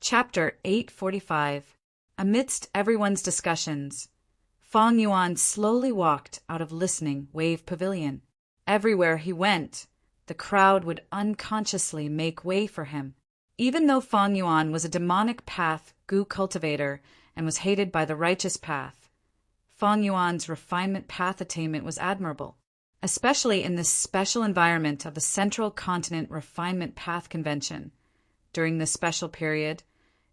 Chapter 845. Amidst everyone's discussions, Fang Yuan slowly walked out of listening Wave Pavilion. Everywhere he went, the crowd would unconsciously make way for him. Even though Fang Yuan was a demonic path Gu cultivator and was hated by the righteous path, Fang Yuan's refinement path attainment was admirable, especially in this special environment of the Central Continent Refinement Path Convention. During this special period,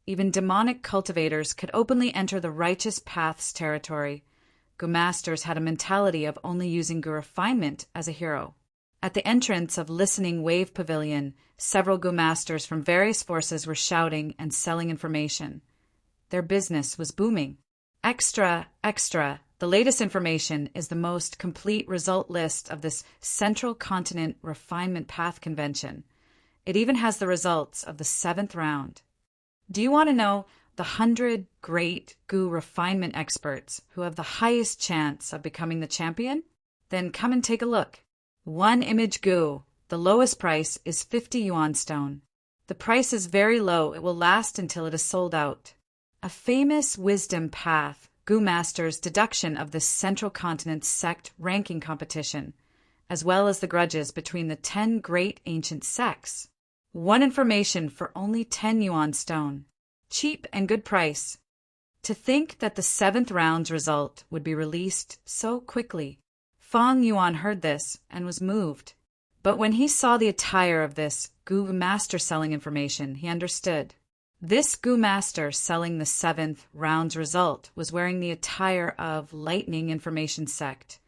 even demonic cultivators could openly enter the righteous path's territory. Gu masters had a mentality of only using Gu refinement as a hero. At the entrance of Listening Wave Pavilion, several Gu masters from various forces were shouting and selling information. Their business was booming. Extra, extra, the latest information is the most complete result list of this Central Continent Refinement Path Convention. It even has the results of the 7th round. Do you want to know the 100 great Gu refinement experts who have the highest chance of becoming the champion? Then come and take a look. 1 image Gu. The lowest price is 50 yuan stone. The price is very low. It will last until it is sold out. A famous wisdom path Gu master's deduction of the Central Continent sect ranking competition, as well as the grudges between the 10 great ancient sects. 1 information for only 10 yuan stone. Cheap and good price. To think that the 7th round's result would be released so quickly. Fang Yuan heard this and was moved. But when he saw the attire of this Gu master selling information, he understood. This Gu master selling the 7th round's result was wearing the attire of Lightning Information Sect.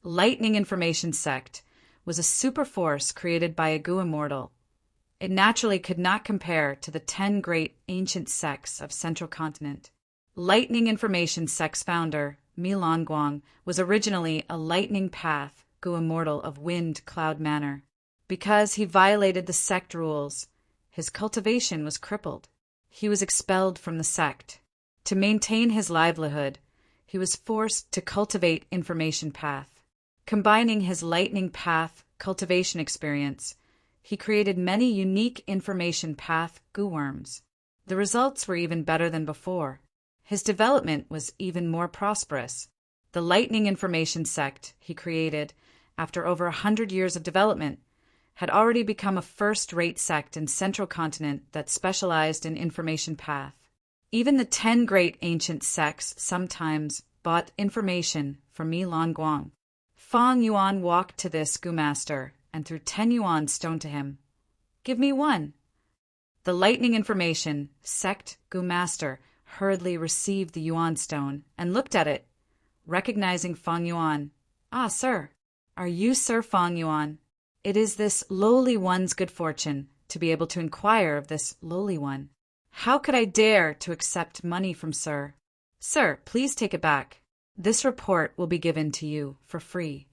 Lightning Information Sect was a super force created by a Gu immortal. It naturally could not compare to the 10 great ancient sects of Central Continent. Lightning Information Sect's founder, Milan Guang, was originally a lightning path Gu immortal of Wind Cloud Manor. Because he violated the sect rules, his cultivation was crippled. He was expelled from the sect. To maintain his livelihood, he was forced to cultivate Information Path. Combining his lightning path cultivation experience, he created many unique Information Path Gu worms. The results were even better than before. His development was even more prosperous. The Lightning Information Sect he created, after over 100 years of development, had already become a first-rate sect in Central Continent that specialized in Information Path. Even the 10 great ancient sects sometimes bought information from Milan Guang. Fang Yuan walked to this Gu master and threw 10 yuan stone to him. Give me 1. The Lightning Information Sect Gu master hurriedly received the yuan stone and looked at it, recognizing Fang Yuan. Ah, sir. Are you Sir Fang Yuan? It is this lowly one's good fortune to be able to inquire of this lowly one. How could I dare to accept money from sir? Sir, please take it back. This report will be given to you for free.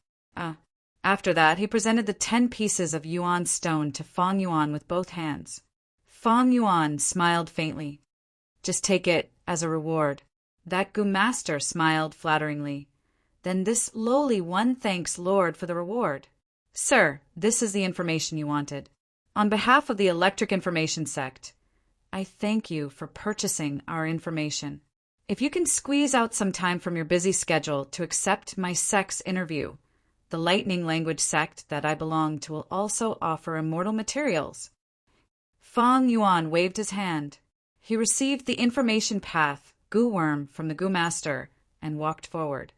After that, he presented the 10 pieces of yuan stone to Fang Yuan with both hands. Fang Yuan smiled faintly. Just take it as a reward. That Gu master smiled flatteringly. Then this lowly one thanks Lord for the reward. Sir, this is the information you wanted. On behalf of the Electric Information Sect, I thank you for purchasing our information. If you can squeeze out some time from your busy schedule to accept my sect's interview, the Lightning Language sect that I belong to will also offer immortal materials. Fang Yuan waved his hand. He received the Information Path Gu worm from the Gu master and walked forward.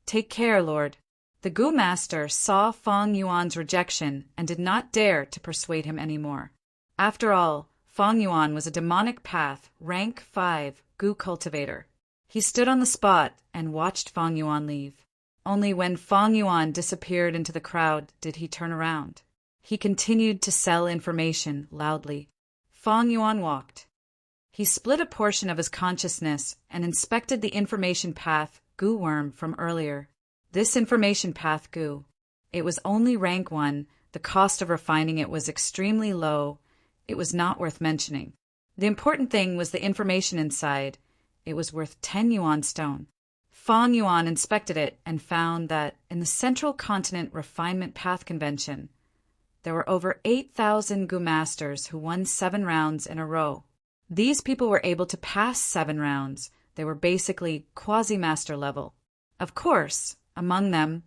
Take care, Lord. The Gu master saw Fang Yuan's rejection and did not dare to persuade him anymore. After all, Fang Yuan was a demonic path, rank 5 Gu cultivator. He stood on the spot and watched Fang Yuan leave. Only when Fang Yuan disappeared into the crowd did he turn around. He continued to sell information loudly. Fang Yuan walked. He split a portion of his consciousness and inspected the Information Path Gu worm from earlier. This Information Path Gu. It was only rank 1. The cost of refining it was extremely low. It was not worth mentioning. The important thing was the information inside. It was worth 10 yuan stone. Fang Yuan inspected it and found that in the Central Continent Refinement Path Convention, there were over 8,000 Gu masters who won 7 rounds in a row. These people were able to pass 7 rounds. They were basically quasi-master level. Of course, among them,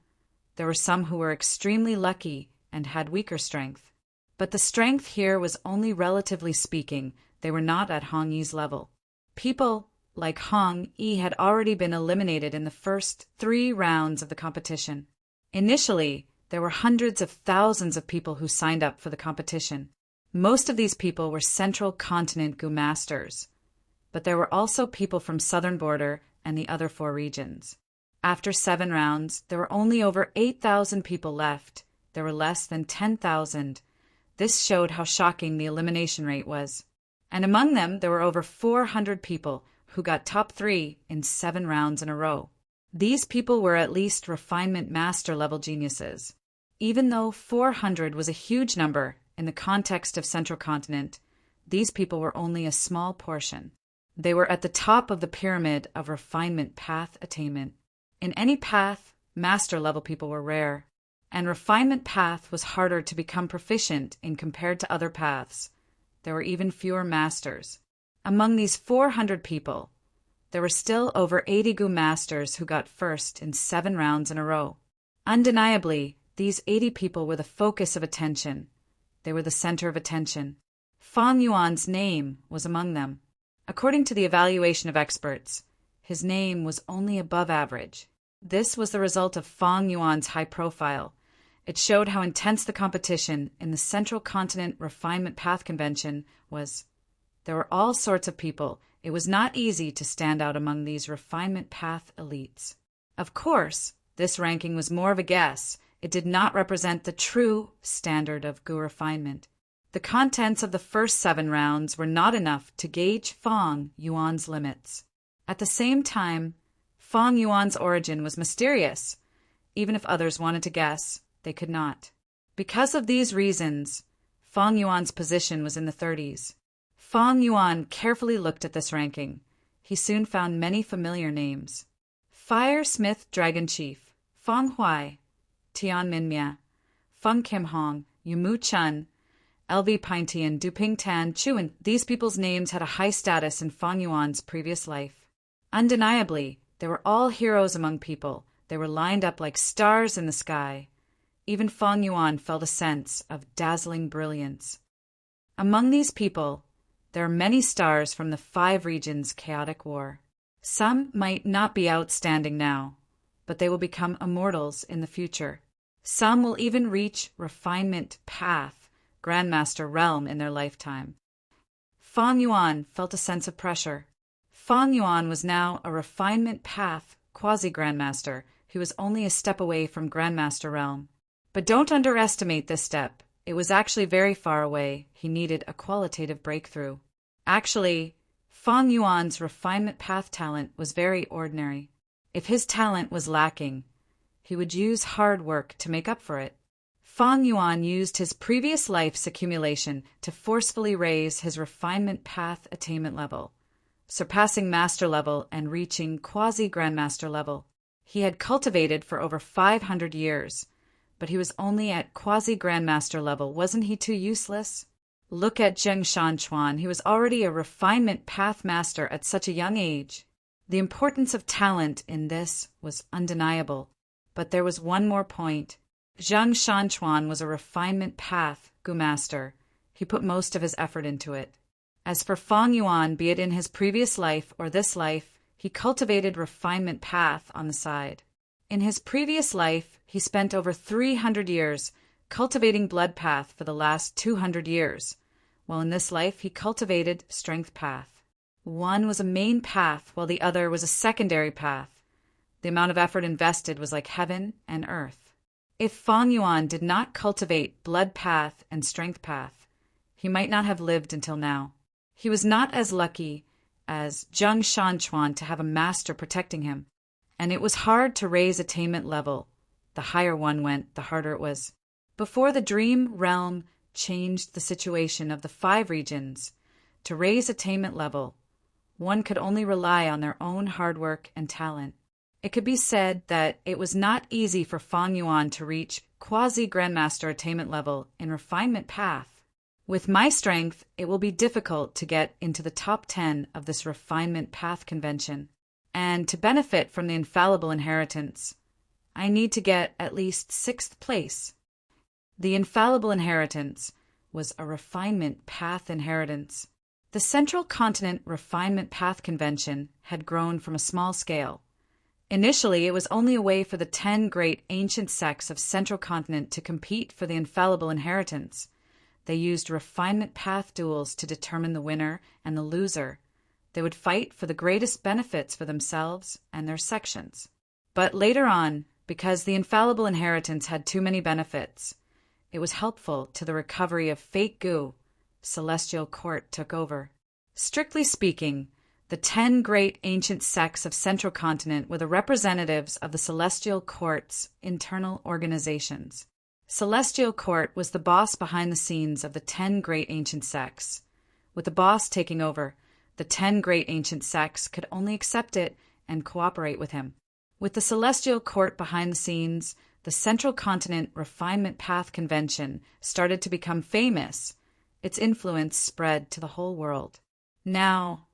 there were some who were extremely lucky and had weaker strength. But the strength here was only relatively speaking. They were not at Hong Yi's level. People like Hong Yi had already been eliminated in the first 3 rounds of the competition. Initially, there were hundreds of thousands of people who signed up for the competition. Most of these people were Central Continent Gu masters, but there were also people from Southern Border and the other 4 regions. After 7 rounds, there were only over 8,000 people left. There were less than 10,000. This showed how shocking the elimination rate was. And among them, there were over 400 people who got top 3 in 7 rounds in a row. These people were at least refinement master level geniuses. Even though 400 was a huge number in the context of Central Continent, these people were only a small portion. They were at the top of the pyramid of refinement path attainment. In any path, master-level people were rare, and refinement path was harder to become proficient in compared to other paths. There were even fewer masters. Among these 400 people, there were still over 80 Gu masters who got first in 7 rounds in a row. Undeniably, these 80 people were the focus of attention. They were the center of attention. Fang Yuan's name was among them. According to the evaluation of experts, his name was only above average. This was the result of Fang Yuan's high profile. It showed how intense the competition in the Central Continent Refinement Path Convention was. There were all sorts of people. It was not easy to stand out among these refinement path elites. Of course, this ranking was more of a guess. It did not represent the true standard of Gu refinement. The contents of the first 7 rounds were not enough to gauge Fang Yuan's limits. At the same time, Fang Yuan's origin was mysterious. Even if others wanted to guess, they could not. Because of these reasons, Fang Yuan's position was in the 30s. Fang Yuan carefully looked at this ranking. He soon found many familiar names. Fire Smith Dragon Chief, Fang Huai, Tian Minmia, Feng Kim Hong, Yumu Chun, LV Pintian, Duping Tan, Chuan. These people's names had a high status in Fang Yuan's previous life. Undeniably, they were all heroes among people. They were lined up like stars in the sky. Even Fang Yuan felt a sense of dazzling brilliance. Among these people, there are many stars from the 5 regions' chaotic war. Some might not be outstanding now, but they will become immortals in the future. Some will even reach refinement path, Grandmaster realm in their lifetime. Fang Yuan felt a sense of pressure. Fang Yuan was now a refinement path quasi-Grandmaster who was only a step away from Grandmaster realm. But don't underestimate this step. It was actually very far away. He needed a qualitative breakthrough. Actually, Fang Yuan's refinement path talent was very ordinary. If his talent was lacking, he would use hard work to make up for it. Fang Yuan used his previous life's accumulation to forcefully raise his refinement path attainment level, surpassing master level and reaching quasi-grandmaster level. He had cultivated for over 500 years, but he was only at quasi-grandmaster level. Wasn't he too useless? Look at Zheng Shanchuan. He was already a refinement path master at such a young age. The importance of talent in this was undeniable. But there was one more point. Zheng Shanchuan was a refinement path Gu master. He put most of his effort into it. As for Fang Yuan, be it in his previous life or this life, he cultivated refinement path on the side. In his previous life, he spent over 300 years cultivating blood path for the last 200 years, while in this life he cultivated strength path. One was a main path, while the other was a secondary path. The amount of effort invested was like heaven and earth. If Fang Yuan did not cultivate blood path and strength path, he might not have lived until now. He was not as lucky as Zheng Shanchuan to have a master protecting him, and it was hard to raise attainment level. The higher one went, the harder it was. Before the dream realm changed the situation of the 5 regions, to raise attainment level, one could only rely on their own hard work and talent. It could be said that it was not easy for Fang Yuan to reach quasi-grandmaster attainment level in refinement path. With my strength, it will be difficult to get into the top 10 of this refinement path convention. And to benefit from the infallible inheritance, I need to get at least 6th place. The infallible inheritance was a refinement path inheritance. The Central Continent Refinement Path Convention had grown from a small scale. Initially, it was only a way for the 10 great ancient sects of Central Continent to compete for the infallible inheritance. They used refinement path duels to determine the winner and the loser. They would fight for the greatest benefits for themselves and their sections. But later on, because the infallible inheritance had too many benefits, it was helpful to the recovery of fake goo. Celestial Court took over. Strictly speaking, the 10 great ancient sects of Central Continent were the representatives of the Celestial Court's internal organizations. Celestial Court was the boss behind the scenes of the 10 great ancient sects. With the boss taking over, the 10 great ancient sects could only accept it and cooperate with him. With the Celestial Court behind the scenes, the Central Continent Refinement Path Convention started to become famous. Its influence spread to the whole world. Now,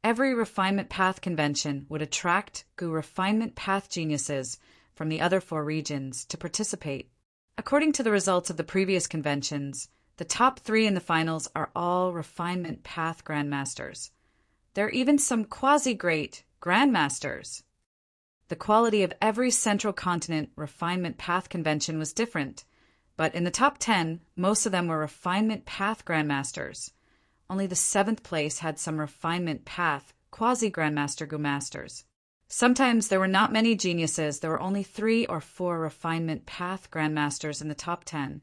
every Refinement Path Convention would attract goo refinement path geniuses from the other 4 regions to participate. According to the results of the previous conventions, the top 3 in the finals are all refinement path grandmasters. There are even some quasi-great grandmasters. The quality of every Central Continent Refinement Path Convention was different, but in the top 10, most of them were refinement path grandmasters. Only the 7th place had some refinement path quasi-grandmaster goo masters. Sometimes there were not many geniuses. There were only 3 or 4 refinement path grandmasters in the top 10.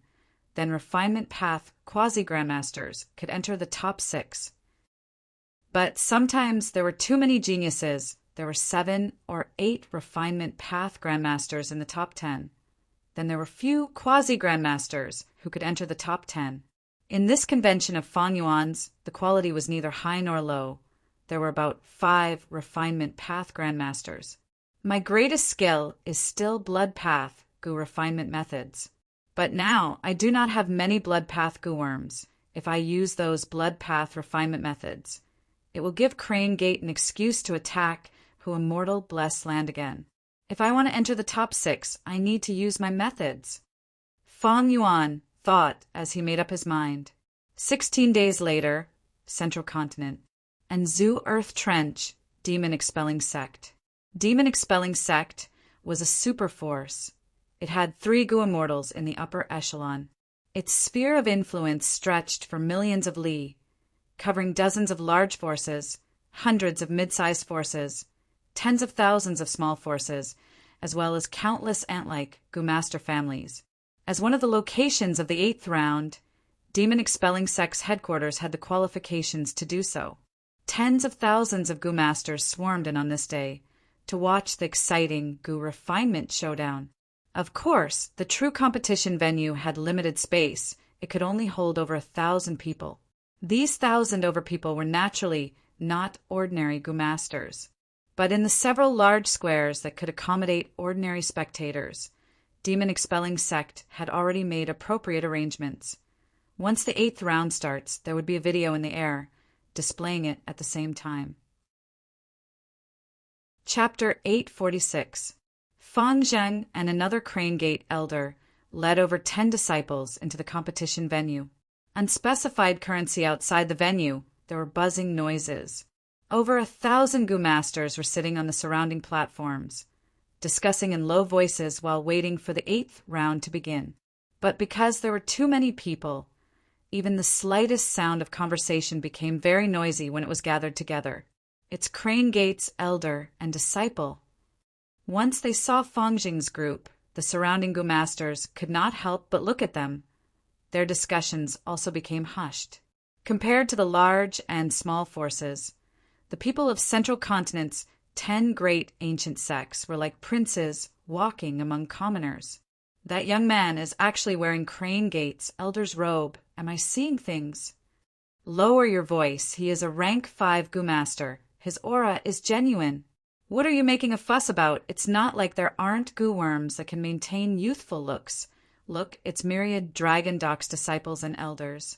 Then refinement path quasi-grandmasters could enter the top 6. But sometimes there were too many geniuses. There were 7 or 8 refinement path grandmasters in the top 10. Then there were few quasi-grandmasters who could enter the top 10. In this convention of Fang Yuan's, the quality was neither high nor low. There were about 5 refinement path grandmasters. My greatest skill is still blood path goo refinement methods. But now I do not have many blood path goo worms. If I use those blood path refinement methods, it will give Crane Gate an excuse to attack who immortal bless land again. If I want to enter the top 6, I need to use my methods. Fang Yuan thought as he made up his mind. 16 days later, Central Continent, and Zoo Earth Trench, Demon Expelling Sect. Demon Expelling Sect was a super force. It had 3 goo immortals in the upper echelon. Its sphere of influence stretched for millions of li, covering dozens of large forces, hundreds of mid-sized forces, tens of thousands of small forces, as well as countless ant-like goo master families. As one of the locations of the 8th round, Demon Expelling Sect's headquarters had the qualifications to do so. Tens of thousands of goo masters swarmed in on this day to watch the exciting goo refinement showdown. Of course, the true competition venue had limited space. It could only hold over 1,000 people. These 1,000 over people were naturally not ordinary goo masters. But in the several large squares that could accommodate ordinary spectators, Demon Expelling Sect had already made appropriate arrangements. Once the 8th round starts, there would be a video in the air, displaying it at the same time. Chapter 846. Fang Zheng and another Crane Gate elder led over 10 disciples into the competition venue. Unspecified currency outside the venue, there were buzzing noises. Over 1,000 goo masters were sitting on the surrounding platforms, discussing in low voices while waiting for the 8th round to begin. But because there were too many people, even the slightest sound of conversation became very noisy when it was gathered together. It's Crane Gate's elder and disciple. Once they saw Fang Zheng's group, the surrounding goo masters could not help but look at them. Their discussions also became hushed. Compared to the large and small forces, the people of Central Continent's 10 great ancient sects were like princes walking among commoners. That young man is actually wearing Crane Gate's elder's robe. Am I seeing things? Lower your voice. He is a rank 5 goo master. His aura is genuine. What are you making a fuss about? It's not like there aren't goo worms that can maintain youthful looks. Look, it's myriad Dragon Doc's disciples and elders.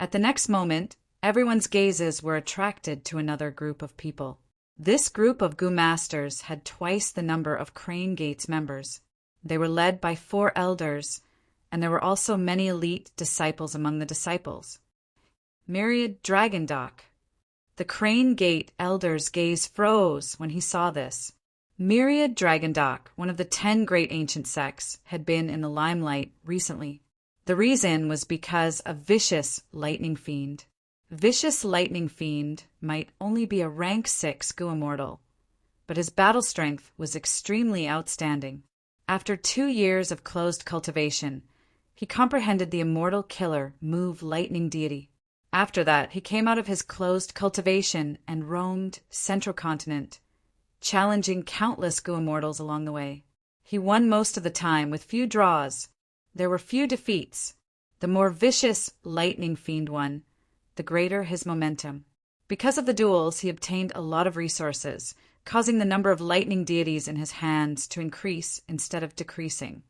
At the next moment, everyone's gazes were attracted to another group of people. This group of Gu masters had twice the number of Crane Gate's members. They were led by 4 elders, and there were also many elite disciples among the disciples. Myriad Dragon Dock. The Crane Gate elder's gaze froze when he saw this. Myriad Dragon Dock, one of the 10 great ancient sects, had been in the limelight recently. The reason was because a vicious lightning fiend. Vicious Lightning Fiend might only be a rank 6 Gu immortal, but his battle strength was extremely outstanding. After 2 years of closed cultivation, he comprehended the immortal killer move lightning deity. After that, he came out of his closed cultivation and roamed Central Continent, challenging countless Gu immortals along the way. He won most of the time with few draws. There were few defeats. The more vicious Lightning Fiend won, the greater his momentum. Because of the duels, he obtained a lot of resources, causing the number of lightning deities in his hands to increase instead of decreasing.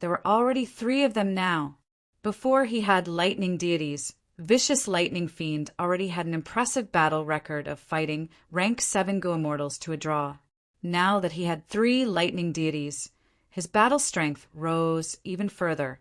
There were already 3 of them now. Before he had lightning deities, Vicious Lightning Fiend already had an impressive battle record of fighting rank 7 Gu immortals to a draw. Now that he had 3 lightning deities, his battle strength rose even further,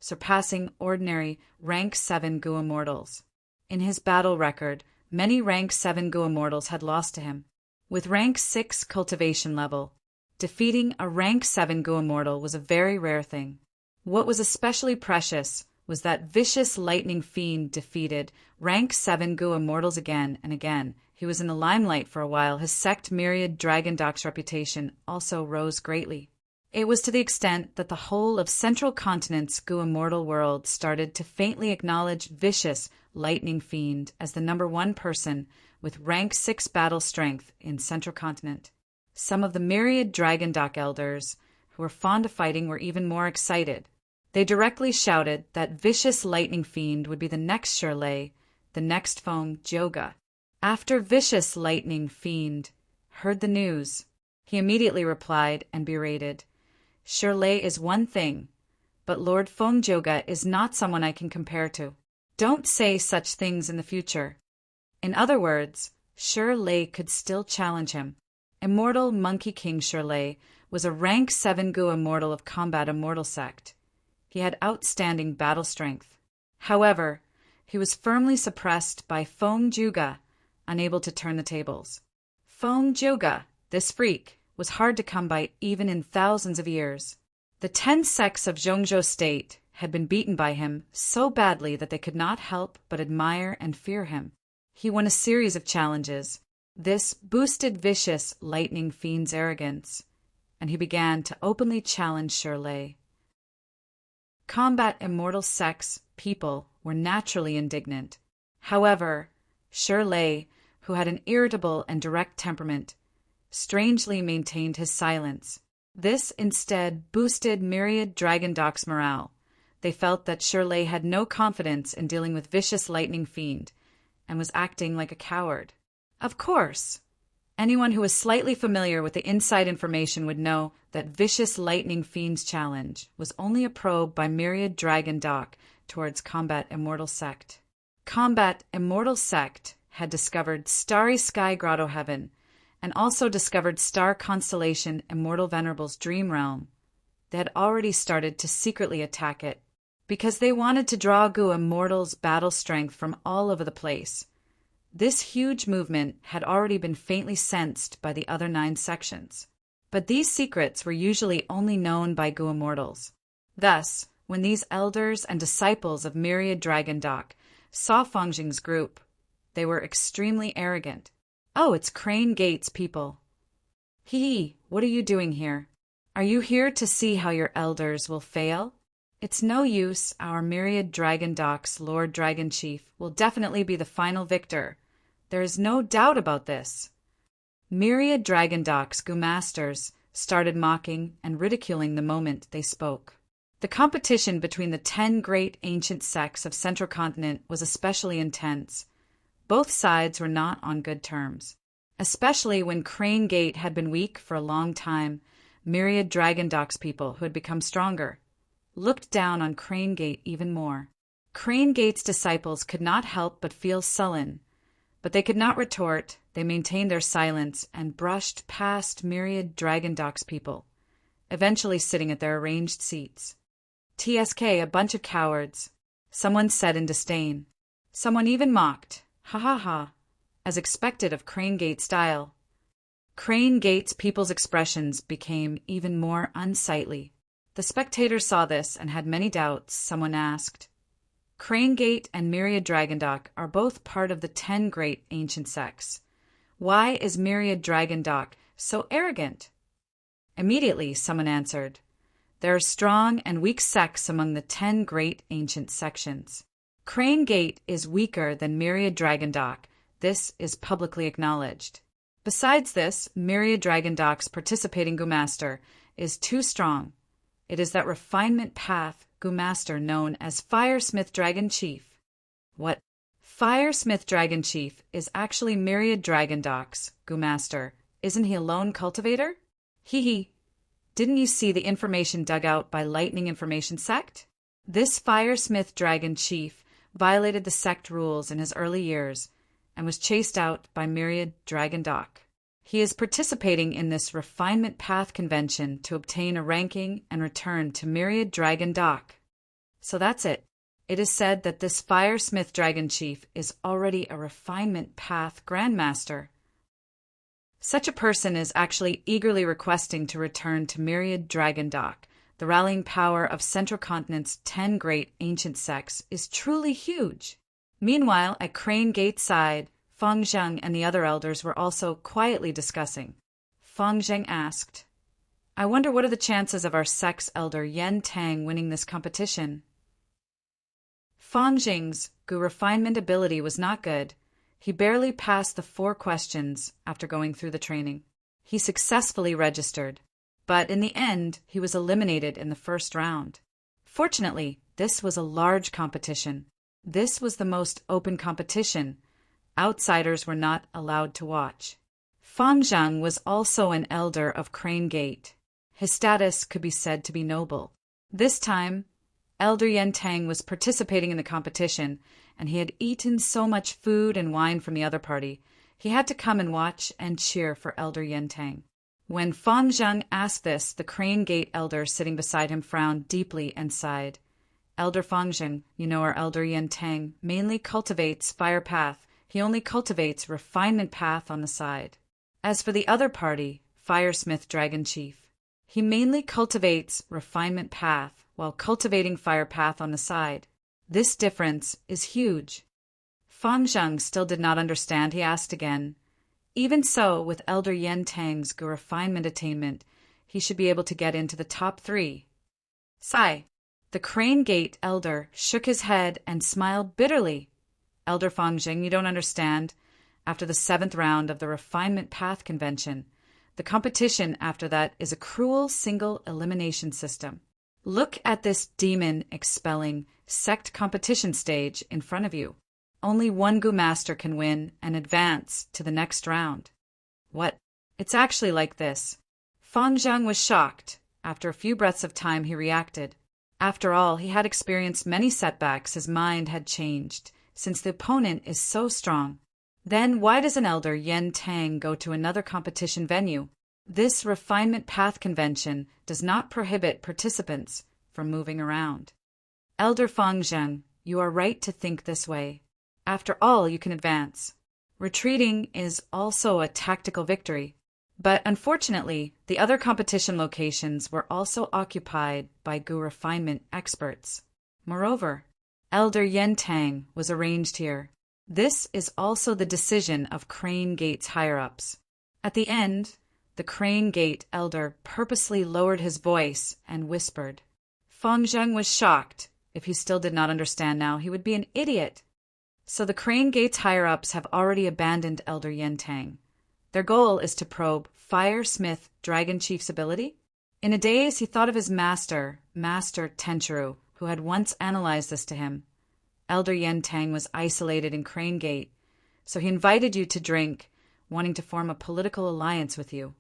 surpassing ordinary rank 7 Gu immortals. In his battle record, many rank 7 Gu immortals had lost to him. With rank 6 cultivation level, defeating a rank 7 Gu immortal was a very rare thing. What was especially precious was that Vicious Lightning Fiend defeated rank 7 Gu immortals again and again. He was in the limelight for a while. His sect Myriad Dragon Dock's reputation also rose greatly. It was to the extent that the whole of Central Continent's Gu immortal world started to faintly acknowledge Vicious Lightning Fiend as the number 1 person with rank 6 battle strength in Central Continent. Some of the Myriad Dragon Dock elders, who were fond of fighting, were even more excited. They directly shouted that Vicious Lightning Fiend would be the next Shirley, the next Feng Joga. After Vicious Lightning Fiend heard the news, he immediately replied and berated, "Shirley is one thing, but Lord Feng Joga is not someone I can compare to. Don't say such things in the future." In other words, Shirley could still challenge him. Immortal Monkey King Shirley was a rank 7 Gu immortal of Combat Immortal Sect. He had outstanding battle strength. However, he was firmly suppressed by Feng Joga, unable to turn the tables. Feng Joga, this freak, was hard to come by even in thousands of years. The 10 sects of Zhongzhou State had been beaten by him so badly that they could not help but admire and fear him. He won a series of challenges. This boosted Vicious Lightning Fiend's arrogance, and he began to openly challenge Shirley. Combat Immortal Sect's people were naturally indignant. However, Shirley, who had an irritable and direct temperament, strangely maintained his silence. This instead boosted Myriad Dragon Dock's morale. They felt that Shirley had no confidence in dealing with Vicious Lightning Fiend and was acting like a coward. Of course, anyone who was slightly familiar with the inside information would know that Vicious Lightning Fiend's challenge was only a probe by Myriad Dragon Dock towards Combat Immortal Sect. Combat Immortal Sect had discovered Starry Sky Grotto Heaven and also discovered star constellation Immortal Venerable's Dream Realm. They had already started to secretly attack it because they wanted to draw Gu Immortal's battle strength from all over the place. This huge movement had already been faintly sensed by the other 9 sections. But these secrets were usually only known by Gu Immortals. Thus, when these elders and disciples of Myriad Dragon Dock saw Fangjing's group, they were extremely arrogant. "Oh, it's Crane Gate's people. Hee, what are you doing here? Are you here to see how your elders will fail? It's no use, our Myriad Dragon Dock's Lord Dragon Chief will definitely be the final victor. There is no doubt about this." Myriad Dragon Dock's Gu Masters started mocking and ridiculing the moment they spoke. The competition between the 10 great ancient sects of Central Continent was especially intense. Both sides were not on good terms. Especially when Crane Gate had been weak for a long time, Myriad Dragon Dock's people, who had become stronger, looked down on Crane Gate even more. Crane Gate's disciples could not help but feel sullen, but they could not retort. They maintained their silence and brushed past myriad Dragon Docks people, eventually sitting at their arranged seats. "TSK, a bunch of cowards," someone said in disdain. Someone even mocked, "Ha ha ha," as expected of Crane Gate style. Crane Gate's people's expressions became even more unsightly. The spectators saw this and had many doubts. Someone asked, "Crane Gate and Myriad Dragondock are both part of the 10 great ancient sects. Why is Myriad Dragondock so arrogant?" Immediately, someone answered, "There are strong and weak sects among the 10 great ancient sections. Crane Gate is weaker than Myriad Dragondock. This is publicly acknowledged. Besides this, Myriad Dragondock's participating Gumaster is too strong. It is that refinement path Gumaster known as Firesmith Dragon Chief." What? Firesmith Dragon Chief is actually Myriad Dragondock's Gumaster. Isn't he a lone cultivator? Hee hee. Didn't you see the information dug out by Lightning Information Sect? This Firesmith Dragon Chief violated the sect rules in his early years and was chased out by Myriad Dragondock. He is participating in this Refinement Path convention to obtain a ranking and return to Myriad Dragondock. So that's it. It is said that this Firesmith Dragon Chief is already a Refinement Path Grandmaster. Such a person is actually eagerly requesting to return to Myriad Dragondock. The rallying power of Central Continent's 10 great ancient sects is truly huge. Meanwhile, at Crane Gate's side, Feng Zheng and the other elders were also quietly discussing. Feng Zheng asked, "I wonder what are the chances of our sect's elder Yen Tang winning this competition?" Feng Zheng's Gu refinement ability was not good. He barely passed the 4 questions after going through the training. He successfully registered, but in the end, he was eliminated in the first round. Fortunately, this was a large competition. This was the most open competition. Outsiders were not allowed to watch. Feng Zheng was also an elder of Crane Gate. His status could be said to be noble. This time, Elder Yen Tang was participating in the competition, and he had eaten so much food and wine from the other party, he had to come and watch and cheer for Elder Yen Tang. When Feng Zheng asked this, the Crane Gate elder sitting beside him frowned deeply and sighed. "Elder Feng Zheng, you know our Elder Yen Tang mainly cultivates Fire Path. He only cultivates Refinement Path on the side. As for the other party, Firesmith Dragon Chief, he mainly cultivates Refinement Path while cultivating Fire Path on the side. This difference is huge." Feng Zheng still did not understand. He asked again. Even so, with Elder Yen Tang's refinement attainment, he should be able to get into the top 3. Sigh. The Crane Gate elder shook his head and smiled bitterly. "Elder Feng Zheng, you don't understand. After the 7th round of the Refinement Path Convention, the competition after that is a cruel single elimination system. Look at this demon-expelling sect competition stage in front of you. Only one Gumaster can win and advance to the next round." What? It's actually like this. Feng Zheng was shocked. After a few breaths of time, he reacted. After all, he had experienced many setbacks. His mind had changed, since the opponent is so strong. Then why does an elder Yen Tang go to another competition venue? This Refinement Path Convention does not prohibit participants from moving around. Elder Feng Zheng, you are right to think this way. After all, you can advance. Retreating is also a tactical victory. But unfortunately, the other competition locations were also occupied by Gu refinement experts. Moreover, Elder Yen Tang was arranged here. This is also the decision of Crane Gate's higher-ups. At the end, the Crane Gate elder purposely lowered his voice and whispered. Feng Zheng was shocked. If he still did not understand now, he would be an idiot. So the Crane Gate's higher-ups have already abandoned Elder Yen Tang. Their goal is to probe Firesmith Dragon Chief's ability. In a daze, he thought of his master, Master Tenchiru, who had once analyzed this to him. Elder Yen Tang was isolated in Crane Gate, so he invited you to drink, wanting to form a political alliance with you.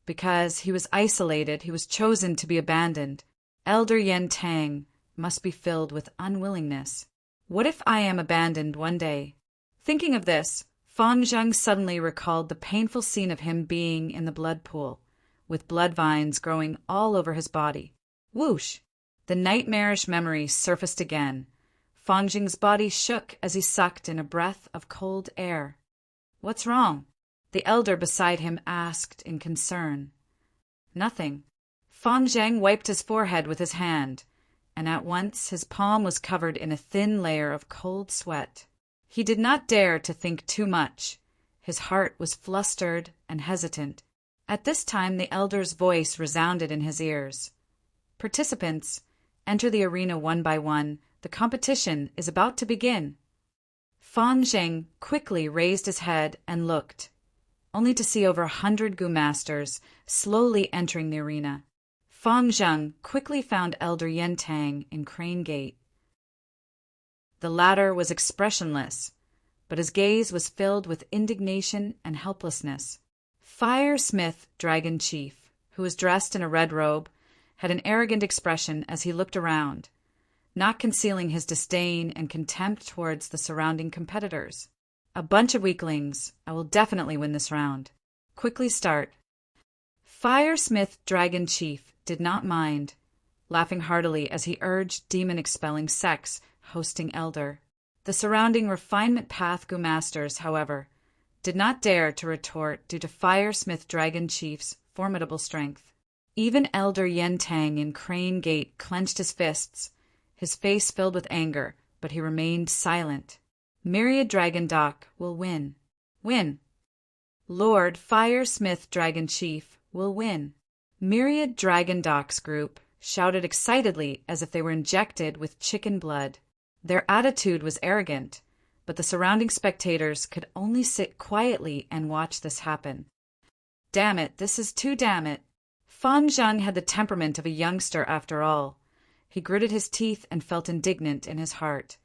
Because he was isolated, he was chosen to be abandoned. Elder Yen Tang must be filled with unwillingness. What if I am abandoned one day? Thinking of this, Fang Zheng suddenly recalled the painful scene of him being in the blood pool, with blood vines growing all over his body. Whoosh! The nightmarish memory surfaced again. Fang Zheng's body shook as he sucked in a breath of cold air. What's wrong? The elder beside him asked in concern. Nothing. Fang Zheng wiped his forehead with his hand, and at once his palm was covered in a thin layer of cold sweat. He did not dare to think too much. His heart was flustered and hesitant. At this time the elder's voice resounded in his ears. Participants, enter the arena one by one. The competition is about to begin. Fang Zheng quickly raised his head and looked, only to see over 100 Gu masters slowly entering the arena. Fang Zheng quickly found Elder Yen Tang in Crane Gate. The latter was expressionless, but his gaze was filled with indignation and helplessness. Fire Smith Dragon Chief, who was dressed in a red robe, had an arrogant expression as he looked around, not concealing his disdain and contempt towards the surrounding competitors. A bunch of weaklings. I will definitely win this round. Quickly start. Fire Smith Dragon Chief did not mind, laughing heartily as he urged demon-expelling Sex hosting Elder. The surrounding Refinement Path Gu Masters, however, did not dare to retort due to Fire Smith Dragon Chief's formidable strength. Even Elder Yen Tang in Crane Gate clenched his fists, his face filled with anger, but he remained silent. Myriad Dragon Doc will win. Win. Lord Fire Smith Dragon Chief will win. Myriad Dragon Docs group shouted excitedly as if they were injected with chicken blood. Their attitude was arrogant, but the surrounding spectators could only sit quietly and watch this happen. Damn it, this is too damn it. Fang Zheng had the temperament of a youngster after all. He gritted his teeth and felt indignant in his heart.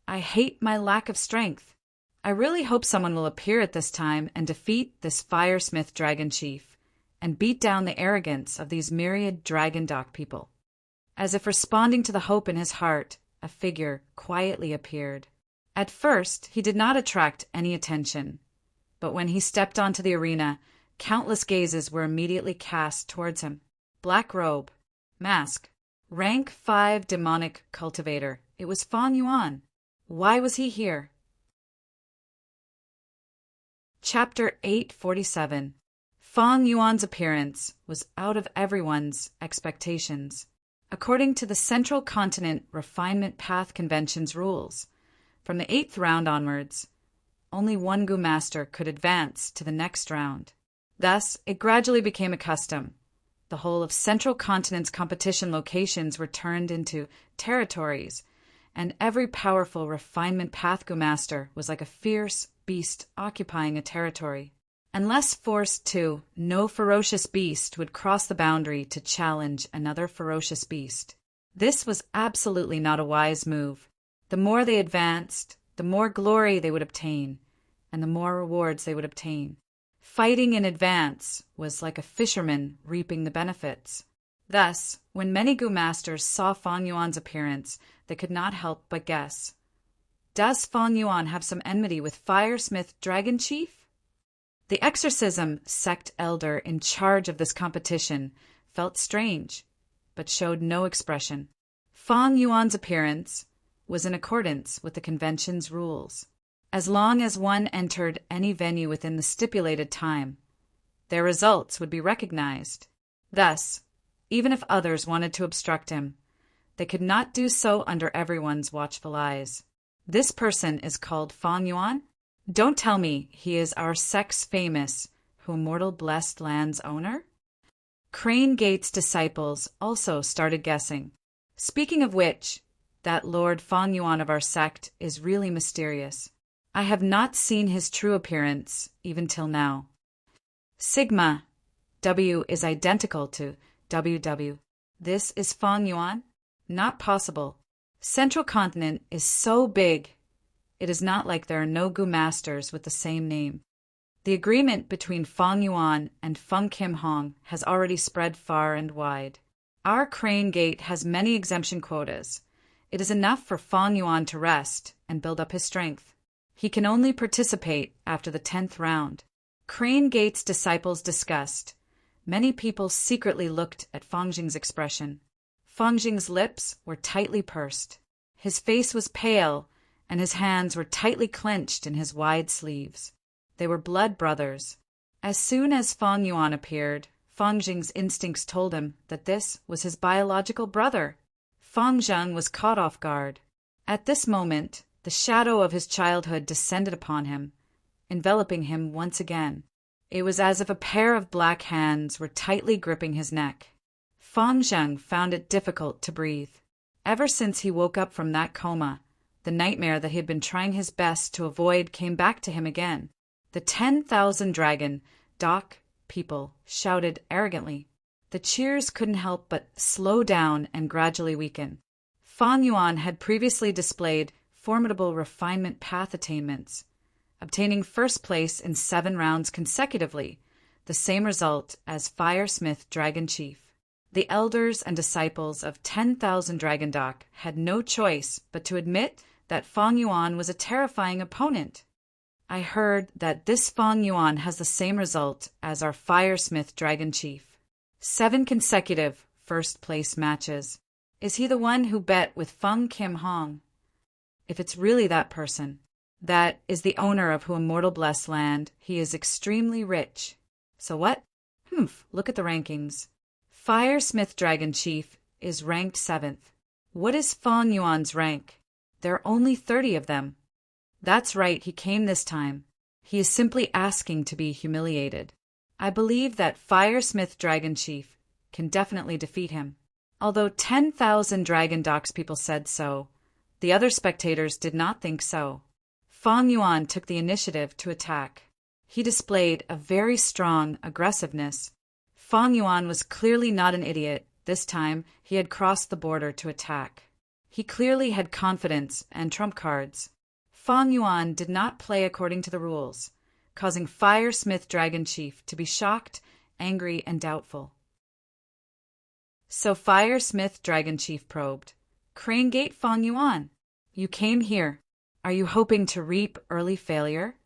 I hate my lack of strength. I really hope someone will appear at this time and defeat this Firesmith Dragon Chief, and beat down the arrogance of these myriad Dragon Doc people. As if responding to the hope in his heart, a figure quietly appeared. At first, he did not attract any attention, but when he stepped onto the arena, countless gazes were immediately cast towards him. Black robe, mask, rank 5 demonic cultivator. It was Fang Yuan. Why was he here? Chapter 847. Fang Yuan's appearance was out of everyone's expectations. According to the Central Continent Refinement Path Convention's rules, from the 8th round onwards, only one Gu Master could advance to the next round. Thus, it gradually became a custom. The whole of Central Continent's competition locations were turned into territories, and every powerful Refinement Path Gu Master was like a fierce beast occupying a territory. Unless forced to, no ferocious beast would cross the boundary to challenge another ferocious beast. This was absolutely not a wise move. The more they advanced, the more glory they would obtain, and the more rewards they would obtain. Fighting in advance was like a fisherman reaping the benefits. Thus, when many Gu Masters saw Fang Yuan's appearance, they could not help but guess. Does Fang Yuan have some enmity with Firesmith Dragon Chief? The exorcism sect elder in charge of this competition felt strange, but showed no expression. Fang Yuan's appearance was in accordance with the convention's rules. As long as one entered any venue within the stipulated time, their results would be recognized. Thus, even if others wanted to obstruct him, they could not do so under everyone's watchful eyes. This person is called Fang Yuan? Don't tell me he is our sex famous, who immortal blessed land's owner? Crane Gate's disciples also started guessing. Speaking of which, that Lord Fang Yuan of our sect is really mysterious. I have not seen his true appearance, even till now. Sigma W is identical to WW. This is Fang Yuan? Not possible. Central Continent is so big. It is not like there are no Gu Masters with the same name. The agreement between Fang Yuan and Feng Kim Hong has already spread far and wide. Our Crane Gate has many exemption quotas, It is enough for Fang Yuan to rest and build up his strength. He can only participate after the 10th round. Crane Gate's disciples discussed. Many people secretly looked at Fang Jing's expression. Fang Jing's lips were tightly pursed. His face was pale, and his hands were tightly clenched in his wide sleeves. They were blood brothers. As soon as Fang Yuan appeared, Fang Jing's instincts told him that this was his biological brother. Fang Zheng was caught off guard. At this moment, the shadow of his childhood descended upon him, enveloping him once again. It was as if a pair of black hands were tightly gripping his neck. Fang Zheng found it difficult to breathe. Ever since he woke up from that coma, the nightmare that he had been trying his best to avoid came back to him again. The 10,000 dragon dock people shouted arrogantly. The cheers couldn't help but slow down and gradually weaken. Fang Yuan had previously displayed formidable refinement path attainments, obtaining first place in 7 rounds consecutively, the same result as Firesmith Dragon Chief. The elders and disciples of 10,000 Dragon Dock had no choice but to admit that Fang Yuan was a terrifying opponent. I heard that this Fang Yuan has the same result as our Firesmith Dragon Chief. 7 consecutive first-place matches. Is he the one who bet with Feng Kim Hong? If it's really that person, that is the owner of Who Immortal Blessed Land, he is extremely rich. So what? Look at the rankings. Firesmith Dragon Chief is ranked 7th. What is Fang Yuan's rank? There are only 30 of them. That's right, he came this time. He is simply asking to be humiliated. I believe that Firesmith Dragon Chief can definitely defeat him. Although 10,000 Dragon Docks people said so, the other spectators did not think so. Fang Yuan took the initiative to attack. He displayed a very strong aggressiveness. Fang Yuan was clearly not an idiot. This time, he had crossed the border to attack. He clearly had confidence and trump cards. Fang Yuan did not play according to the rules, causing Firesmith Dragon Chief to be shocked, angry, and doubtful. So Firesmith Dragon Chief probed. Crane Gate Fang Yuan, you came here. Are you hoping to reap early failure?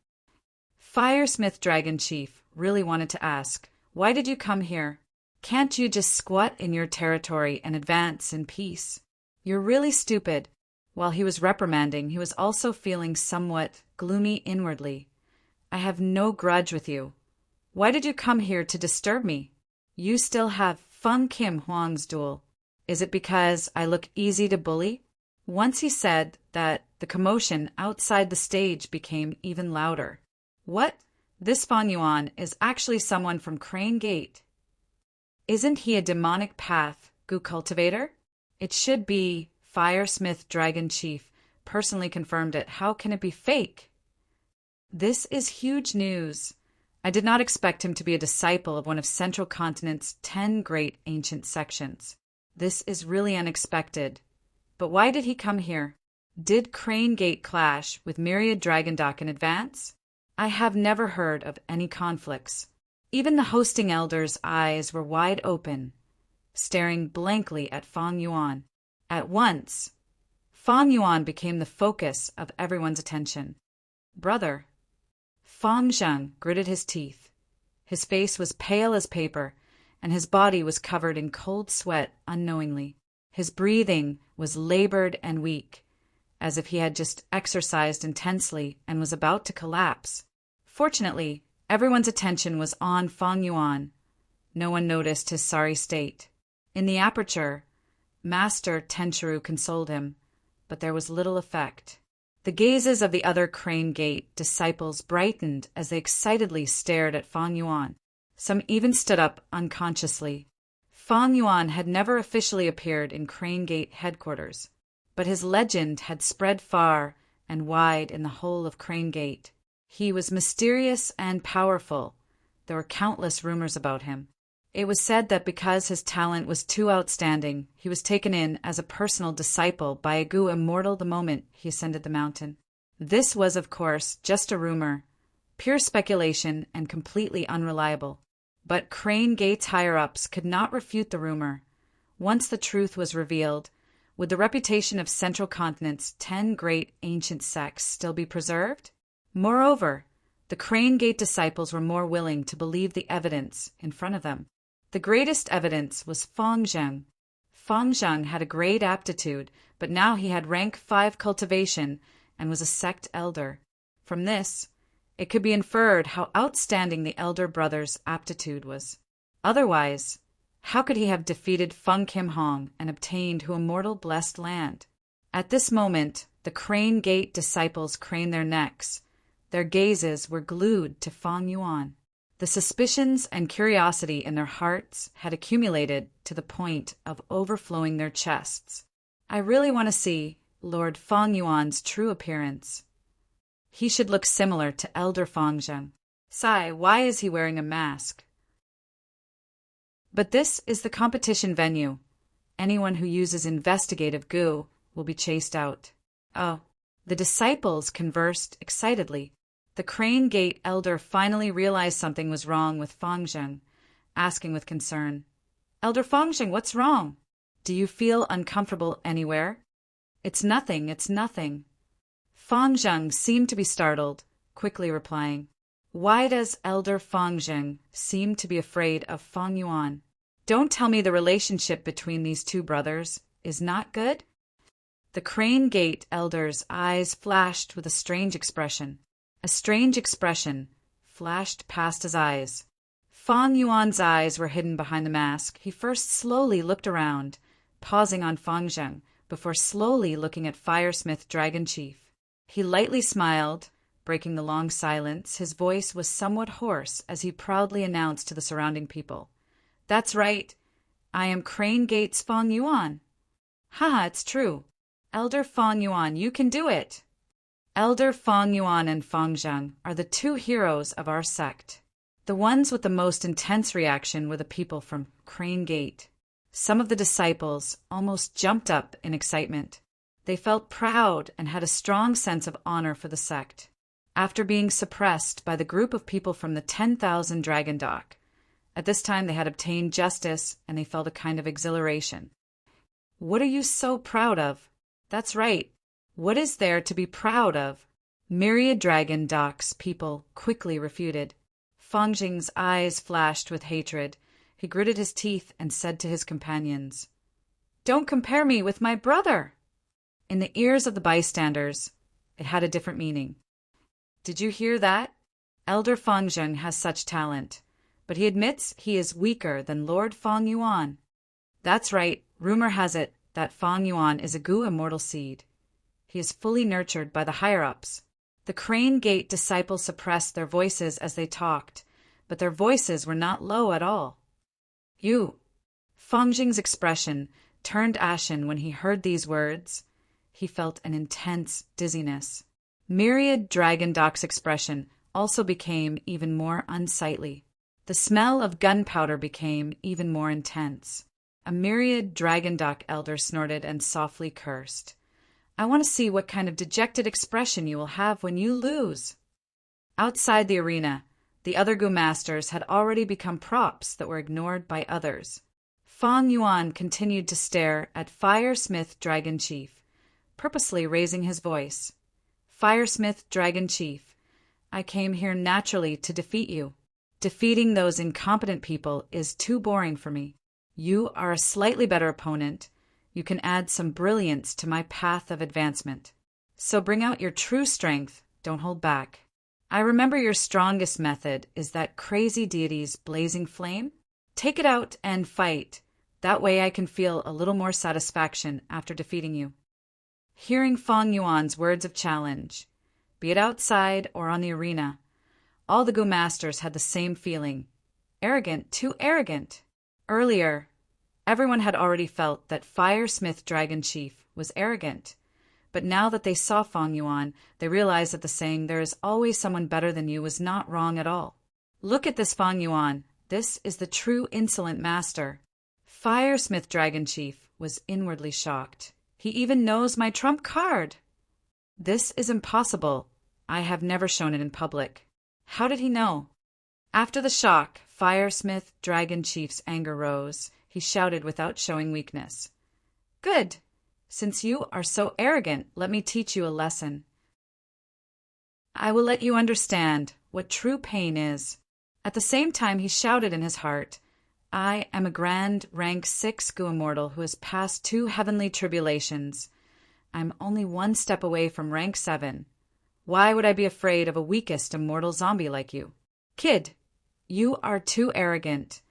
Firesmith Dragon Chief really wanted to ask, why did you come here? Can't you just squat in your territory and advance in peace? You're really stupid. While he was reprimanding, he was also feeling somewhat gloomy inwardly. I have no grudge with you. Why did you come here to disturb me? You still have Feng Kim Huang's duel. Is it because I look easy to bully? Once he said that, the commotion outside the stage became even louder. What? This Fang Yuan is actually someone from Crane Gate. Isn't he a demonic path Gu cultivator? It should be. Firesmith Dragon Chief personally confirmed it. How can it be fake? This is huge news. I did not expect him to be a disciple of one of Central Continent's 10 great ancient sections. This is really unexpected. But why did he come here? Did Crane Gate clash with Myriad Dragon Dock in advance? I have never heard of any conflicts. Even the hosting elders' eyes were wide open, staring blankly at Fang Yuan. At once, Fang Yuan became the focus of everyone's attention. Brother. Fang Zheng gritted his teeth. His face was pale as paper, and his body was covered in cold sweat unknowingly. His breathing was labored and weak, as if he had just exercised intensely and was about to collapse. Fortunately, everyone's attention was on Fang Yuan. No one noticed his sorry state. In the aperture, Master Tenchiru consoled him, but there was little effect. The gazes of the other Crane Gate disciples brightened as they excitedly stared at Fang Yuan. Some even stood up unconsciously. Fang Yuan had never officially appeared in Crane Gate headquarters, but his legend had spread far and wide in the whole of Crane Gate. He was mysterious and powerful. There were countless rumors about him. It was said that because his talent was too outstanding, he was taken in as a personal disciple by a Gu immortal the moment he ascended the mountain. This was, of course, just a rumor, pure speculation and completely unreliable. But Crane Gate's higher-ups could not refute the rumor. Once the truth was revealed, Would the reputation of Central Continent's 10 great ancient sects still be preserved? Moreover, the Crane Gate disciples were more willing to believe the evidence in front of them. The greatest evidence was Fang Zheng. Fang Zheng had a great aptitude, but now he had rank 5 cultivation and was a sect elder. From this, it could be inferred how outstanding the elder brother's aptitude was. Otherwise, how could he have defeated Feng Kim Hong and obtained Hu Immortal Blessed Land? At this moment, the Crane Gate disciples craned their necks. Their gazes were glued to Fang Yuan. The suspicions and curiosity in their hearts had accumulated to the point of overflowing their chests. I really want to see Lord Fang Yuan's true appearance. He should look similar to Elder Fang Zheng. Sigh, why is he wearing a mask? But this is the competition venue. Anyone who uses investigative goo will be chased out. Oh, the disciples conversed excitedly. The Crane Gate elder finally realized something was wrong with Fang Zheng, asking with concern, "Elder Fang Zheng, what's wrong? Do you feel uncomfortable anywhere?" It's nothing. Fang Zheng seemed to be startled, quickly replying, "Why does Elder Fang Zheng seem to be afraid of Fang Yuan? Don't tell me the relationship between these two brothers is not good?" The Crane Gate elder's eyes flashed with a strange expression. A strange expression flashed past his eyes. Fang Yuan's eyes were hidden behind the mask. He first slowly looked around, pausing on Fang Zheng, before slowly looking at Firesmith Dragon Chief. He lightly smiled, breaking the long silence. His voice was somewhat hoarse as he proudly announced to the surrounding people, "That's right. I am Crane Gate's Fang Yuan. Haha, it's true. Elder Fang Yuan, you can do it." Elder Fang Yuan and Fang Zheng are the two heroes of our sect. The ones with the most intense reaction were the people from Crane Gate. Some of the disciples almost jumped up in excitement. They felt proud and had a strong sense of honor for the sect. After being suppressed by the group of people from the 10,000 Dragon Dock, at this time they had obtained justice and they felt a kind of exhilaration. "What are you so proud of?" "That's right. What is there to be proud of?" Myriad Dragon Dock's people quickly refuted. Fang Zheng's eyes flashed with hatred. He gritted his teeth and said to his companions, "Don't compare me with my brother!" In the ears of the bystanders, it had a different meaning. "Did you hear that? Elder Fang Zheng has such talent, but he admits he is weaker than Lord Fang Yuan." "That's right. Rumor has it that Fang Yuan is a Gu immortal seed. He is fully nurtured by the higher-ups." The Crane Gate disciples suppressed their voices as they talked, but their voices were not low at all. "You." Fang Zheng's expression turned ashen when he heard these words. He felt an intense dizziness. Myriad Dragon Dock's expression also became even more unsightly. The smell of gunpowder became even more intense. A Myriad Dragon Dock elder snorted and softly cursed. "I want to see what kind of dejected expression you will have when you lose." Outside the arena, the other Gu masters had already become props that were ignored by others. Fang Yuan continued to stare at Firesmith Dragon Chief, purposely raising his voice. "Firesmith Dragon Chief, I came here naturally to defeat you. Defeating those incompetent people is too boring for me. You are a slightly better opponent. You can add some brilliance to my path of advancement. So bring out your true strength, don't hold back. I remember your strongest method is that crazy deity's blazing flame. Take it out and fight. That way I can feel a little more satisfaction after defeating you." Hearing Fang Yuan's words of challenge, be it outside or on the arena, all the Gu masters had the same feeling. Arrogant, too arrogant. Earlier, everyone had already felt that Firesmith Dragon Chief was arrogant, but now that they saw Fang Yuan, they realized that the saying, "There is always someone better than you," was not wrong at all. "Look at this Fang Yuan. This is the true insolent master." Firesmith Dragon Chief was inwardly shocked. "He even knows my trump card." "This is impossible. I have never shown it in public." "How did he know?" After the shock, Firesmith Dragon Chief's anger rose. He shouted without showing weakness, "Good! Since you are so arrogant, let me teach you a lesson. I will let you understand what true pain is." At the same time he shouted in his heart, "I am a grand rank 6 Gu immortal who has passed 2 heavenly tribulations. I am only 1 step away from rank 7. Why would I be afraid of a weakest immortal zombie like you? Kid, you are too arrogant.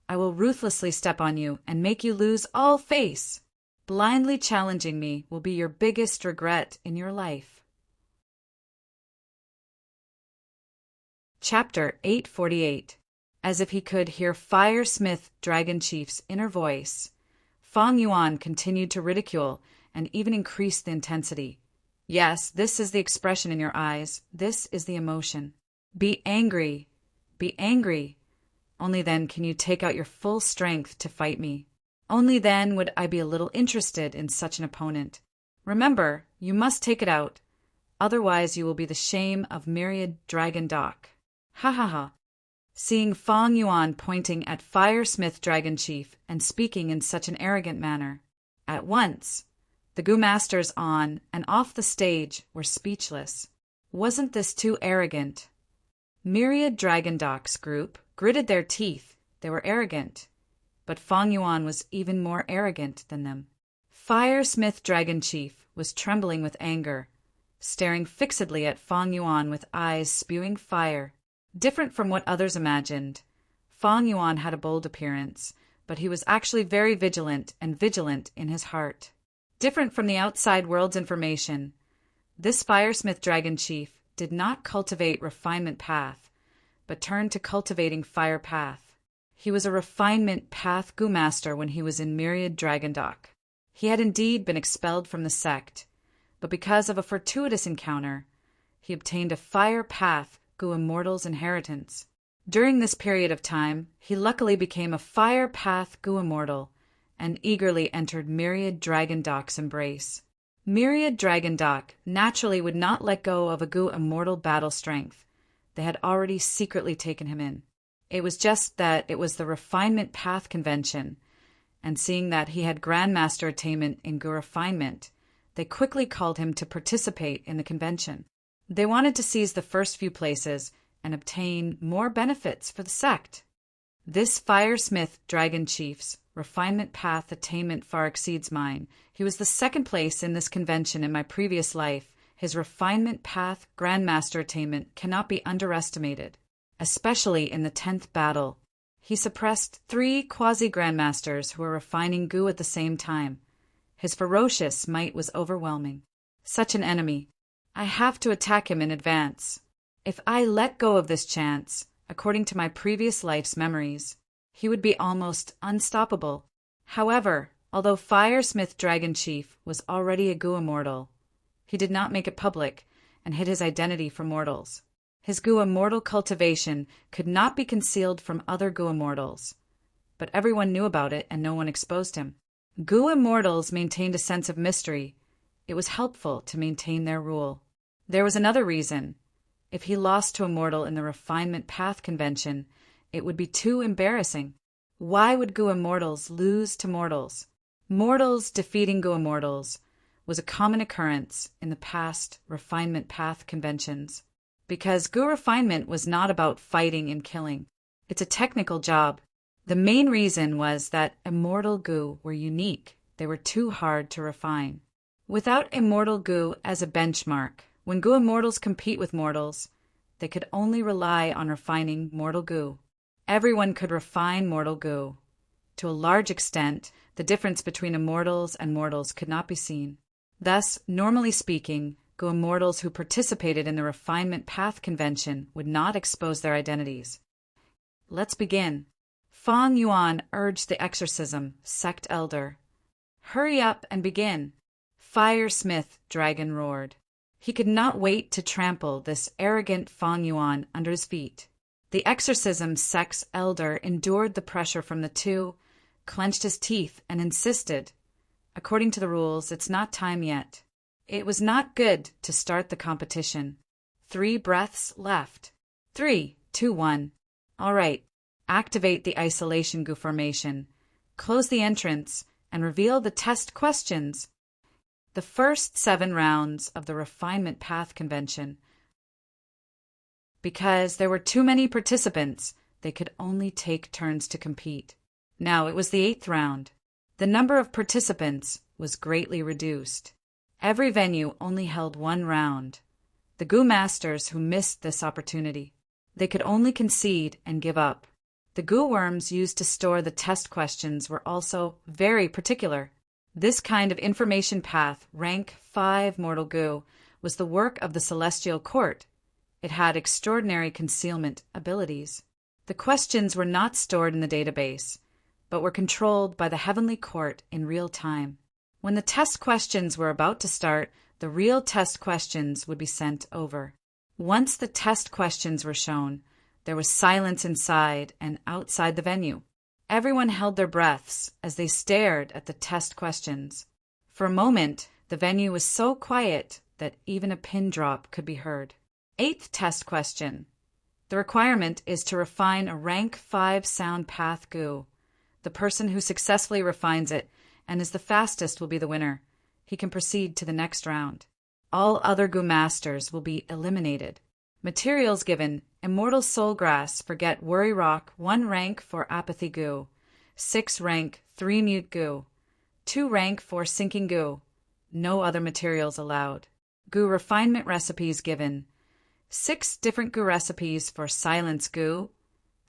I will ruthlessly step on you and make you lose all face. Blindly challenging me will be your biggest regret in your life." Chapter 848. As if he could hear Fire Smith Dragon Chief's inner voice, Fang Yuan continued to ridicule and even increase the intensity. "Yes, this is the expression in your eyes. This is the emotion. Be angry. Be angry. Only then can you take out your full strength to fight me. Only then would I be a little interested in such an opponent. Remember, you must take it out. Otherwise you will be the shame of myriad dragon dock. Ha ha ha." Seeing Fang Yuan pointing at Fire Smith Dragon Chief and speaking in such an arrogant manner, at once the Gu Masters on and off the stage were speechless. Wasn't this too arrogant? Myriad Dragon Docks group gritted their teeth. They were arrogant. But Fang Yuan was even more arrogant than them. Fire Smith Dragon Chief was trembling with anger, staring fixedly at Fang Yuan with eyes spewing fire. Different from what others imagined, Fang Yuan had a bold appearance, but he was actually very vigilant and vigilant in his heart. Different from the outside world's information, this Firesmith Dragon Chief did not cultivate refinement path, but turned to cultivating fire path. He was a refinement path Gu Master when he was in Myriad Dragon Dock. He had indeed been expelled from the sect, but because of a fortuitous encounter, he obtained a fire path Gu Immortal's inheritance. During this period of time, he luckily became a fire path Gu Immortal and eagerly entered Myriad Dragon Dock's embrace. Myriad Dragon Dock naturally would not let go of a Gu Immortal battle strength. They had already secretly taken him in. It was just that it was the Refinement Path Convention, and seeing that he had Grandmaster attainment in Gu Refinement, they quickly called him to participate in the convention. They wanted to seize the first few places and obtain more benefits for the sect. This Firesmith Dragon Chief's Refinement Path attainment far exceeds mine. He was the second place in this convention in my previous life. His Refinement Path Grandmaster attainment cannot be underestimated, especially in the 10th battle. He suppressed 3 quasi-grandmasters who were refining Gu at the same time. His ferocious might was overwhelming. Such an enemy. I have to attack him in advance. If I let go of this chance, according to my previous life's memories, he would be almost unstoppable. However, although Firesmith Dragon Chief was already a Gu Immortal, he did not make it public and hid his identity from mortals. His Gu Immortal cultivation could not be concealed from other Gu Immortals, but everyone knew about it and no one exposed him. Gu Immortals maintained a sense of mystery. It was helpful to maintain their rule. There was another reason. If he lost to a mortal in the Refinement Path Convention, it would be too embarrassing. Why would Gu Immortals lose to mortals? Mortals defeating Gu Immortals was a common occurrence in the past Refinement Path Conventions. Because Gu Refinement was not about fighting and killing. It's a technical job. The main reason was that Immortal Gu were unique. They were too hard to refine. Without Immortal Gu as a benchmark, when Gu Immortals compete with mortals, they could only rely on refining Mortal Gu. Everyone could refine Mortal Gu. To a large extent, the difference between Immortals and mortals could not be seen. Thus, normally speaking, Gu Immortals who participated in the Refinement Path Convention would not expose their identities. Let's begin. Fang Yuan urged the exorcism, Sect Elder. Hurry up and begin. Firesmith Dragon roared. He could not wait to trample this arrogant Fang Yuan under his feet. The exorcism Sect's Elder endured the pressure from the two, clenched his teeth, and insisted, according to the rules, it's not time yet. It was not good to start the competition. 3 breaths left. 3, 2, 1. All right. Activate the isolation Gu formation. Close the entrance and reveal the test questions. The first 7 rounds of the Refinement Path Convention. Because there were too many participants, they could only take turns to compete. Now it was the 8th round. The number of participants was greatly reduced. Every venue only held 1 round. The Gu masters who missed this opportunity, they could only concede and give up. The Gu worms used to store the test questions were also very particular. This kind of information path, rank 5 mortal Gu, was the work of the Celestial Court. It had extraordinary concealment abilities. The questions were not stored in the database, but were controlled by the Heavenly Court in real time. When the test questions were about to start, the real test questions would be sent over. Once the test questions were shown, there was silence inside and outside the venue. Everyone held their breaths as they stared at the test questions. For a moment, the venue was so quiet that even a pin drop could be heard. 8th test question. The requirement is to refine a rank 5 sound path Gu. The person who successfully refines it and is the fastest will be the winner. He can proceed to the next round. All other Gu masters will be eliminated. Materials given: Immortal Soul Grass for Get Worry Rock, 1 rank for Apathy Gu, 6 rank 3 Mute Gu, 2 rank for Sinking Gu. No other materials allowed. Gu refinement recipes given: 6 different Gu recipes for Silence Gu,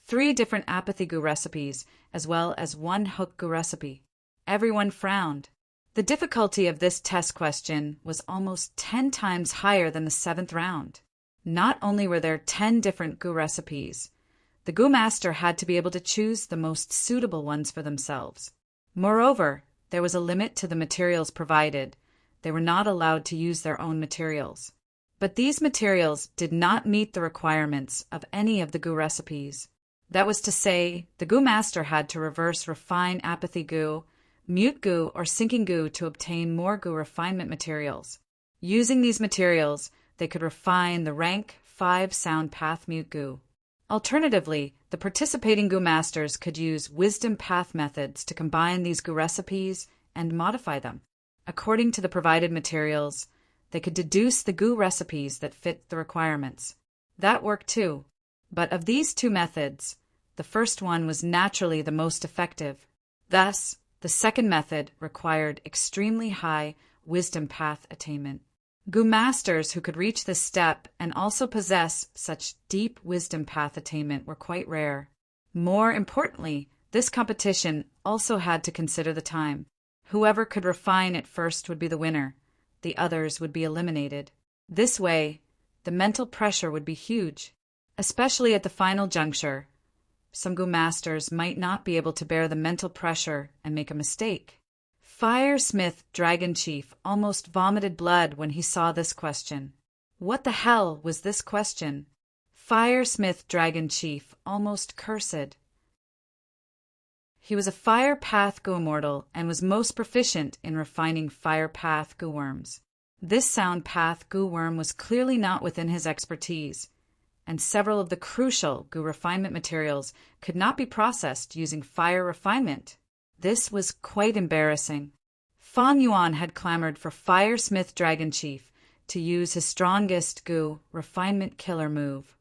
3 different Apathy Gu recipes, as well as 1 Hook Gu recipe. Everyone frowned. The difficulty of this test question was almost 10 times higher than the 7th round. Not only were there 10 different Gu recipes, the Gu master had to be able to choose the most suitable ones for themselves. Moreover, there was a limit to the materials provided. They were not allowed to use their own materials. But these materials did not meet the requirements of any of the Gu recipes. That was to say, the Gu master had to reverse refine Apathy Gu, Mute Gu, or Sinking Gu to obtain more Gu refinement materials. Using these materials, they could refine the rank 5 sound path Mute Gu. Alternatively, the participating Gu masters could use wisdom path methods to combine these Gu recipes and modify them. According to the provided materials, they could deduce the Gu recipes that fit the requirements. That worked too. But of these 2 methods, the first one was naturally the most effective. Thus, the second method required extremely high wisdom path attainment. Gu masters who could reach this step and also possess such deep wisdom path attainment were quite rare. More importantly, this competition also had to consider the time. Whoever could refine it first would be the winner. The others would be eliminated. This way, the mental pressure would be huge, especially at the final juncture. Some Gu masters might not be able to bear the mental pressure and make a mistake. Firesmith Dragon Chief almost vomited blood when he saw this question. What the hell was this question? Firesmith Dragon Chief almost cursed. He was a Fire Path Gu immortal and was most proficient in refining Fire Path Gu worms. This Sound Path Gu worm was clearly not within his expertise, and several of the crucial Gu refinement materials could not be processed using fire refinement. This was quite embarrassing. Fang Yuan had clamored for Firesmith Dragon Chief to use his strongest Gu refinement killer move,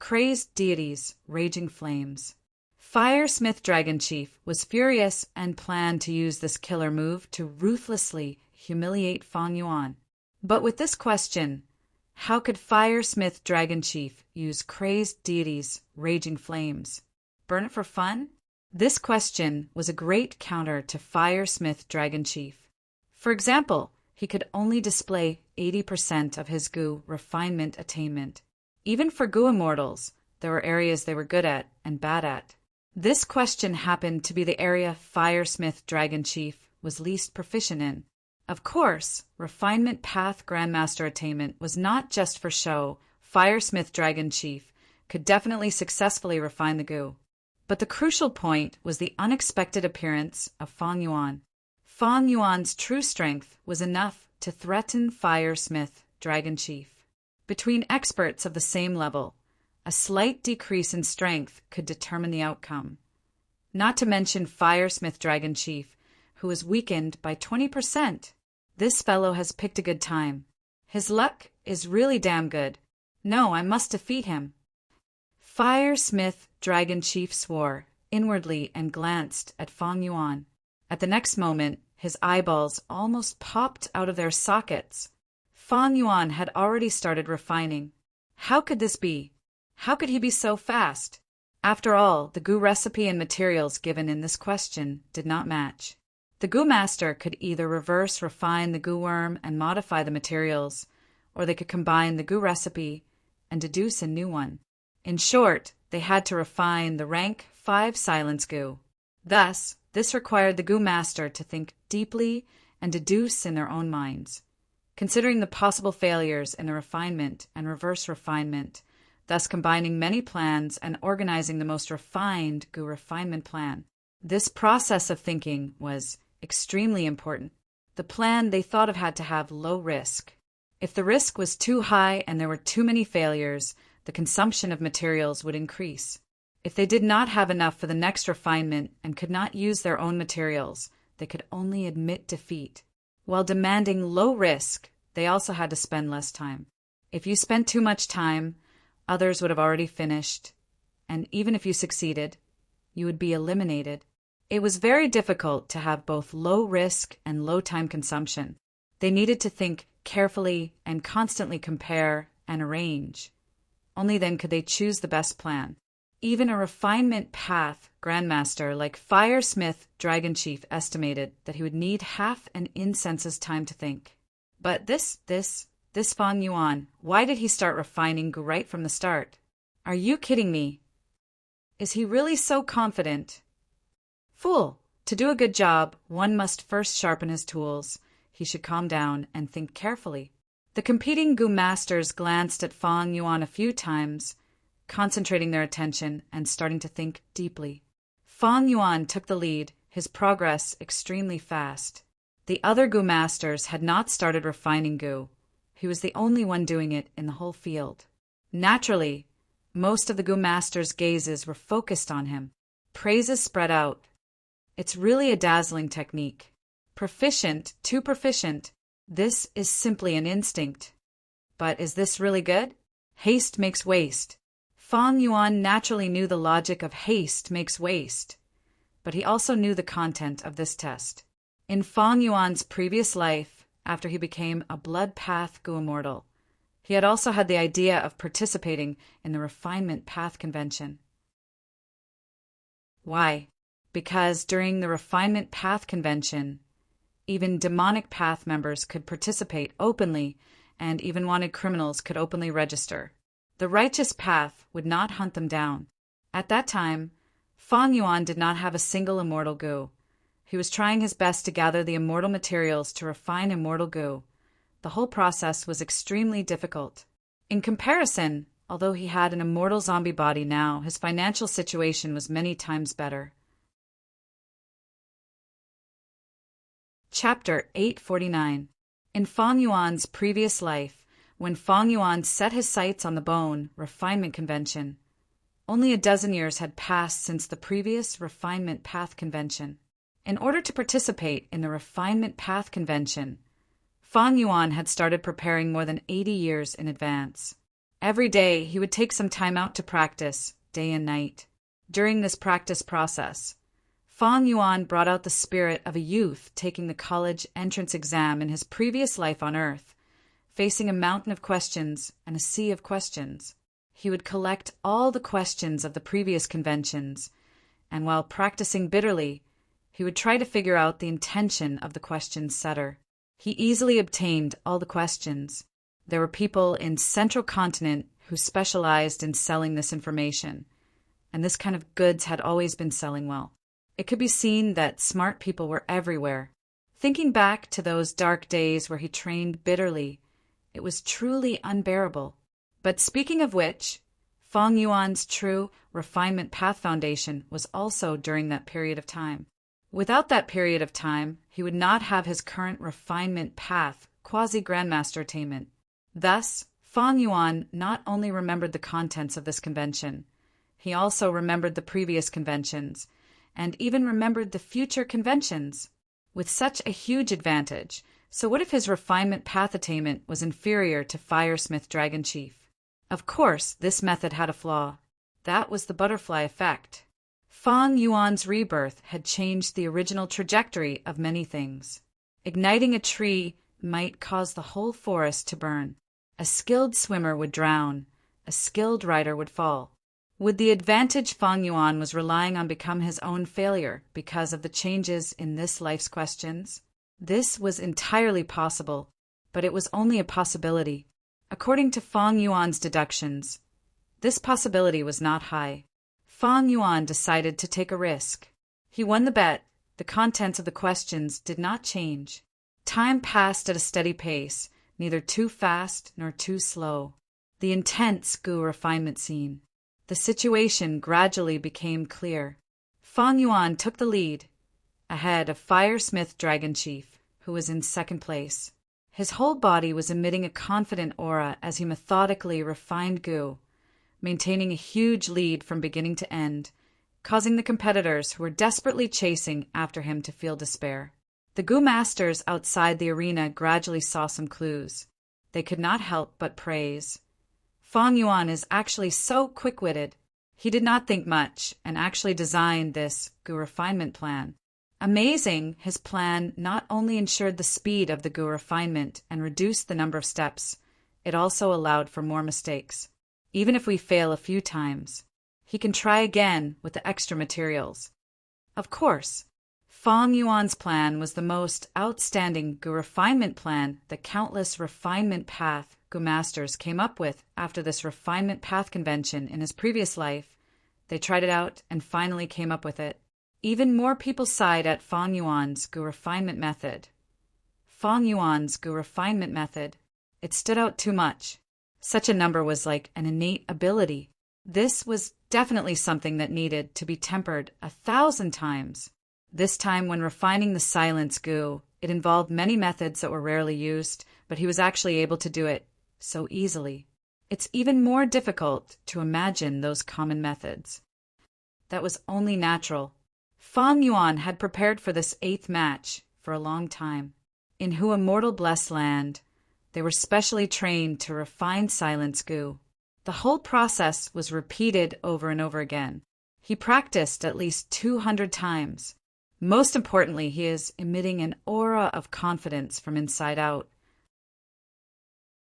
Crazed Deities, Raging Flames. Firesmith Dragon Chief was furious and planned to use this killer move to ruthlessly humiliate Fang Yuan. But with this question, how could Firesmith Dragon Chief use Crazed Deities, Raging Flames? Burn it for fun? This question was a great counter to Firesmith Dragon Chief. For example, he could only display 80% of his Gu refinement attainment. Even for Gu immortals, there were areas they were good at and bad at. This question happened to be the area Firesmith Dragon Chief was least proficient in. Of course, refinement path Grandmaster attainment was not just for show. Firesmith Dragon Chief could definitely successfully refine the Gu. But the crucial point was the unexpected appearance of Fang Yuan. Fang Yuan's true strength was enough to threaten Firesmith Dragon Chief. Between experts of the same level, a slight decrease in strength could determine the outcome. Not to mention Firesmith Dragon Chief, who was weakened by 20%. This fellow has picked a good time. His luck is really damn good. No, I must defeat him. Fire-smith Dragon Chief swore inwardly and glanced at Fang Yuan. At the next moment, his eyeballs almost popped out of their sockets. Fang Yuan had already started refining. How could this be? How could he be so fast? After all, the goo recipe and materials given in this question did not match. The goo master could either reverse refine the goo worm and modify the materials, or they could combine the goo recipe and deduce a new one. In short, they had to refine the rank 5 silence goo. Thus, this required the goo master to think deeply and deduce in their own minds, considering the possible failures in the refinement and reverse refinement, thus combining many plans and organizing the most refined goo refinement plan. This process of thinking was extremely important. The plan they thought of had to have low risk. If the risk was too high and there were too many failures, the consumption of materials would increase. If they did not have enough for the next refinement and could not use their own materials, they could only admit defeat. While demanding low risk, they also had to spend less time. If you spent too much time, others would have already finished, and even if you succeeded, you would be eliminated. It was very difficult to have both low risk and low time consumption. They needed to think carefully and constantly compare and arrange. Only then could they choose the best plan. Even a refinement path grandmaster like Firesmith Dragon Chief estimated that he would need half an incense's time to think. But this Fang Yuan, why did he start refining right from the start? Are you kidding me? Is he really so confident? Fool! To do a good job, one must first sharpen his tools. He should calm down and think carefully. The competing goo masters glanced at Fang Yuan a few times, concentrating their attention and starting to think deeply. Fang Yuan took the lead, his progress extremely fast. The other goo masters had not started refining goo. He was the only one doing it in the whole field. Naturally, most of the goo masters' gazes were focused on him. Praises spread out. It's really a dazzling technique. Proficient, too proficient. This is simply an instinct. But is this really good? Haste makes waste. Fang Yuan naturally knew the logic of haste makes waste, but he also knew the content of this test. In Fang Yuan's previous life, after he became a blood path goo immortal, he had also had the idea of participating in the refinement path convention. Why? Because during the refinement path convention, even demonic path members could participate openly, and even wanted criminals could openly register. The righteous path would not hunt them down. At that time, Fang Yuan did not have a single immortal goo. He was trying his best to gather the immortal materials to refine immortal goo. The whole process was extremely difficult. In comparison, although he had an immortal zombie body now, his financial situation was many times better. Chapter 849. In Fang Yuan's previous life, when Fang Yuan set his sights on the bone refinement convention, only a dozen years had passed since the previous refinement path convention. In order to participate in the refinement path convention, Fang Yuan had started preparing more than 80 years in advance. Every day he would take some time out to practice, day and night. During this practice process, Fang Yuan brought out the spirit of a youth taking the college entrance exam in his previous life on Earth, facing a mountain of questions and a sea of questions. He would collect all the questions of the previous conventions, and while practicing bitterly, he would try to figure out the intention of the question setter. He easily obtained all the questions. There were people in Central Continent who specialized in selling this information, and this kind of goods had always been selling well. It could be seen that smart people were everywhere. Thinking back to those dark days where he trained bitterly, it was truly unbearable. But speaking of which, Fang Yuan's true refinement path foundation was also during that period of time. Without that period of time, he would not have his current refinement path quasi-grandmaster attainment. Thus, Fang Yuan not only remembered the contents of this convention, he also remembered the previous conventions, and even remembered the future conventions. With such a huge advantage, So what if his refinement path attainment was inferior to Firesmith Dragon Chief? Of course, this method had a flaw. That was the butterfly effect. Fang Yuan's rebirth had changed the original trajectory of many things. Igniting a tree might cause the whole forest to burn. A skilled swimmer would drown. A skilled rider would fall. Would the advantage Fang Yuan was relying on become his own failure because of the changes in this life's questions? This was entirely possible, but it was only a possibility. According to Fang Yuan's deductions, this possibility was not high. Fang Yuan decided to take a risk. He won the bet. The contents of the questions did not change. Time passed at a steady pace, neither too fast nor too slow. The intense Gu refinement scene. The situation gradually became clear. Fang Yuan took the lead, ahead of Firesmith Dragon Chief, who was in second place. His whole body was emitting a confident aura as he methodically refined Gu, maintaining a huge lead from beginning to end, causing the competitors who were desperately chasing after him to feel despair. The Gu masters outside the arena gradually saw some clues. They could not help but praise. Fang Yuan is actually so quick-witted. He did not think much and actually designed this Gu refinement plan. Amazing, his plan not only ensured the speed of the Gu refinement and reduced the number of steps, it also allowed for more mistakes. Even if we fail a few times, he can try again with the extra materials. Of course, Fang Yuan's plan was the most outstanding Gu refinement plan that countless refinement path Gu masters came up with after this refinement path convention in his previous life. They tried it out and finally came up with it. Even more people sighed at Fang Yuan's Gu refinement method. Fang Yuan's Gu refinement method. It stood out too much. Such a number was like an innate ability. This was definitely something that needed to be tempered 1,000 times. This time when refining the silence Gu, it involved many methods that were rarely used, but he was actually able to do it so easily. It's even more difficult to imagine those common methods. That was only natural. Fang Yuan had prepared for this 8th match for a long time. In Hu Immortal Blessed Land, they were specially trained to refine silence Gu. The whole process was repeated over and over again. He practiced at least 200 times. Most importantly, he is emitting an aura of confidence from inside out.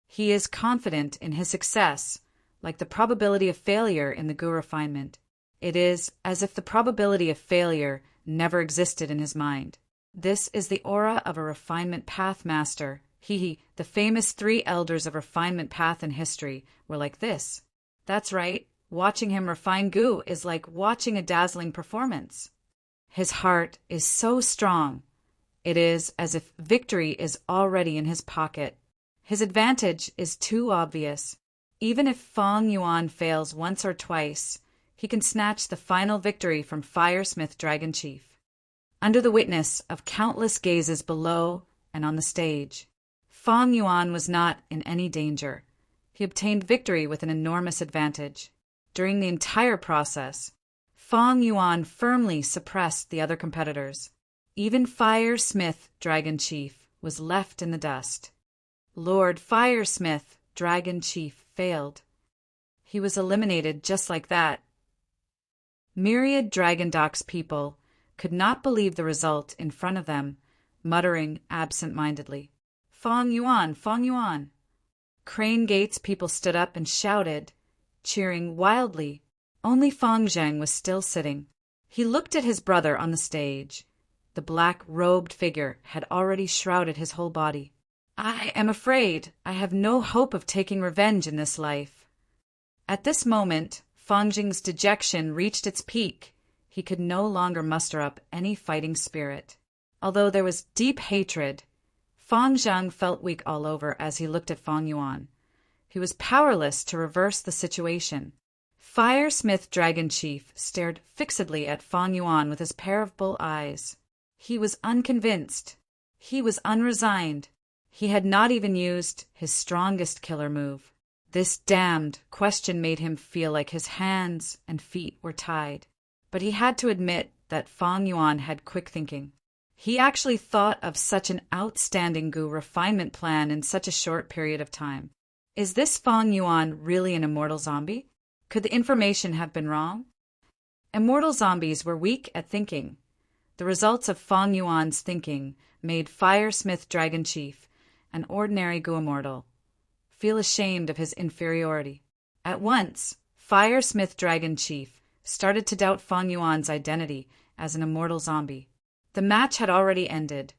He is confident in his success, like the probability of failure in the Gu refinement. It is as if the probability of failure never existed in his mind. This is the aura of a refinement path master. The famous 3 elders of refinement path in history were like this. That's right, watching him refine Gu is like watching a dazzling performance. His heart is so strong. It is as if victory is already in his pocket. His advantage is too obvious. Even if Fang Yuan fails once or twice, he can snatch the final victory from Firesmith Dragon Chief. Under the witness of countless gazes below and on the stage, Fang Yuan was not in any danger. He obtained victory with an enormous advantage. During the entire process, Fang Yuan firmly suppressed the other competitors. Even Firesmith Dragon Chief was left in the dust. Lord Firesmith Dragon Chief failed. He was eliminated just like that. Myriad Dragon Docks people could not believe the result in front of them, muttering absent-mindedly, Fang Yuan, Fang Yuan. Crane Gates people stood up and shouted, cheering wildly. Only Fang Zheng was still sitting. He looked at his brother on the stage. The black-robed figure had already shrouded his whole body. I am afraid I have no hope of taking revenge in this life. At this moment, Fang Zheng's dejection reached its peak. He could no longer muster up any fighting spirit. Although there was deep hatred, Fang Zheng felt weak all over as he looked at Fang Yuan. He was powerless to reverse the situation. Firesmith Dragon Chief stared fixedly at Fang Yuan with his pair of bull eyes. He was unconvinced. He was unresigned. He had not even used his strongest killer move. This damned question made him feel like his hands and feet were tied. But he had to admit that Fang Yuan had quick thinking. He actually thought of such an outstanding Gu refinement plan in such a short period of time. Is this Fang Yuan really an immortal zombie? Could the information have been wrong? Immortal zombies were weak at thinking. The results of Fang Yuan's thinking made Firesmith Dragon Chief, an ordinary Gu immortal, feel ashamed of his inferiority. At once, Firesmith Dragon Chief started to doubt Fang Yuan's identity as an immortal zombie. The match had already ended.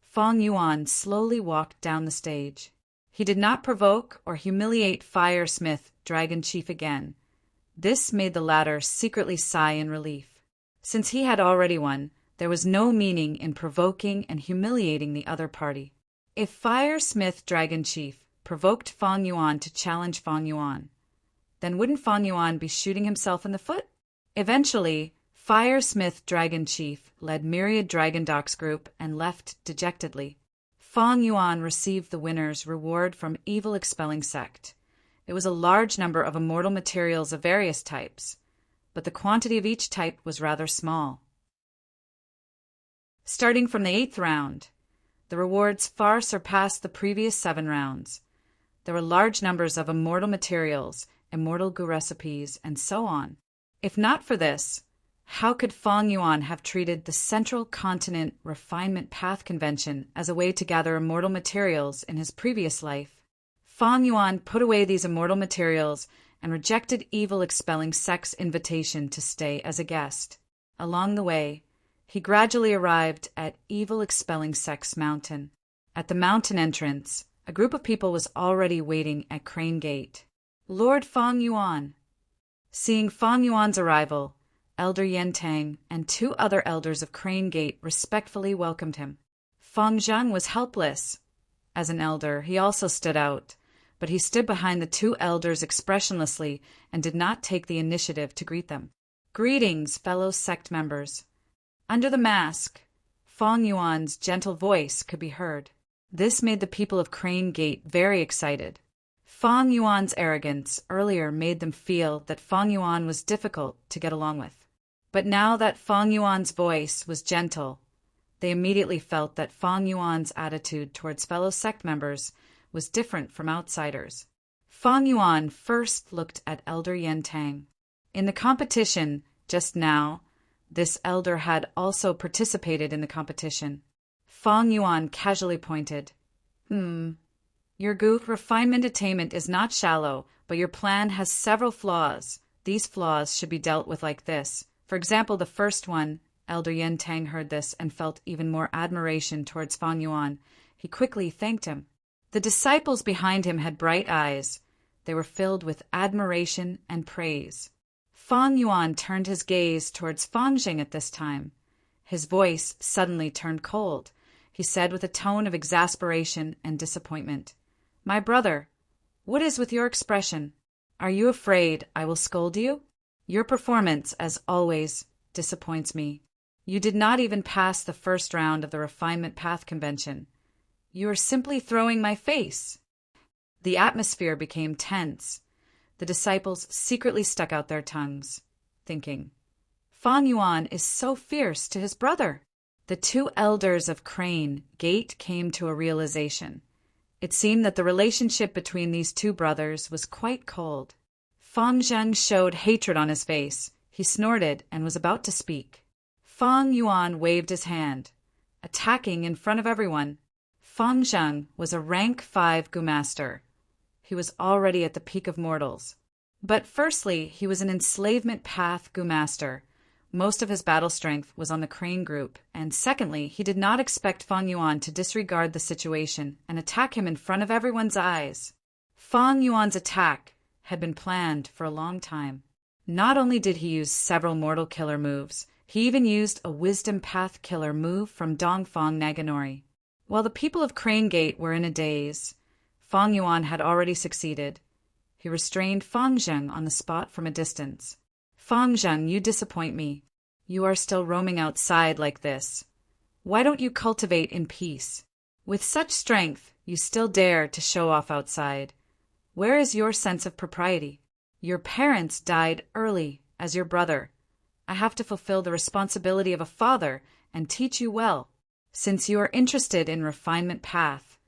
Fang Yuan slowly walked down the stage. He did not provoke or humiliate Firesmith Dragon Chief again. This made the latter secretly sigh in relief. Since he had already won, there was no meaning in provoking and humiliating the other party. If Firesmith Dragon Chief provoked Fang Yuan to challenge Fang Yuan, then wouldn't Fang Yuan be shooting himself in the foot? Eventually, Firesmith Dragon Chief led Myriad Dragon Docs group and left dejectedly. Fang Yuan received the winner's reward from Evil Expelling Sect. It was a large number of immortal materials of various types, but the quantity of each type was rather small. Starting from the 8th round, the rewards far surpassed the previous 7 rounds. There were large numbers of immortal materials, immortal Gu recipes, and so on. If not for this, how could Fang Yuan have treated the Central Continent Refinement Path Convention as a way to gather immortal materials in his previous life? Fang Yuan put away these immortal materials and rejected Evil Expelling Sect's invitation to stay as a guest. Along the way, he gradually arrived at Evil Expelling Sect's mountain. At the mountain entrance, a group of people was already waiting at Crane Gate. Lord Fang Yuan. Seeing Fang Yuan's arrival, Elder Yentang and 2 other elders of Crane Gate respectfully welcomed him. Fang Zheng was helpless. As an elder, he also stood out, but he stood behind the 2 elders expressionlessly and did not take the initiative to greet them. Greetings, fellow sect members. Under the mask, Fang Yuan's gentle voice could be heard. This made the people of Crane Gate very excited. Fang Yuan's arrogance earlier made them feel that Fang Yuan was difficult to get along with. But now that Fang Yuan's voice was gentle, they immediately felt that Fang Yuan's attitude towards fellow sect members was different from outsiders. Fang Yuan first looked at Elder Yentang. In the competition just now, this elder had also participated in the competition. Fang Yuan casually pointed. Your Gu refinement attainment is not shallow, but your plan has several flaws. These flaws should be dealt with like this. For example, the first one, Elder Yentang heard this and felt even more admiration towards Fang Yuan. He quickly thanked him. The disciples behind him had bright eyes. They were filled with admiration and praise. Fang Yuan turned his gaze towards Fang Zheng at this time. His voice suddenly turned cold. He said with a tone of exasperation and disappointment, "My brother, what is with your expression? Are you afraid I will scold you? Your performance, as always, disappoints me. You did not even pass the first round of the Refinement Path Convention. You are simply throwing my face." The atmosphere became tense. The disciples secretly stuck out their tongues, thinking, Fang Yuan is so fierce to his brother. The 2 elders of Crane Gate came to a realization. It seemed that the relationship between these 2 brothers was quite cold. Fang Zheng showed hatred on his face. He snorted and was about to speak. Fang Yuan waved his hand, attacking in front of everyone. Fang Zheng was a rank 5 Gu master. He was already at the peak of mortals. But firstly, he was an enslavement path Gu master. Most of his battle strength was on the Crane group, and secondly, he did not expect Fang Yuan to disregard the situation and attack him in front of everyone's eyes. Fang Yuan's attack had been planned for a long time. Not only did he use several mortal killer moves, he even used a wisdom path killer move from Dongfang Naganori. While the people of Crane Gate were in a daze, Fang Yuan had already succeeded. He restrained Fang Zheng on the spot from a distance. Fang Zheng, you disappoint me. You are still roaming outside like this. Why don't you cultivate in peace? With such strength, you still dare to show off outside. Where is your sense of propriety? Your parents died early as your brother. I have to fulfill the responsibility of a father and teach you well. Since you are interested in refinement path,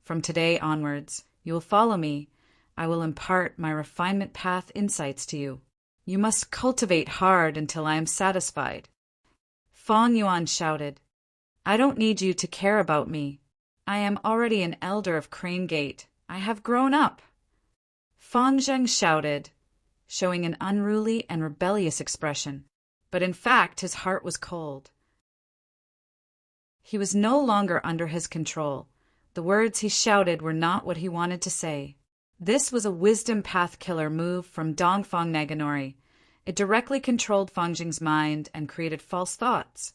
from today onwards, you will follow me. I will impart my refinement path insights to you. You must cultivate hard until I am satisfied. Feng Yuan shouted, I don't need you to care about me. I am already an elder of Crane Gate. I have grown up. Feng Zheng shouted, showing an unruly and rebellious expression, but in fact his heart was cold. He was no longer under his control. The words he shouted were not what he wanted to say. This was a wisdom path killer move from Dongfang Naganori. It directly controlled Feng Zheng's mind and created false thoughts,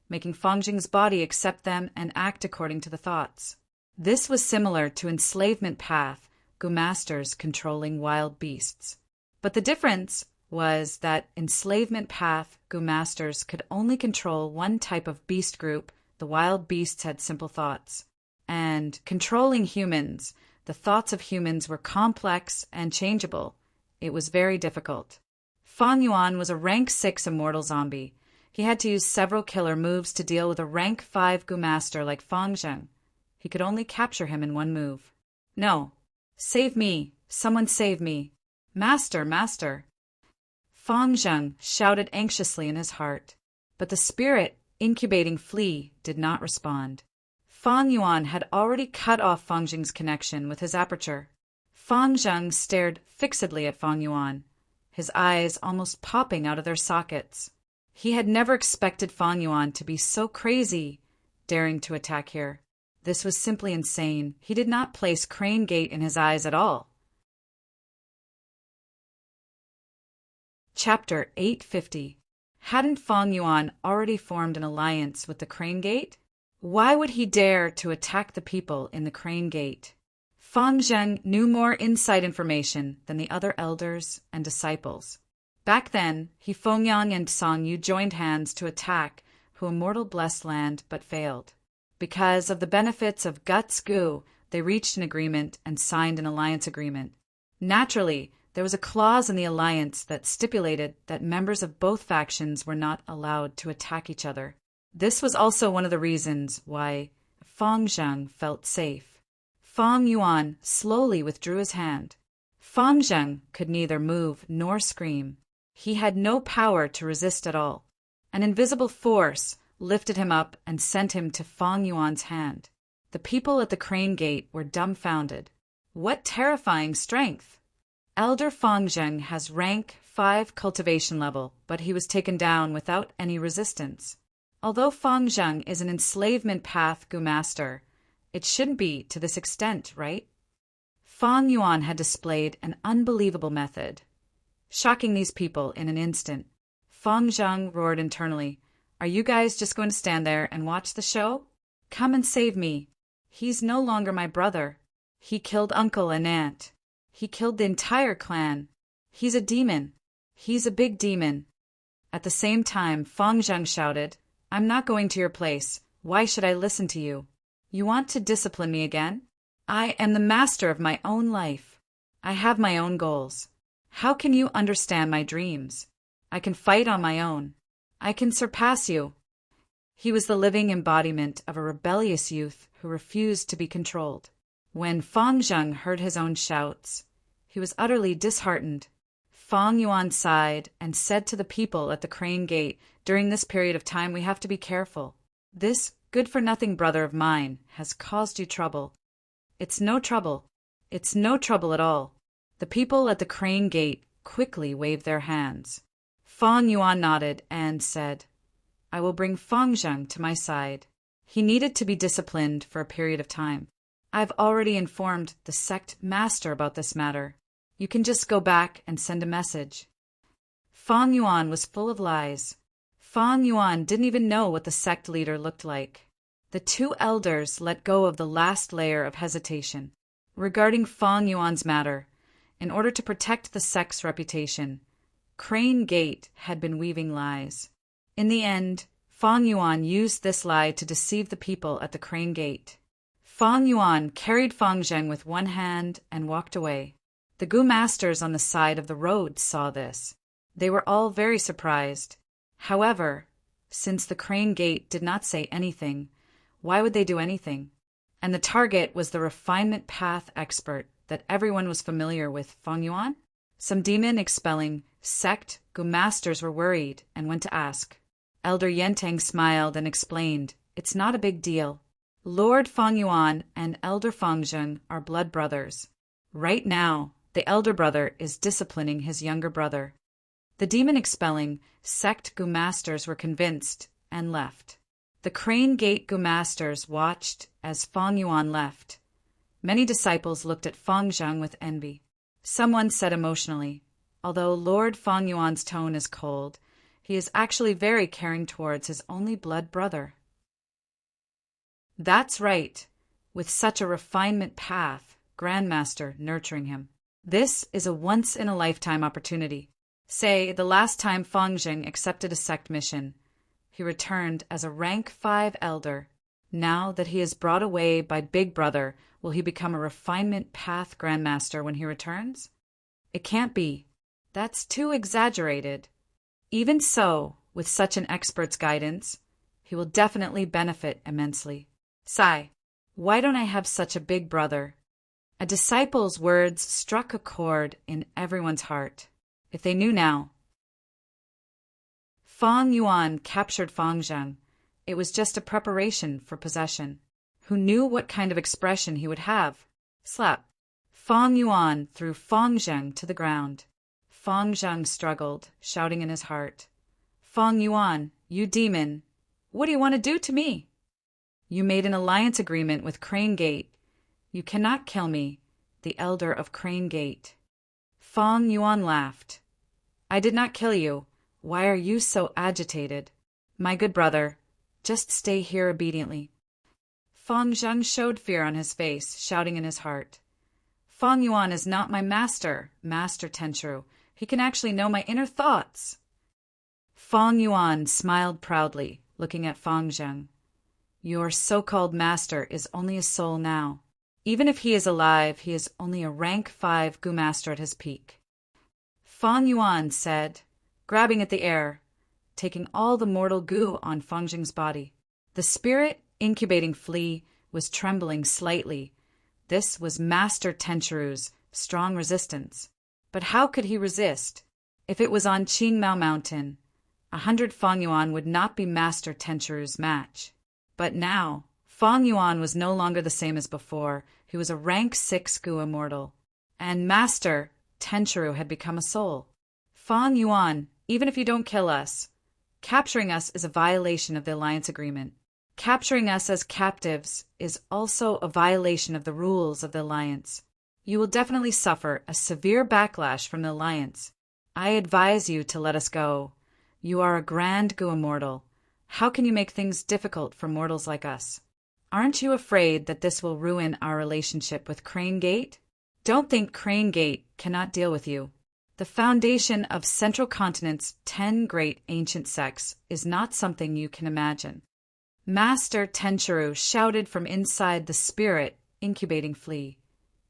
making Feng Zheng's body accept them and act according to the thoughts. This was similar to enslavement path, Gu masters controlling wild beasts. But the difference was that enslavement path Gu masters could only control one type of beast group. The wild beasts had simple thoughts. And controlling humans, the thoughts of humans were complex and changeable. It was very difficult. Feng Yuan was a rank 6 immortal zombie. He had to use several killer moves to deal with a rank 5 Gu master like Feng Zheng. He could only capture him in one move. No. Save me. Someone save me. Master, master. Feng Zheng shouted anxiously in his heart. But the spirit incubating flea did not respond. Feng Yuan had already cut off Feng Zheng's connection with his aperture. Feng Zheng stared fixedly at Feng Yuan, his eyes almost popping out of their sockets. He had never expected Feng Yuan to be so crazy, daring to attack here. This was simply insane. He did not place Crane Gate in his eyes at all. Chapter 850. Hadn't Feng Yuan already formed an alliance with the Crane Gate? Why would he dare to attack the people in the Crane Gate? Feng Zheng knew more inside information than the other elders and disciples. Back then, he Feng Yang and Song Yu joined hands to attack who immortal blessed land but failed. Because of the benefits of Guts Gu, they reached an agreement and signed an alliance agreement. Naturally, there was a clause in the alliance that stipulated that members of both factions were not allowed to attack each other. This was also one of the reasons why Feng Zheng felt safe. Feng Yuan slowly withdrew his hand. Feng Zheng could neither move nor scream. He had no power to resist at all. An invisible force lifted him up and sent him to Feng Yuan's hand. The people at the Crane Gate were dumbfounded. What terrifying strength! Elder Feng Zheng has rank 5 cultivation level, but he was taken down without any resistance. Although Feng Zheng is an enslavement path Gu master, it shouldn't be to this extent, right? Feng Yuan had displayed an unbelievable method, shocking these people in an instant. Feng Zheng roared internally, Are you guys just going to stand there and watch the show? Come and save me. He's no longer my brother. He killed uncle and aunt. He killed the entire clan. He's a demon. He's a big demon. At the same time, Feng Zheng shouted, I'm not going to your place. Why should I listen to you? You want to discipline me again? I am the master of my own life. I have my own goals. How can you understand my dreams? I can fight on my own. I can surpass you. He was the living embodiment of a rebellious youth who refused to be controlled. When Feng Zheng heard his own shouts, he was utterly disheartened. Feng Yuan sighed and said to the people at the Crane Gate, During this period of time we have to be careful. This good-for-nothing brother of mine has caused you trouble. It's no trouble. It's no trouble at all. The people at the Crane Gate quickly waved their hands. Feng Yuan nodded and said, I will bring Feng Zheng to my side. He needed to be disciplined for a period of time. I've already informed the sect master about this matter. You can just go back and send a message. Feng Yuan was full of lies. Feng Yuan didn't even know what the sect leader looked like. The two elders let go of the last layer of hesitation. Regarding Feng Yuan's matter, in order to protect the sect's reputation, Crane Gate had been weaving lies. In the end, Feng Yuan used this lie to deceive the people at the Crane Gate. Feng Yuan carried Feng Zheng with one hand and walked away. The Gu masters on the side of the road saw this. They were all very surprised. However, since the Crane Gate did not say anything, Why would they do anything? And the target was the refinement path expert that everyone was familiar with, Feng Yuan. Some demon-expelling sect gu masters were worried and went to ask. Elder Yentang smiled and explained, "It's not a big deal. Lord Feng Yuan and Elder Feng Zheng are blood brothers. Right now, the elder brother is disciplining his younger brother." The demon-expelling sect gu masters were convinced and left. The Crane Gate gu masters watched as Feng Yuan left. Many disciples looked at Feng Zheng with envy. Someone said emotionally, "Although Lord Feng Yuan's tone is cold, he is actually very caring towards his only blood brother." That's right, with such a refinement path, Grandmaster nurturing him. This is a once-in-a-lifetime opportunity. Say, the last time Feng Zheng accepted a sect mission, he returned as a rank 5 elder. Now that he is brought away by Big Brother, will he become a refinement path Grandmaster when he returns? It can't be. That's too exaggerated. Even so, with such an expert's guidance, he will definitely benefit immensely. Sai, why don't I have such a big brother? A disciple's words struck a chord in everyone's heart. If they knew now. Feng Yuan captured Feng Zheng. It was just a preparation for possession. Who knew what kind of expression he would have? Slap. Feng Yuan threw Feng Zheng to the ground. Feng Zheng struggled, shouting in his heart, "Feng Yuan, you demon, what do you want to do to me? You made an alliance agreement with Crane Gate. You cannot kill me, the elder of Crane Gate." Feng Yuan laughed. "I did not kill you. Why are you so agitated? My good brother, just stay here obediently." Feng Zheng showed fear on his face, shouting in his heart, "Feng Yuan is not my master, Master Tenchu. He can actually know my inner thoughts." Feng Yuan smiled proudly, looking at Feng Zheng. "Your so-called master is only a soul now. Even if he is alive, he is only a rank 5 gu master at his peak." Feng Yuan said, grabbing at the air, taking all the mortal goo on Feng Zheng's body. The spirit incubating flea was trembling slightly. This was Master Tenchu's strong resistance. But how could he resist? If it was on Qingmao Mountain, 100 Feng Yuan would not be Master Tenchu's match. But now, Feng Yuan was no longer the same as before. He was a rank 6 gu immortal. And Master Tenchu had become a soul. "Feng Yuan, even if you don't kill us, capturing us is a violation of the alliance agreement. Capturing us as captives is also a violation of the rules of the alliance. You will definitely suffer a severe backlash from the alliance. I advise you to let us go. You are a grand gu immortal. How can you make things difficult for mortals like us? Aren't you afraid that this will ruin our relationship with Crane Gate? Don't think Crane Gate cannot deal with you. The foundation of Central Continent's 10 great ancient sects is not something you can imagine." Master Tenchu shouted from inside the spirit incubating flea.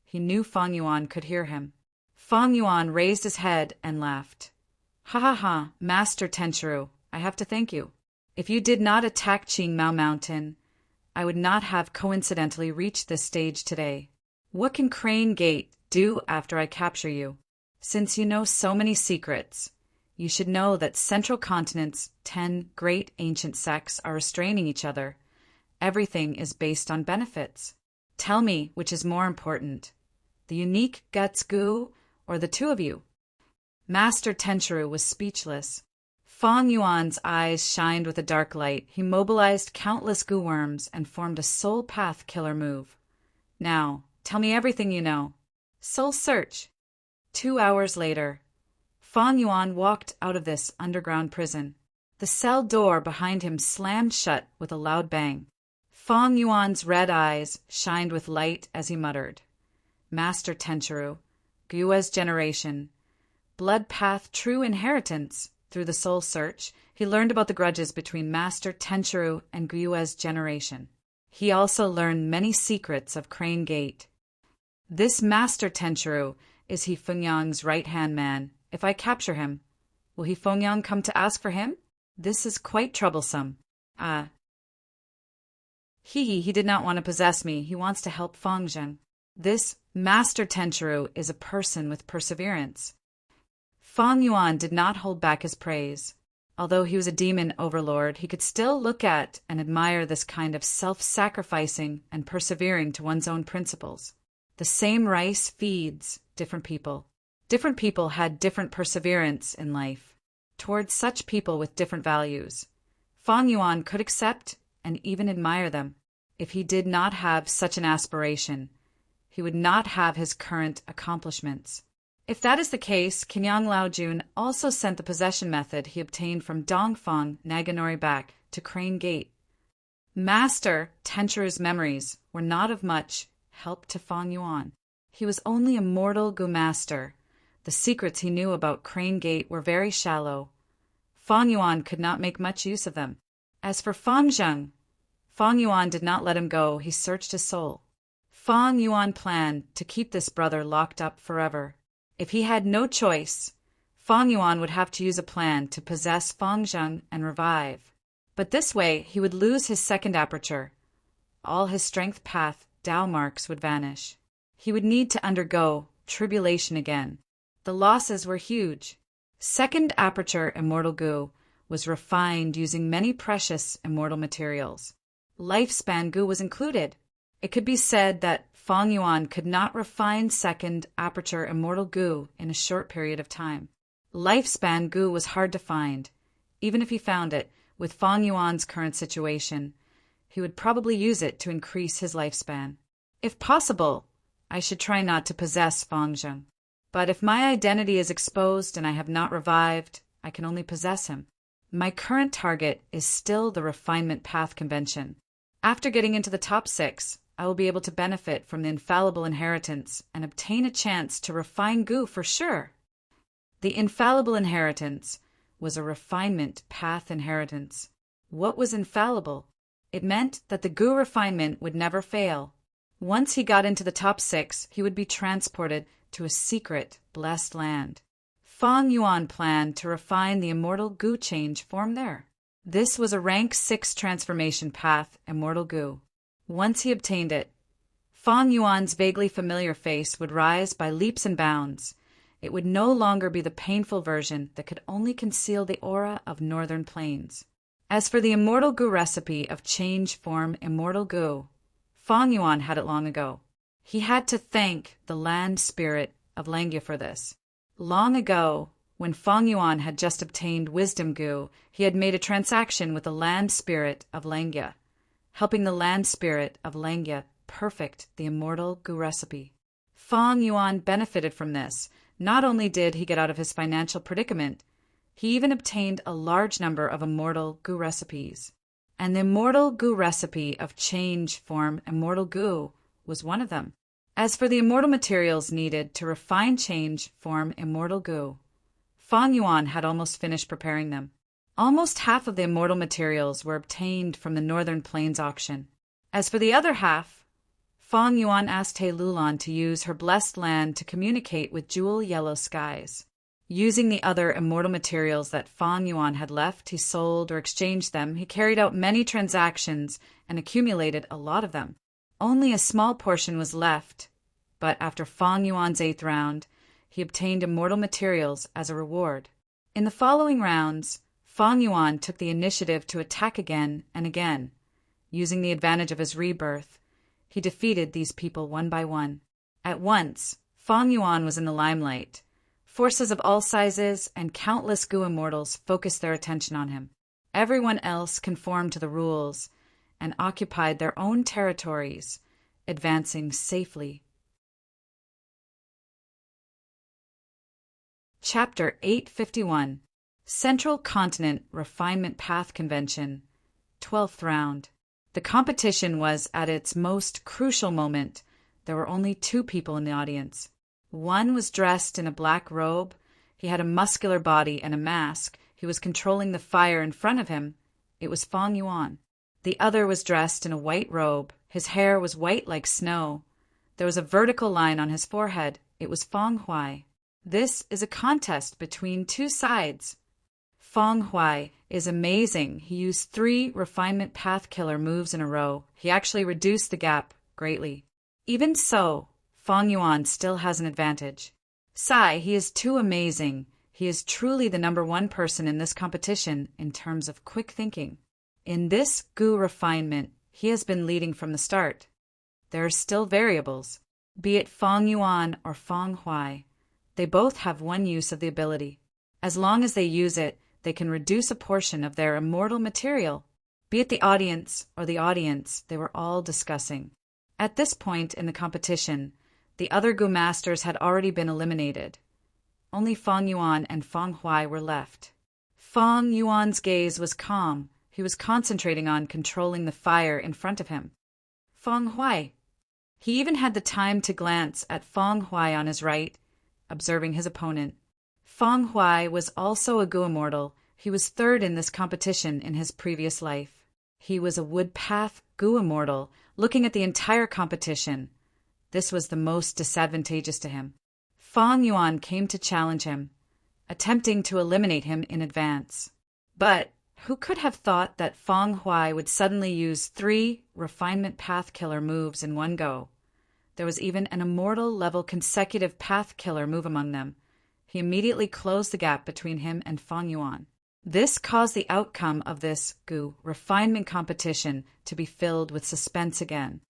He knew Feng Yuan could hear him. Feng Yuan raised his head and laughed. "Ha ha ha, Master Tenchu, I have to thank you. If you did not attack Qingmao Mountain, I would not have coincidentally reached this stage today. What can Crane Gate do after I capture you? Since you know so many secrets, you should know that Central Continent's 10 great ancient sects are restraining each other. Everything is based on benefits. Tell me which is more important, the unique guts goo or the two of you?" Master Tenchu was speechless. Feng Yuan's eyes shined with a dark light. He mobilized countless goo worms and formed a soul path killer move. "Now, tell me everything you know. Soul search." 2 hours later, Feng Yuan walked out of this underground prison. The cell door behind him slammed shut with a loud bang. Feng Yuan's red eyes shined with light as he muttered, "Master Tenchu, Guo's generation, blood path true inheritance." Through the soul search, he learned about the grudges between Master Tenchu and Guo's generation. He also learned many secrets of Crane Gate. This Master Tenchu, is he Fengyang's right-hand man? If I capture him, will he Fengyang come to ask for him? This is quite troublesome. He did not want to possess me. He wants to help Fang Zheng. This Master Tenchiru is a person with perseverance. Fang Yuan did not hold back his praise. Although he was a demon overlord, he could still look at and admire this kind of self-sacrificing and persevering to one's own principles. The same rice feeds different people. Different people had different perseverance in life. Towards such people with different values, Fang Yuan could accept and even admire them. If he did not have such an aspiration, he would not have his current accomplishments. If that is the case, Kenyang Laojun also sent the possession method he obtained from Dongfang Naganori back to Crane Gate. Master Tenchiru's memories were not of much help to Fang Yuan. He was only a mortal Gu master. The secrets he knew about Crane Gate were very shallow. Fang Yuan could not make much use of them. As for Fang Zheng, Fang Yuan did not let him go. He searched his soul. Fang Yuan planned to keep this brother locked up forever. If he had no choice, Fang Yuan would have to use a plan to possess Fang Zheng and revive. But this way, he would lose his second aperture. All his strength path Tao marks would vanish. He would need to undergo tribulation again. The losses were huge. Second aperture immortal Gu was refined using many precious immortal materials. Lifespan Gu was included. It could be said that Fang Yuan could not refine second aperture immortal Gu in a short period of time. Lifespan Gu was hard to find. Even if he found it, with Fang Yuan's current situation, he would probably use it to increase his lifespan. If possible, I should try not to possess Fang Zheng. But if my identity is exposed and I have not revived, I can only possess him. My current target is still the refinement path convention. After getting into the top 6, I will be able to benefit from the infallible inheritance and obtain a chance to refine Gu for sure. The infallible inheritance was a refinement path inheritance. What was infallible? It meant that the Gu refinement would never fail. Once he got into the top 6, he would be transported to a secret, blessed land. Fang Yuan planned to refine the immortal Gu change formed there. This was a rank 6 transformation path, immortal Gu. Once he obtained it, Fang Yuan's vaguely familiar face would rise by leaps and bounds. It would no longer be the painful version that could only conceal the aura of northern plains. As for the immortal Gu recipe of change form immortal Gu, Fang Yuan had it long ago. He had to thank the land spirit of Langya for this. Long ago, when Fang Yuan had just obtained wisdom Gu, he had made a transaction with the land spirit of Langya, helping the land spirit of Langya perfect the immortal Gu recipe. Fang Yuan benefited from this. Not only did he get out of his financial predicament, he even obtained a large number of immortal Gu recipes. And the immortal Gu recipe of change form immortal Gu was one of them. As for the immortal materials needed to refine change form immortal Gu, Fang Yuan had almost finished preparing them. Almost half of the immortal materials were obtained from the Northern Plains auction. As for the other half, Fang Yuan asked He Lulan to use her blessed land to communicate with jewel yellow skies. Using the other immortal materials that Fang Yuan had left, he sold or exchanged them. He carried out many transactions and accumulated a lot of them. Only a small portion was left, but after Fang Yuan's 8th round, he obtained immortal materials as a reward. In the following rounds, Fang Yuan took the initiative to attack again and again. Using the advantage of his rebirth, he defeated these people one by one. At once, Fang Yuan was in the limelight. Forces of all sizes and countless Gu immortals focused their attention on him. Everyone else conformed to the rules and occupied their own territories, advancing safely. Chapter 851, Central Continent Refinement Path Convention, 12th Round. The competition was at its most crucial moment. There were only 2 people in the audience. One was dressed in a black robe. He had a muscular body and a mask. He was controlling the fire in front of him. It was Fang Yuan. The other was dressed in a white robe. His hair was white like snow. There was a vertical line on his forehead. It was Fang Huai. This is a contest between 2 sides. Feng Huai is amazing. He used 3 refinement path killer moves in a row. He actually reduced the gap greatly. Even so, Feng Yuan still has an advantage. Sai, he is too amazing. He is truly the #1 person in this competition in terms of quick thinking. In this Gu refinement, he has been leading from the start. There are still variables. Be it Feng Yuan or Feng Huai, they both have one use of the ability. As long as they use it, they can reduce a portion of their immortal material. Be it the audience or the audience, they were all discussing. At this point in the competition, the other Gu masters had already been eliminated. Only Feng Yuan and Feng Huai were left. Feng Yuan's gaze was calm. He was concentrating on controlling the fire in front of him. Feng Huai. He even had the time to glance at Feng Huai on his right, observing his opponent. Feng Huai was also a Gu immortal. He was 3rd in this competition in his previous life. He was a Woodpath Gu immortal. Looking at the entire competition, this was the most disadvantageous to him. Feng Yuan came to challenge him, attempting to eliminate him in advance. But who could have thought that Feng Huai would suddenly use 3 refinement path killer moves in one go? There was even an immortal level consecutive path killer move among them. He immediately closed the gap between him and Feng Yuan. This caused the outcome of this Gu refinement competition to be filled with suspense again,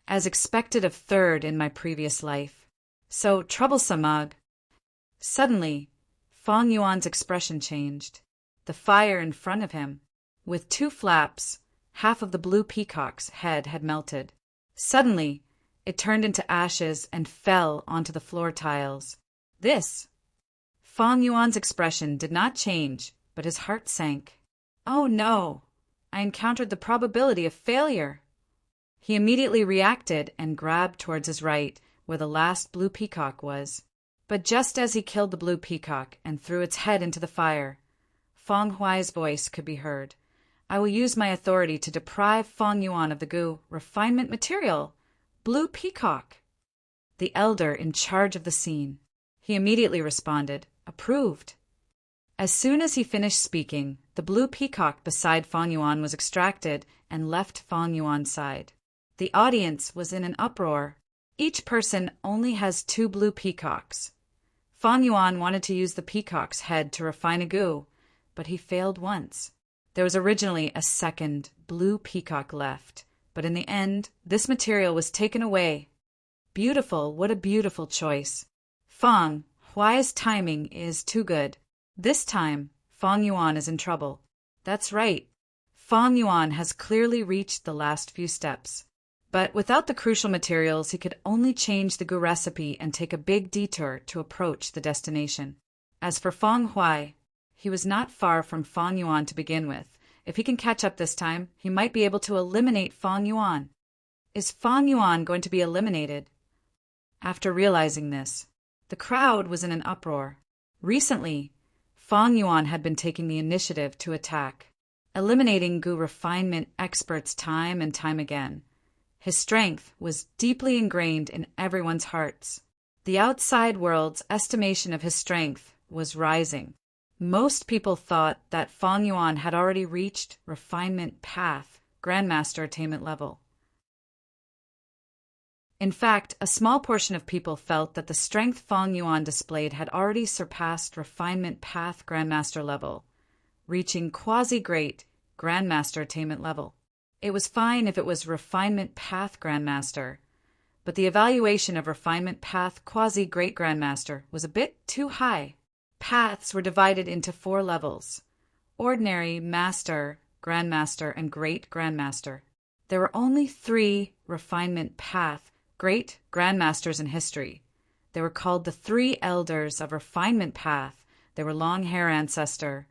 as expected of 3rd in my previous life. So troublesome mug. Suddenly, Feng Yuan's expression changed. The fire in front of him, with 2 flaps, half of the blue peacock's head had melted. Suddenly, it turned into ashes and fell onto the floor tiles. Feng Yuan's expression did not change, but his heart sank. Oh no! I encountered the probability of failure. He immediately reacted and grabbed towards his right, where the last blue peacock was. But just as he killed the blue peacock and threw its head into the fire, Feng Huai's voice could be heard. I will use my authority to deprive Feng Yuan of the Gu refinement material. Blue peacock. The elder in charge of the scene. He immediately responded, approved. As soon as he finished speaking, the blue peacock beside Feng Yuan was extracted and left Feng Yuan's side. The audience was in an uproar. Each person only has 2 blue peacocks. Feng Yuan wanted to use the peacock's head to refine a Gu, but he failed once. There was originally a 2nd blue peacock left, but in the end, this material was taken away. Beautiful, what a beautiful choice. Feng Huai's timing is too good. This time, Feng Yuan is in trouble. That's right. Feng Yuan has clearly reached the last few steps. But without the crucial materials, he could only change the Gu recipe and take a big detour to approach the destination. As for Feng Huai, he was not far from Feng Yuan to begin with. If he can catch up this time, he might be able to eliminate Feng Yuan. Is Feng Yuan going to be eliminated? After realizing this, the crowd was in an uproar. Recently, Feng Yuan had been taking the initiative to attack, eliminating Gu refinement experts time and time again. His strength was deeply ingrained in everyone's hearts. The outside world's estimation of his strength was rising. Most people thought that Feng Yuan had already reached refinement path, Grandmaster attainment level. In fact, a small portion of people felt that the strength Feng Yuan displayed had already surpassed refinement path Grandmaster level, reaching quasi-great Grandmaster attainment level. It was fine if it was refinement path Grandmaster, but the evaluation of refinement path quasi-great Grandmaster was a bit too high. Paths were divided into 4 levels: ordinary, master, Grandmaster, and great Grandmaster. There were only 3 refinement path great Grandmasters in history. They were called the 3 elders of refinement path. They were long hair ancestor,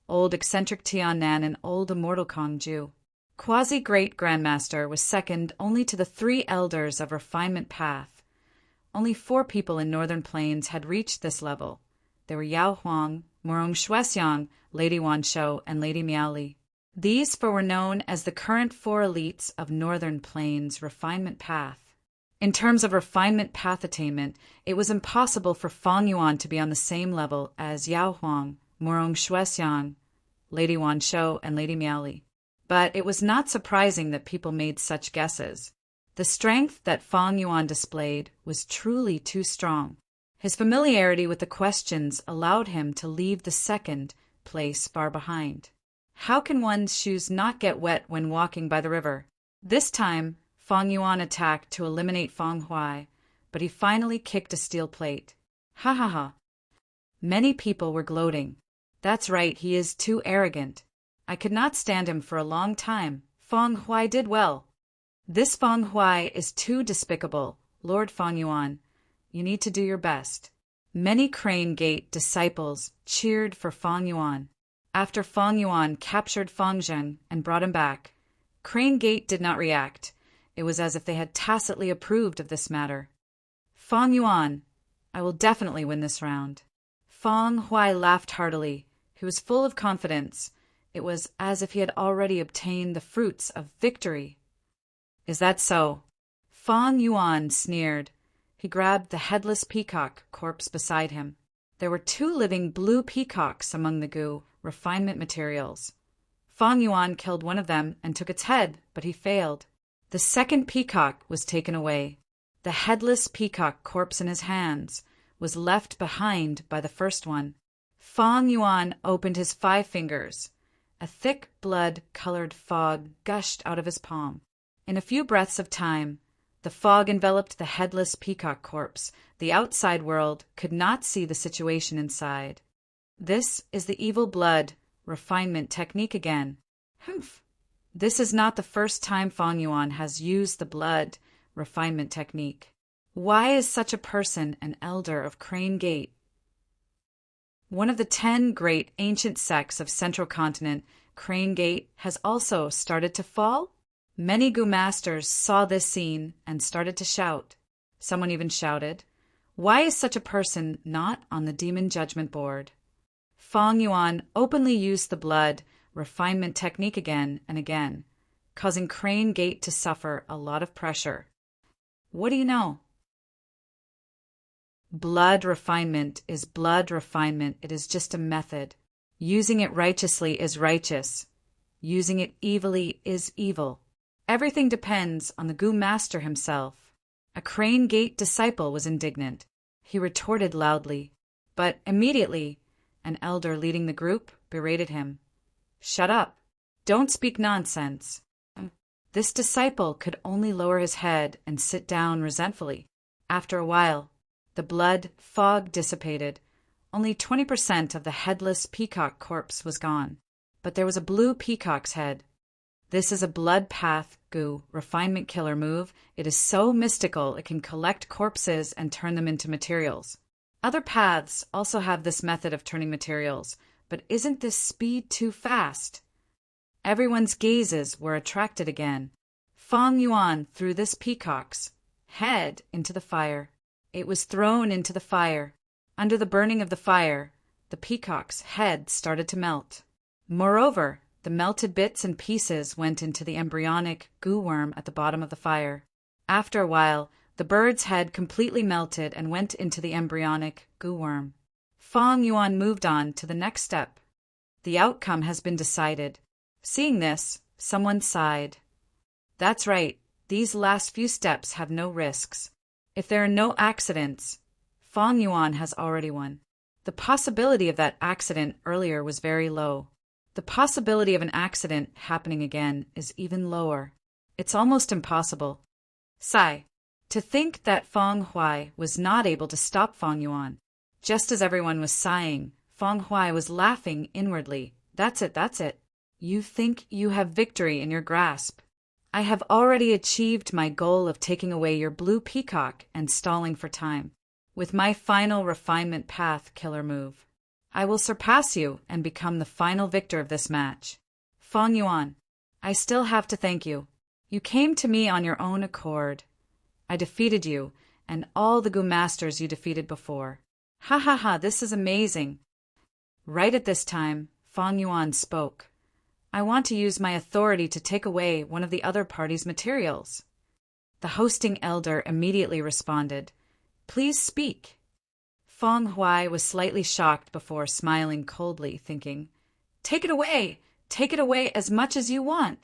old eccentric Tian Nan, and old immortal Kong Ju. Quasi-great Grandmaster was second only to the 3 elders of refinement path. Only 4 people in Northern Plains had reached this level. They were Yao Huang, Morong Shuexiang, Lady Wan Shou, and Lady Miaoli. These 4 were known as the current 4 elites of Northern Plains refinement path. In terms of refinement path attainment, it was impossible for Feng Yuan to be on the same level as Yao Huang, Morong Shuexiang, Lady Wanshou, and Lady Miaoli. But it was not surprising that people made such guesses. The strength that Feng Yuan displayed was truly too strong. His familiarity with the questions allowed him to leave the second place far behind. How can one's shoes not get wet when walking by the river? This time, Feng Yuan attacked to eliminate Feng Huai, but he finally kicked a steel plate. Ha ha ha. Many people were gloating. That's right, he is too arrogant. I could not stand him for a long time. Feng Huai did well. This Feng Huai is too despicable, Lord Feng Yuan. You need to do your best. Many Crane Gate disciples cheered for Feng Yuan. After Feng Yuan captured Feng Zheng and brought him back, Crane Gate did not react. It was as if they had tacitly approved of this matter. Feng Yuan, I will definitely win this round. Feng Huai laughed heartily. He was full of confidence. It was as if he had already obtained the fruits of victory. Is that so? Feng Yuan sneered. He grabbed the headless peacock corpse beside him. There were 2 living blue peacocks among the goo refinement materials. Feng Yuan killed one of them and took its head, but he failed. The second peacock was taken away. The headless peacock corpse in his hands was left behind by the first one. Feng Yuan opened his 5 fingers. A thick blood-colored fog gushed out of his palm. In a few breaths of time, the fog enveloped the headless peacock corpse. The outside world could not see the situation inside. This is the evil blood refinement technique again. Humph. This is not the first time Feng Yuan has used the blood refinement technique. Why is such a person an elder of Crane Gate? One of the 10 great ancient sects of Central Continent, Crane Gate, has also started to fall? Many Gu masters saw this scene and started to shout. Someone even shouted, "Why is such a person not on the Demon Judgment Board?" Feng Yuan openly used the blood refinement technique again and again, causing Crane Gate to suffer a lot of pressure. What do you know? Blood refinement is blood refinement. It is just a method. Using it righteously is righteous. Using it evilly is evil. Everything depends on the Gu master himself. A Crane Gate disciple was indignant. He retorted loudly, but immediately an elder leading the group berated him. "Shut up. Don't speak nonsense." This disciple could only lower his head and sit down resentfully. After a while, the blood fog dissipated. Only 20% of the headless peacock corpse was gone, but there was a blue peacock's head. This is a blood path Gu refinement killer move. It is so mystical it can collect corpses and turn them into materials. Other paths also have this method of turning materials, but isn't this speed too fast? Everyone's gazes were attracted again. Feng Yuan threw this peacock's head into the fire. It was thrown into the fire. Under the burning of the fire, the peacock's head started to melt. Moreover, the melted bits and pieces went into the embryonic Gu worm at the bottom of the fire. After a while, the bird's head completely melted and went into the embryonic Gu worm. Feng Yuan moved on to the next step. The outcome has been decided. Seeing this, someone sighed. That's right, these last few steps have no risks. If there are no accidents, Feng Yuan has already won. The possibility of that accident earlier was very low. The possibility of an accident happening again is even lower. It's almost impossible. Sigh. To think that Feng Huai was not able to stop Feng Yuan. Just as everyone was sighing, Feng Huai was laughing inwardly. That's it. You think you have victory in your grasp. I have already achieved my goal of taking away your blue peacock and stalling for time. With my final refinement path killer move, I will surpass you and become the final victor of this match. Feng Yuan, I still have to thank you. You came to me on your own accord. I defeated you and all the Gu masters you defeated before. Ha ha ha, this is amazing. Right at this time, Feng Yuan spoke. I want to use my authority to take away one of the other party's materials. The hosting elder immediately responded. Please speak. Feng Huai was slightly shocked before smiling coldly, thinking, Take it away! Take it away as much as you want!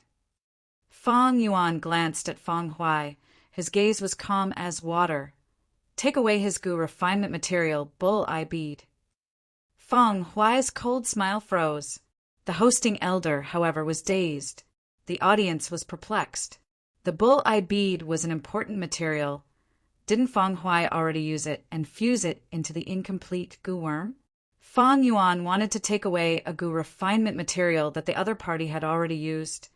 Fang Yuan glanced at Feng Huai. His gaze was calm as water. Take away his gu refinement material, bull-eye bead. Feng Huai's cold smile froze. The hosting elder, however, was dazed. The audience was perplexed. The bull-eye bead was an important material. Didn't Feng Huai already use it and fuse it into the incomplete gu worm? Fang Yuan wanted to take away a gu refinement material that the other party had already used.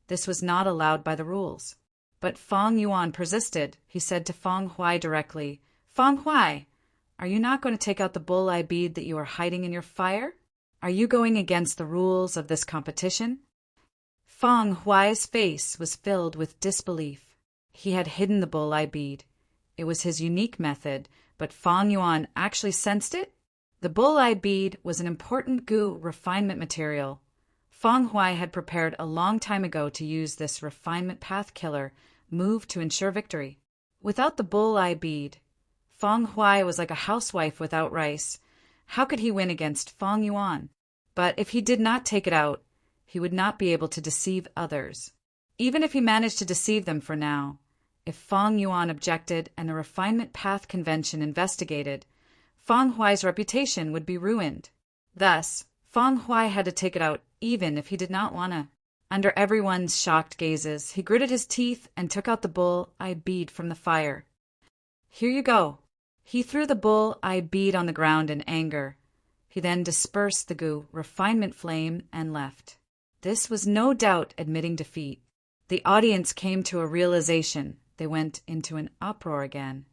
This was not allowed by the rules. But Fang Yuan persisted. He said to Feng Huai directly, Feng Huai, are you not going to take out the bull-eye bead that you are hiding in your fire? Are you going against the rules of this competition? Feng Huai's face was filled with disbelief. He had hidden the bull-eye bead. It was his unique method, but Fang Yuan actually sensed it? The bull-eye bead was an important gu refinement material. Feng Huai had prepared a long time ago to use this refinement path killer move to ensure victory. Without the bull-eye bead, Feng Huai was like a housewife without rice. How could he win against Fang Yuan? But if he did not take it out, he would not be able to deceive others. Even if he managed to deceive them for now, if Fang Yuan objected and the refinement path convention investigated, Feng Huai's reputation would be ruined. Thus, Feng Huai had to take it out even if he did not want to. Under everyone's shocked gazes, he gritted his teeth and took out the bull-eye bead from the fire. Here you go. He threw the bull-eye bead on the ground in anger. He then dispersed the gu refinement flame and left. This was no doubt admitting defeat. The audience came to a realization. They went into an uproar again.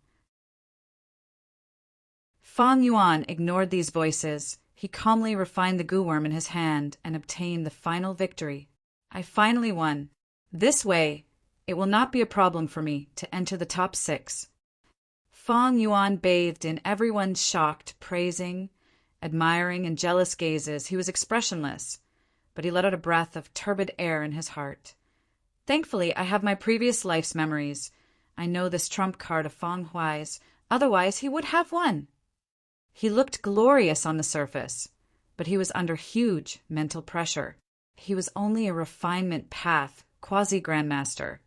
Fang Yuan ignored these voices. He calmly refined the gu worm in his hand and obtained the final victory. I finally won. This way, it will not be a problem for me to enter the top 6. Fang Yuan bathed in everyone's shocked, praising, admiring, and jealous gazes. He was expressionless, but he let out a breath of turbid air in his heart. Thankfully, I have my previous life's memories. I know this trump card of Feng Huai's, otherwise he would have won. He looked glorious on the surface, but he was under huge mental pressure. He was only a refinement path, quasi-grandmaster.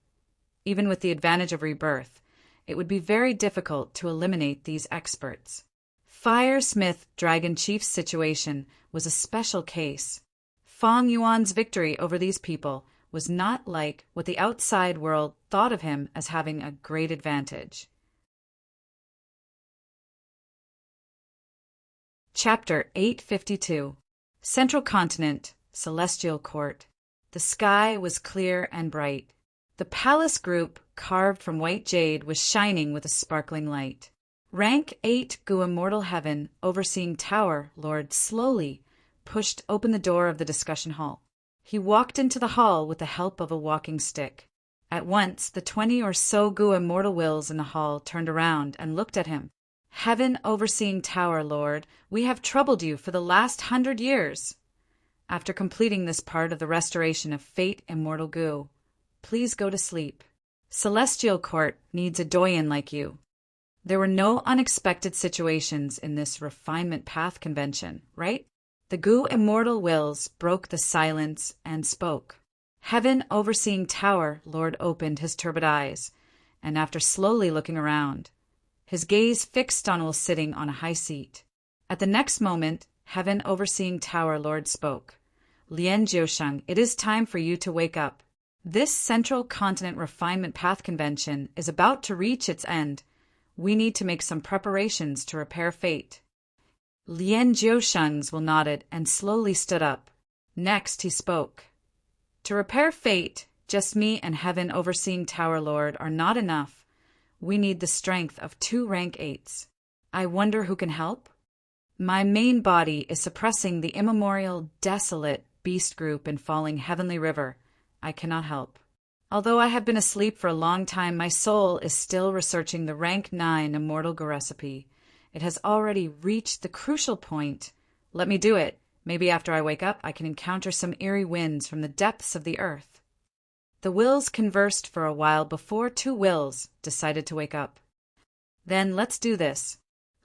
Even with the advantage of rebirth, it would be very difficult to eliminate these experts. Fire Smith Dragon Chief's situation was a special case. Fang Yuan's victory over these people was not like what the outside world thought of him as having a great advantage. Chapter 852. Central Continent, Celestial Court. The sky was clear and bright. The palace group, carved from white jade, was shining with a sparkling light. Rank 8 Gu Immortal Heaven, overseeing Tower Lord, slowly pushed open the door of the discussion hall. He walked into the hall with the help of a walking stick. At once, the 20 or so Gu Immortal Wills in the hall turned around and looked at him. Heaven overseeing Tower Lord, we have troubled you for the last 100 years. After completing this part of the restoration of Fate Immortal Gu, please go to sleep. Celestial Court needs a doyen like you. There were no unexpected situations in this refinement path convention, right? The Gu Immortal Wills broke the silence and spoke. Heaven overseeing Tower Lord opened his turbid eyes, and after slowly looking around, his gaze fixed on Will sitting on a high seat. At the next moment, Heaven overseeing Tower Lord spoke. Lien Jiusheng, it is time for you to wake up. This Central Continent Refinement Path Convention is about to reach its end. We need to make some preparations to repair fate. Lien Jiusheng's Will nodded and slowly stood up. Next he spoke. To repair fate, just me and Heaven overseeing Tower Lord are not enough. We need the strength of 2 rank 8s. I wonder who can help? My main body is suppressing the immemorial, desolate beast group in falling heavenly river. I cannot help. Although I have been asleep for a long time, my soul is still researching the rank 9 immortal Gu recipe. It has already reached the crucial point. Let me do it. Maybe after I wake up, I can encounter some eerie winds from the depths of the earth. The wills conversed for a while before 2 wills decided to wake up. Then let's do this.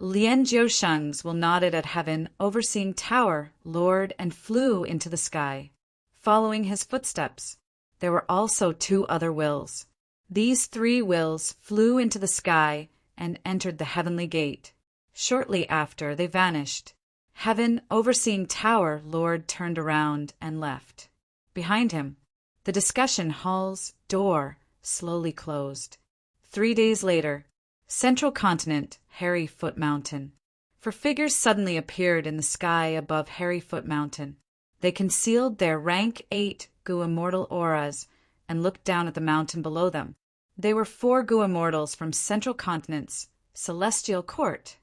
Lien Jiusheng's will nodded at heaven, overseeing tower, lord, and flew into the sky. Following his footsteps, there were also 2 other wills. These 3 wills flew into the sky and entered the heavenly gate. Shortly after, they vanished. Heaven, overseeing tower, lord turned around and left. Behind him, the discussion hall's door slowly closed. 3 days later, Central Continent, Hairy Foot Mountain. 4 figures suddenly appeared in the sky above Hairy Foot Mountain. They concealed their rank 8 Gu immortal auras and looked down at the mountain below them. They were 4 Gu immortals from Central Continent's celestial court.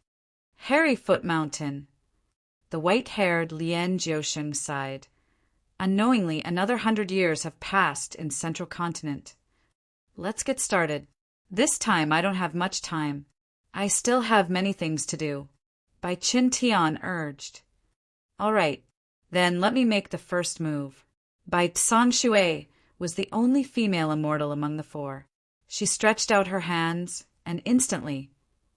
Hairy Foot Mountain. The white-haired Lien Jiusheng sighed. Unknowingly, another 100 years have passed in Central Continent. Let's get started. This time I don't have much time. I still have many things to do. Bai Qin Tian urged. All right, then let me make the first move. Bai Tsang Shui was the only female immortal among the 4. She stretched out her hands, and instantly,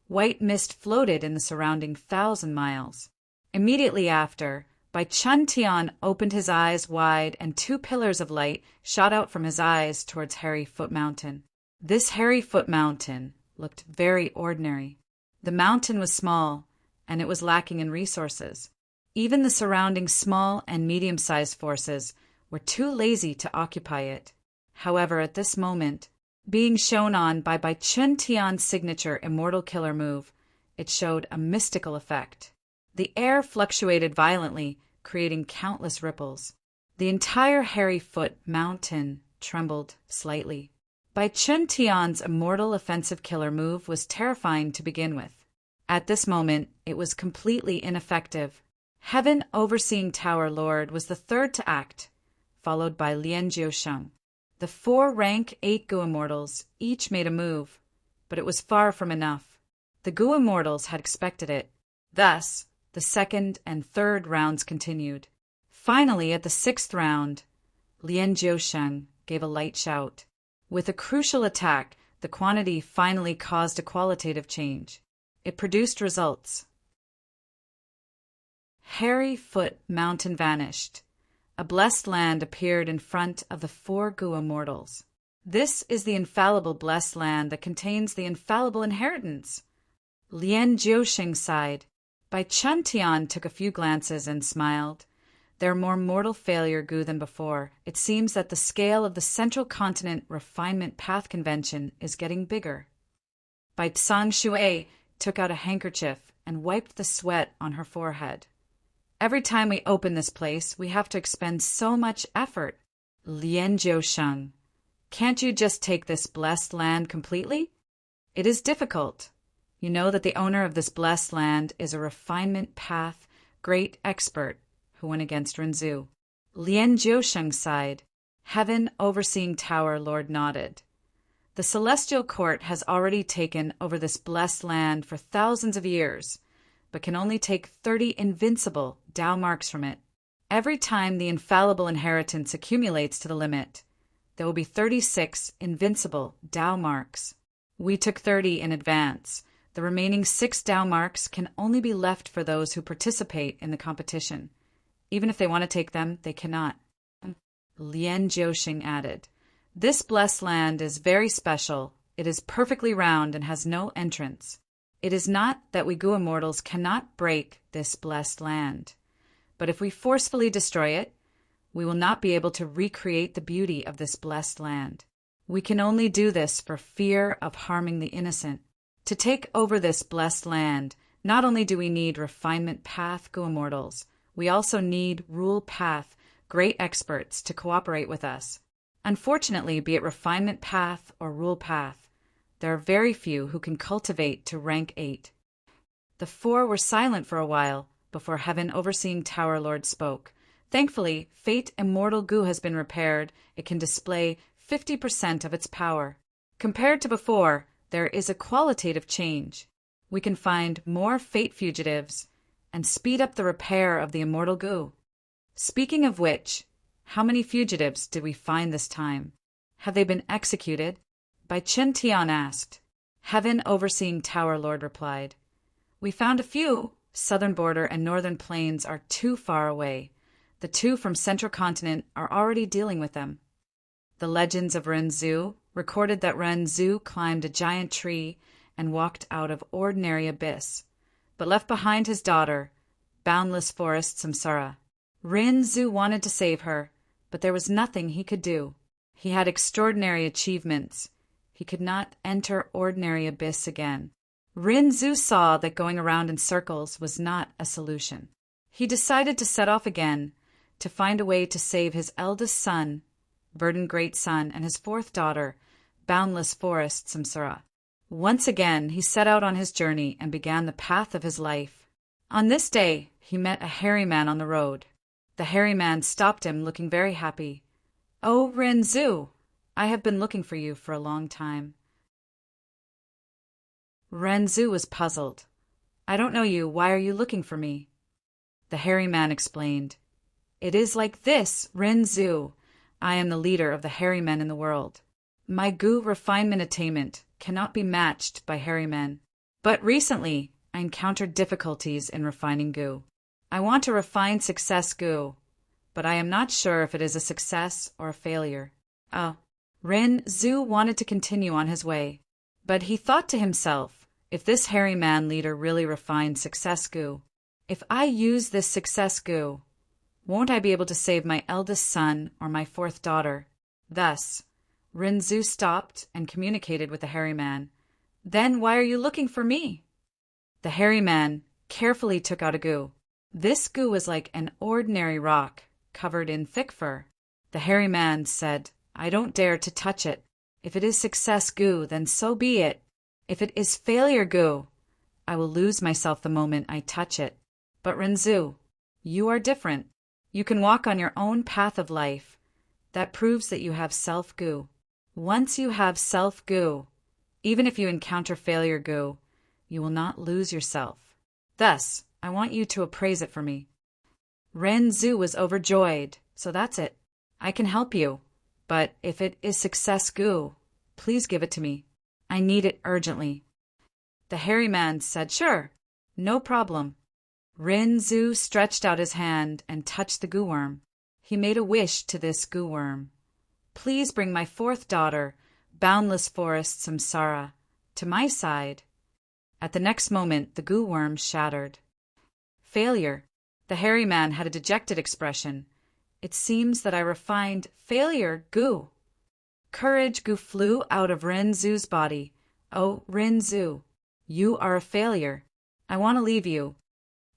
white mist floated in the surrounding 1,000 miles. Immediately after, Bai Chun Tian opened his eyes wide, and 2 pillars of light shot out from his eyes towards Hairy Foot Mountain. This Hairy Foot Mountain looked very ordinary. The mountain was small, and it was lacking in resources. Even the surrounding small and medium-sized forces were too lazy to occupy it. However, at this moment, being shown on by Bai Chun Tian's signature Immortal Killer move, it showed a mystical effect. The air fluctuated violently, creating countless ripples. The entire Hairy Foot Mountain trembled slightly. Bai Chun Tian's Immortal Offensive Killer move was terrifying to begin with. At this moment, it was completely ineffective. Heaven Overseeing Tower Lord was the 3rd to act, followed by Lien Jiusheng. The 4 rank 8 Gu Immortals each made a move, but it was far from enough. The Gu Immortals had expected it. Thus, the 2nd and 3rd rounds continued. Finally, at the 6th round, Lien Jiusheng gave a light shout. With a crucial attack, the quantity finally caused a qualitative change. It produced results. Hairy Foot Mountain vanished. A blessed land appeared in front of the 4 Gu Immortals. This is the infallible blessed land that contains the infallible inheritance. Lien Jiusheng sighed. Bai Chun Tian took a few glances and smiled. They're more mortal failure Gu than before. It seems that the scale of the Central Continent Refinement Path Convention is getting bigger. Bai Tsang Shui took out a handkerchief and wiped the sweat on her forehead. Every time we open this place, we have to expend so much effort. Lien Jiusheng, can't you just take this blessed land completely? It is difficult. You know that the owner of this blessed land is a refinement path great expert who went against Renzu. Lien Jiusheng sighed. Heaven Overseeing Tower Lord nodded. The Celestial Court has already taken over this blessed land for thousands of years, but can only take 30 invincible Tao marks from it. Every time the infallible inheritance accumulates to the limit, there will be 36 invincible Tao marks. We took 30 in advance. The remaining 6 Tao marks can only be left for those who participate in the competition. Even if they want to take them, they cannot. Lien Jiusheng added, This blessed land is very special. It is perfectly round and has no entrance. It is not that we Gu Immortals cannot break this blessed land, but if we forcefully destroy it, we will not be able to recreate the beauty of this blessed land. We can only do this for fear of harming the innocent. To take over this blessed land, not only do we need refinement path Gu Immortals, we also need rule path great experts to cooperate with us. Unfortunately, be it refinement path or rule path, there are very few who can cultivate to rank 8. The 4 were silent for a while before Heaven Overseeing Tower Lord spoke. Thankfully, Fate Immortal Gu has been repaired. It can display 50% of its power. Compared to before, there is a qualitative change. We can find more Fate fugitives and speed up the repair of the Immortal Gu. Speaking of which, how many fugitives did we find this time? Have they been executed? Bai Qin Tian asked. Heaven Overseeing Tower Lord replied, We found a few. Southern border and northern plains are too far away. The two from central continent are already dealing with them. The legends of Renzu recorded that Renzu climbed a giant tree and walked out of ordinary abyss, but left behind his daughter, boundless forest samsara. Renzu wanted to save her, but there was nothing he could do. He had extraordinary achievements. He could not enter ordinary abyss again. Renzu saw that going around in circles was not a solution. He decided to set off again to find a way to save his eldest son, verdant great son, and his fourth daughter, boundless forest samsara. Once again he set out on his journey and began the path of his life. On this day he met a hairy man on the road. The hairy man stopped him, looking very happy. "Oh, Renzu, I have been looking for you for a long time." Renzu was puzzled. "I don't know you. Why are you looking for me?" The hairy man explained. "It is like this, Renzu. I am the leader of the hairy men in the world. My gu refinement attainment cannot be matched by hairy men. But recently, I encountered difficulties in refining gu. I want to refine success gu, but I am not sure if it is a success or a failure." Renzu wanted to continue on his way, but he thought to himself, if this hairy man leader really refined success gu, if I use this success gu, won't I be able to save my eldest son or my fourth daughter? Thus, Renzu stopped and communicated with the hairy man. "Then why are you looking for me?" The hairy man carefully took out a gu. This gu was like an ordinary rock covered in thick fur. The hairy man said, "I don't dare to touch it. If it is success gu, then so be it. If it is failure gu, I will lose myself the moment I touch it. But Renzu, you are different. You can walk on your own path of life. That proves that you have self-gu. Once you have self-gu, even if you encounter failure gu, you will not lose yourself. Thus, I want you to appraise it for me." Renzu was overjoyed. "So that's it. I can help you. But if it is success gu, please give it to me. I need it urgently." The hairy man said, "Sure, no problem." Renzu stretched out his hand and touched the gu worm. He made a wish to this gu worm. "Please bring my fourth daughter, boundless forest samsara, to my side." At the next moment, the gu worm shattered. Failure. The hairy man had a dejected expression. "It seems that I refined failure gu." Courage gu flew out of Renzu's body. "Oh, Renzu, you are a failure. I want to leave you."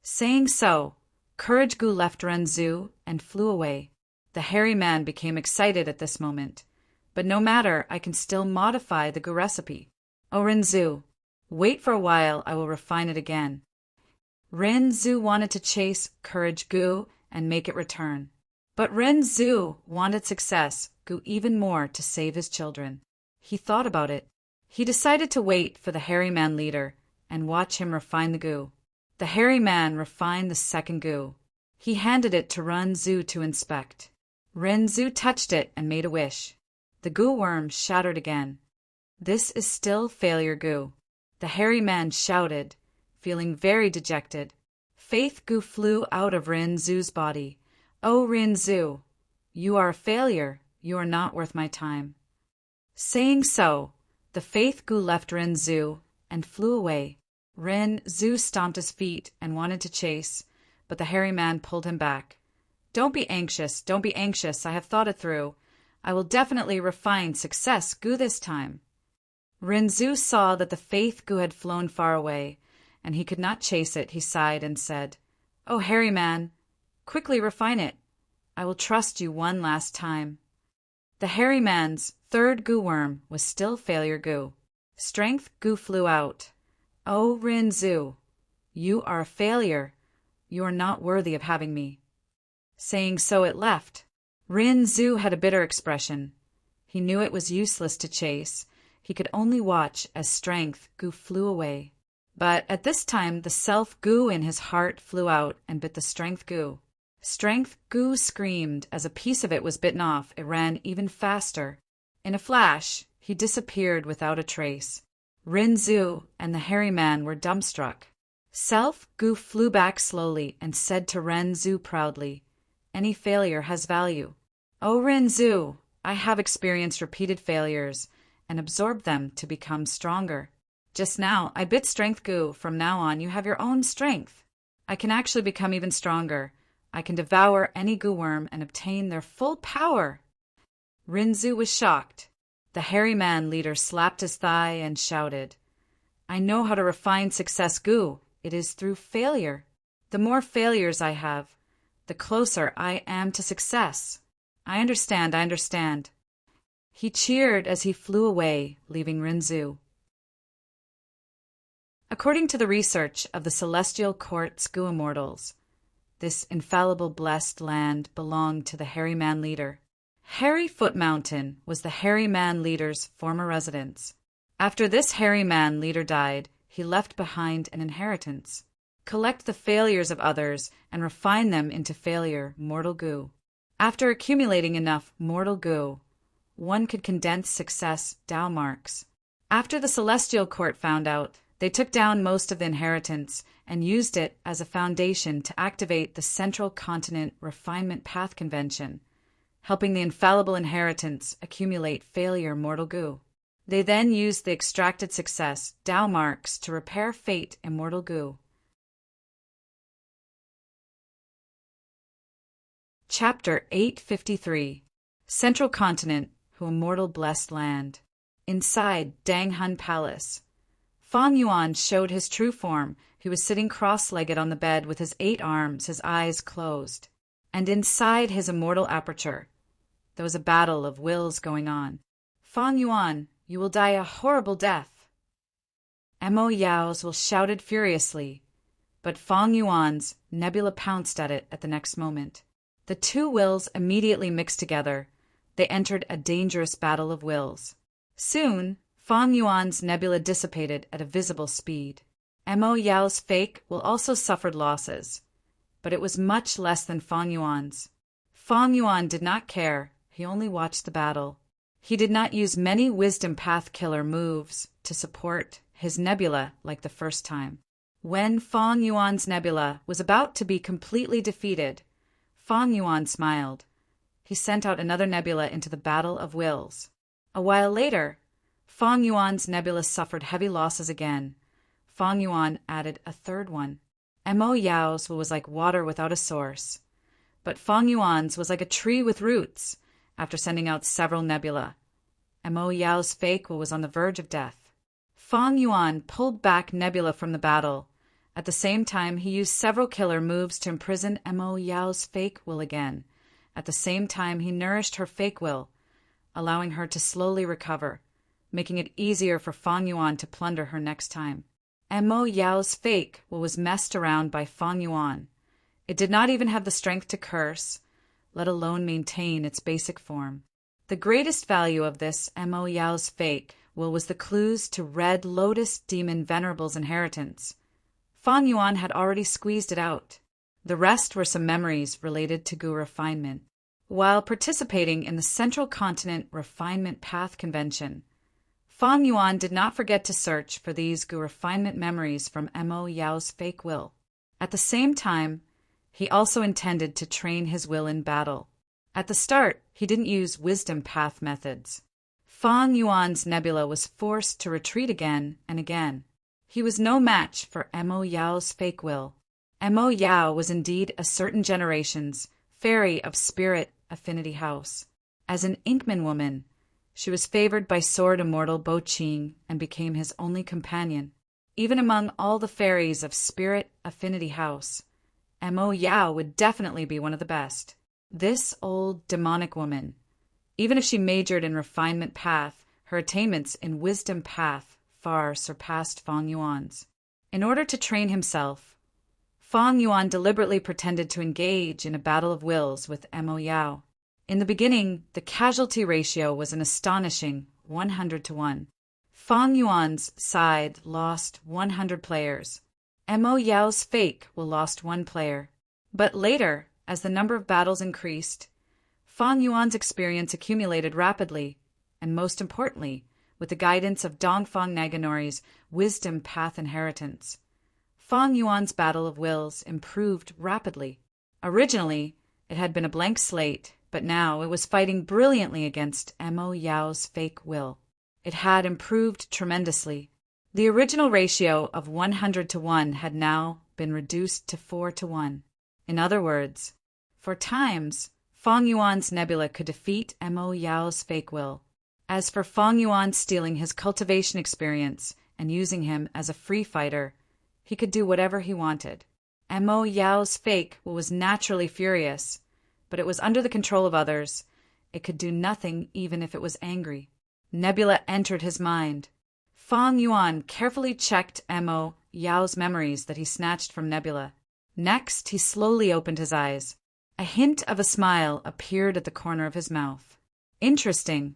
Saying so, courage gu left Renzu and flew away. The hairy man became excited at this moment. "But no matter, I can still modify the gu recipe. Oh, Renzu, wait for a while, I will refine it again." Renzu wanted to chase courage gu and make it return. But Renzu wanted success gu even more to save his children. He thought about it. He decided to wait for the hairy man leader and watch him refine the gu. The hairy man refined the second gu. He handed it to Renzu to inspect. Renzu touched it and made a wish. The gu worm shattered again. "This is still failure gu." The hairy man shouted, feeling very dejected. Faith gu flew out of Renzu's body. "Oh, Renzu, you are a failure. You are not worth my time." Saying so, the faith gu left Renzu and flew away. Renzu stomped his feet and wanted to chase, but the hairy man pulled him back. Don't be anxious. I have thought it through. I will definitely refine success gu this time." Renzu saw that the faith gu had flown far away, and he could not chase it. He sighed and said, "Oh, hairy man, quickly refine it. I will trust you one last time." The hairy man's third gu worm was still failure gu. Strength gu flew out. "Oh, Renzu, you are a failure. You are not worthy of having me." Saying so, it left. Renzu had a bitter expression. He knew it was useless to chase. He could only watch as strength gu flew away. But at this time, the self gu in his heart flew out and bit the strength gu. Strength gu screamed. As a piece of it was bitten off, it ran even faster. In a flash, he disappeared without a trace. Renzu and the hairy man were dumbstruck. Gu flew back slowly and said to Renzu proudly, "Any failure has value." "Oh, Renzu, I have experienced repeated failures and absorbed them to become stronger. Just now, I bit strength Gu. From now on, you have your own strength. I can actually become even stronger. I can devour any Gu worm and obtain their full power." Renzu was shocked. The hairy man leader slapped his thigh and shouted, "I know how to refine success Gu. It is through failure. The more failures I have, the closer I am to success. I understand. He cheered as he flew away, leaving Renzu. According to the research of the Celestial Court's Gu Immortals, this infallible blessed land belonged to the Hairy Man leader. Hairy Foot Mountain was the Hairy Man leader's former residence. After this Hairy Man leader died, he left behind an inheritance. Collect the failures of others and refine them into failure, mortal Gu. After accumulating enough mortal Gu, one could condense success Tao marks. After the Celestial Court found out, they took down most of the inheritance and used it as a foundation to activate the Central Continent Refinement Path Convention, helping the infallible inheritance accumulate failure mortal Gu. They then used the extracted success Tao marks to repair fate immortal Gu. Chapter 853 Central Continent, who immortal blessed land. Inside Danghun Palace, Fang Yuan showed his true form. He was sitting cross-legged on the bed with his 8 arms, his eyes closed. And inside his immortal aperture, there was a battle of wills going on. "Fang Yuan, you will die a horrible death." Mo Yao's will shouted furiously, but Fang Yuan's nebula pounced at it at the next moment. The two wills immediately mixed together. They entered a dangerous battle of wills. Soon, Fang Yuan's nebula dissipated at a visible speed. Mo Yao's fake will also suffered losses, but it was much less than Fang Yuan's. Fang Yuan did not care. He only watched the battle. He did not use many wisdom path killer moves to support his nebula like the first time. When Fang Yuan's nebula was about to be completely defeated, Fang Yuan smiled. He sent out another nebula into the battle of wills. A while later, Fang Yuan's nebula suffered heavy losses again. Fang Yuan added a third one. Mo Yao's was like water without a source, but Fang Yuan's was like a tree with roots. After sending out several nebula, Mo Yao's fake will was on the verge of death. Fang Yuan pulled back nebula from the battle. At the same time, he used several killer moves to imprison Mo Yao's fake will again. At the same time, he nourished her fake will, allowing her to slowly recover, making it easier for Fang Yuan to plunder her next time. Mo Yao's fake will was messed around by Fang Yuan. It did not even have the strength to curse, let alone maintain its basic form. The greatest value of this Mo Yao's fake will was the clues to Red Lotus Demon Venerable's inheritance. Fang Yuan had already squeezed it out. The rest were some memories related to Gu refinement. While participating in the Central Continent Refinement Path Convention, Fang Yuan did not forget to search for these Gu refinement memories from Mo Yao's fake will. At the same time, he also intended to train his will in battle. At the start, he didn't use wisdom path methods. Fang Yuan's nebula was forced to retreat again and again. He was no match for Mo Yao's fake will. Mo Yao was indeed a certain generation's fairy of spirit affinity house. As an Inkman woman, she was favored by sword immortal Bo Qing and became his only companion. Even among all the fairies of spirit affinity house, Mo Yao would definitely be one of the best. This old demonic woman, even if she majored in refinement path, her attainments in wisdom path far surpassed Fang Yuan's. In order to train himself, Fang Yuan deliberately pretended to engage in a battle of wills with Mo Yao. In the beginning, the casualty ratio was an astonishing 100 to 1. Fang Yuan's side lost 100 players. Mo Yao's fake will lost 1 player. But later, as the number of battles increased, Fang Yuan's experience accumulated rapidly, and most importantly, with the guidance of Dongfang Naganori's wisdom path inheritance. Fang Yuan's battle of wills improved rapidly. Originally, it had been a blank slate, but now it was fighting brilliantly against Mo Yao's fake will. It had improved tremendously. The original ratio of 100 to 1 had now been reduced to 4 to 1. In other words, for times, Fang Yuan's nebula could defeat Mo Yao's fake will. As for Fang Yuan stealing his cultivation experience and using him as a free fighter, he could do whatever he wanted. Mo Yao's fake will was naturally furious, but it was under the control of others. It could do nothing even if it was angry. Nebula entered his mind. Fang Yuan carefully checked Mo Yao's memories that he snatched from Nebula. Next, he slowly opened his eyes. A hint of a smile appeared at the corner of his mouth. Interesting.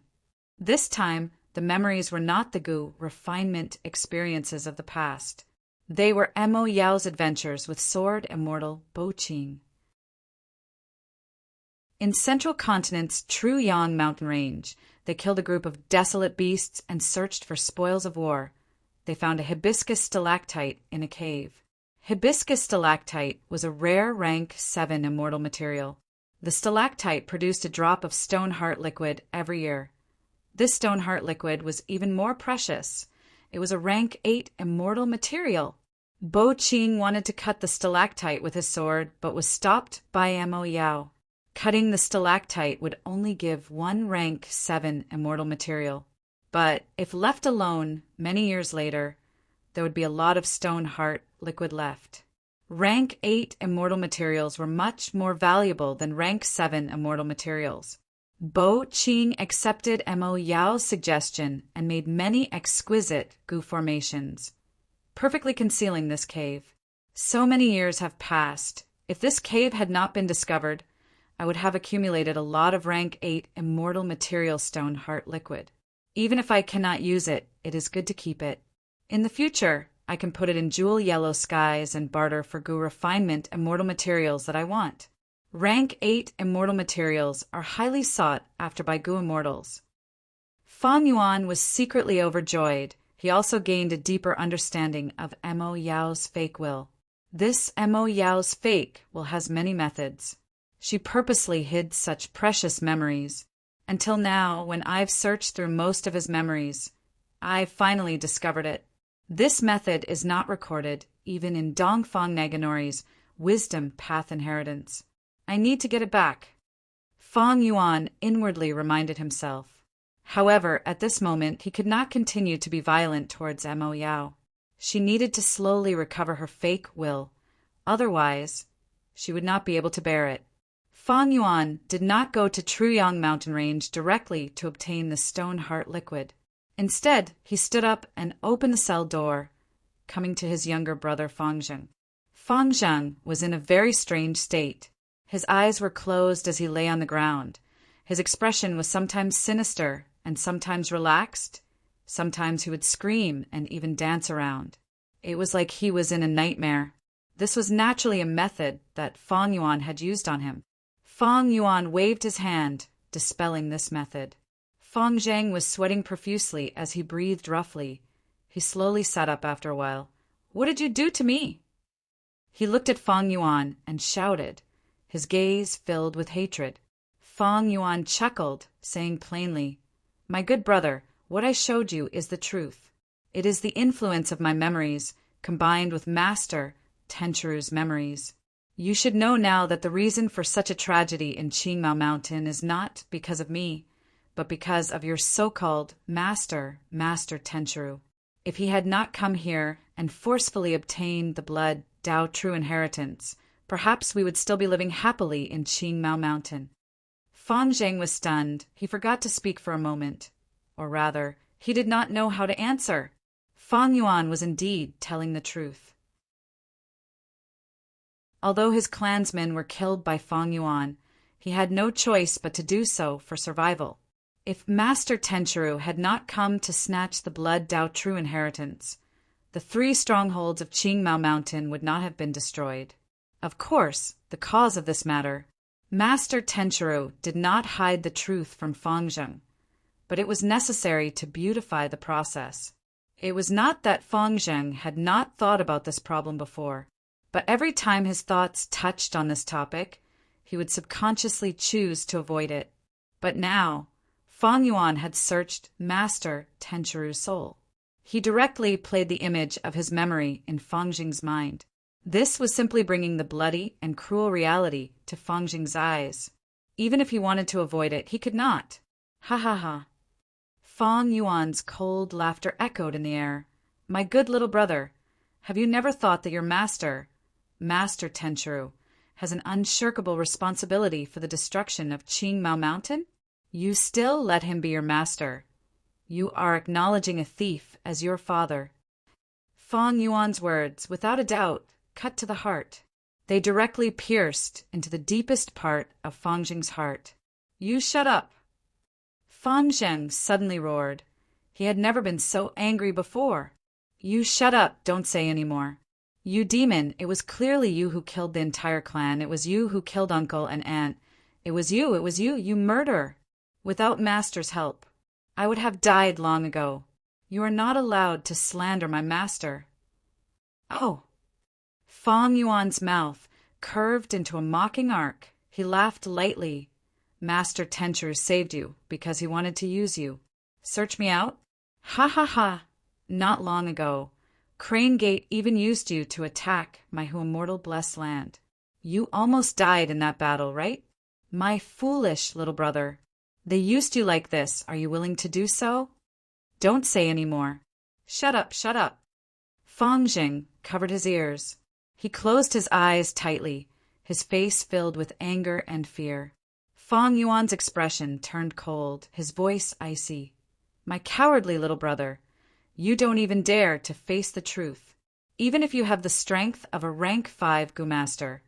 This time, the memories were not the Gu refinement experiences of the past. They were Mo Yao's adventures with sword immortal Bo Qing. In Central Continent's Truyang mountain range, they killed a group of desolate beasts and searched for spoils of war. They found a hibiscus stalactite in a cave. Hibiscus stalactite was a rare rank 7 immortal material. The stalactite produced a drop of stone heart liquid every year. This stone heart liquid was even more precious. It was a rank 8 immortal material. Bo Qing wanted to cut the stalactite with his sword, but was stopped by Mo Yao. Cutting the stalactite would only give 1 rank 7 immortal material. But if left alone, many years later, there would be a lot of stone heart liquid left. Rank 8 immortal materials were much more valuable than rank 7 immortal materials. Bo Qing accepted Mo Yao's suggestion and made many exquisite Gu formations, perfectly concealing this cave. So many years have passed. If this cave had not been discovered, I would have accumulated a lot of rank 8 immortal material stone heart liquid. Even if I cannot use it, it is good to keep it. In the future, I can put it in jewel yellow skies and barter for Gu refinement immortal materials that I want. Rank 8 immortal materials are highly sought after by Gu immortals. Fang Yuan was secretly overjoyed. He also gained a deeper understanding of Mo Yao's fake will. This Mo Yao's fake will has many methods. She purposely hid such precious memories. Until now, when I've searched through most of his memories, I've finally discovered it. This method is not recorded even in Dongfang Naganori's wisdom path inheritance. I need to get it back. Fang Yuan inwardly reminded himself. However, at this moment, he could not continue to be violent towards Mo Yao. She needed to slowly recover her fake will. Otherwise, she would not be able to bear it. Fang Yuan did not go to Truyang mountain range directly to obtain the stone heart liquid. Instead, he stood up and opened the cell door, coming to his younger brother Fang Zheng. Fang Zheng was in a very strange state. His eyes were closed as he lay on the ground. His expression was sometimes sinister and sometimes relaxed. Sometimes he would scream and even dance around. It was like he was in a nightmare. This was naturally a method that Fang Yuan had used on him. Fang Yuan waved his hand, dispelling this method. Fang Zheng was sweating profusely as he breathed roughly. He slowly sat up after a while. "What did you do to me?" He looked at Fang Yuan and shouted, his gaze filled with hatred. Fang Yuan chuckled, saying plainly, "My good brother, what I showed you is the truth. It is the influence of my memories, combined with Master Tenchuru's memories. You should know now that the reason for such a tragedy in Qingmao Mountain is not because of me, but because of your so-called Master Tenchuru. If he had not come here and forcefully obtained the blood Dao True inheritance, perhaps we would still be living happily in Qingmao Mountain." Fang Zheng was stunned. He forgot to speak for a moment. Or rather, he did not know how to answer. Fang Yuan was indeed telling the truth. Although his clansmen were killed by Fang Yuan, he had no choice but to do so for survival. If Master Tenchuru had not come to snatch the blood Dao True inheritance, the 3 strongholds of Qingmao Mountain would not have been destroyed. Of course, the cause of this matter, Master Tenchuru did not hide the truth from Fang Zheng, but it was necessary to beautify the process. It was not that Fang Zheng had not thought about this problem before, but every time his thoughts touched on this topic, he would subconsciously choose to avoid it. But now, Fang Yuan had searched Master Tenchuru's soul. He directly played the image of his memory in Fang Zheng's mind. This was simply bringing the bloody and cruel reality to Fang Zheng's eyes. Even if he wanted to avoid it, he could not. Ha ha ha. Fang Yuan's cold laughter echoed in the air. My good little brother, have you never thought that your master, Master Tenchuru, has an unshirkable responsibility for the destruction of Qingmao Mountain? You still let him be your master. You are acknowledging a thief as your father. Fang Yuan's words, without a doubt, cut to the heart. They directly pierced into the deepest part of Fang Zheng's heart. You shut up! Fang Zheng suddenly roared. He had never been so angry before. You shut up, don't say any more. You demon, it was clearly you who killed the entire clan. It was you who killed uncle and aunt. It was you, you murderer. Without master's help, I would have died long ago. You are not allowed to slander my master. Oh! Fang Yuan's mouth curved into a mocking arc. He laughed lightly. Master Tenchuru saved you because he wanted to use you. Search me out? Ha ha ha! Not long ago, Crane Gate even used you to attack my immortal blessed land. You almost died in that battle, right? My foolish little brother. They used you like this. Are you willing to do so? Don't say any more. Shut up, shut up. Fang Zheng covered his ears. He closed his eyes tightly, his face filled with anger and fear. Fang Yuan's expression turned cold, his voice icy. My cowardly little brother, you don't even dare to face the truth. Even if you have the strength of a rank 5 Gu-master,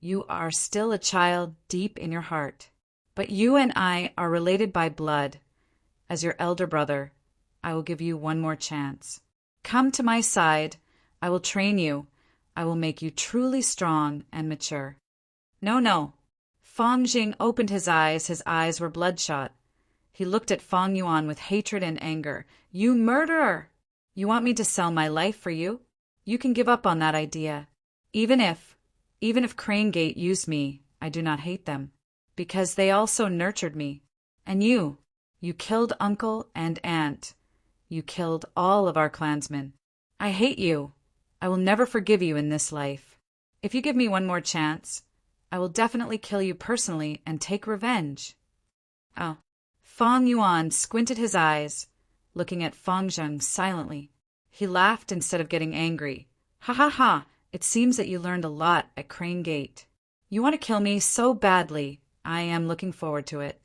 you are still a child deep in your heart. But you and I are related by blood. As your elder brother, I will give you one more chance. Come to my side. I will train you. I will make you truly strong and mature. No, no. Fang Zheng opened his eyes. His eyes were bloodshot. He looked at Fang Yuan with hatred and anger. You murderer! You want me to sell my life for you? You can give up on that idea. Even if Crane Gate used me, I do not hate them, because they also nurtured me. And you killed uncle and aunt. You killed all of our clansmen. I hate you. I will never forgive you in this life. If you give me one more chance, I will definitely kill you personally and take revenge. Oh. Fang Yuan squinted his eyes, looking at Fang Zheng silently. He laughed instead of getting angry. Ha ha ha! It seems that you learned a lot at Crane Gate. You want to kill me so badly. I am looking forward to it.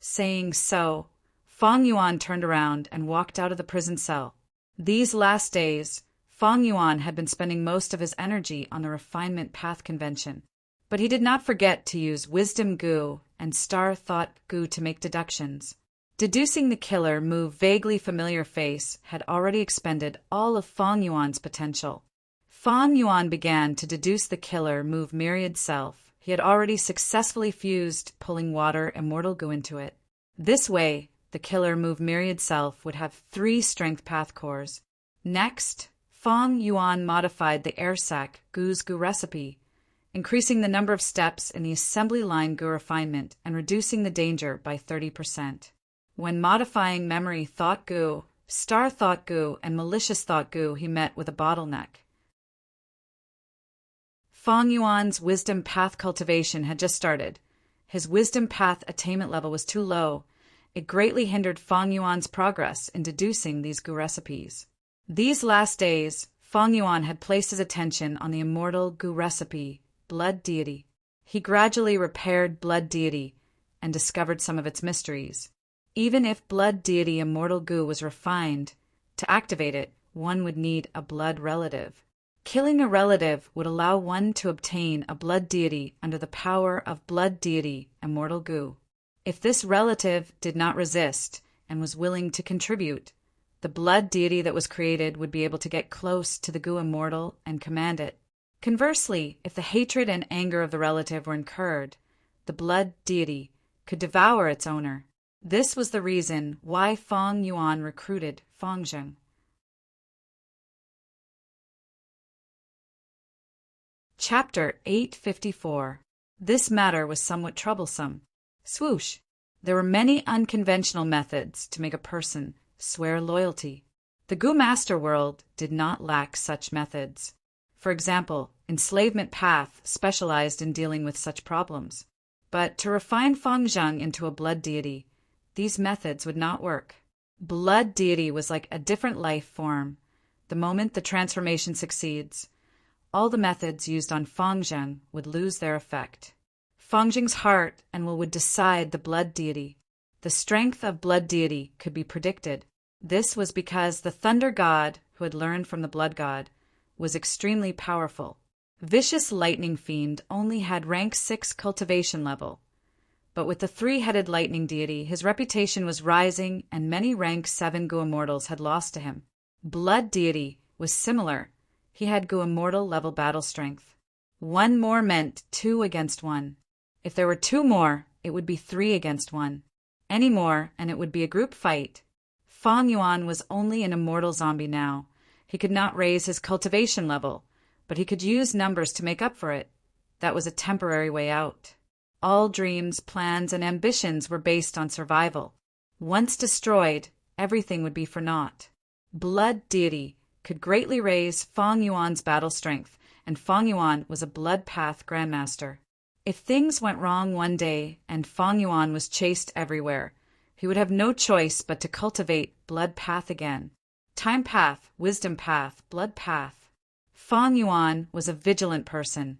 Saying so, Fang Yuan turned around and walked out of the prison cell. These last days, Fang Yuan had been spending most of his energy on the Refinement Path Convention, but he did not forget to use Wisdom Gu and Star Thought Gu to make deductions. Deducing the killer move vaguely familiar face had already expended all of Fang Yuan's potential. Fang Yuan began to deduce the killer move Myriad Self. He had already successfully fused pulling water immortal Gu into it. This way, the killer move Myriad Self would have 3 strength path cores. Next, Fang Yuan modified the air sac Gu's Gu recipe, increasing the number of steps in the assembly line Gu refinement and reducing the danger by 30%. When modifying memory thought Gu, star thought Gu, and malicious thought Gu, he met with a bottleneck. Fang Yuan's wisdom path cultivation had just started. His wisdom path attainment level was too low. It greatly hindered Fang Yuan's progress in deducing these Gu recipes. These last days, Fang Yuan had placed his attention on the immortal Gu recipe, Blood Deity. He gradually repaired Blood Deity and discovered some of its mysteries. Even if Blood Deity Immortal Gu was refined, to activate it, one would need a blood relative. Killing a relative would allow one to obtain a Blood Deity under the power of Blood Deity Immortal Gu. If this relative did not resist and was willing to contribute, the Blood Deity that was created would be able to get close to the Gu Immortal and command it. Conversely, if the hatred and anger of the relative were incurred, the Blood Deity could devour its owner. This was the reason why Fang Yuan recruited Fang Zheng. Chapter 854. This matter was somewhat troublesome. Swoosh. There were many unconventional methods to make a person swear loyalty. The Gu Master world did not lack such methods. For example, Enslavement Path specialized in dealing with such problems. But to refine Feng Zheng into a blood deity, these methods would not work. Blood deity was like a different life form. The moment the transformation succeeds, all the methods used on Feng Zheng would lose their effect. Feng Zheng's heart and will would decide the blood deity. The strength of blood deity could be predicted. This was because the thunder god, who had learned from the blood god, was extremely powerful. Vicious lightning fiend only had rank 6 cultivation level. But with the three-headed lightning deity, his reputation was rising and many rank 7 Gu immortals had lost to him. Blood deity was similar. He had Gu immortal level battle strength. 1 more meant 2 against 1. If there were 2 more, it would be 3 against 1. Any more, and it would be a group fight. Feng Yuan was only an immortal zombie now. He could not raise his cultivation level, but he could use numbers to make up for it. That was a temporary way out. All dreams, plans, and ambitions were based on survival. Once destroyed, everything would be for naught. Blood deity could greatly raise Feng Yuan's battle strength, and Feng Yuan was a blood path grandmaster. If things went wrong one day and Feng Yuan was chased everywhere, he would have no choice but to cultivate blood path again. Time path, wisdom path, blood path. Feng Yuan was a vigilant person.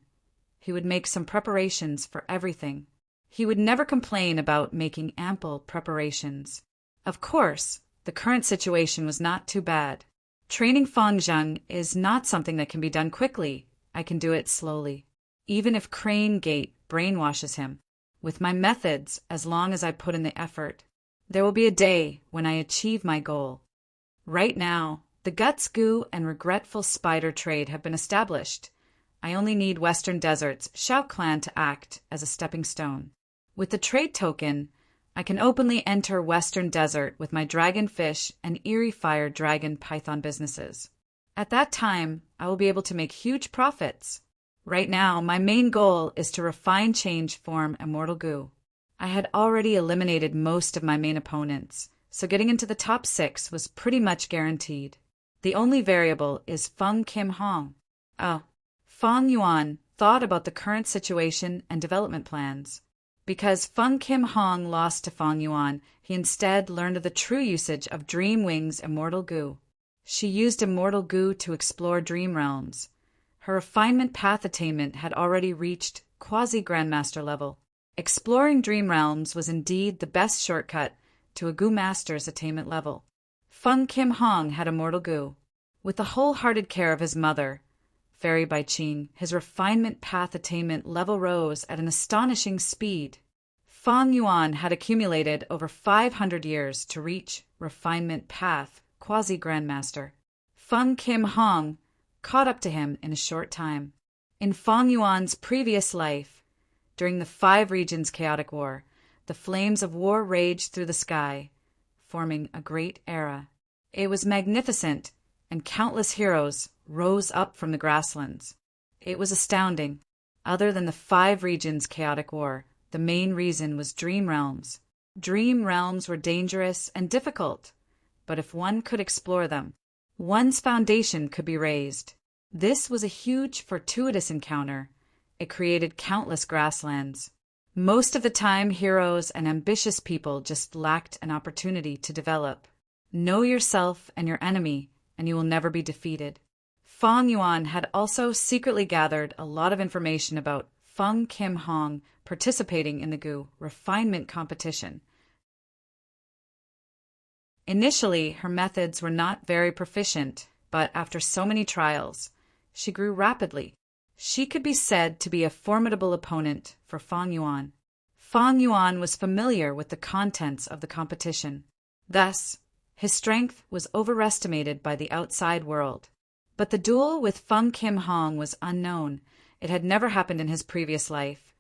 He would make some preparations for everything. He would never complain about making ample preparations. Of course, the current situation was not too bad. Training Feng Zheng is not something that can be done quickly. I can do it slowly. Even if Crane Gate brainwashes him. With my methods, as long as I put in the effort, there will be a day when I achieve my goal. Right now, the Guts Goo and Regretful Spider trade have been established. I only need Western Desert's Shao clan to act as a stepping stone. With the trade token, I can openly enter Western Desert with my Dragonfish and Eerie Fire Dragon Python businesses. At that time, I will be able to make huge profits. Right now, my main goal is to refine change form Immortal Goo. I had already eliminated most of my main opponents, so getting into the top 6 was pretty much guaranteed. The only variable is Feng Kim Hong. Feng Yuan thought about the current situation and development plans. Because Feng Kim Hong lost to Feng Yuan, he instead learned of the true usage of Dream Wing's Immortal Goo. She used Immortal Goo to explore dream realms. Her refinement path attainment had already reached quasi-grandmaster level. Exploring dream realms was indeed the best shortcut to a Gu Master's attainment level. Feng Kim Hong had Immortal Goo. With the wholehearted care of his mother, Fairy Bai Qing, his refinement path attainment level rose at an astonishing speed. Feng Yuan had accumulated over 500 years to reach refinement path quasi-grandmaster. Feng Kim Hong caught up to him in a short time. In Feng Yuan's previous life, during the 5 Regions Chaotic War, the flames of war raged through the sky, forming a great era. It was magnificent, and countless heroes rose up from the grasslands. It was astounding. Other than the 5 Regions Chaotic War, the main reason was dream realms. Dream realms were dangerous and difficult, but if one could explore them, one's foundation could be raised. This was a huge fortuitous encounter. It created countless grasslands. Most of the time, heroes and ambitious people just lacked an opportunity to develop. Know yourself and your enemy, and you will never be defeated. Feng Yuan had also secretly gathered a lot of information about Feng Kim Hong participating in the Gu refinement competition. Initially, her methods were not very proficient, but after so many trials, she grew rapidly. She could be said to be a formidable opponent for Feng Yuan. Feng Yuan was familiar with the contents of the competition. Thus, his strength was overestimated by the outside world. But the duel with Feng Kim Hong was unknown. It had never happened in his previous life,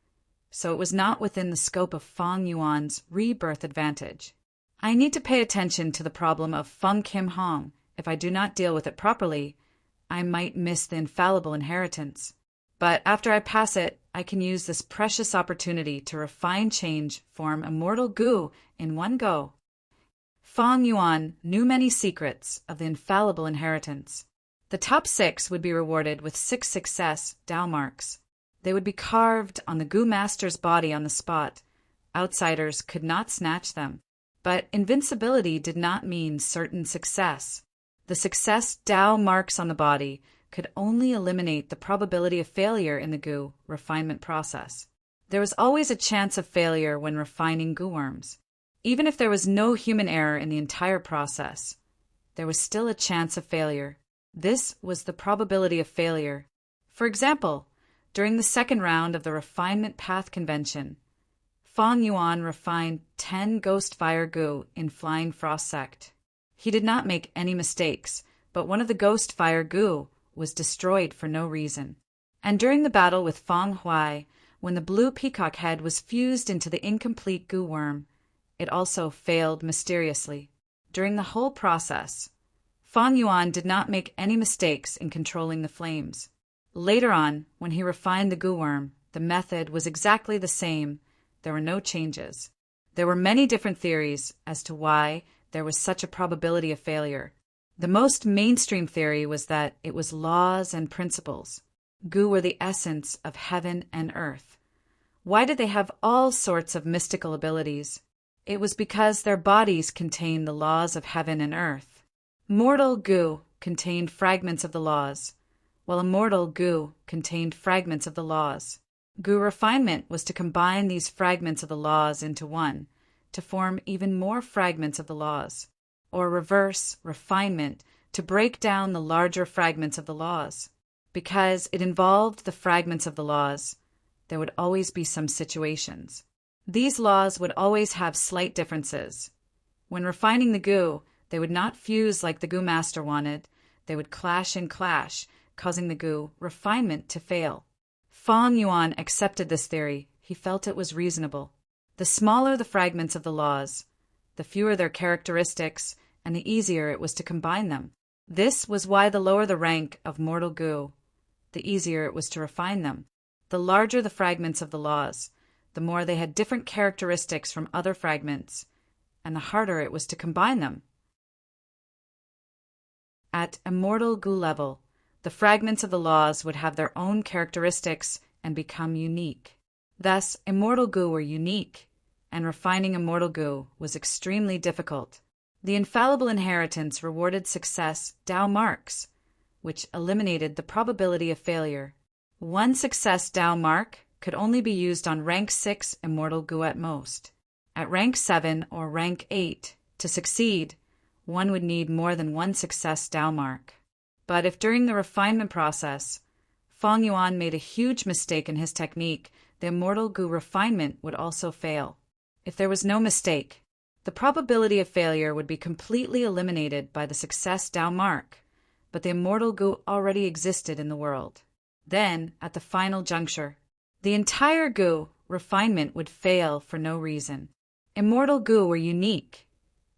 so it was not within the scope of Feng Yuan's rebirth advantage. I need to pay attention to the problem of Feng Kim Hong. If I do not deal with it properly, I might miss the infallible inheritance. But after I pass it, I can use this precious opportunity to refine change, form immortal goo in one go. Fang Yuan knew many secrets of the infallible inheritance. The top 6 would be rewarded with 6 success Dao marks. They would be carved on the Gu Master's body on the spot. Outsiders could not snatch them. But invincibility did not mean certain success. The success Dao marks on the body could only eliminate the probability of failure in the Gu refinement process. There was always a chance of failure when refining Gu worms. Even if there was no human error in the entire process, there was still a chance of failure. This was the probability of failure. For example, during the second round of the Refinement Path Convention, Fang Yuan refined 10 Ghost Fire Gu in Flying Frost Sect. He did not make any mistakes, but one of the Ghost Fire Gu was destroyed for no reason. And during the battle with Fang Huai, when the blue peacock head was fused into the incomplete Gu worm, it also failed mysteriously. During the whole process, Fang Yuan did not make any mistakes in controlling the flames. Later on, when he refined the Gu worm, the method was exactly the same. There were no changes. There were many different theories as to why there was such a probability of failure. The most mainstream theory was that it was laws and principles. Gu were the essence of heaven and earth. Why did they have all sorts of mystical abilities? It was because their bodies contained the laws of heaven and earth. Mortal Gu contained fragments of the laws, while immortal Gu contained fragments of the laws. Gu refinement was to combine these fragments of the laws into one, to form even more fragments of the laws, or reverse refinement to break down the larger fragments of the laws. Because it involved the fragments of the laws, there would always be some situations. These laws would always have slight differences. When refining the Gu, they would not fuse like the Gu Master wanted. They would clash and clash, causing the Gu refinement to fail. Fang Yuan accepted this theory. He felt it was reasonable. The smaller the fragments of the laws, the fewer their characteristics, and the easier it was to combine them. This was why the lower the rank of mortal Gu, the easier it was to refine them. The larger the fragments of the laws, the more they had different characteristics from other fragments, and the harder it was to combine them. At immortal Gu level, the fragments of the laws would have their own characteristics and become unique. Thus, immortal Gu were unique, and refining immortal Gu was extremely difficult. The infallible inheritance rewarded success Dao marks, which eliminated the probability of failure. One success Dao mark could only be used on rank 6 immortal Gu at most. At rank 7 or rank 8, to succeed, one would need more than one success Dao mark. But if during the refinement process, Fang Yuan made a huge mistake in his technique, the immortal Gu refinement would also fail. If there was no mistake, the probability of failure would be completely eliminated by the success Dao mark, but the immortal Gu already existed in the world. Then, at the final juncture, the entire Gu refinement would fail for no reason. Immortal Gu were unique,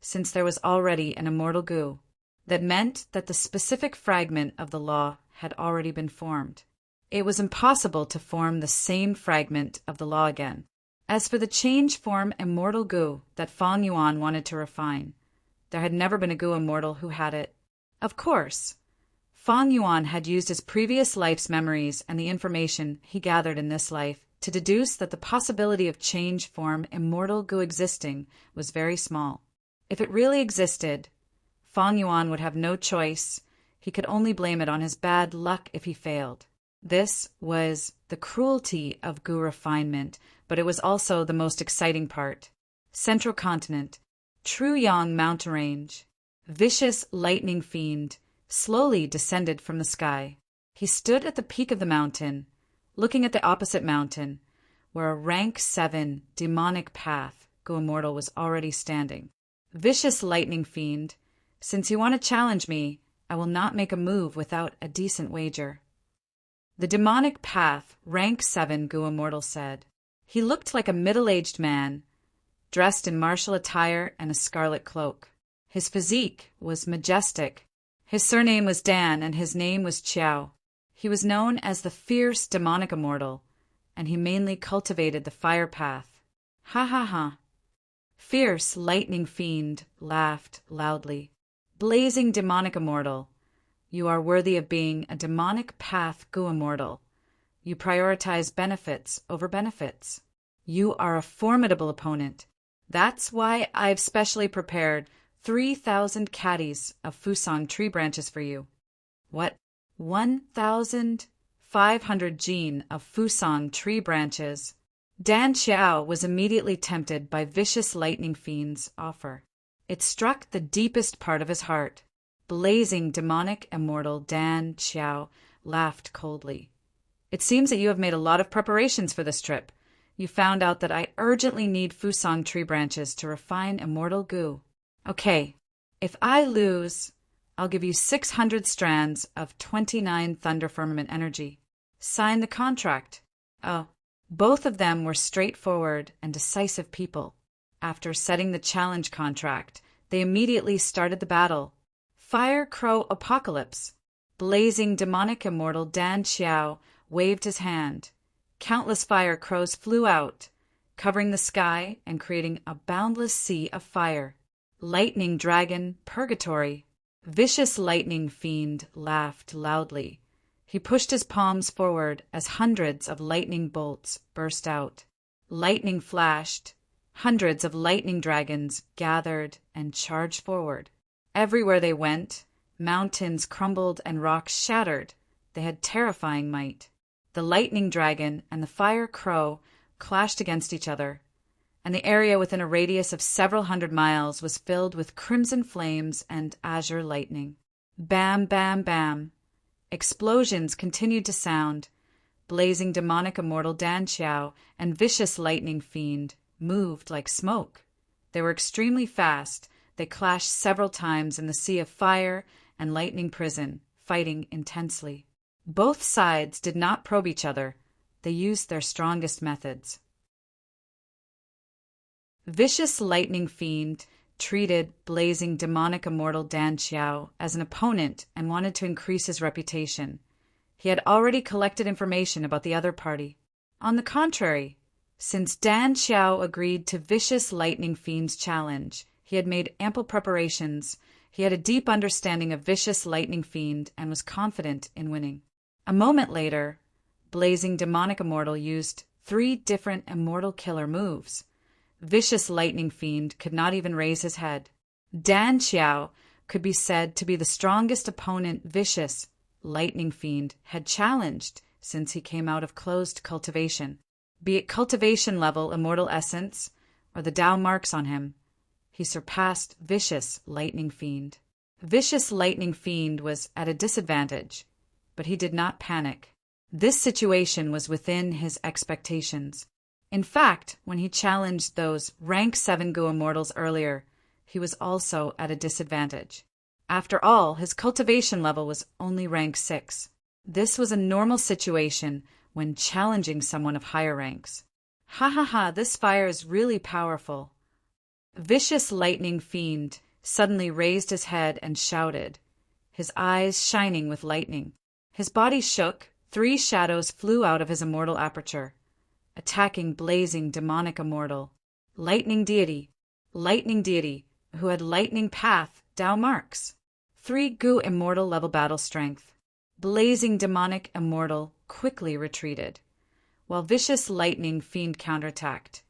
since there was already an immortal Gu. That meant that the specific fragment of the law had already been formed. It was impossible to form the same fragment of the law again. As for the change form immortal Gu that Fang Yuan wanted to refine, there had never been a Gu immortal who had it. Of course, Fang Yuan had used his previous life's memories and the information he gathered in this life to deduce that the possibility of change form immortal Gu existing was very small. If it really existed, Fang Yuan would have no choice. He could only blame it on his bad luck if he failed. This was the cruelty of Gu refinement, but it was also the most exciting part. Central Continent, Truyang mountain range. Vicious lightning fiend slowly descended from the sky. He stood at the peak of the mountain, looking at the opposite mountain, where a rank 7 demonic path Gu immortal was already standing. Vicious lightning fiend, since you want to challenge me, I will not make a move without a decent wager. The demonic path, rank 7 Gu immortal said. He looked like a middle-aged man, dressed in martial attire and a scarlet cloak. His physique was majestic. His surname was Dan and his name was Qiao. He was known as the fierce demonic immortal, and he mainly cultivated the fire path. Ha ha ha. Fierce lightning fiend laughed loudly. Blazing demonic immortal, you are worthy of being a demonic path gu immortal. You prioritize benefits over benefits. You are a formidable opponent. That's why I've specially prepared 3,000 caddies of Fusang tree branches for you. What? 1,500 gene of Fusang tree branches. Dan Xiao was immediately tempted by vicious lightning fiend's offer. It struck the deepest part of his heart. Blazing demonic immortal Dan Xiao laughed coldly. It seems that you have made a lot of preparations for this trip. You found out that I urgently need Fusang tree branches to refine immortal goo. Okay, if I lose, I'll give you 600 strands of 29 Thunder Firmament energy. Sign the contract. Oh, both of them were straightforward and decisive people. After setting the challenge contract, they immediately started the battle. Fire Crow Apocalypse. Blazing demonic immortal Dan Xiao waved his hand. Countless fire crows flew out, covering the sky and creating a boundless sea of fire. Lightning dragon Purgatory. Vicious lightning fiend laughed loudly. He pushed his palms forward as hundreds of lightning bolts burst out. Lightning flashed. Hundreds of lightning dragons gathered and charged forward. Everywhere they went, mountains crumbled and rocks shattered. They had terrifying might. The lightning dragon and the fire crow clashed against each other, and the area within a radius of several hundred miles was filled with crimson flames and azure lightning. Bam, bam, bam. Explosions continued to sound. Blazing demonic immortal Dan Xiao and vicious lightning fiend moved like smoke. They were extremely fast. They clashed several times in the sea of fire and lightning prison, fighting intensely. Both sides did not probe each other. They used their strongest methods. Vicious lightning fiend treated blazing demonic immortal Dan Xiao as an opponent and wanted to increase his reputation. He had already collected information about the other party. On the contrary, since Dan Xiao agreed to vicious lightning fiend's challenge, he had made ample preparations. He had a deep understanding of vicious lightning fiend and was confident in winning. A moment later, blazing demonic immortal used 3 different immortal killer moves. Vicious lightning fiend could not even raise his head. Dan Xiao could be said to be the strongest opponent vicious lightning fiend had challenged since he came out of closed cultivation. Be it cultivation level immortal essence or the Tao marks on him, he surpassed vicious lightning fiend. Vicious lightning fiend was at a disadvantage, but he did not panic. This situation was within his expectations. In fact, when he challenged those rank 7 Gu immortals earlier, he was also at a disadvantage. After all, his cultivation level was only rank 6. This was a normal situation when challenging someone of higher ranks. Ha ha ha, this fire is really powerful. Vicious lightning fiend suddenly raised his head and shouted, his eyes shining with lightning. His body shook. 3 shadows flew out of his immortal aperture, attacking blazing demonic immortal. Lightning deity, who had lightning path, Tao marks. 3 Gu immortal level battle strength. Blazing demonic immortal quickly retreated, while vicious lightning fiend counterattacked,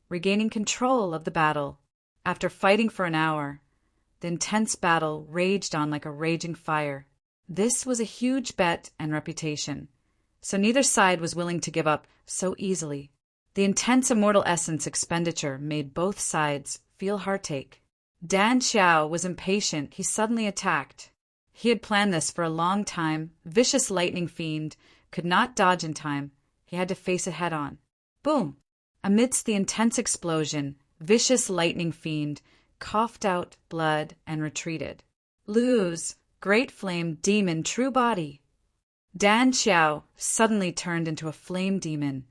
regaining control of the battle. After fighting for an hour, the intense battle raged on like a raging fire. This was a huge bet and reputation, so neither side was willing to give up so easily. The intense immortal essence expenditure made both sides feel heartache. Dan Xiao was impatient. He suddenly attacked. He had planned this for a long time. Vicious lightning fiend could not dodge in time. He had to face it head on. Boom! Amidst the intense explosion, vicious lightning fiend coughed out blood and retreated. Lose! Great flame demon true body. Dan Xiao suddenly turned into a flame demon,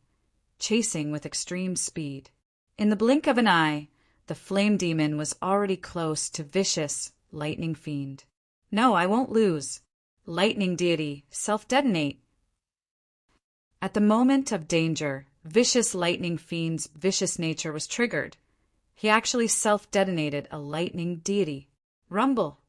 chasing with extreme speed. In the blink of an eye, the flame demon was already close to vicious lightning fiend. No, I won't lose. Lightning deity, self-detonate. At the moment of danger, Vicious Lightning Fiend's vicious nature was triggered. He actually self-detonated a lightning deity. Rumble.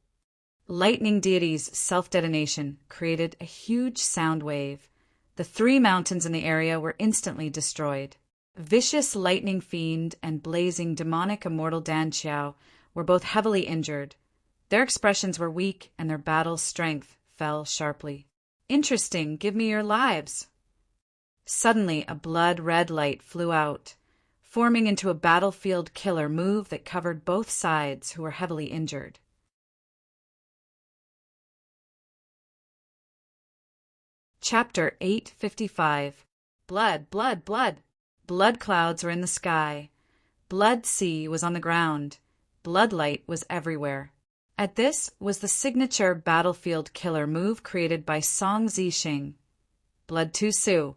Lightning deity's self-detonation created a huge sound wave. The 3 mountains in the area were instantly destroyed. Vicious Lightning Fiend and blazing demonic immortal Dan Xiao were both heavily injured. Their expressions were weak and their battle's strength fell sharply. Interesting, give me your lives. Suddenly, a blood-red light flew out, forming into a battlefield killer move that covered both sides who were heavily injured. Chapter 855. Blood, blood, blood. Blood clouds were in the sky. Blood sea was on the ground. Bloodlight was everywhere. At this was the signature battlefield killer move created by Song Zixing. Blood Tu Su.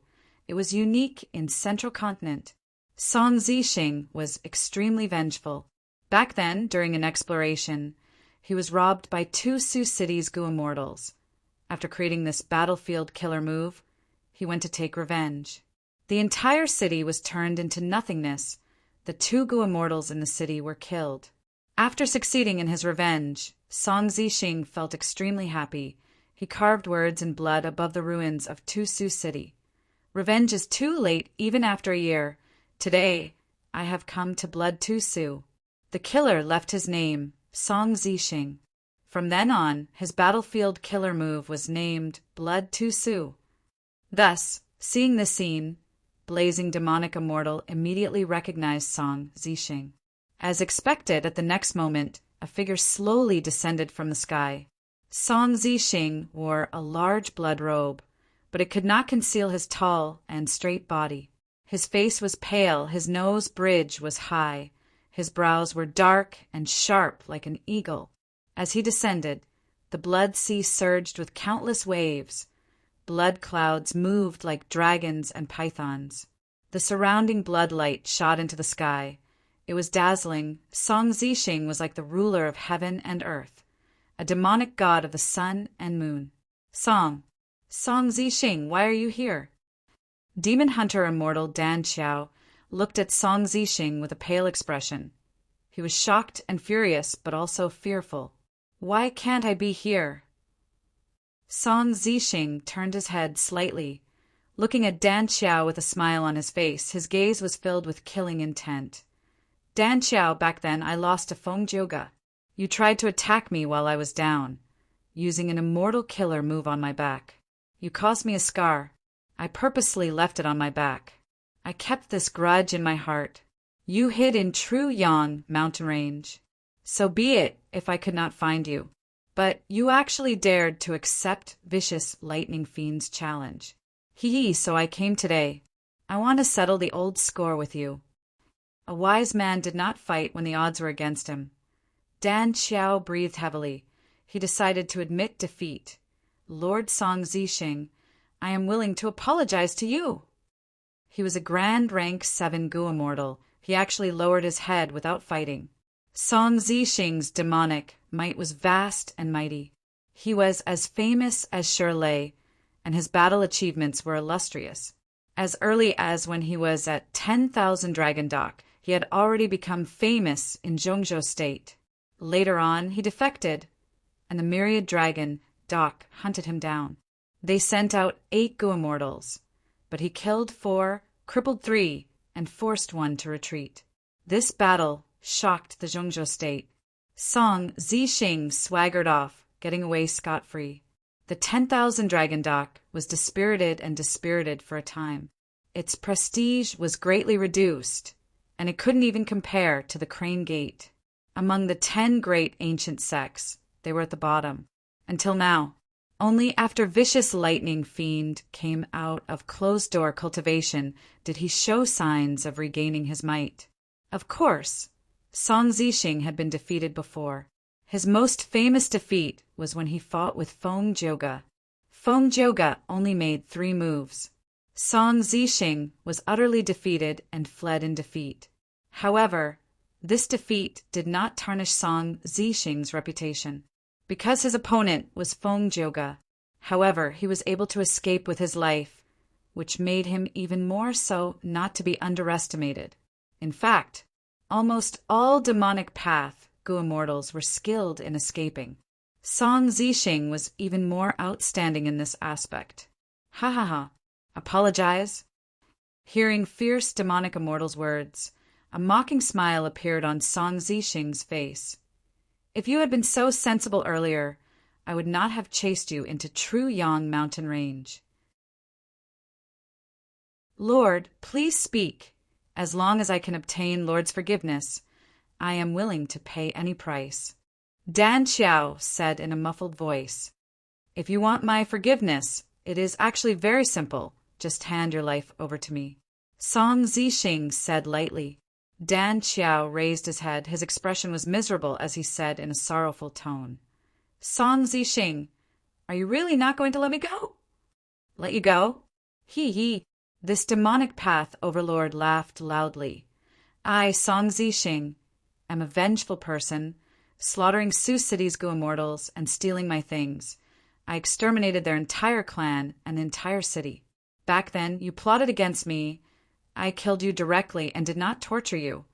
It was unique in Central Continent. Song Zixing was extremely vengeful. Back then, during an exploration, he was robbed by 2 Sioux City's Gu Immortals. After creating this battlefield killer move, he went to take revenge. The entire city was turned into nothingness. The 2 Gu Immortals in the city were killed. After succeeding in his revenge, Song Zixing felt extremely happy. He carved words in blood above the ruins of Tu Sioux City. Revenge is too late even after a year. Today, I have come to Blood Tu Sioux. The killer left his name, Song Zixing. From then on, his battlefield killer move was named Blood Tu Sioux. Thus, seeing this scene, blazing demonic immortal immediately recognized Song Zixing. As expected, at the next moment, a figure slowly descended from the sky. Song Zixing wore a large blood robe, but it could not conceal his tall and straight body. His face was pale, his nose bridge was high, his brows were dark and sharp like an eagle. As he descended, the blood sea surged with countless waves. Blood clouds moved like dragons and pythons. The surrounding blood light shot into the sky. It was dazzling. Song Zixing was like the ruler of heaven and earth, a demonic god of the sun and moon. Song Zixing, why are you here? Demon hunter immortal Dan Xiao looked at Song Zixing with a pale expression. He was shocked and furious, but also fearful. Why can't I be here? Song Zixing turned his head slightly. Looking at Dan Xiao with a smile on his face, his gaze was filled with killing intent. Dan Xiao, back then I lost to Feng Jioge. You tried to attack me while I was down, using an immortal killer move on my back. You caused me a scar. I purposely left it on my back. I kept this grudge in my heart. You hid in True Yang mountain range. So be it if I could not find you. But you actually dared to accept Vicious Lightning Fiend's challenge. So I came today. I want to settle the old score with you. A wise man did not fight when the odds were against him. Dan Xiao breathed heavily. He decided to admit defeat. Lord Song Zixing, I am willing to apologize to you. He was a grand rank 7 Gu Immortal. He actually lowered his head without fighting. Song Zixing's demonic might was vast and mighty. He was as famous as Shirley, and his battle achievements were illustrious. As early as when he was at 10,000 Dragon Dock, he had already become famous in Zhongzhou State. Later on, he defected, and the myriad dragon, Dock, hunted him down. They sent out 8 Gu Immortals, but he killed 4, crippled 3, and forced 1 to retreat. This battle shocked the Zhongzhou State. Song Zixing swaggered off, getting away scot-free. The 10,000 Dragon Dock was dispirited and dispirited for a time. Its prestige was greatly reduced, and it couldn't even compare to the Crane Gate. Among the 10 great ancient sects, they were at the bottom. Until now. Only after Vicious Lightning Fiend came out of closed-door cultivation did he show signs of regaining his might. Of course, Song Zixing had been defeated before. His most famous defeat was when he fought with Feng Jioge. Feng Jioge only made 3 moves. Song Zixing was utterly defeated and fled in defeat. However, this defeat did not tarnish Song Zixing's reputation. Because his opponent was Feng Jioge, however, he was able to escape with his life. which made him even more so not to be underestimated. In fact, almost all demonic path Gu immortals were skilled in escaping. Song Zixing was even more outstanding in this aspect. Ha ha ha. Apologize? Hearing fierce demonic immortals' words, a mocking smile appeared on Song Zixing's face. If you had been so sensible earlier, I would not have chased you into True Yang mountain range. Lord, please speak. As long as I can obtain Lord's forgiveness, I am willing to pay any price. Dan Xiao said in a muffled voice. If you want my forgiveness, it is actually very simple. Just hand your life over to me. Song Zixing said lightly. Dan Xiao raised his head. His expression was miserable as he said in a sorrowful tone. Song Zixing, are you really not going to let me go? Let you go? He. This demonic path overlord laughed loudly. I, Song Zixing, am a vengeful person, slaughtering Sioux City's Gu immortals and stealing my things. I exterminated their entire clan and the entire city. Back then, you plotted against me. I killed you directly and did not torture you.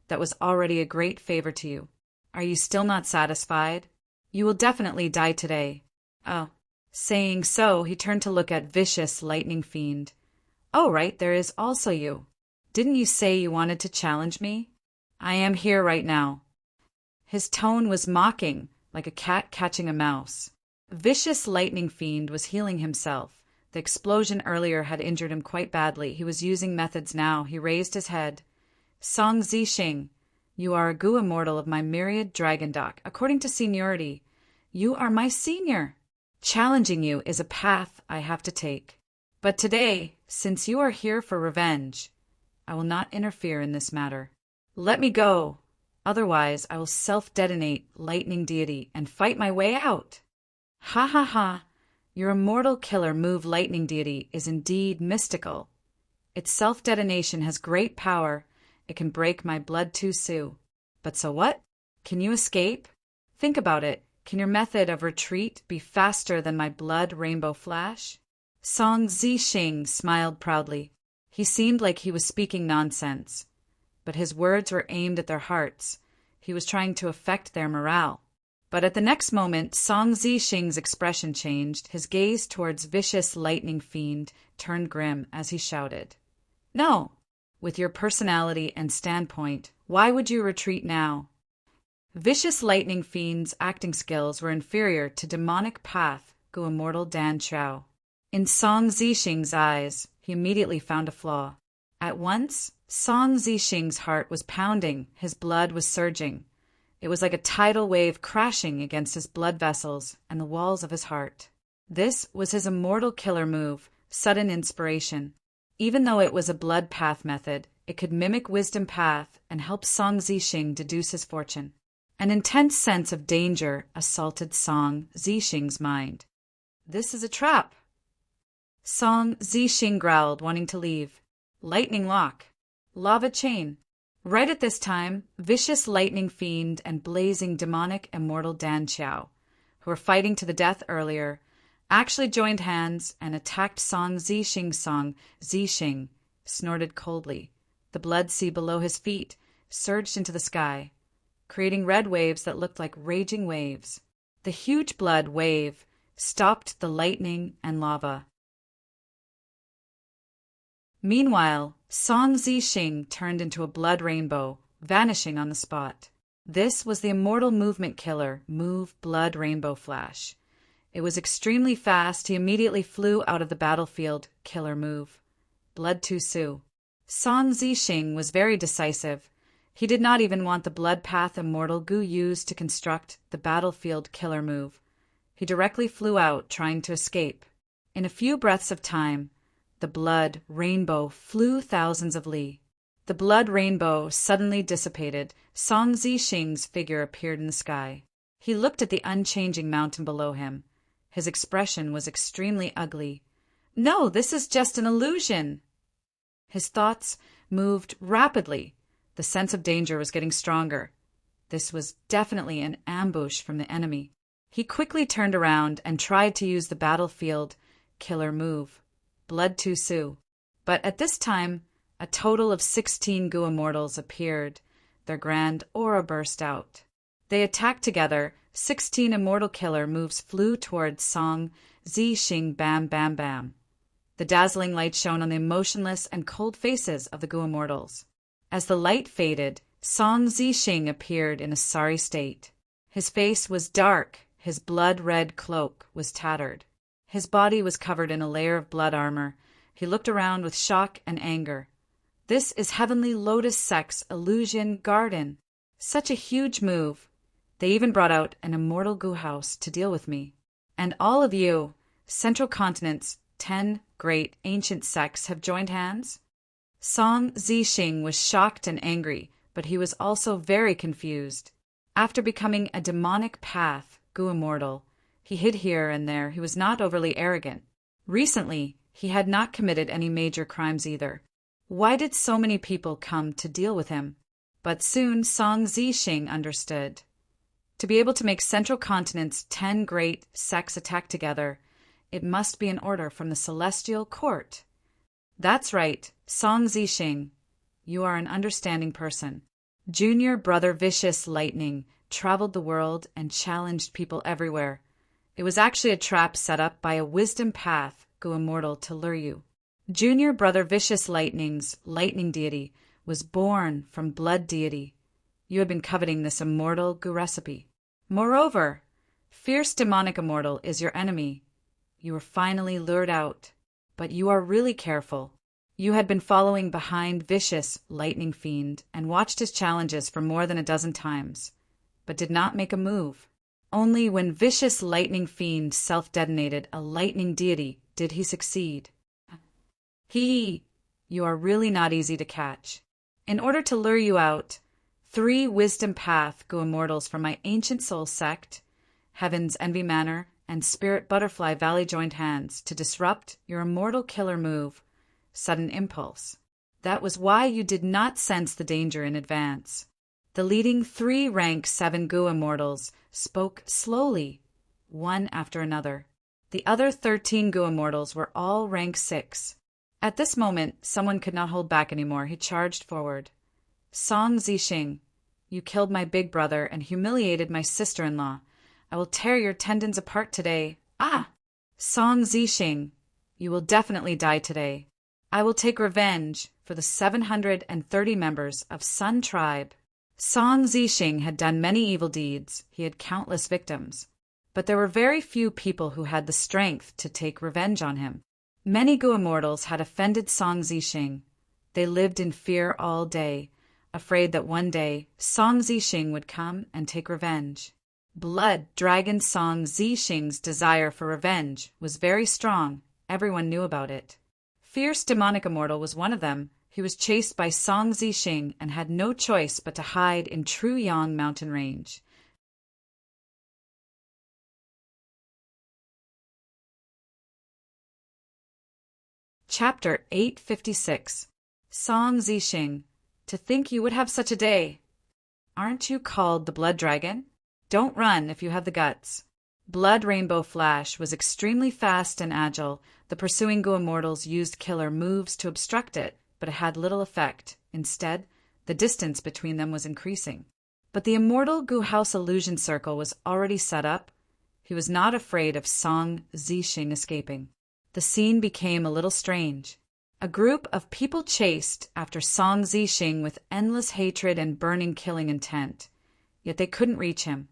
That was already a great favor to you. Are you still not satisfied? You will definitely die today. Oh. Saying so, he turned to look at Vicious Lightning Fiend. Oh, right, there is also you. Didn't you say you wanted to challenge me? I am here right now. His tone was mocking, like a cat catching a mouse. Vicious Lightning Fiend was healing himself. The explosion earlier had injured him quite badly. He was using methods now. He raised his head. Song Zixing, you are a Gu immortal of my myriad dragon dock. According to seniority, you are my senior. Challenging you is a path I have to take. But today, since you are here for revenge, I will not interfere in this matter. Let me go. Otherwise, I will self-detonate lightning deity and fight my way out. Ha ha ha. Your immortal killer move lightning deity is indeed mystical. Its self-detonation has great power. It can break my blood too Sioux. But so what? Can you escape? Think about it. Can your method of retreat be faster than my blood rainbow flash? Song Zixing smiled proudly. He seemed like he was speaking nonsense, but his words were aimed at their hearts. He was trying to affect their morale. But at the next moment, Song Zixing's expression changed. His gaze towards Vicious Lightning Fiend turned grim as he shouted, No! With your personality and standpoint, why would you retreat now? Vicious Lightning Fiend's acting skills were inferior to demonic path Gu immortal Dan Xiao. In Song Zixing's eyes, he immediately found a flaw. At once, Song Zixing's heart was pounding, his blood was surging. It was like a tidal wave crashing against his blood vessels and the walls of his heart. This was his immortal killer move, sudden inspiration. Even though it was a blood path method, it could mimic wisdom path and help Song Zixing deduce his fortune. An intense sense of danger assaulted Song Zixing's mind. This is a trap. Song Zixing growled, wanting to leave. Lightning lock. Lava chain. Right at this time, Vicious Lightning Fiend and blazing demonic immortal Dan Xiao, who were fighting to the death earlier, actually joined hands and attacked Song Zixing. Song Zixing snorted coldly. The blood sea below his feet surged into the sky, creating red waves that looked like raging waves. The huge blood wave stopped the lightning and lava. Meanwhile, Song Zixing turned into a blood rainbow, vanishing on the spot. This was the immortal movement killer, Move Blood Rainbow Flash. It was extremely fast. He immediately flew out of the battlefield, killer move. Blood to Sioux. Song Zixing was very decisive. He did not even want the blood path immortal Gu used to construct the battlefield killer move. He directly flew out, trying to escape. In a few breaths of time, the blood rainbow flew thousands of li. The blood rainbow suddenly dissipated. Song Zixing's figure appeared in the sky. He looked at the unchanging mountain below him. His expression was extremely ugly. No, this is just an illusion. His thoughts moved rapidly. The sense of danger was getting stronger. This was definitely an ambush from the enemy. He quickly turned around and tried to use the battlefield killer move. blood too soon. But at this time, a total of 16 Gu immortals appeared. Their grand aura burst out. They attacked together. 16 immortal killer moves flew towards Song Zixing. Bam, bam, bam. The dazzling light shone on the emotionless and cold faces of the Gu immortals. As the light faded, Song Zixing appeared in a sorry state. His face was dark, his blood-red cloak was tattered. His body was covered in a layer of blood armor. He looked around with shock and anger. This is Heavenly Lotus Sect's Illusion Garden. Such a huge move. They even brought out an immortal Gu house to deal with me. And all of you, Central Continent's 10 great ancient sects have joined hands? Song Zixing was shocked and angry, but he was also very confused. After becoming a demonic path Gu immortal, he hid here and there. He was not overly arrogant. Recently, he had not committed any major crimes either. Why did so many people come to deal with him? But soon Song Zixing understood. To be able to make Central Continent's 10 great sects attack together, it must be an order from the Celestial Court. That's right, Song Zixing. You are an understanding person. Junior Brother Vicious Lightning traveled the world and challenged people everywhere. It was actually a trap set up by a wisdom path Gu immortal to lure you. Junior Brother Vicious Lightning's lightning deity was born from blood deity. You had been coveting this immortal Gu recipe. Moreover, fierce demonic immortal is your enemy. You were finally lured out, but you are really careful. You had been following behind Vicious Lightning Fiend and watched his challenges for more than a dozen times, but did not make a move. Only when Vicious Lightning Fiend self-detonated a lightning deity did he succeed. You are really not easy to catch. In order to lure you out, 3 Wisdom Path Gu immortals from my Ancient Soul sect, Heaven's Envy Manor, and Spirit Butterfly Valley joined hands to disrupt your immortal killer move, Sudden Impulse. That was why you did not sense the danger in advance. The leading 3 rank 7 Gu immortals spoke slowly, one after another. The other 13 Gu immortals were all rank 6. At this moment, someone could not hold back anymore. He charged forward. Song Zixing, you killed my big brother and humiliated my sister-in-law. I will tear your tendons apart today. Song Zixing, you will definitely die today. I will take revenge for the 730 members of Sun Tribe. Song Zixing had done many evil deeds. He had countless victims. But there were very few people who had the strength to take revenge on him. Many Gu immortals had offended Song Zixing. They lived in fear all day, afraid that one day Song Zixing would come and take revenge. Blood Dragon Song Zixing's desire for revenge was very strong. Everyone knew about it. Fierce Demonic Immortal was one of them. He was chased by Song Zixing and had no choice but to hide in Truyang mountain range. Chapter 856. Song Zixing, to think you would have such a day. Aren't you called the Blood Dragon? Don't run if you have the guts. Blood Rainbow Flash was extremely fast and agile. The pursuing Gu immortals used killer moves to obstruct it, but it had little effect. Instead, the distance between them was increasing. But the immortal Gu House illusion circle was already set up. He was not afraid of Song Zixing escaping. The scene became a little strange. A group of people chased after Song Zixing with endless hatred and burning killing intent. Yet they couldn't reach him.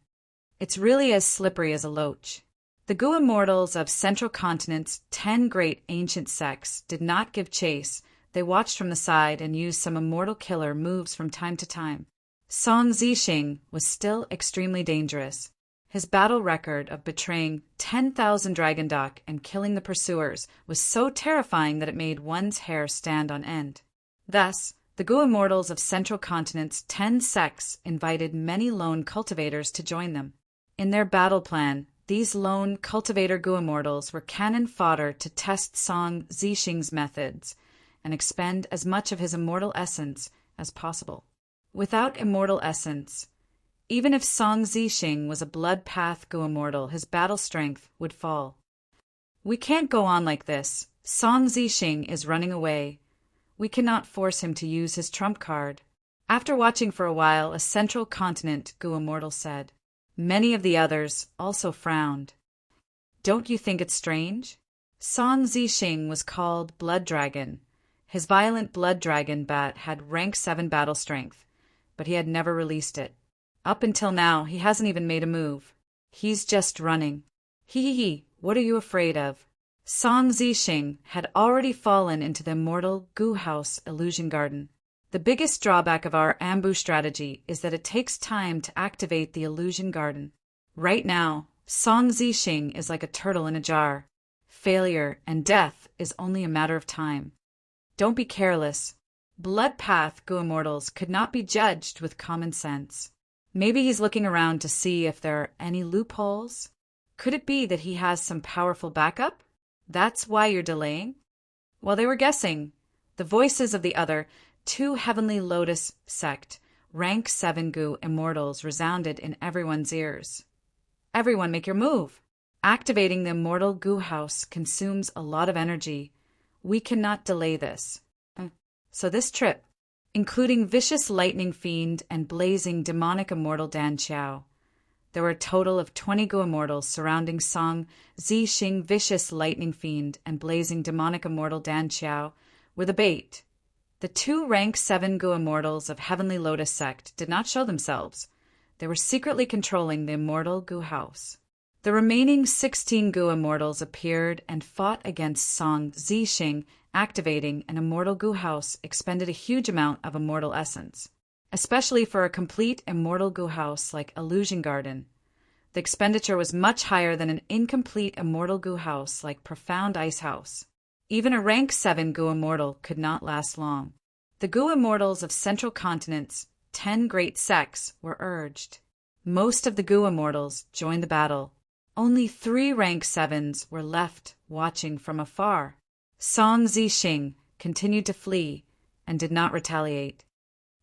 It's really as slippery as a loach. The Gu immortals of Central Continent's 10 great ancient sects did not give chase. They watched from the side and used some immortal killer moves from time to time. Song Zixing was still extremely dangerous. His battle record of betraying 10,000 Dragon Duck and killing the pursuers was so terrifying that it made one's hair stand on end. Thus, the Gu immortals of Central Continent's 10 sects invited many lone cultivators to join them. In their battle plan, these lone cultivator Gu immortals were cannon fodder to test Song Zixing's methods and expend as much of his immortal essence as possible. Without immortal essence, even if Song Zixing was a blood path Gu immortal, his battle strength would fall. We can't go on like this. Song Zixing is running away. We cannot force him to use his trump card. After watching for a while, a central continent Gu Immortal said. Many of the others also frowned. Don't you think it's strange? Song Zixing was called Blood Dragon. His violent Blood Dragon bat had rank 7 battle strength, but he had never released it. Up until now, he hasn't even made a move. He's just running. Hee, what are you afraid of? Song Zixing had already fallen into the immortal Gu House illusion garden. The biggest drawback of our ambush strategy is that it takes time to activate the illusion garden. Right now, Song Zixing is like a turtle in a jar. Failure and death is only a matter of time. Don't be careless. Blood Path Gu Immortals could not be judged with common sense. Maybe he's looking around to see if there are any loopholes. Could it be that he has some powerful backup? That's why you're delaying? While they were guessing, the voices of the other 2 Heavenly Lotus sect, rank 7 Gu Immortals resounded in everyone's ears. Everyone make your move. Activating the immortal Gu House consumes a lot of energy. We cannot delay this. So this trip, including Vicious Lightning Fiend and Blazing Demonic Immortal Dan Qiao, there were a total of 20 Gu Immortals surrounding Song Zixing. Vicious Lightning Fiend and Blazing Demonic Immortal Dan Qiao were the bait. The 2 rank 7 Gu Immortals of Heavenly Lotus Sect did not show themselves. They were secretly controlling the immortal Gu House. The remaining 16 Gu Immortals appeared and fought against Song Zixing. Activating an immortal Gu House expended a huge amount of immortal essence, especially for a complete immortal Gu House like Illusion Garden. The expenditure was much higher than an incomplete immortal Gu House like Profound Ice House. Even a rank 7 Gu Immortal could not last long. The Gu Immortals of Central Continent's 10 great sects were urged. Most of the Gu Immortals joined the battle. Only 3 rank 7s were left watching from afar. Song Zixing continued to flee and did not retaliate.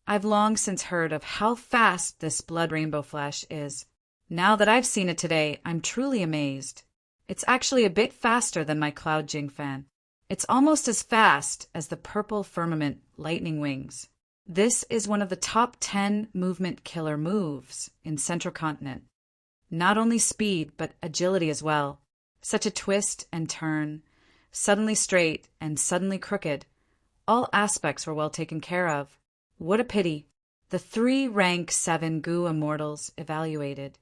I've long since heard of how fast this blood rainbow flash is. Now that I've seen it today, I'm truly amazed. It's actually a bit faster than my Cloud Jing fan. It's almost as fast as the purple firmament lightning wings. This is one of the top 10 movement killer moves in Central Continent. Not only speed, but agility as well. Such a twist and turn. Suddenly straight and suddenly crooked. All aspects were well taken care of. What a pity. The 3 rank 7 Gu Immortals evaluated.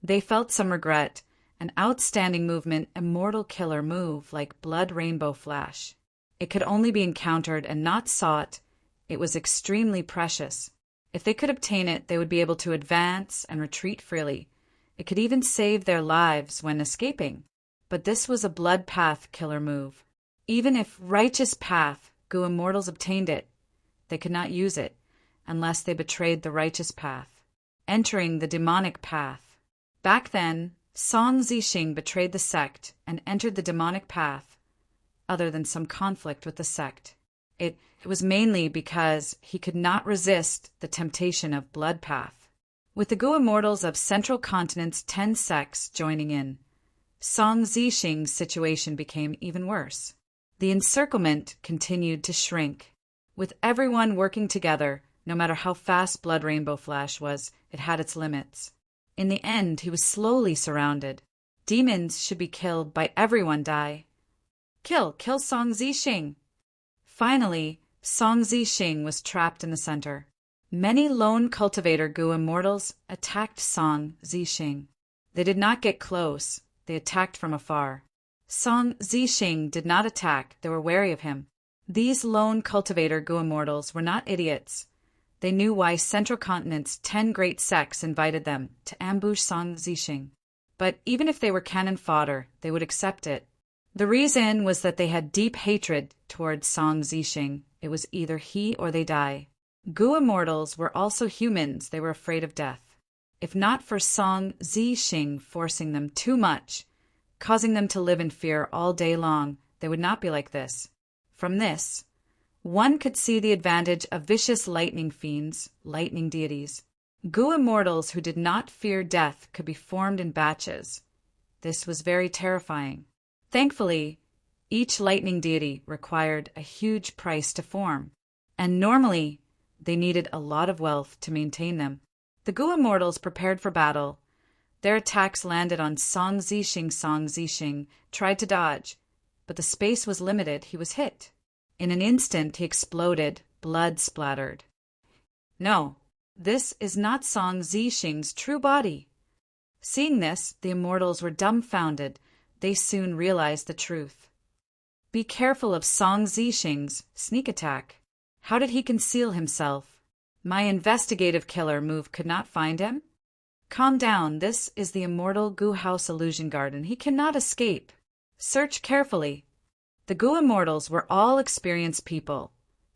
They felt some regret. An outstanding movement, immortal killer move like Blood Rainbow Flash. It could only be encountered and not sought. It was extremely precious. If they could obtain it, they would be able to advance and retreat freely. It could even save their lives when escaping. But this was a Blood Path killer move. Even if Righteous Path Gu Immortals obtained it, they could not use it unless they betrayed the Righteous Path, entering the demonic path. Back then, Song Zixing betrayed the sect and entered the demonic path, other than some conflict with the sect. It was mainly because he could not resist the temptation of Blood Path. With the Gu Immortals of Central Continent's 10 sects joining in, Song Zixing's situation became even worse. The encirclement continued to shrink. With everyone working together, no matter how fast Blood Rainbow Flash was, it had its limits. In the end, he was slowly surrounded. Demons should be killed by everyone die. Kill Song Zixing! Finally, Song Zixing was trapped in the center. Many lone cultivator Gu Immortals attacked Song Zixing. They did not get close. They attacked from afar. Song Zixing did not attack. They were wary of him. These lone cultivator Gu Immortals were not idiots. They knew why Central Continent's 10 great sects invited them to ambush Song Zixing. But even if they were cannon fodder, they would accept it. The reason was that they had deep hatred towards Song Zixing. It was either he or they die. Gu Immortals were also humans. They were afraid of death. If not for Song Zixing forcing them too much, causing them to live in fear all day long, they would not be like this. From this, one could see the advantage of vicious lightning fiends, lightning deities. Gu Immortals who did not fear death could be formed in batches. This was very terrifying. Thankfully, each lightning deity required a huge price to form, and normally they needed a lot of wealth to maintain them. The Gu immortals prepared for battle. Their attacks landed on Song Zixing. Song Zixing tried to dodge, but the space was limited. He was hit. In an instant, he exploded, blood splattered. No, this is not Song Zixing's true body. Seeing this, the immortals were dumbfounded. They soon realized the truth. Be careful of Song Zixing's sneak attack. How did he conceal himself? My investigative killer move could not find him? Calm down, this is the immortal Gu House Illusion Garden. He cannot escape. Search carefully. The Gu immortals were all experienced people.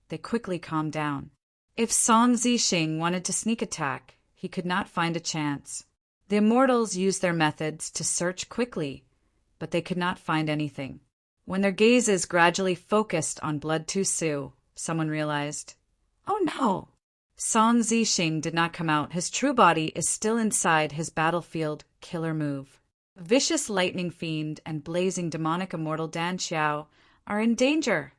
They quickly calmed down. If Song Zixing wanted to sneak attack, he could not find a chance. The immortals used their methods to search quickly, but they could not find anything. When their gazes gradually focused on Blood Tu Su, someone realized, oh no! Song Zixing did not come out. His true body is still inside his battlefield killer move. Vicious lightning fiend and blazing demonic immortal Dan Xiao are in danger.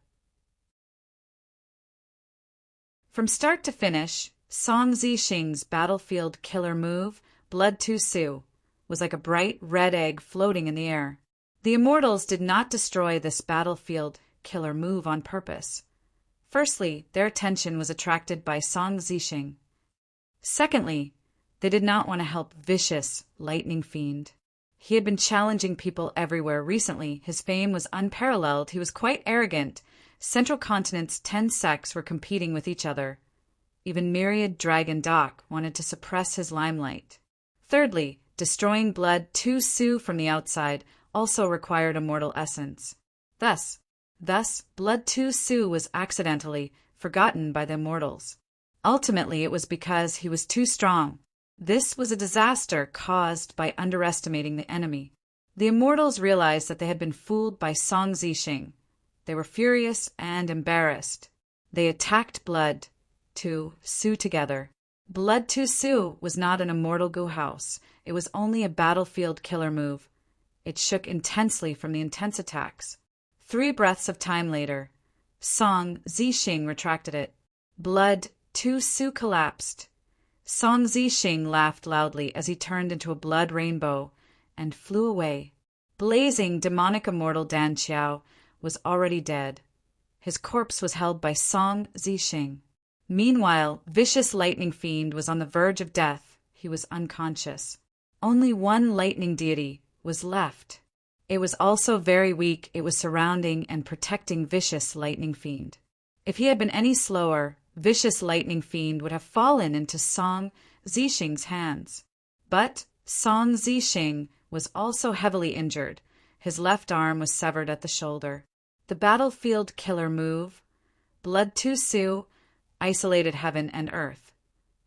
From start to finish, Song Zixing's battlefield killer move, Blood Tu Su, was like a bright red egg floating in the air. The immortals did not destroy this battlefield killer move on purpose. Firstly, their attention was attracted by Song Zixing. Secondly, they did not want to help vicious lightning fiend. He had been challenging people everywhere recently. His fame was unparalleled. He was quite arrogant. Central Continent's 10 sects were competing with each other. Even Myriad Dragon Doc wanted to suppress his limelight. Thirdly, destroying Blood Tu Su from the outside also required immortal essence. Thus, Blood Tu Su was accidentally forgotten by the immortals. Ultimately, it was because he was too strong. This was a disaster caused by underestimating the enemy. The immortals realized that they had been fooled by Song Zixing. They were furious and embarrassed. They attacked Blood Tu Su together. Blood Tu Su was not an immortal Gu house. It was only a battlefield killer move. It shook intensely from the intense attacks. 3 breaths of time later, Song Zixing retracted it. Blood Tu Su collapsed. Song Zixing laughed loudly as he turned into a blood rainbow and flew away. Blazing demonic immortal Dan Xiao was already dead. His corpse was held by Song Zixing. Meanwhile, vicious lightning fiend was on the verge of death. He was unconscious. Only one lightning deity was left. It was also very weak. It was surrounding and protecting vicious lightning fiend. If he had been any slower, vicious lightning fiend would have fallen into Song Zixing's hands. But Song Zixing was also heavily injured. His left arm was severed at the shoulder. The battlefield killer move, Blood Tu Su, isolated heaven and earth,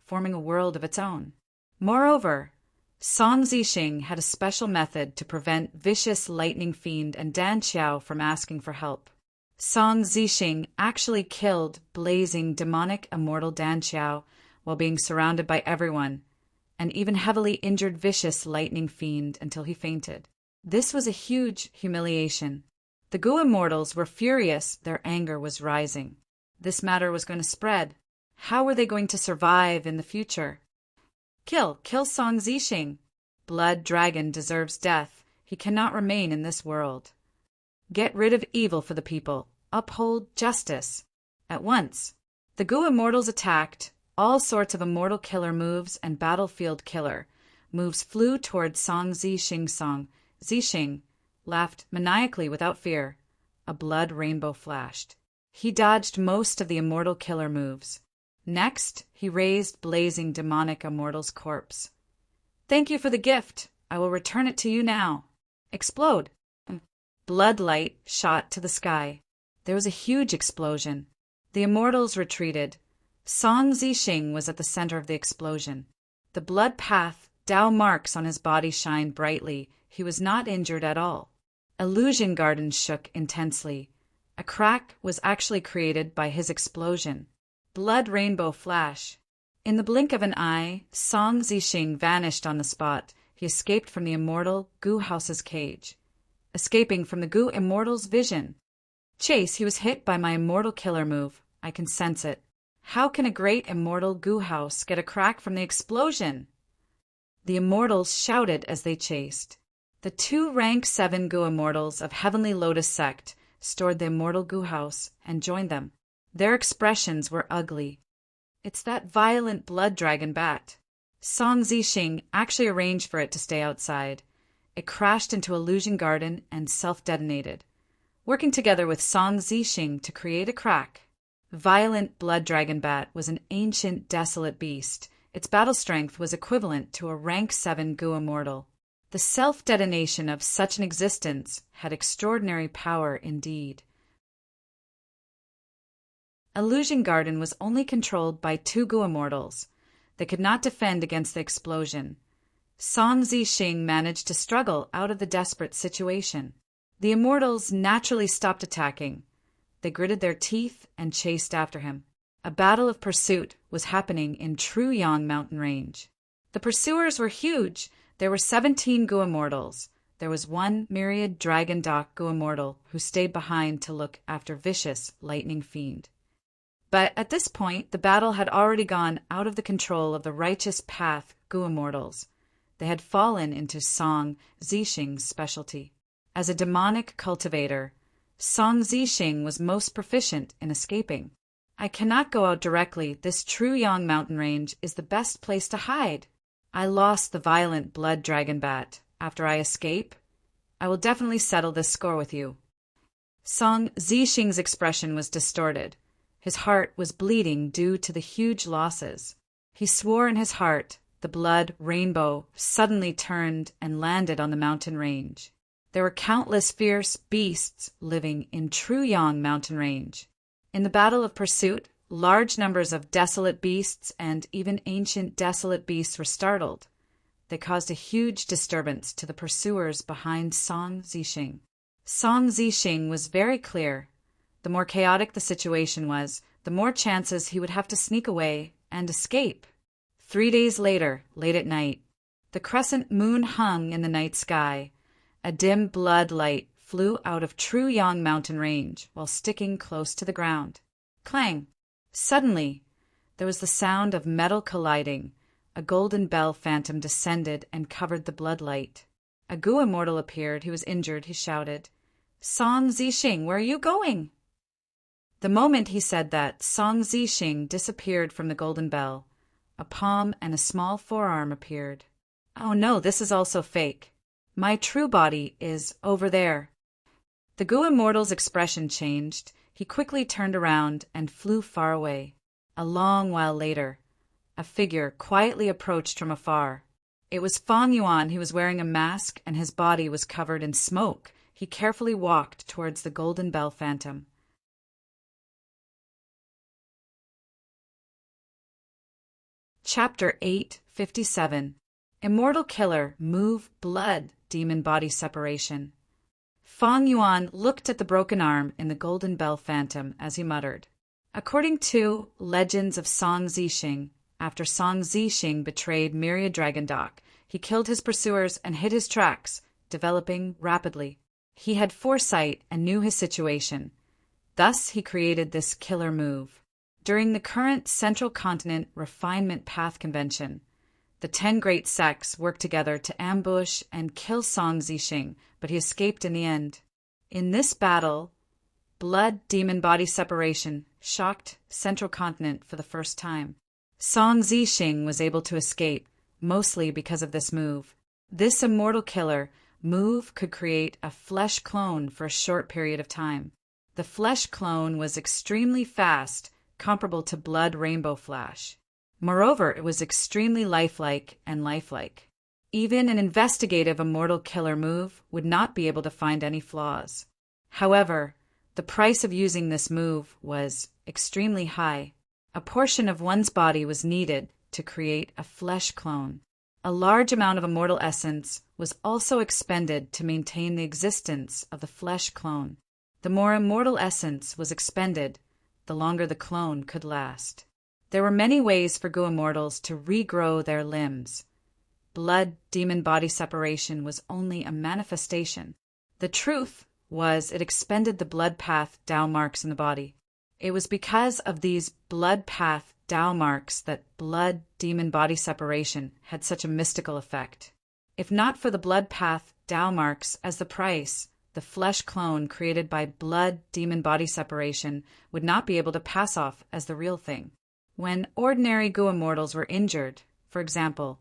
forming a world of its own. Moreover, Song Zixing had a special method to prevent vicious lightning fiend and Dan Xiao from asking for help. Song Zixing actually killed blazing demonic immortal Dan Xiao while being surrounded by everyone, and even heavily injured vicious lightning fiend until he fainted. This was a huge humiliation. The Gu immortals were furious. Their anger was rising. This matter was going to spread. How were they going to survive in the future? Kill Song Zixing. Blood Dragon deserves death. He cannot remain in this world. Get rid of evil for the people. Uphold justice. At once, the Gu immortals attacked. All sorts of immortal killer moves and battlefield killer moves flew toward Song Zixing. Song Zixing laughed maniacally without fear. A blood rainbow flashed. He dodged most of the immortal killer moves. Next, he raised blazing demonic immortal's corpse. Thank you for the gift. I will return it to you now. Explode. Blood light shot to the sky. There was a huge explosion. The immortals retreated. Song Zixing was at the center of the explosion. The blood path, Tao marks on his body shined brightly. He was not injured at all. Illusion Garden shook intensely. A crack was actually created by his explosion. Blood rainbow flash. In the blink of an eye, Song Zixing vanished on the spot. He he escaped from the immortal Goo House's cage. Escaping from the Goo Immortal's vision. Chase, he was hit by my immortal killer move. I can sense it. How can a great immortal Goo House get a crack from the explosion? The immortals shouted as they chased. The 2 rank 7 Goo Immortals of Heavenly Lotus Sect stored the immortal Goo House and joined them. Their expressions were ugly. It's that violent blood dragon bat. Song Zixing actually arranged for it to stay outside. It crashed into Illusion Garden and self-detonated, working together with Song Zixing to create a crack. Violent blood dragon bat was an ancient, desolate beast. Its battle strength was equivalent to a rank 7 Goo Immortal. The self-detonation of such an existence had extraordinary power indeed. Illusion Garden was only controlled by 2 Goo Immortals. They could not defend against the explosion. Song Zixing managed to struggle out of the desperate situation. The immortals naturally stopped attacking. They gritted their teeth and chased after him. A battle of pursuit was happening in True Yang mountain range. The pursuers were huge. There were 17 Goo Immortals. There was 1 myriad Dragon Dock Goo Immortal who stayed behind to look after vicious Lightning Fiend. But at this point, the battle had already gone out of the control of the Righteous Path Goo Immortals. They had fallen into Song Zixing's specialty. As a demonic cultivator, Song Zixing was most proficient in escaping. I cannot go out directly. This True Yang mountain range is the best place to hide. I lost the violent blood dragon bat. After I escape, I will definitely settle this score with you. Song Zixing's expression was distorted. His heart was bleeding due to the huge losses. He swore in his heart. The blood rainbow suddenly turned and landed on the mountain range. There were countless fierce beasts living in True Yang mountain range. In the battle of pursuit, large numbers of desolate beasts and even ancient desolate beasts were startled. They caused a huge disturbance to the pursuers behind Song Zixing. Song Zixing was very clear. The more chaotic the situation was, the more chances he would have to sneak away and escape. 3 days later, late at night, the crescent moon hung in the night sky. A dim blood light flew out of True Yang mountain range while sticking close to the ground. Clang! Suddenly, there was the sound of metal colliding. A golden bell phantom descended and covered the blood light. A Goo Immortal appeared. He was injured. He shouted, "Song Zixing, where are you going?" The moment he said that, Song Zixing disappeared from the golden bell. A palm and a small forearm appeared. Oh no, this is also fake. My true body is over there. The Goo Immortal's expression changed. He quickly turned around and flew far away. A long while later, a figure quietly approached from afar. It was Fang Yuan. He was wearing a mask and his body was covered in smoke. He carefully walked towards the golden bell phantom. Chapter 857. Immortal Killer, Move, Blood, Demon Body Separation. Fang Yuan looked at the broken arm in the golden bell phantom as he muttered. According to Legends of Song Zixing, after Song Zixing betrayed Myriad Dragon Dock, he killed his pursuers and hid his tracks, developing rapidly. He had foresight and knew his situation. Thus he created this killer move. During the current Central Continent Refinement Path Convention, the 10 great sects worked together to ambush and kill Song Zixing, but he escaped in the end. In this battle, blood demon body separation shocked Central Continent for the first time. Song Zixing was able to escape, mostly because of this move. This immortal killer move could create a flesh clone for a short period of time. The flesh clone was extremely fast, comparable to Blood Rainbow Flash. Moreover, it was extremely lifelike and lifelike. Even an investigative immortal killer move would not be able to find any flaws. However, the price of using this move was extremely high. A portion of one's body was needed to create a flesh clone. A large amount of immortal essence was also expended to maintain the existence of the flesh clone. The more immortal essence was expended, the longer the clone could last. There were many ways for Goo Immortals to regrow their limbs. blood-demon-body separation was only a manifestation. The truth was it expended the blood path Tao marks in the body. It was because of these blood path Tao marks that blood-demon-body separation had such a mystical effect. If not for the blood path Tao marks as the price, the flesh clone created by blood-demon-body separation would not be able to pass off as the real thing. When ordinary Gu immortals were injured, for example,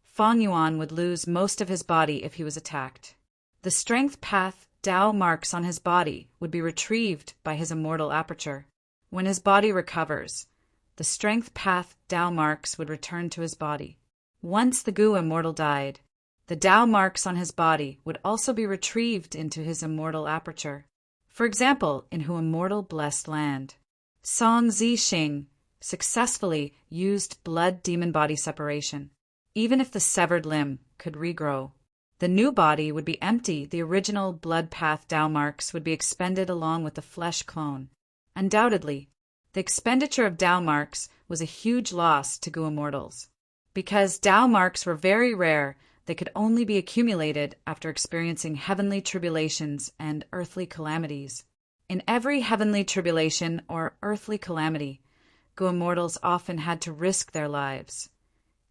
Fang Yuan would lose most of his body if he was attacked. The strength path Tao marks on his body would be retrieved by his immortal aperture. When his body recovers, the strength path Tao marks would return to his body. Once the Gu immortal died, the Tao marks on his body would also be retrieved into his immortal aperture. For example, in Hu Immortal Blessed Land, Song Zixing successfully used blood-demon body separation. Even if the severed limb could regrow, the new body would be empty. The original blood path Tao marks would be expended along with the flesh clone. Undoubtedly, the expenditure of Tao marks was a huge loss to Gu immortals. Because Tao marks were very rare, they could only be accumulated after experiencing heavenly tribulations and earthly calamities. In every heavenly tribulation or earthly calamity, Gu immortals often had to risk their lives,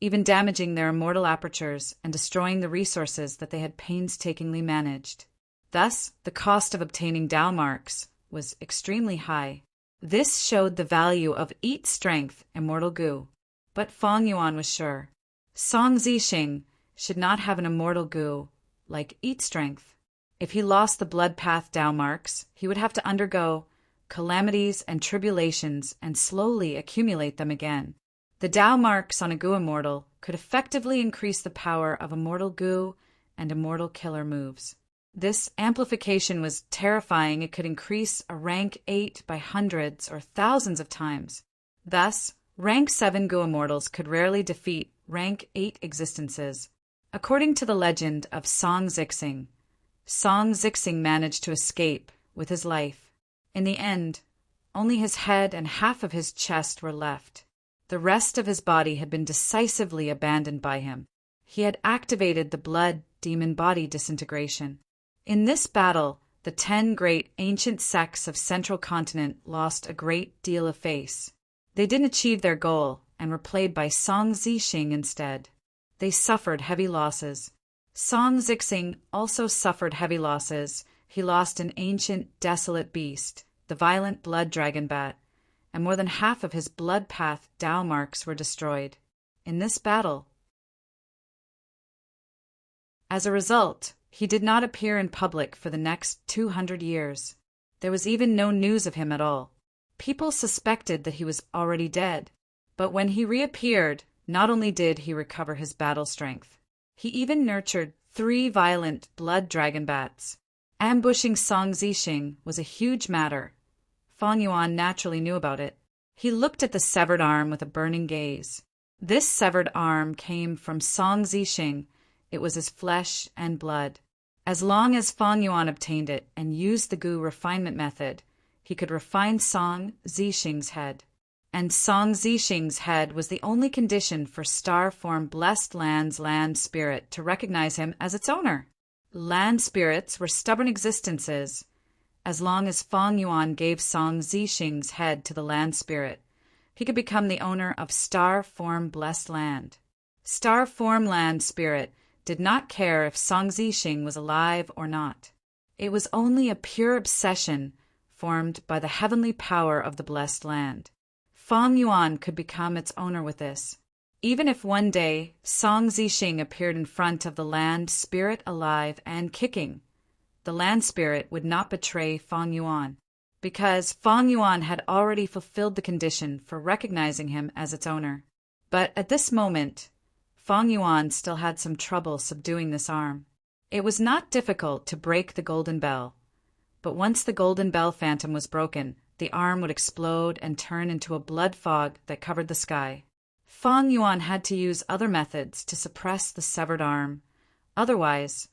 even damaging their immortal apertures and destroying the resources that they had painstakingly managed. Thus, the cost of obtaining Tao marks was extremely high. This showed the value of Eat Strength Immortal Gu. But Fang Yuan was sure Song Zixing should not have an immortal Gu like Eat Strength. If he lost the blood path Tao marks, he would have to undergo calamities and tribulations and slowly accumulate them again. The Tao marks on a Gu immortal could effectively increase the power of immortal Gu and immortal killer moves. This amplification was terrifying. It could increase a rank 8 by hundreds or thousands of times. Thus, rank 7 Gu immortals could rarely defeat rank 8 existences. According to the legend of Song Zixing managed to escape with his life. In the end, only his head and half of his chest were left. The rest of his body had been decisively abandoned by him. He had activated the blood-demon body disintegration. In this battle, the 10 great ancient sects of Central Continent lost a great deal of face. They didn't achieve their goal and were played by Song Zixing instead. They suffered heavy losses. Song Zixing also suffered heavy losses. He lost an ancient, desolate beast, the violent blood dragon bat, and more than half of his blood path Tao marks were destroyed in this battle. As a result, he did not appear in public for the next 200 years. There was even no news of him at all. People suspected that he was already dead, but when he reappeared, not only did he recover his battle strength, he even nurtured 3 violent blood dragon bats. Ambushing Song Zixing was a huge matter. Fang Yuan naturally knew about it. He looked at the severed arm with a burning gaze. This severed arm came from Song Zixing. It was his flesh and blood. As long as Fang Yuan obtained it and used the Gu refinement method, he could refine Song Zixing's head. And Song Zixing's head was the only condition for star-form Blessed Land's land spirit to recognize him as its owner. Land spirits were stubborn existences. As long as Fang Yuan gave Song Zixing's head to the land spirit, he could become the owner of star-form Blessed Land. Star-form land spirit did not care if Song Zixing was alive or not. It was only a pure obsession formed by the heavenly power of the Blessed Land. Fang Yuan could become its owner with this. Even if one day Song Zixing appeared in front of the land spirit alive and kicking, the land spirit would not betray Fang Yuan, because Fang Yuan had already fulfilled the condition for recognizing him as its owner. But at this moment, Fang Yuan still had some trouble subduing this arm. It was not difficult to break the golden bell, but once the golden bell phantom was broken, the arm would explode and turn into a blood fog that covered the sky. Fang Yuan had to use other methods to suppress the severed arm. Otherwise,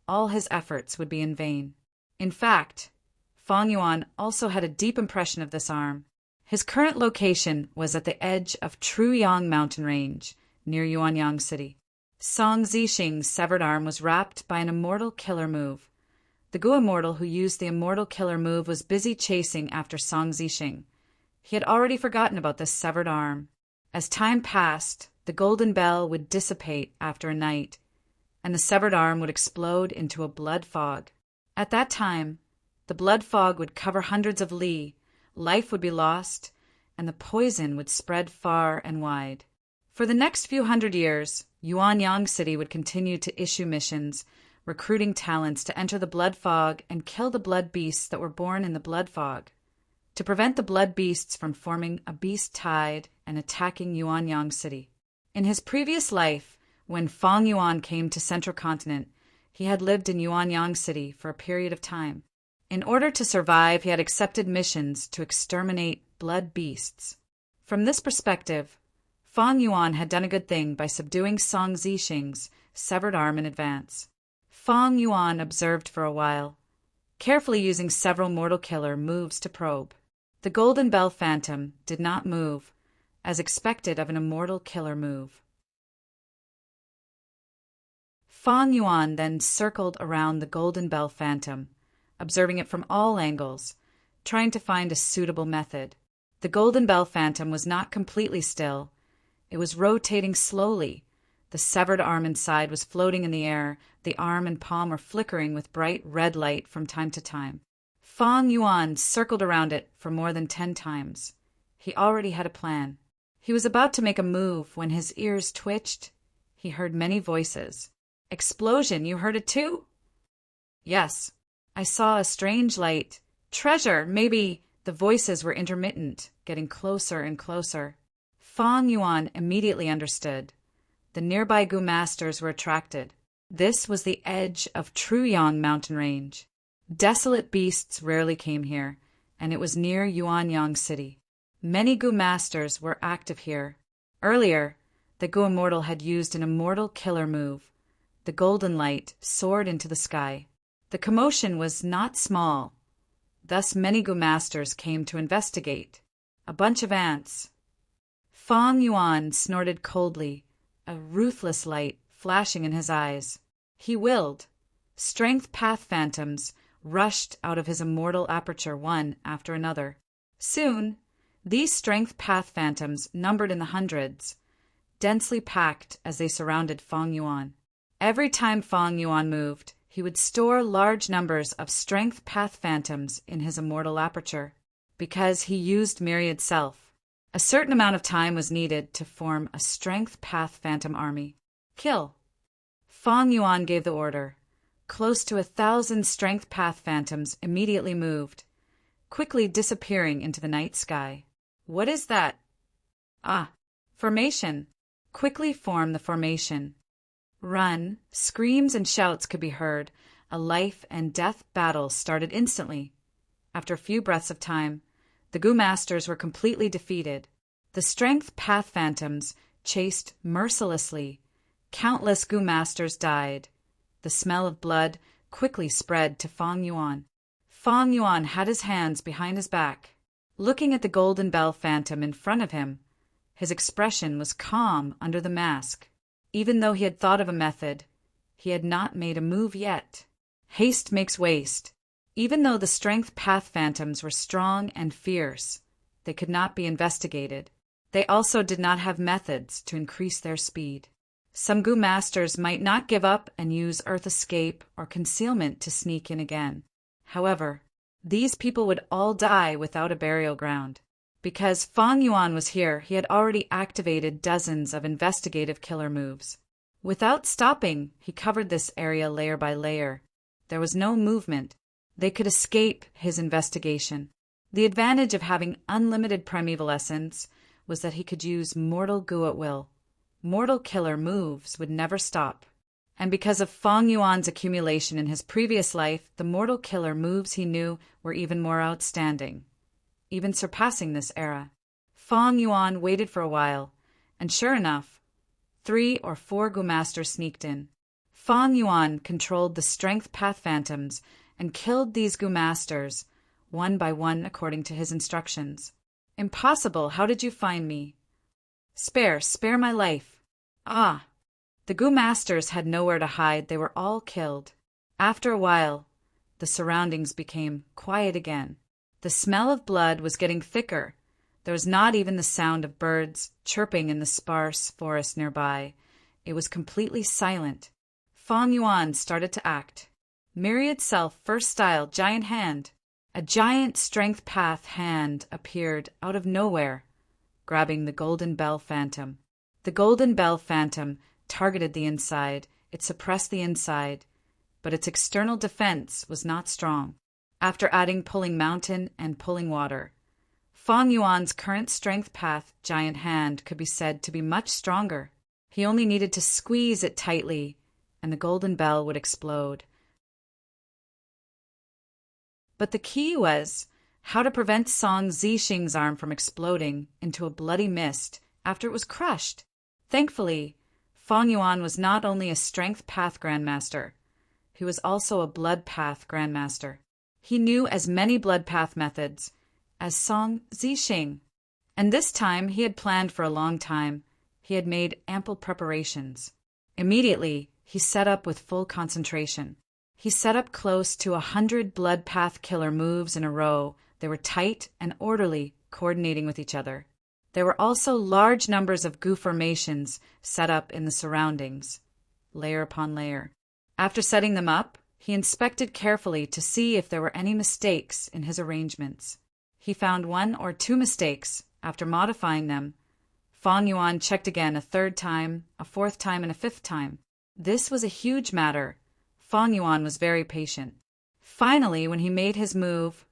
all his efforts would be in vain. In fact, Fang Yuan also had a deep impression of this arm. His current location was at the edge of Truyang mountain range, near Yuanyang City. Song Zixing's severed arm was wrapped by an immortal killer move. The Gu immortal who used the immortal killer move was busy chasing after Song Zixing. He had already forgotten about this severed arm. As time passed, the golden bell would dissipate after a night, and the severed arm would explode into a blood fog. At that time, the blood fog would cover hundreds of li, life would be lost, and the poison would spread far and wide. For the next few hundred years, Yuanyang City would continue to issue missions, recruiting talents to enter the blood fog and kill the blood beasts that were born in the blood fog. To prevent the blood beasts from forming a beast tide and attacking Yuanyang City. In his previous life, when Fang Yuan came to Central Continent, he had lived in Yuanyang City for a period of time. In order to survive, he had accepted missions to exterminate blood beasts. From this perspective, Fang Yuan had done a good thing by subduing Song Zixing's severed arm in advance. Fang Yuan observed for a while, carefully using several mortal killer moves to probe. The Golden Bell Phantom did not move, as expected of an immortal killer move. Fang Yuan then circled around the Golden Bell Phantom, observing it from all angles, trying to find a suitable method. The Golden Bell Phantom was not completely still. It was rotating slowly. The severed arm inside was floating in the air. The arm and palm were flickering with bright red light from time to time. Fang Yuan circled around it for more than 10 times. He already had a plan. He was about to make a move when his ears twitched. He heard many voices. "Explosion, you heard it too?" "Yes. I saw a strange light. Treasure, maybe." The voices were intermittent, getting closer and closer. Fang Yuan immediately understood. The nearby Gu masters were attracted. This was the edge of Truyang mountain range. Desolate beasts rarely came here, and it was near Yuanyang City. Many Gu masters were active here. Earlier, the Gu immortal had used an immortal killer move. The golden light soared into the sky. The commotion was not small. Thus many Gu masters came to investigate. A bunch of ants. Fang Yuan snorted coldly, a ruthless light flashing in his eyes. He willed. Strength path phantoms rushed out of his immortal aperture one after another. Soon, these strength path phantoms numbered in the hundreds, densely packed as they surrounded Fang Yuan. Every time Fang Yuan moved, he would store large numbers of strength path phantoms in his immortal aperture, because he used myriad self. A certain amount of time was needed to form a strength path phantom army. Kill. Fang Yuan gave the order. Close to 1,000 strength path phantoms immediately moved, quickly disappearing into the night sky. What is that? Ah, formation. Quickly form the formation. Run. Screams and shouts could be heard. A life and death battle started instantly. After a few breaths of time, the Gu masters were completely defeated. The strength path phantoms chased mercilessly. Countless Gu masters died. The smell of blood quickly spread to Fang Yuan. Fang Yuan had his hands behind his back, looking at the Golden Bell Phantom in front of him. His expression was calm under the mask. Even though he had thought of a method, he had not made a move yet. Haste makes waste. Even though the strength path phantoms were strong and fierce, they could not be investigated. They also did not have methods to increase their speed. Some Gu masters might not give up and use earth escape or concealment to sneak in again. However, these people would all die without a burial ground. Because Fang Yuan was here, he had already activated dozens of investigative killer moves. Without stopping, he covered this area layer by layer. There was no movement. They could escape his investigation. The advantage of having unlimited primeval essence was that he could use mortal Gu at will. Mortal killer moves would never stop. And because of Fang Yuan's accumulation in his previous life, the mortal killer moves he knew were even more outstanding, even surpassing this era. Fang Yuan waited for a while, and sure enough, 3 or 4 Gu masters sneaked in. Fang Yuan controlled the strength path phantoms and killed these Gu masters, one by one according to his instructions. "Impossible, how did you find me?" Spare my life." "Ah, The Gu masters had nowhere to hide. They were all killed. After a while, the surroundings became quiet again. The smell of blood was getting thicker. There was not even the sound of birds chirping in the sparse forest nearby. It was completely silent. Fang Yuan started to act. Myriad Self First Style Giant Hand. A giant Strength Path hand appeared out of nowhere, grabbing the Golden Bell Phantom. The Golden Bell Phantom targeted the inside. It suppressed the inside, but its external defense was not strong. After adding Pulling Mountain and Pulling Water, Fang Yuan's current Strength Path giant hand could be said to be much stronger. He only needed to squeeze it tightly, and the golden bell would explode. But the key was how to prevent Song Zixing's arm from exploding into a bloody mist after it was crushed. Thankfully, Fang Yuan was not only a Strength Path Grandmaster, he was also a Blood Path Grandmaster. He knew as many Blood Path methods as Song Zixing, and this time he had planned for a long time. He had made ample preparations. Immediately, he set up with full concentration. He set up close to 100 Blood Path killer moves in a row. They were tight and orderly, coordinating with each other. There were also large numbers of Gu formations set up in the surroundings, layer upon layer. After setting them up, he inspected carefully to see if there were any mistakes in his arrangements. He found 1 or 2 mistakes. After modifying them, Fang Yuan checked again a 3rd time, a 4th time, and a 5th time. This was a huge matter. Fang Yuan was very patient. Finally, when he made his move,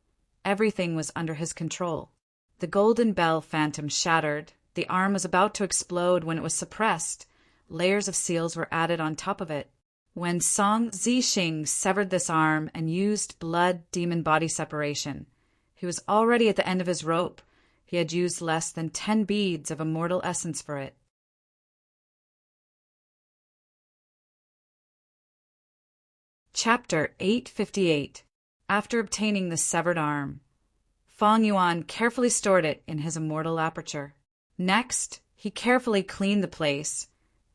everything was under his control. The Golden Bell Phantom shattered. The arm was about to explode when it was suppressed. Layers of seals were added on top of it. When Song Zixing severed this arm and used blood demon body separation, he was already at the end of his rope. He had used less than 10 beads of immortal essence for it. Chapter 858. After obtaining the severed arm, Fang Yuan carefully stored it in his immortal aperture. Next, he carefully cleaned the place,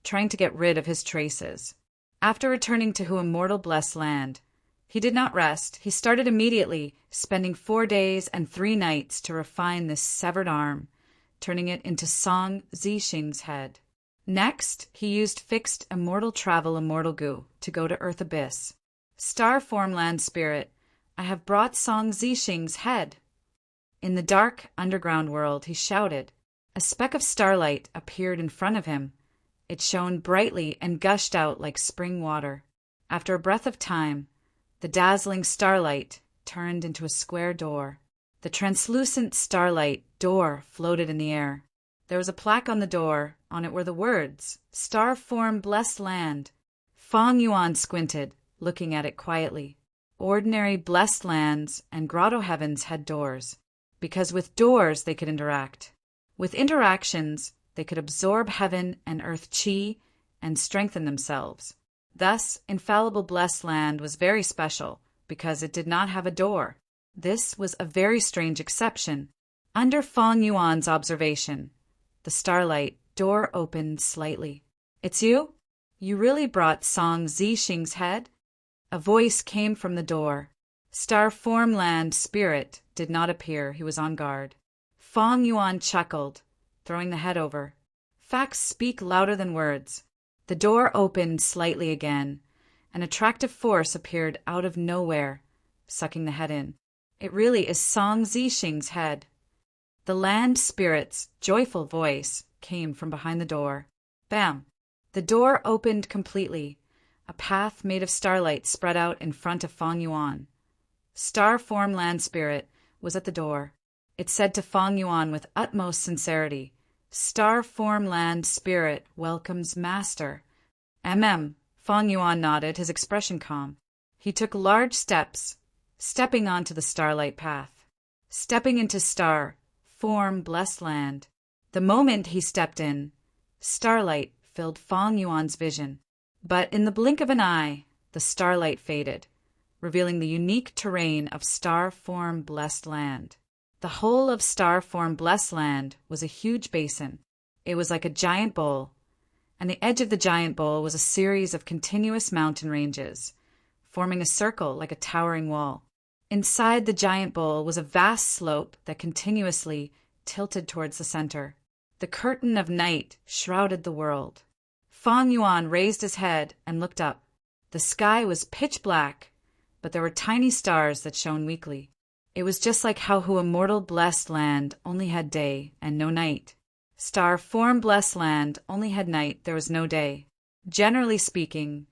trying to get rid of his traces. After returning to Hu Immortal Blessed Land, he did not rest. He started immediately, spending 4 days and 3 nights to refine this severed arm, turning it into Song Zixing's head. Next, he used fixed Immortal Travel Immortal Gu to go to Earth Abyss. Star Form Land Spirit, I have brought Song Zixing's head. In the dark underground world, he shouted. A speck of starlight appeared in front of him. It shone brightly and gushed out like spring water. After a breath of time, the dazzling starlight turned into a square door. The translucent starlight door floated in the air. There was a plaque on the door. On it were the words, Star Form Blessed Land. Fang Yuan squinted, looking at it quietly. Ordinary blessed lands and grotto heavens had doors, because with doors they could interact. With interactions, they could absorb heaven and earth chi and strengthen themselves. Thus, infallible blessed land was very special because it did not have a door. This was a very strange exception. Under Fang Yuan's observation, the starlight door opened slightly. It's you? You really brought Song Zixing's head? A voice came from the door. Star Form Land Spirit did not appear. He was on guard. Fang Yuan chuckled, throwing the head over. Facts speak louder than words. The door opened slightly again. An attractive force appeared out of nowhere, sucking the head in. It really is Song Zixing's head. The land spirit's joyful voice came from behind the door. Bam! The door opened completely. A path made of starlight spread out in front of Fang Yuan. Star Form Land Spirit was at the door. It said to Fang Yuan with utmost sincerity, Star Form Land Spirit welcomes Master. Fang Yuan nodded, his expression calm. He took large steps, stepping onto the starlight path, stepping into Star Form Blessed Land. The moment he stepped in, starlight filled Fang Yuan's vision. But in the blink of an eye, the starlight faded, revealing the unique terrain of Star Form Blessed Land. The whole of Star Form Blessed Land was a huge basin. It was like a giant bowl, and the edge of the giant bowl was a series of continuous mountain ranges, forming a circle like a towering wall. Inside the giant bowl was a vast slope that continuously tilted towards the center. The curtain of night shrouded the world. Fang Yuan raised his head and looked up. The sky was pitch black, but there were tiny stars that shone weakly. It was just like how a mortal blessed land only had day and no night. Star-formed blessed land only had night, there was no day. Generally speaking,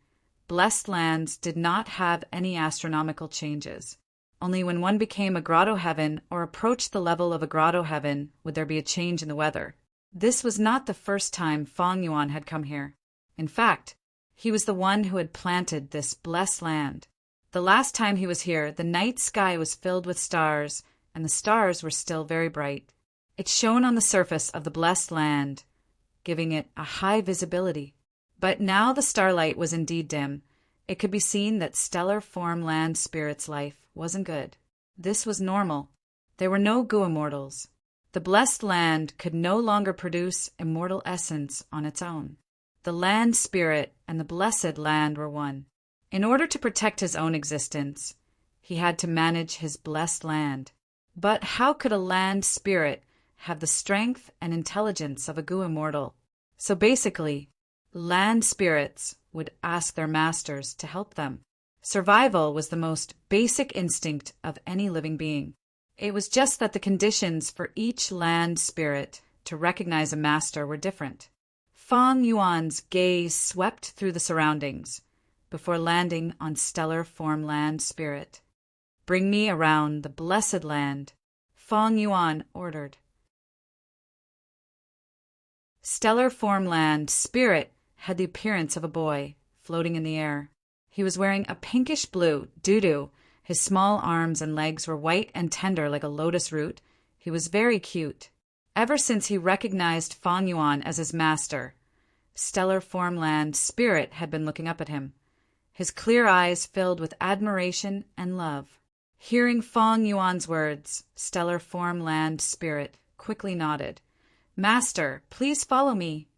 blessed lands did not have any astronomical changes. Only when one became a grotto heaven or approached the level of a grotto heaven would there be a change in the weather. This was not the first time Fang Yuan had come here. In fact, he was the one who had planted this blessed land. The last time he was here, the night sky was filled with stars, and the stars were still very bright. It shone on the surface of the blessed land, giving it a high visibility. But now the starlight was indeed dim. It could be seen that stellar form land spirit's life wasn't good. This was normal. There were no Gu immortals. The blessed land could no longer produce immortal essence on its own. The land spirit and the blessed land were one. In order to protect his own existence, he had to manage his blessed land. But how could a land spirit have the strength and intelligence of a Gu immortal? So basically, land spirits would ask their masters to help them. Survival was the most basic instinct of any living being. It was just that the conditions for each land spirit to recognize a master were different. Fang Yuan's gaze swept through the surroundings before landing on stellar form land spirit. "Bring me around the blessed land," Fang Yuan ordered. Stellar form land spirit had the appearance of a boy floating in the air. He was wearing a pinkish blue doo-doo. His small arms and legs were white and tender like a lotus root. He was very cute. Ever since he recognized Fang Yuan as his master, stellar form land spirit had been looking up at him. His clear eyes filled with admiration and love. Hearing Fang Yuan's words, stellar form land spirit quickly nodded. "Master, please follow me."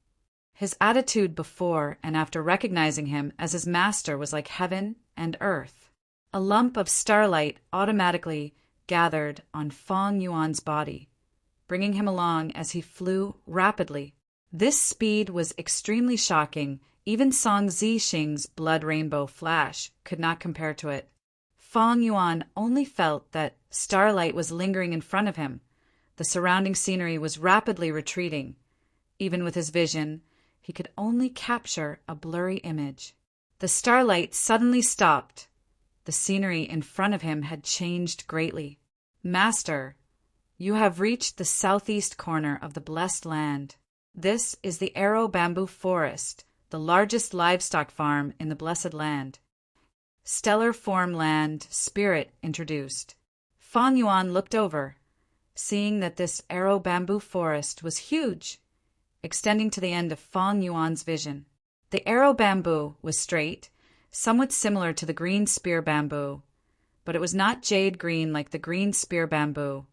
His attitude before and after recognizing him as his master was like heaven and earth. A lump of starlight automatically gathered on Fang Yuan's body, bringing him along as he flew rapidly. This speed was extremely shocking. Even Song Zixing's blood rainbow flash could not compare to it. Fang Yuan only felt that starlight was lingering in front of him. The surrounding scenery was rapidly retreating. Even with his vision, he could only capture a blurry image. The starlight suddenly stopped. The scenery in front of him had changed greatly. "Master, you have reached the southeast corner of the blessed land. This is the Arrow Bamboo Forest, the largest livestock farm in the blessed land." Stellar form land spirit introduced. Fang Yuan looked over, seeing that this Arrow Bamboo Forest was huge, extending to the end of Fang Yuan's vision. The arrow bamboo was straight, somewhat similar to the green spear bamboo, but it was not jade green like the green spear bamboo.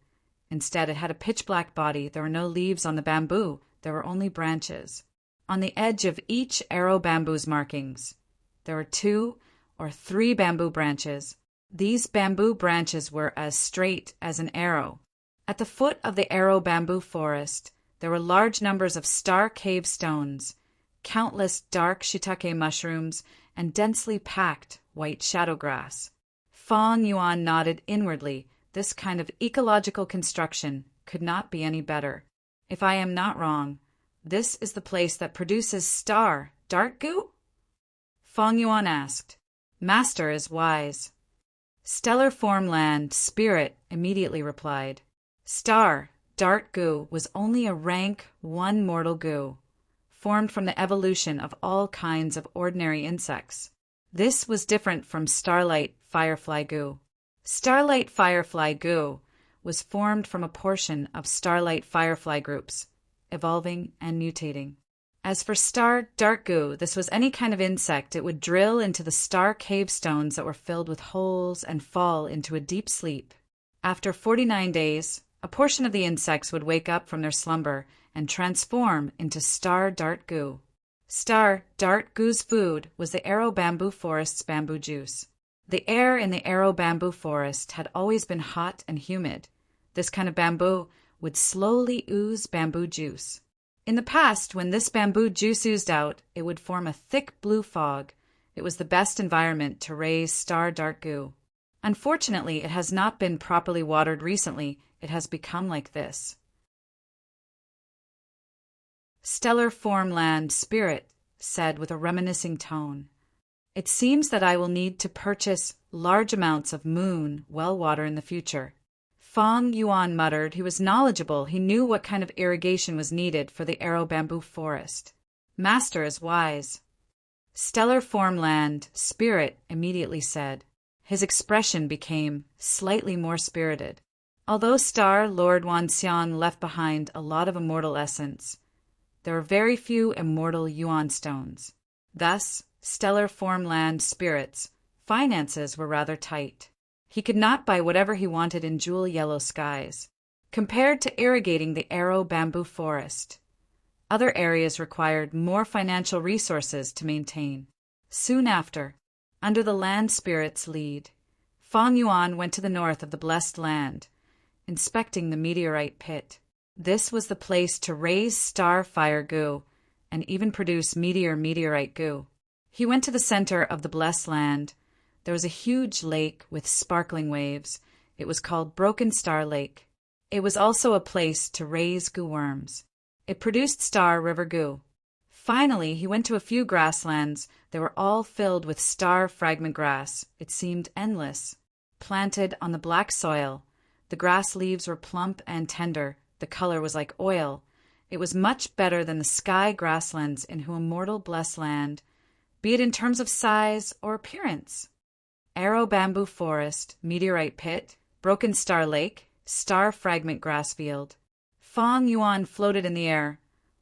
Instead, it had a pitch-black body. There were no leaves on the bamboo. There were only branches. On the edge of each arrow bamboo's markings, there were 2 or 3 bamboo branches. These bamboo branches were as straight as an arrow. At the foot of the arrow bamboo forest, there were large numbers of star cave stones, countless dark shiitake mushrooms, and densely packed white shadow grass. Fang Yuan nodded inwardly. This kind of ecological construction could not be any better. If I am not wrong, this is the place that produces star dark goo? Fang Yuan asked. "Master is wise." Stellar form land spirit immediately replied. Star dark goo was only a rank 1 mortal goo, formed from the evolution of all kinds of ordinary insects. This was different from starlight firefly goo. Starlight firefly goo was formed from a portion of starlight firefly groups, evolving and mutating. As for star dark goo, this was any kind of insect. It would drill into the star cave stones that were filled with holes and fall into a deep sleep. After 49 days, a portion of the insects would wake up from their slumber and transform into star dark goo. Star Dart Gu's food was the Arrow Bamboo Forest's bamboo juice. The air in the Arrow Bamboo Forest had always been hot and humid. This kind of bamboo would slowly ooze bamboo juice. In the past, when this bamboo juice oozed out, it would form a thick blue fog. It was the best environment to raise Star Dart Gu. Unfortunately, it has not been properly watered recently. It has become like this. Stellar Formland Spirit said with a reminiscing tone, "It seems that I will need to purchase large amounts of moon well water in the future." Fong Yuan muttered. He was knowledgeable. He knew what kind of irrigation was needed for the Arrow Bamboo Forest. Master is wise. Stellar Formland Spirit immediately said. His expression became slightly more spirited. Although Star Lord Wanxiang left behind a lot of immortal essence, there are very few immortal Yuan stones. Thus, Stellar Formland Spirit's finances were rather tight. He could not buy whatever he wanted in jewel yellow skies. Compared to irrigating the Arrow Bamboo Forest, other areas required more financial resources to maintain. Soon after, under the land spirit's lead, Fong Yuan went to the north of the blessed land, inspecting the meteorite pit. This was the place to raise star fire goo and even produce meteorite goo. He went to the center of the blessed land. There was a huge lake with sparkling waves. It was called Broken Star Lake. It was also a place to raise goo worms. It produced star river goo. Finally, he went to a few grasslands. They were all filled with star fragment grass. It seemed endless. Planted on the black soil, the grass leaves were plump and tender. The color was like oil. It was much better than the sky grasslands in whom mortal blessed land, be it in terms of size or appearance. Arrow Bamboo Forest, Meteorite Pit, Broken Star Lake, Star Fragment Grass Field. Fong Yuan floated in the air,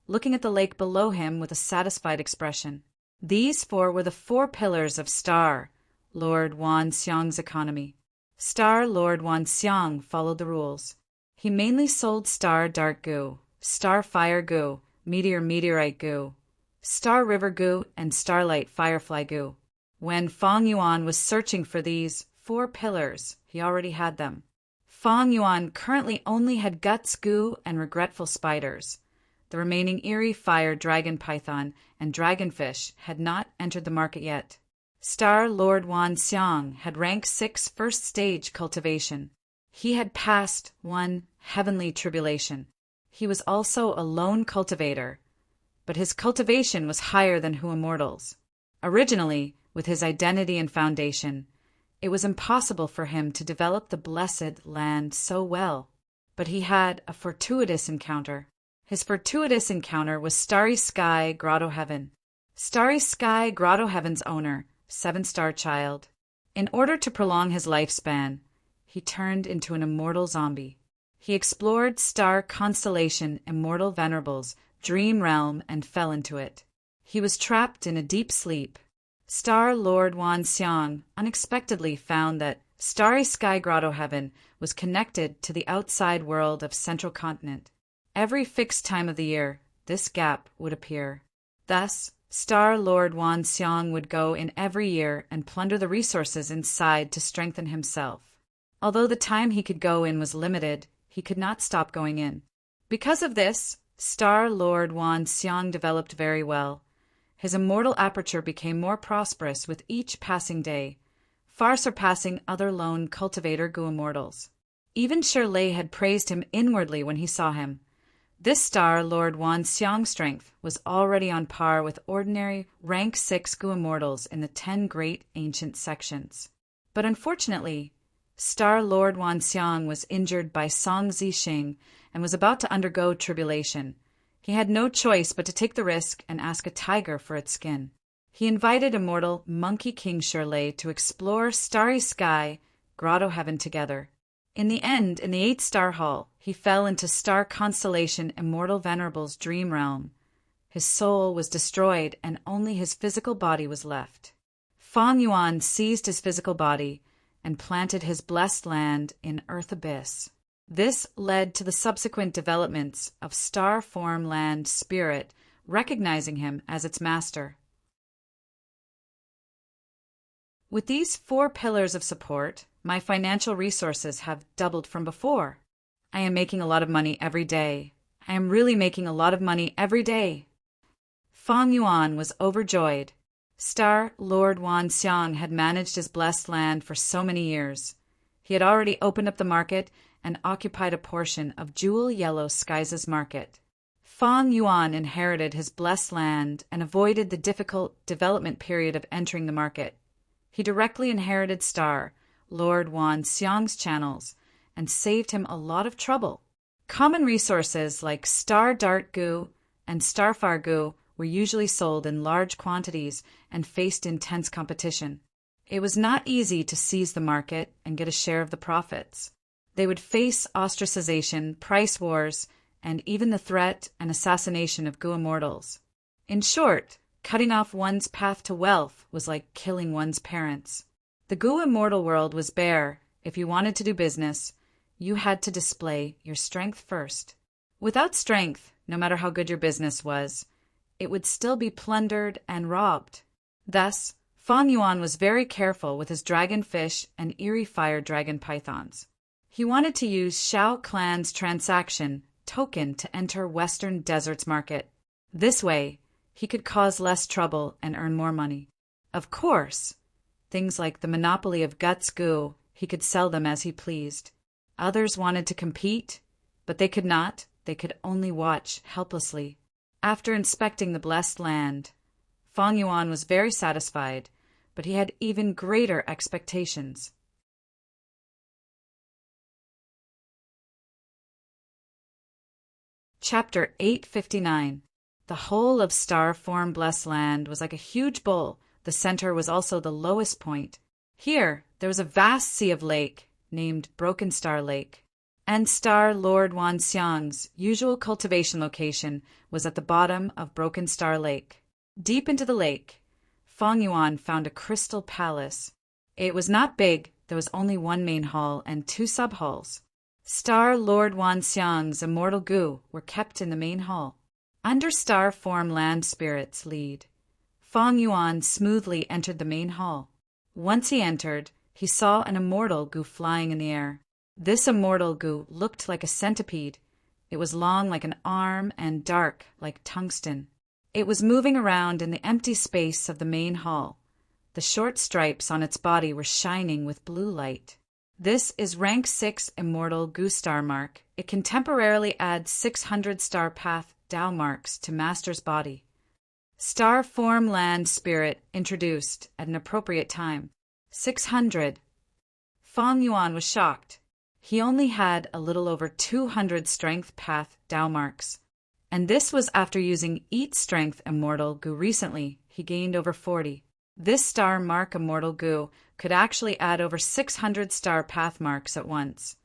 looking at the lake below him with a satisfied expression. These four were the 4 pillars of Star Lord Wanxiang's economy. Star Lord Wanxiang followed the rules. He mainly sold Star Dart Goo, Star Fire Goo, Meteorite Goo, Star River Goo, and Starlight Firefly Goo. When Fong Yuan was searching for these 4 pillars, he already had them. Fong Yuan currently only had Guts Goo and Regretful Spiders. The remaining Eerie Fire Dragon Python and Dragonfish had not entered the market yet. Star Lord Wanxiang had rank 6 first stage cultivation. He had passed 1 heavenly tribulation. He was also a lone cultivator, but his cultivation was higher than Hu Immortals. Originally, with his identity and foundation, it was impossible for him to develop the blessed land so well. But he had a fortuitous encounter. His fortuitous encounter was Starry Sky Grotto Heaven. Starry Sky Grotto Heaven's owner, 7-star child. In order to prolong his lifespan, he turned into an immortal zombie. He explored star constellation Immortal Venerable's dream realm and fell into it. He was trapped in a deep sleep. Star Lord Wanxiang unexpectedly found that Starry Sky Grotto Heaven was connected to the outside world of Central Continent. Every fixed time of the year, this gap would appear. Thus, Star Lord Wanxiang would go in every year and plunder the resources inside to strengthen himself. Although the time he could go in was limited, he could not stop going in. Because of this, Star Lord Wanxiang developed very well. His immortal aperture became more prosperous with each passing day, far surpassing other lone cultivator Gu Immortals. Even Shirley had praised him inwardly when he saw him. This Star Lord Wanxiang's strength was already on par with ordinary rank 6 Gu Immortals in the 10 great ancient sections. But unfortunately, Star Lord Wanxiang was injured by Song Zixing and was about to undergo tribulation. He had no choice but to take the risk and ask a tiger for its skin. He invited immortal Monkey King Shirley to explore Starry Sky Grotto Heaven together. In the end, in the 8-star hall, he fell into star constellation Immortal Venerable's dream realm. His soul was destroyed and only his physical body was left. Fong Yuan seized his physical body and planted his blessed land in Earth Abyss. This led to the subsequent developments of Star Form Land Spirit recognizing him as its master. With these 4 pillars of support, my financial resources have doubled from before. I am making a lot of money every day. I am really making a lot of money every day. Feng Yuan was overjoyed. Star Lord Wan Xiang had managed his blessed land for so many years. He had already opened up the market and occupied a portion of Jewel Yellow Skies' market. Feng Yuan inherited his blessed land and avoided the difficult development period of entering the market. He directly inherited Star Lord Wan Xiang's channels and saved him a lot of trouble. Common resources like Star Dart Goo and Starfire Goo were usually sold in large quantities and faced intense competition. It was not easy to seize the market and get a share of the profits. They would face ostracization, price wars, and even the threat and assassination of Goo immortals. In short, cutting off one's path to wealth was like killing one's parents. The Goo immortal world was bare. If you wanted to do business, you had to display your strength first. Without strength, no matter how good your business was, it would still be plundered and robbed. Thus, Feng Yuan was very careful with his dragonfish and eerie fire dragon pythons. He wanted to use Shao Clan's transaction token to enter Western Desert's market. This way, he could cause less trouble and earn more money. Of course, things like the monopoly of Guts Goo, he could sell them as he pleased. Others wanted to compete, but they could not. They could only watch helplessly. After inspecting the blessed land, Feng Yuan was very satisfied, but he had even greater expectations. Chapter 859. The whole of Star Form Blessed Land was like a huge bowl. The center was also the lowest point. Here, there was a vast sea of lake, named Broken Star Lake. And Star Lord Wan Xiang's usual cultivation location was at the bottom of Broken Star Lake. Deep into the lake, Feng Yuan found a crystal palace. It was not big. There was only one main hall and 2 sub-halls. Star Lord Wan Xiang's immortal Goo were kept in the main hall. Under Star Form Land Spirit's lead, Feng Yuan smoothly entered the main hall. Once he entered, he saw an immortal Goo flying in the air. This immortal Goo looked like a centipede. It was long like an arm and dark like tungsten. It was moving around in the empty space of the main hall. The short stripes on its body were shining with blue light. This is rank 6 immortal Goo star mark. It can temporarily add 600 star path Tao marks to master's body. Star Form Land Spirit introduced at an appropriate time. 600. Feng Yuan was shocked. He only had a little over 200 strength path Tao marks. And this was after using Eat Strength Immortal Goo recently. He gained over 40. This star mark immortal Goo could actually add over 600 star path marks at once.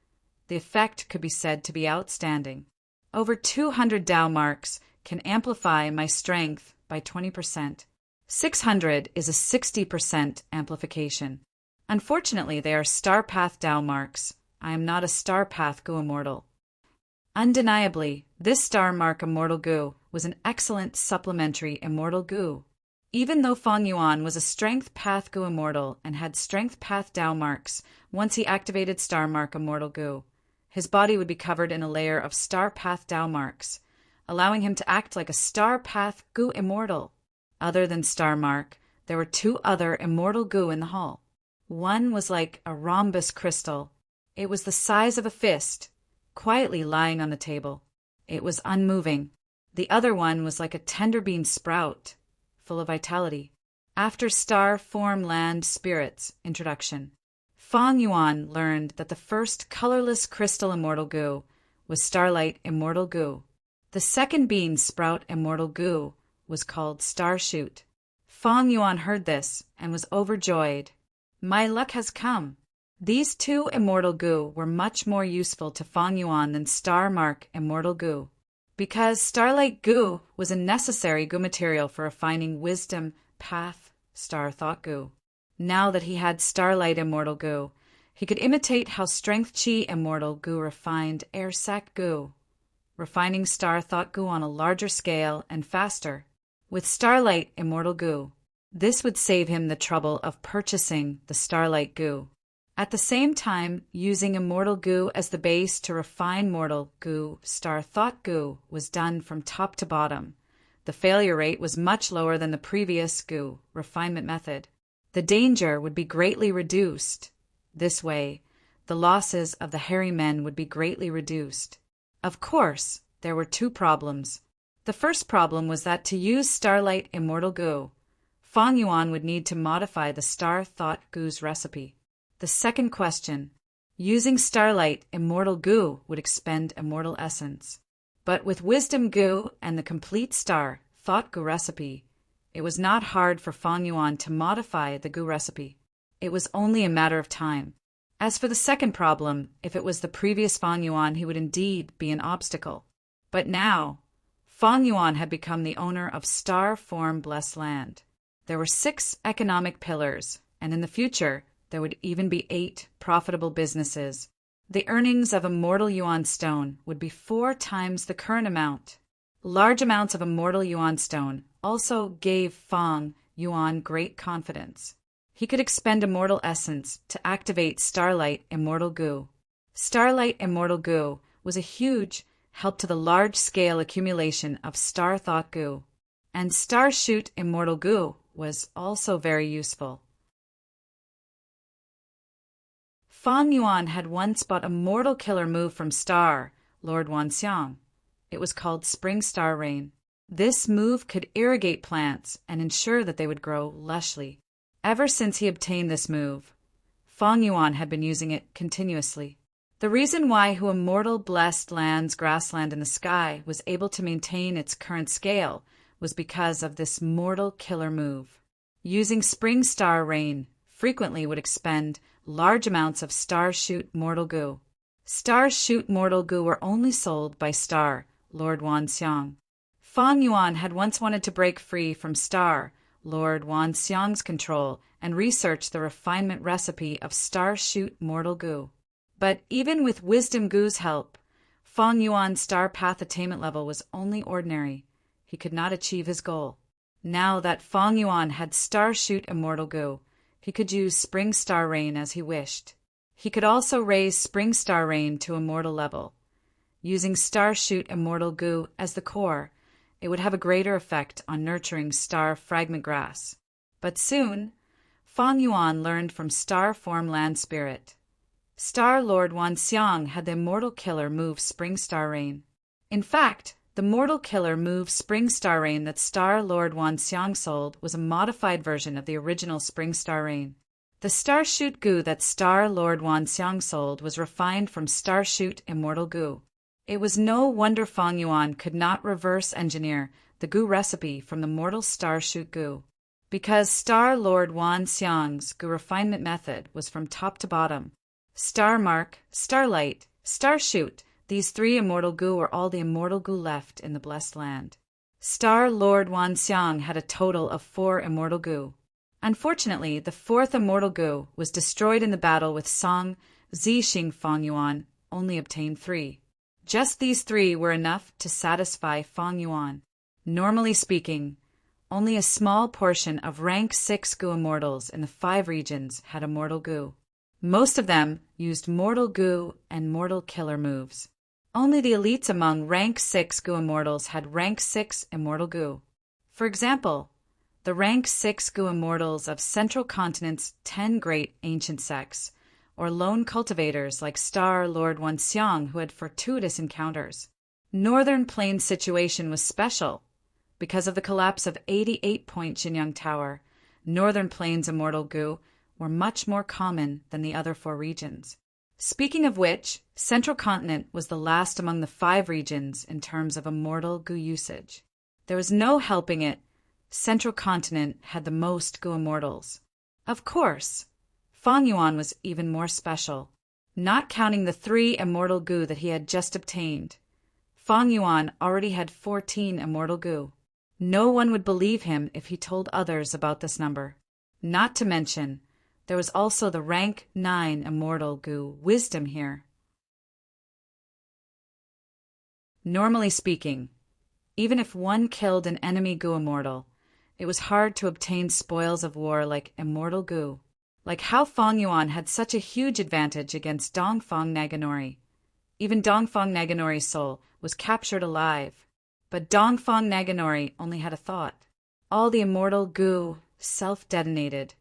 The effect could be said to be outstanding. Over 200 Tao marks can amplify my strength by 20%. 600 is a 60% amplification. Unfortunately, they are star path Tao marks. I am not a star path Goo immortal. Undeniably, this star mark immortal Goo was an excellent supplementary immortal Goo. Even though Feng Yuan was a strength path Goo immortal and had strength path Tao marks, once he activated star mark immortal Goo, his body would be covered in a layer of star path Tao marks, allowing him to act like a star path Goo immortal. Other than star mark, there were 2 other immortal Goo in the hall. One was like a rhombus crystal. It was the size of a fist, quietly lying on the table. It was unmoving. The other one was like a tender bean sprout, full of vitality. After Star Form Land Spirit's introduction, Feng Yuan learned that the first colorless crystal immortal Goo was Starlight Immortal Goo. The second bean sprout immortal Goo was called Starshoot. Feng Yuan heard this and was overjoyed. My luck has come. These 2 immortal Goo were much more useful to Feng Yuan than Star Mark Immortal Goo, because Starlight Goo was a necessary Goo material for refining Wisdom Path Star Thought Goo. Now that he had Starlight Immortal Goo, he could imitate how Strength Chi Immortal Goo refined Air Sac Goo. refining star thought goo on a larger scale and faster, with starlight immortal goo. This would save him the trouble of purchasing the starlight goo. At the same time, using immortal goo as the base to refine mortal goo, star thought goo was done from top to bottom. The failure rate was much lower than the previous goo refinement method. The danger would be greatly reduced. This way, the losses of the hairy men would be greatly reduced. Of course, there were two problems. The first problem was that to use starlight immortal goo, Fang Yuan would need to modify the star thought goo's recipe. The second question, using starlight immortal goo would expend immortal essence. But with wisdom goo and the complete star thought goo recipe, it was not hard for Fang Yuan to modify the goo recipe. It was only a matter of time. As for the second problem, if it was the previous Fang Yuan, he would indeed be an obstacle. But now, Fang Yuan had become the owner of star form blessed land. There were 6 economic pillars, and in the future, there would even be 8 profitable businesses. The earnings of immortal yuan stone would be 4 times the current amount. Large amounts of immortal yuan stone also gave Fang Yuan great confidence. He could expend immortal essence to activate starlight immortal goo. Starlight immortal goo was a huge help to the large-scale accumulation of star thought goo, and star shoot immortal goo was also very useful. Fang Yuan had once bought a mortal killer move from Star Lord Wanxiang. It was called Spring Star Rain. This move could irrigate plants and ensure that they would grow lushly. Ever since he obtained this move, Fang Yuan had been using it continuously. The reason why Who Immortal Blessed Land's grassland in the sky was able to maintain its current scale was because of this mortal killer move. Using Spring Star Rain frequently would expend large amounts of star shoot mortal goo. Star shoot mortal goo were only sold by Star Lord Wanxiang. Fang Yuan had once wanted to break free from Star Lord Wanxiang's control and research the refinement recipe of star shoot mortal goo. But even with wisdom goo's help, Fang Yuan's star path attainment level was only ordinary. He could not achieve his goal. Now that Fang Yuan had star shoot immortal goo, he could use Spring Star Rain as he wished. He could also raise Spring Star Rain to immortal level. Using Star Shoot Immortal Goo as the core, it would have a greater effect on nurturing Star Fragment Grass. But soon, Fang Yuan learned from Star Form Land Spirit. Star Lord Wanxiang had the Immortal Killer move Spring Star Rain. In fact, the Mortal Killer move Spring Star Rain that Star Lord Wanxiang sold was a modified version of the original Spring Star Rain. The Star Shoot Goo that Star Lord Wanxiang sold was refined from Star Shoot Immortal Goo. It was no wonder Fang Yuan could not reverse engineer the goo recipe from the mortal Star Shoot Goo, because Star Lord Wanxiang's goo refinement method was from top to bottom. Star Mark, Starlight, Star Shoot, these 3 immortal goo were all the immortal goo left in the blessed land. Star Lord Wanxiang had a total of 4 immortal goo. Unfortunately, the 4th immortal goo was destroyed in the battle with Song Zixing. Fang Yuan only obtained 3. Just these 3 were enough to satisfy Fang Yuan. Normally speaking, only a small portion of rank 6 goo immortals in the 5 regions had immortal goo. Most of them used mortal goo and mortal killer moves. Only the elites among rank 6 goo immortals had rank 6 immortal goo. For example, the rank 6 goo immortals of Central Continent's 10 great ancient sects, or lone cultivators like Star Lord Wanxiang who had fortuitous encounters. Northern Plains' situation was special. Because of the collapse of 88-point Xinyang Tower, Northern Plains immortal goo were much more common than the other 4 regions. Speaking of which, Central Continent was the last among the 5 regions in terms of immortal goo usage. There was no helping it. Central Continent had the most goo immortals. Of course, Fang Yuan was even more special. Not counting the 3 immortal goo that he had just obtained, Fang Yuan already had 14 immortal goo. No one would believe him if he told others about this number. Not to mention, there was also the rank 9 immortal goo wisdom here. Normally speaking, even if one killed an enemy Gu immortal, it was hard to obtain spoils of war like immortal Gu. Like how Feng Yuan had such a huge advantage against Dongfang Naganori. Even Dongfang Naganori's soul was captured alive. But Dongfang Naganori only had a thought. All the immortal Gu self-detonated.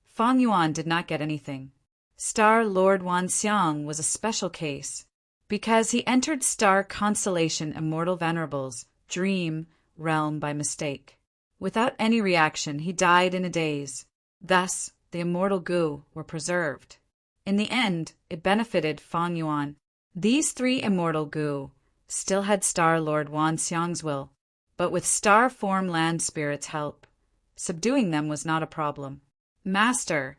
Feng Yuan did not get anything. Star Lord Wanxiang was a special case, because he entered star constellation Immortal Venerable's dream realm by mistake. Without any reaction, he died in a daze. Thus, the immortal Gu were preserved. In the end, it benefited Feng Yuan. These three immortal Gu still had Star Lord Wanxiang's will, but with star form land spirits' help, subduing them was not a problem. Master,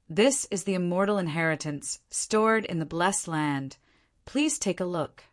this is the immortal inheritance stored in the blessed land. Please take a look.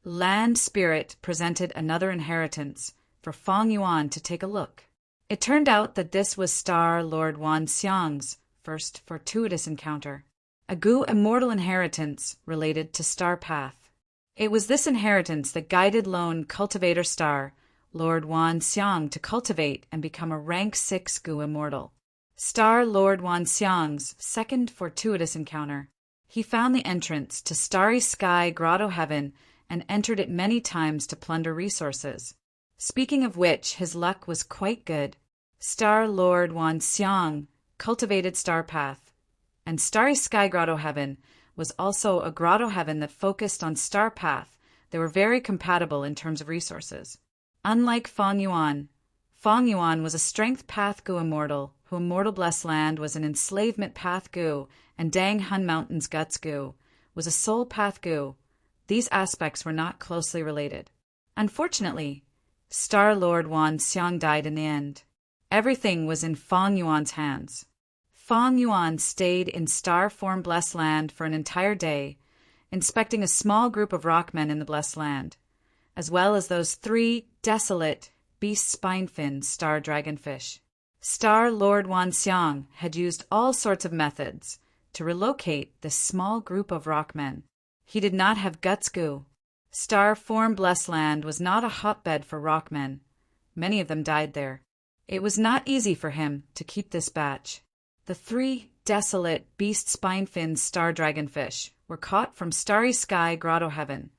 Land Spirit presented another inheritance for Feng Yuan to take a look. It turned out that this was Star Lord Wanxiang's first fortuitous encounter. A Gu immortal inheritance related to Star Path. It was this inheritance that guided lone cultivator star Lord Wanxiang to cultivate and become a rank 6 Gu immortal. Star Lord Wanxiang's second fortuitous encounter. He found the entrance to Starry Sky Grotto Heaven and entered it many times to plunder resources. Speaking of which, his luck was quite good. Star Lord Wanxiang cultivated Star Path, and Starry Sky Grotto Heaven was also a grotto heaven that focused on Star Path. They were very compatible in terms of resources. Unlike Feng Yuan was a Strength Path Gu immortal, who Immortal Blessed Land was an Enslavement Path Gu, and Dang Hun Mountain's Guts Gu was a Soul Path Gu. These aspects were not closely related. Unfortunately, Star Lord Wanxiang died in the end. Everything was in Feng Yuan's hands. Feng Yuan stayed in Star Form Blessed Land for an entire day, inspecting a small group of rockmen in the Blessed Land, as well as those 3 desolate beast spine-fin star dragonfish. Star Lord Wanxiang had used all sorts of methods to relocate this small group of rockmen. He did not have Guts Gu. Star Form Blessed Land was not a hotbed for rockmen. Many of them died there. It was not easy for him to keep this batch. The 3 desolate beast spine-fin star dragonfish were caught from Starry Sky Grotto Heaven.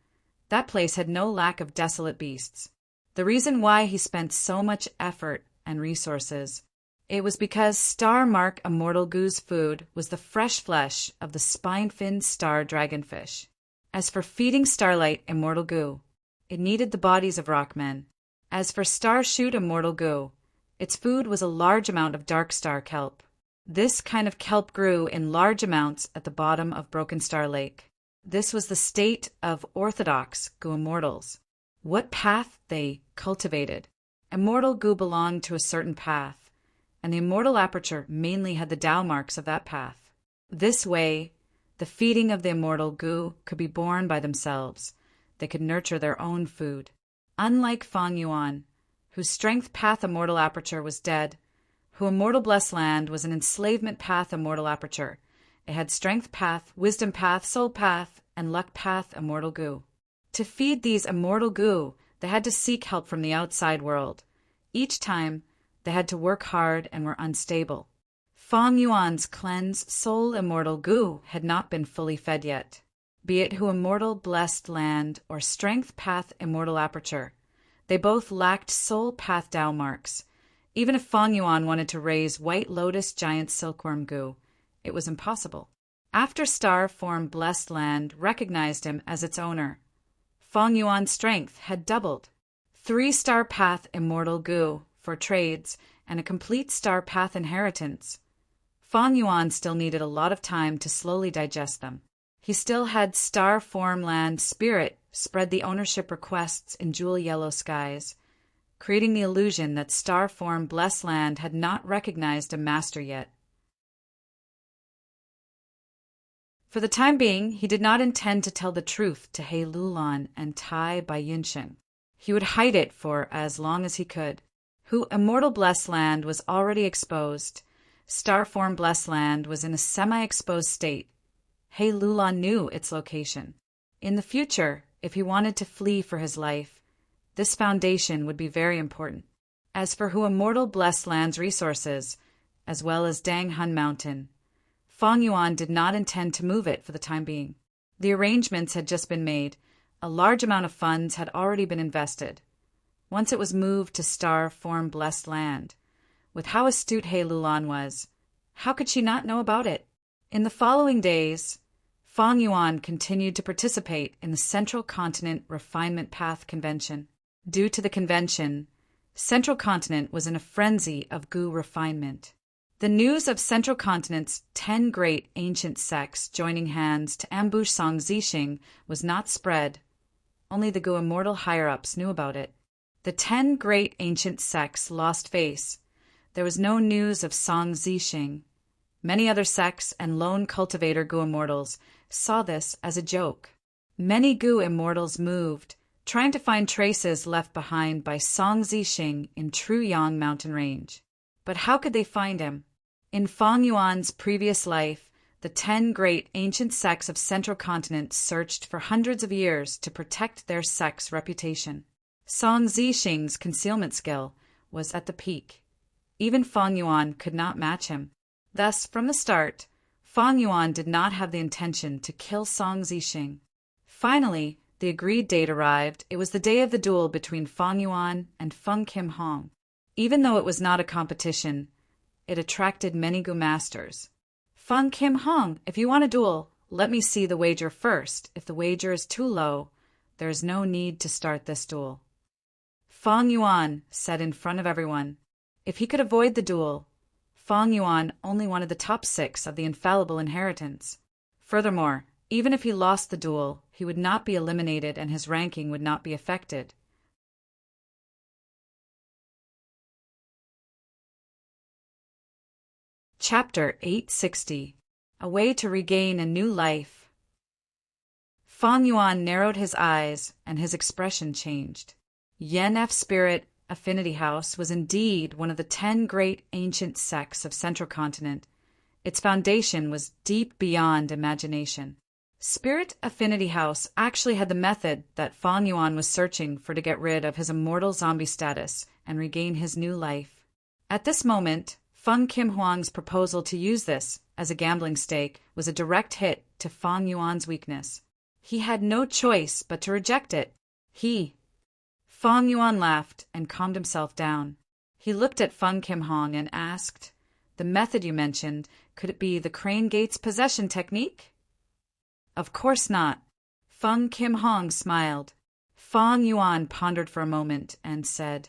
That place had no lack of desolate beasts. The reason why he spent so much effort and resources, it was because Star Mark Immortal Gu's food was the fresh flesh of the spine-fin star dragonfish. As for feeding Starlight Immortal Gu, it needed the bodies of rockmen. As for Starshoot Immortal Gu, its food was a large amount of dark star kelp. This kind of kelp grew in large amounts at the bottom of Broken Star Lake. This was the state of orthodox Gu immortals. What path they cultivated. Immortal Gu belonged to a certain path, and the immortal aperture mainly had the Tao marks of that path. This way, the feeding of the immortal Gu could be borne by themselves. They could nurture their own food. Unlike Feng Yuan, whose strength path immortal aperture was dead, who Immortal Blessed Land was an enslavement path immortal aperture. It had strength path, wisdom path, soul path, and luck path immortal Gu. To feed these immortal Gu, they had to seek help from the outside world. Each time, they had to work hard and were unstable. Feng Yuan's cleansed soul immortal Gu had not been fully fed yet. Be it who Immortal Blessed Land or strength path immortal aperture, they both lacked soul path Tao marks. Even if Feng Yuan wanted to raise White Lotus Giant Silkworm Gu, it was impossible. After Star Form Blessed Land recognized him as its owner, Feng Yuan's strength had doubled. 3 Star Path Immortal Gu for trades and a complete Star Path inheritance. Feng Yuan still needed a lot of time to slowly digest them. He still had Star Form Land Spirit spread the ownership requests in jewel yellow skies, creating the illusion that Star Form Blessed Land had not recognized a master yet. For the time being, he did not intend to tell the truth to He Lulan and Tai Bai Yunshin. He would hide it for as long as he could. Who Immortal Blessed Land was already exposed. Star Form Blessed Land was in a semi-exposed state. He Lulan knew its location. In the future, if he wanted to flee for his life, this foundation would be very important. As for Hu Immortal Blessed Land's resources, as well as Dang Hun Mountain, Feng Yuan did not intend to move it for the time being. The arrangements had just been made. A large amount of funds had already been invested. Once it was moved to star-form blessed land, with how astute He Lulan was, how could she not know about it? In the following days, Feng Yuan continued to participate in the Central Continent Refinement Path Convention. Due to the convention, Central Continent was in a frenzy of Gu refinement. The news of Central Continent's 10 great ancient sects joining hands to ambush Song Zixing was not spread. Only the Gu immortal higher-ups knew about it. The 10 great ancient sects lost face. There was no news of Song Zixing. Many other sects and lone cultivator Gu immortals saw this as a joke. Many Gu immortals moved, trying to find traces left behind by Song Zixing in Truyang mountain range. But how could they find him? In Feng Yuan's previous life, the 10 great ancient sects of Central Continent searched for hundreds of years to protect their sect's reputation. Song Zixing's concealment skill was at the peak. Even Feng Yuan could not match him. Thus, from the start, Feng Yuan did not have the intention to kill Song Zixing. Finally, the agreed date arrived. It was the day of the duel between Feng Yuan and Feng Kim Hong. Even though it was not a competition, it attracted many Gu masters. Feng Kim Hong, if you want a duel, let me see the wager first. If the wager is too low, there is no need to start this duel. Feng Yuan said in front of everyone. If he could avoid the duel, Feng Yuan only wanted the top 6 of the infallible inheritance. Furthermore, even if he lost the duel, he would not be eliminated and his ranking would not be affected. Chapter 860. A Way to Regain a New Life. Feng Yuan narrowed his eyes and his expression changed. Yen F Spirit Affinity House was indeed one of the 10 great ancient sects of Central Continent. Its foundation was deep beyond imagination. Spirit Affinity House actually had the method that Feng Yuan was searching for to get rid of his immortal zombie status and regain his new life. At this moment, Feng Kim Huang's proposal to use this as a gambling stake was a direct hit to Feng Yuan's weakness. He had no choice but to reject it. Feng Yuan laughed and calmed himself down. He looked at Feng Kim Hong and asked, "The method you mentioned, could it be the Crane Gates possession technique?" "Of course not." Feng Kim Hong smiled. Feng Yuan pondered for a moment and said,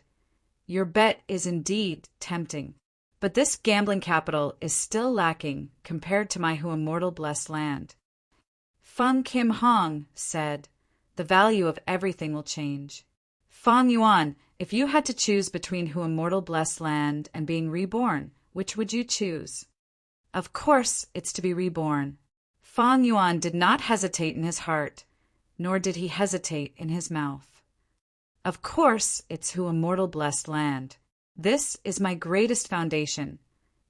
"Your bet is indeed tempting. But this gambling capital is still lacking compared to my Hu Immortal Blessed Land." Feng Kim Hong said, "The value of everything will change." Feng Yuan, if you had to choose between Hu Immortal Blessed Land and being reborn, which would you choose? Of course it's to be reborn. Feng Yuan did not hesitate in his heart, nor did he hesitate in his mouth. Of course it's Hu Immortal Blessed Land. This is my greatest foundation.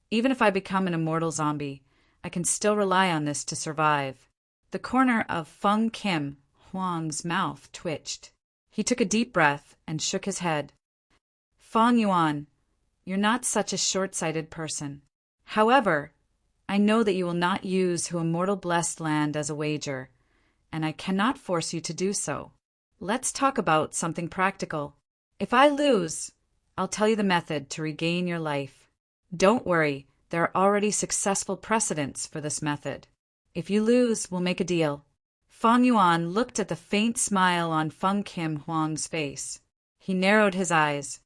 Even if I become an immortal zombie, I can still rely on this to survive. The corner of Feng Kim Huang's mouth twitched. He took a deep breath and shook his head. Feng Yuan, you're not such a short-sighted person. However, I know that you will not use Hu Immortal Blessed Land as a wager, and I cannot force you to do so. Let's talk about something practical. If I lose, I'll tell you the method to regain your life. Don't worry, there are already successful precedents for this method. If you lose, we'll make a deal. Feng Yuan looked at the faint smile on Feng Kim Huang's face. He narrowed his eyes.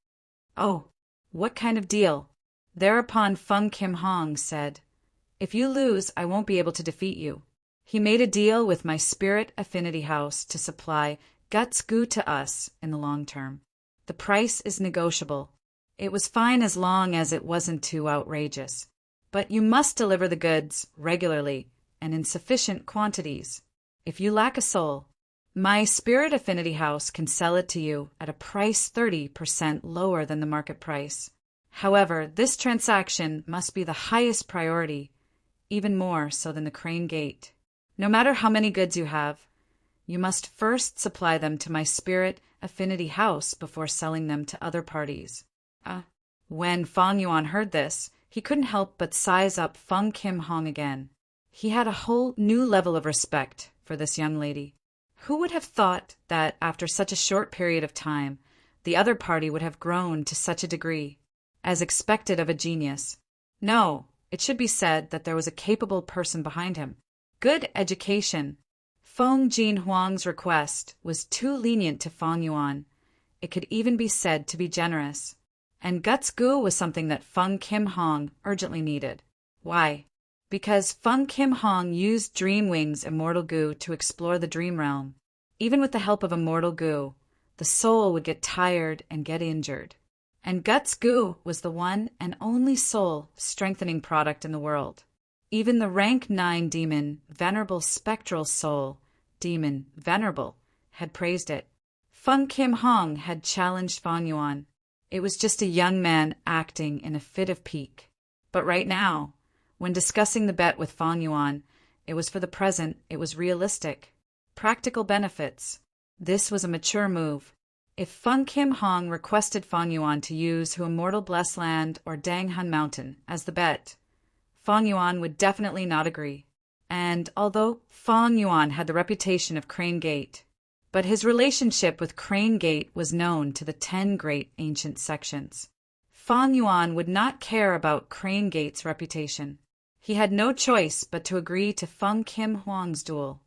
"Oh, what kind of deal?" Thereupon Feng Kim Hong said, "If you lose, I won't be able to defeat you. He made a deal with my Spirit Affinity House to supply Guts Gu to us in the long term. The price is negotiable. It was fine as long as it wasn't too outrageous. But you must deliver the goods regularly and in sufficient quantities. If you lack a soul, my Spirit Affinity House can sell it to you at a price 30% lower than the market price. However, this transaction must be the highest priority, even more so than the Crane Gate. No matter how many goods you have, You must first supply them to my spirit affinity house before selling them to other parties. When Fang Yuan heard this, he couldn't help but size up Feng Kim Hong again. He had a whole new level of respect for this young lady. Who would have thought that after such a short period of time, the other party would have grown to such a degree, as expected of a genius? No, it should be said that there was a capable person behind him. Good education. Feng Jin Huang's request was too lenient to Fang Yuan. It could even be said to be generous. And Guts Gu was something that Feng Kim Hong urgently needed. Why? Because Feng Kim Hong used Dream Wings Immortal Gu to explore the dream realm. Even with the help of Immortal Gu, the soul would get tired and get injured. And Guts Gu was the one and only soul-strengthening product in the world. Even the rank 9 demon, Venerable Spectral Soul, Demon Venerable, had praised it. Feng Kim Hong had challenged Fang Yuan. It was just a young man acting in a fit of pique. But right now, when discussing the bet with Fang Yuan, it was for the present, it was realistic. Practical benefits. This was a mature move. If Feng Kim Hong requested Fang Yuan to use Hu Immortal Blessed Land or Dang Han Mountain as the bet, Fang Yuan would definitely not agree. And although Fang Yuan had the reputation of Crane Gate, but his relationship with Crane Gate was known to the 10 great ancient sections. Fang Yuan would not care about Crane Gate's reputation. He had no choice but to agree to Feng Kim Huang's duel.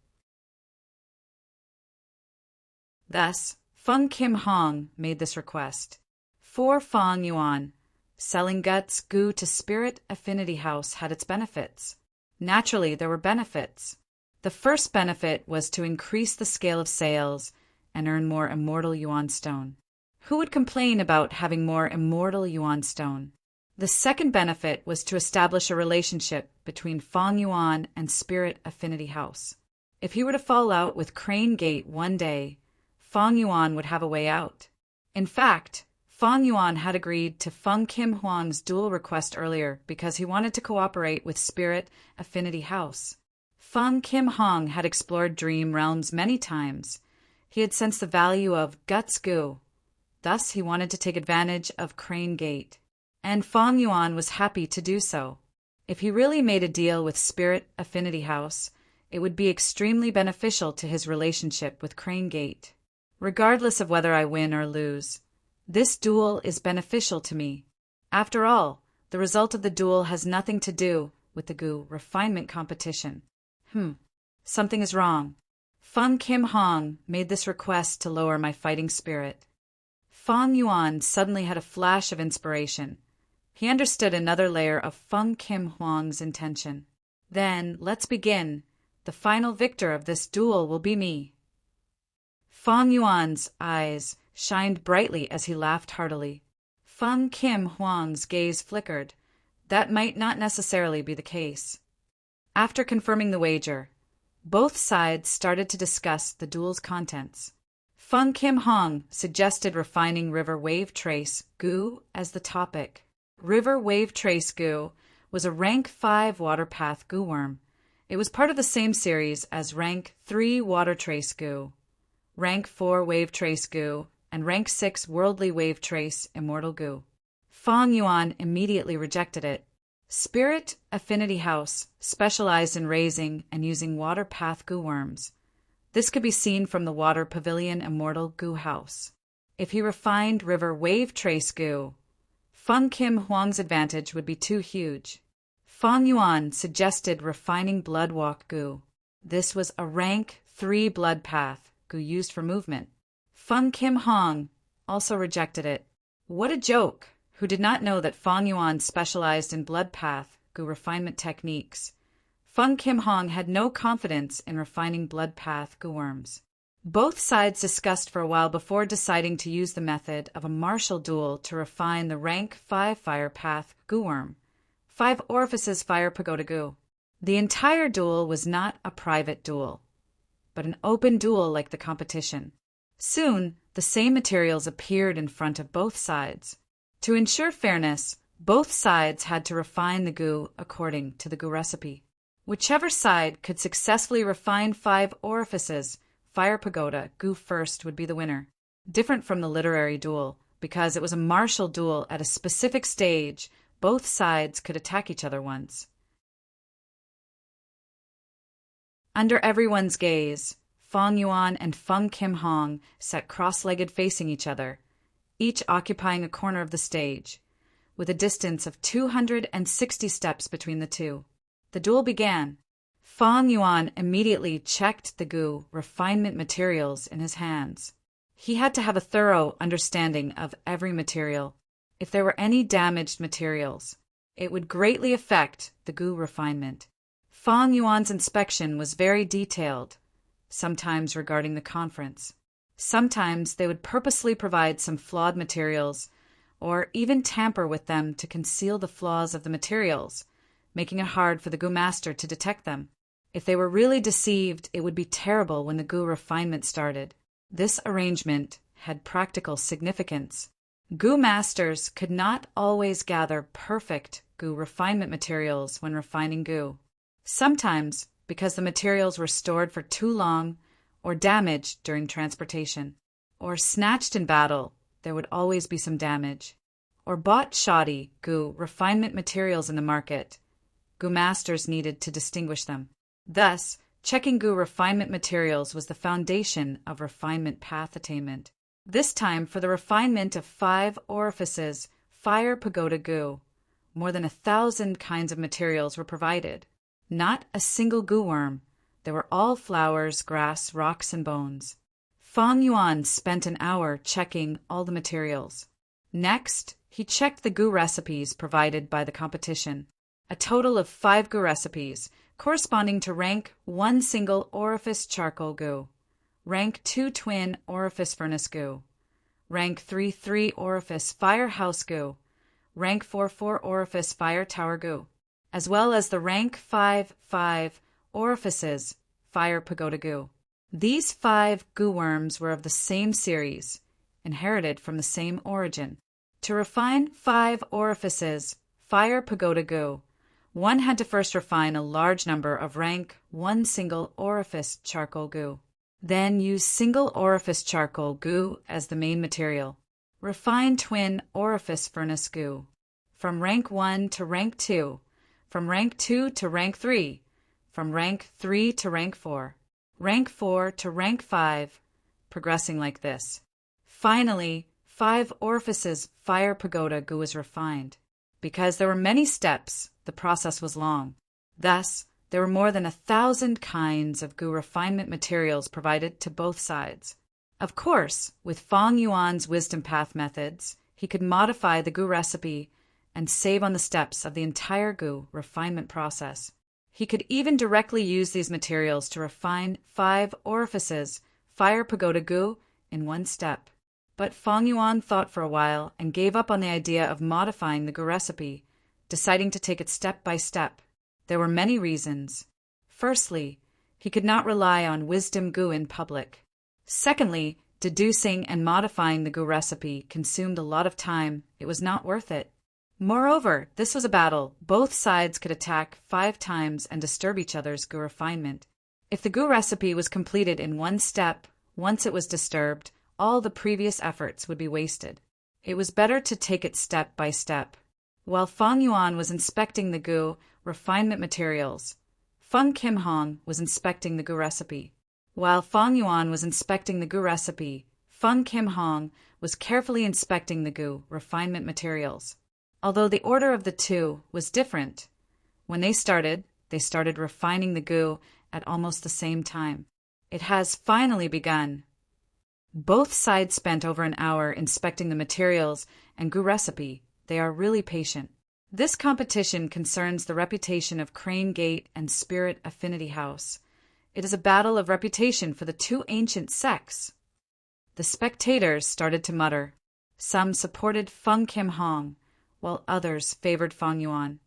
Thus, Feng Kim Hong made this request. For Fang Yuan, selling Guts Gu to Spirit Affinity House had its benefits. Naturally, there were benefits. The first benefit was to increase the scale of sales and earn more Immortal Yuan Stone. Who would complain about having more Immortal Yuan Stone? The second benefit was to establish a relationship between Fang Yuan and Spirit Affinity House. If he were to fall out with Crane Gate one day, Fang Yuan would have a way out. In fact, Fang Yuan had agreed to Feng Kim Huang's duel request earlier because he wanted to cooperate with Spirit Affinity House. Feng Kim Hong had explored dream realms many times. He had sensed the value of Guts Gu. Thus, he wanted to take advantage of Crane Gate. And Fang Yuan was happy to do so. If he really made a deal with Spirit Affinity House, it would be extremely beneficial to his relationship with Crane Gate. Regardless of whether I win or lose, this duel is beneficial to me. After all, the result of the duel has nothing to do with the Gu refinement competition. Something is wrong. Feng Kim Hong made this request to lower my fighting spirit. Fang Yuan suddenly had a flash of inspiration. He understood another layer of Feng Kim Huang's intention. Then, let's begin. The final victor of this duel will be me. Fang Yuan's eyes shined brightly as he laughed heartily. Feng Kim Huang's gaze flickered. That might not necessarily be the case. After confirming the wager, both sides started to discuss the duel's contents. Feng Kim Hong suggested refining River Wave Trace Gu as the topic. River Wave Trace Gu was a rank 5 water path Gu worm. It was part of the same series as rank 3 Water Trace Gu, rank 4 Wave Trace Gu, and rank 6 Worldly Wave Trace Immortal Gu. Fang Yuan immediately rejected it. Spirit Affinity House specialized in raising and using water path Gu worms. This could be seen from the Water Pavilion Immortal Gu House. If he refined River Wave Trace Gu, Feng Kim Huang's advantage would be too huge. Fang Yuan suggested refining Blood Walk Gu. This was a rank 3 blood path Gu used for movement. Feng Kim Hong also rejected it. What a joke! Who did not know that Fang Yuan specialized in blood path Gu refinement techniques. Feng Kim Hong had no confidence in refining blood path Gu worms. Both sides discussed for a while before deciding to use the method of a martial duel to refine the rank 5 fire path Gu worm, 5 orifices fire pagoda Gu. The entire duel was not a private duel, but an open duel like the competition. Soon, the same materials appeared in front of both sides. To ensure fairness, both sides had to refine the Gu according to the Gu recipe. Whichever side could successfully refine 5 orifices, Fire Pagoda, Gu first would be the winner. Different from the literary duel, because it was a martial duel at a specific stage, both sides could attack each other once. Under everyone's gaze, Fong Yuan and Feng Kim Hong sat cross-legged facing each other, each occupying a corner of the stage, with a distance of 260 steps between the two. The duel began. Fong Yuan immediately checked the Gu refinement materials in his hands. He had to have a thorough understanding of every material. If there were any damaged materials, it would greatly affect the Gu refinement. Fong Yuan's inspection was very detailed, sometimes regarding the conference. Sometimes they would purposely provide some flawed materials, or even tamper with them to conceal the flaws of the materials, making it hard for the Gu master to detect them. If they were really deceived, it would be terrible when the Gu refinement started. This arrangement had practical significance. Gu masters could not always gather perfect Gu refinement materials when refining Gu. Sometimes, because the materials were stored for too long, or damaged during transportation, or snatched in battle, there would always be some damage, or bought shoddy Gu refinement materials in the market. Gu masters needed to distinguish them. Thus, checking Gu refinement materials was the foundation of refinement path attainment. This time, for the refinement of 5 orifices, Fire Pagoda Gu, more than 1,000 kinds of materials were provided. Not a single Gu worm. They were all flowers, grass, rocks, and bones. Fong Yuan spent an hour checking all the materials. Next, he checked the Gu recipes provided by the competition. A total of 5 Gu recipes, corresponding to rank 1 single orifice charcoal Gu, rank 2 twin orifice furnace Gu, rank 3 3 orifice firehouse Gu, rank 4 4 orifice fire tower Gu, as well as the rank 5 5 orifices Fire Pagoda Gu. These 5 Gu worms were of the same series, inherited from the same origin. To refine 5 orifices Fire Pagoda Gu, one had to first refine a large number of rank 1 single orifice charcoal Gu. Then use single orifice charcoal Gu as the main material. Refine twin orifice furnace Gu. From rank 1 to rank 2, from rank 2 to rank 3, from rank 3 to rank 4, rank 4 to rank 5, progressing like this. Finally, 5 orifices Fire Pagoda Gu was refined. Because there were many steps, the process was long. Thus, there were more than 1,000 kinds of Gu refinement materials provided to both sides. Of course, with Fong Yuan's wisdom path methods, he could modify the Gu recipe and save on the steps of the entire Gu refinement process. He could even directly use these materials to refine 5 orifices Fire Pagoda Gu in 1 step. But Fong Yuan thought for a while and gave up on the idea of modifying the Gu recipe, deciding to take it step by step. There were many reasons. Firstly, he could not rely on wisdom Gu in public. Secondly, deducing and modifying the Gu recipe consumed a lot of time. It was not worth it. Moreover, this was a battle. Both sides could attack 5 times and disturb each other's Gu refinement. If the Gu recipe was completed in 1 step, once it was disturbed, all the previous efforts would be wasted. It was better to take it step by step. While Fong Yuan was inspecting the Gu refinement materials, Feng Kim Hong was inspecting the Gu recipe. While Fong Yuan was inspecting the Gu recipe, Feng Kim Hong was carefully inspecting the Gu refinement materials. Although the order of the two was different, when they started refining the Gu at almost the same time. It has finally begun. Both sides spent over an hour inspecting the materials and Gu recipe. They are really patient. This competition concerns the reputation of Crane Gate and Spirit Affinity House. It is a battle of reputation for the 2 ancient sects. The spectators started to mutter. Some supported Feng Kim Hong, while others favored Fong Yuan.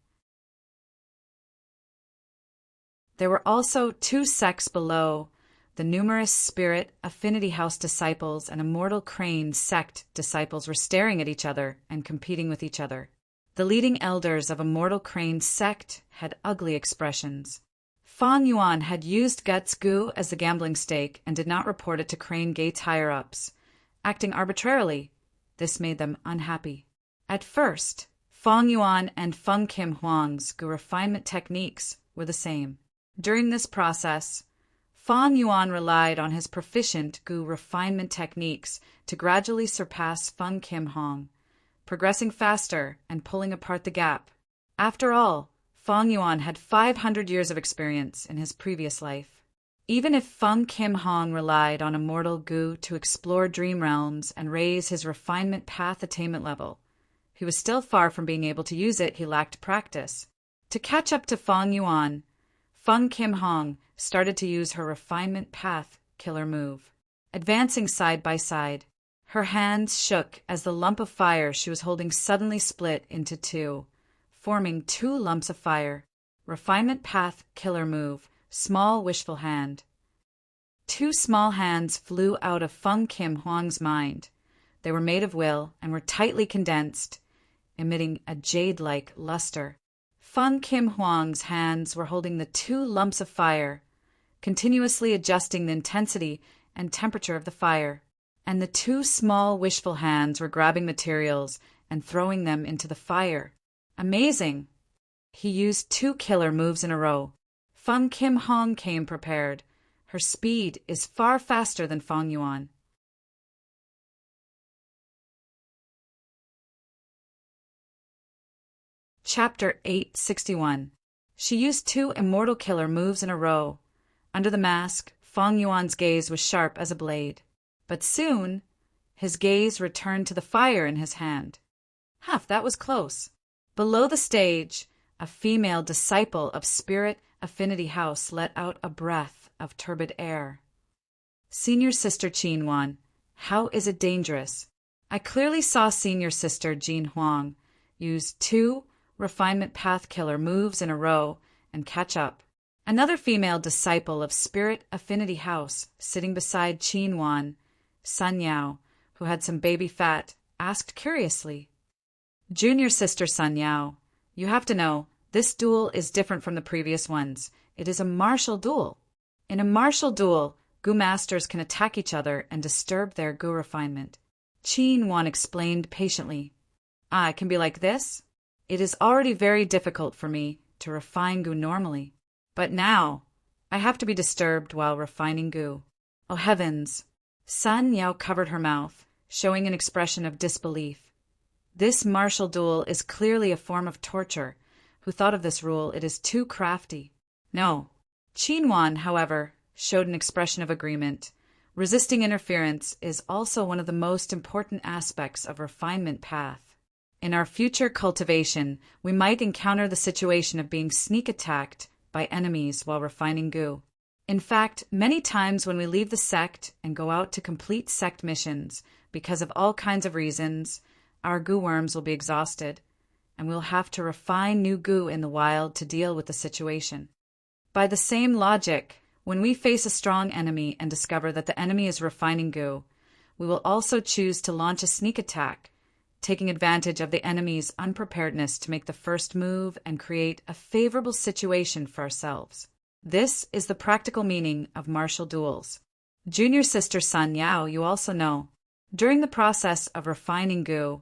There were also 2 sects below. The numerous Spirit Affinity House disciples and Immortal Crane sect disciples were staring at each other and competing with each other. The leading elders of Immortal Crane sect had ugly expressions. Fang Yuan had used Guts Gu as the gambling stake and did not report it to Crane Gate's higher-ups. Acting arbitrarily, this made them unhappy. At first, Fang Yuan and Feng Kim Huang's Gu refinement techniques were the same. During this process, Fang Yuan relied on his proficient Gu refinement techniques to gradually surpass Feng Kim Huang, progressing faster and pulling apart the gap. After all, Fang Yuan had 500 years of experience in his previous life. Even if Feng Kim Huang relied on immortal Gu to explore dream realms and raise his refinement path attainment level, he was still far from being able to use it. He lacked practice. To catch up to Fang Yuan, Feng Kim Huang started to use her refinement path killer move. Advancing side by side, her hands shook as the lump of fire she was holding suddenly split into two, forming two lumps of fire. Refinement path killer move, small wishful hand. Two small hands flew out of Feng Kim Huang's mind. They were made of will and were tightly condensed, emitting a jade-like luster. Feng Kim Huang's hands were holding the two lumps of fire, continuously adjusting the intensity and temperature of the fire, and the two small wishful hands were grabbing materials and throwing them into the fire. Amazing! He used two killer moves in a row. Feng Kim Huang came prepared. Her speed is far faster than Fang Yuan. Chapter 861. She used two immortal killer moves in a row. Under the mask, Fang Yuan's gaze was sharp as a blade. But soon, his gaze returned to the fire in his hand. That was close. Below the stage, a female disciple of Spirit Affinity House let out a breath of turbid air. Senior Sister Qin Wan, how is it dangerous? I clearly saw Senior Sister Jin Huang use two refinement path killer moves in a row and catch up. Another female disciple of Spirit Affinity House, sitting beside Qin Wan, Sun Yao, who had some baby fat, asked curiously, Junior Sister Sun Yao, you have to know, this duel is different from the previous ones. It is a martial duel. In a martial duel, Gu masters can attack each other and disturb their Gu refinement. Qin Wan explained patiently, it can be like this. It is already very difficult for me to refine Gu normally. But now, I have to be disturbed while refining Gu. Oh heavens! Sun Yao covered her mouth, showing an expression of disbelief. This martial duel is clearly a form of torture. Who thought of this rule? It is too crafty. No. Qin Wan, however, showed an expression of agreement. Resisting interference is also one of the most important aspects of refinement path. In our future cultivation, we might encounter the situation of being sneak attacked by enemies while refining Gu. In fact, many times when we leave the sect and go out to complete sect missions, because of all kinds of reasons, our Gu worms will be exhausted, and we'll have to refine new Gu in the wild to deal with the situation. By the same logic, when we face a strong enemy and discover that the enemy is refining Gu, we will also choose to launch a sneak attack, taking advantage of the enemy's unpreparedness to make the first move and create a favorable situation for ourselves. This is the practical meaning of martial duels. Junior Sister Sun Yao, you also know, during the process of refining Gu,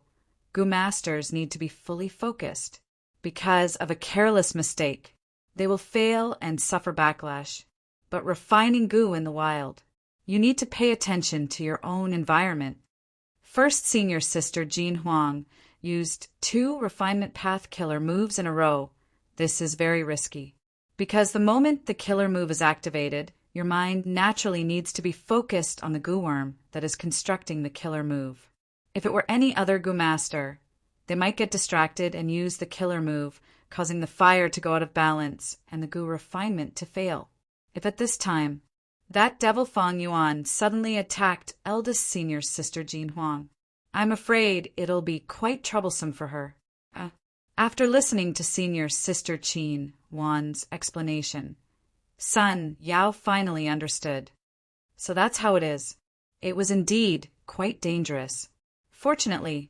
Gu masters need to be fully focused. Because of a careless mistake, they will fail and suffer backlash. But refining Gu in the wild, you need to pay attention to your own environment. First Senior Sister Jin Huang used two refinement path killer moves in a row. This is very risky. Because the moment the killer move is activated, your mind naturally needs to be focused on the Gu worm that is constructing the killer move. If it were any other Gu master, they might get distracted and use the killer move, causing the fire to go out of balance and the Gu refinement to fail. If at this time, that devil Fang Yuan suddenly attacked eldest Senior Sister Jin Huang, I'm afraid it'll be quite troublesome for her. After listening to Senior Sister Qin Wan's explanation, Sun Yao finally understood. So that's how it is. It was indeed quite dangerous. Fortunately,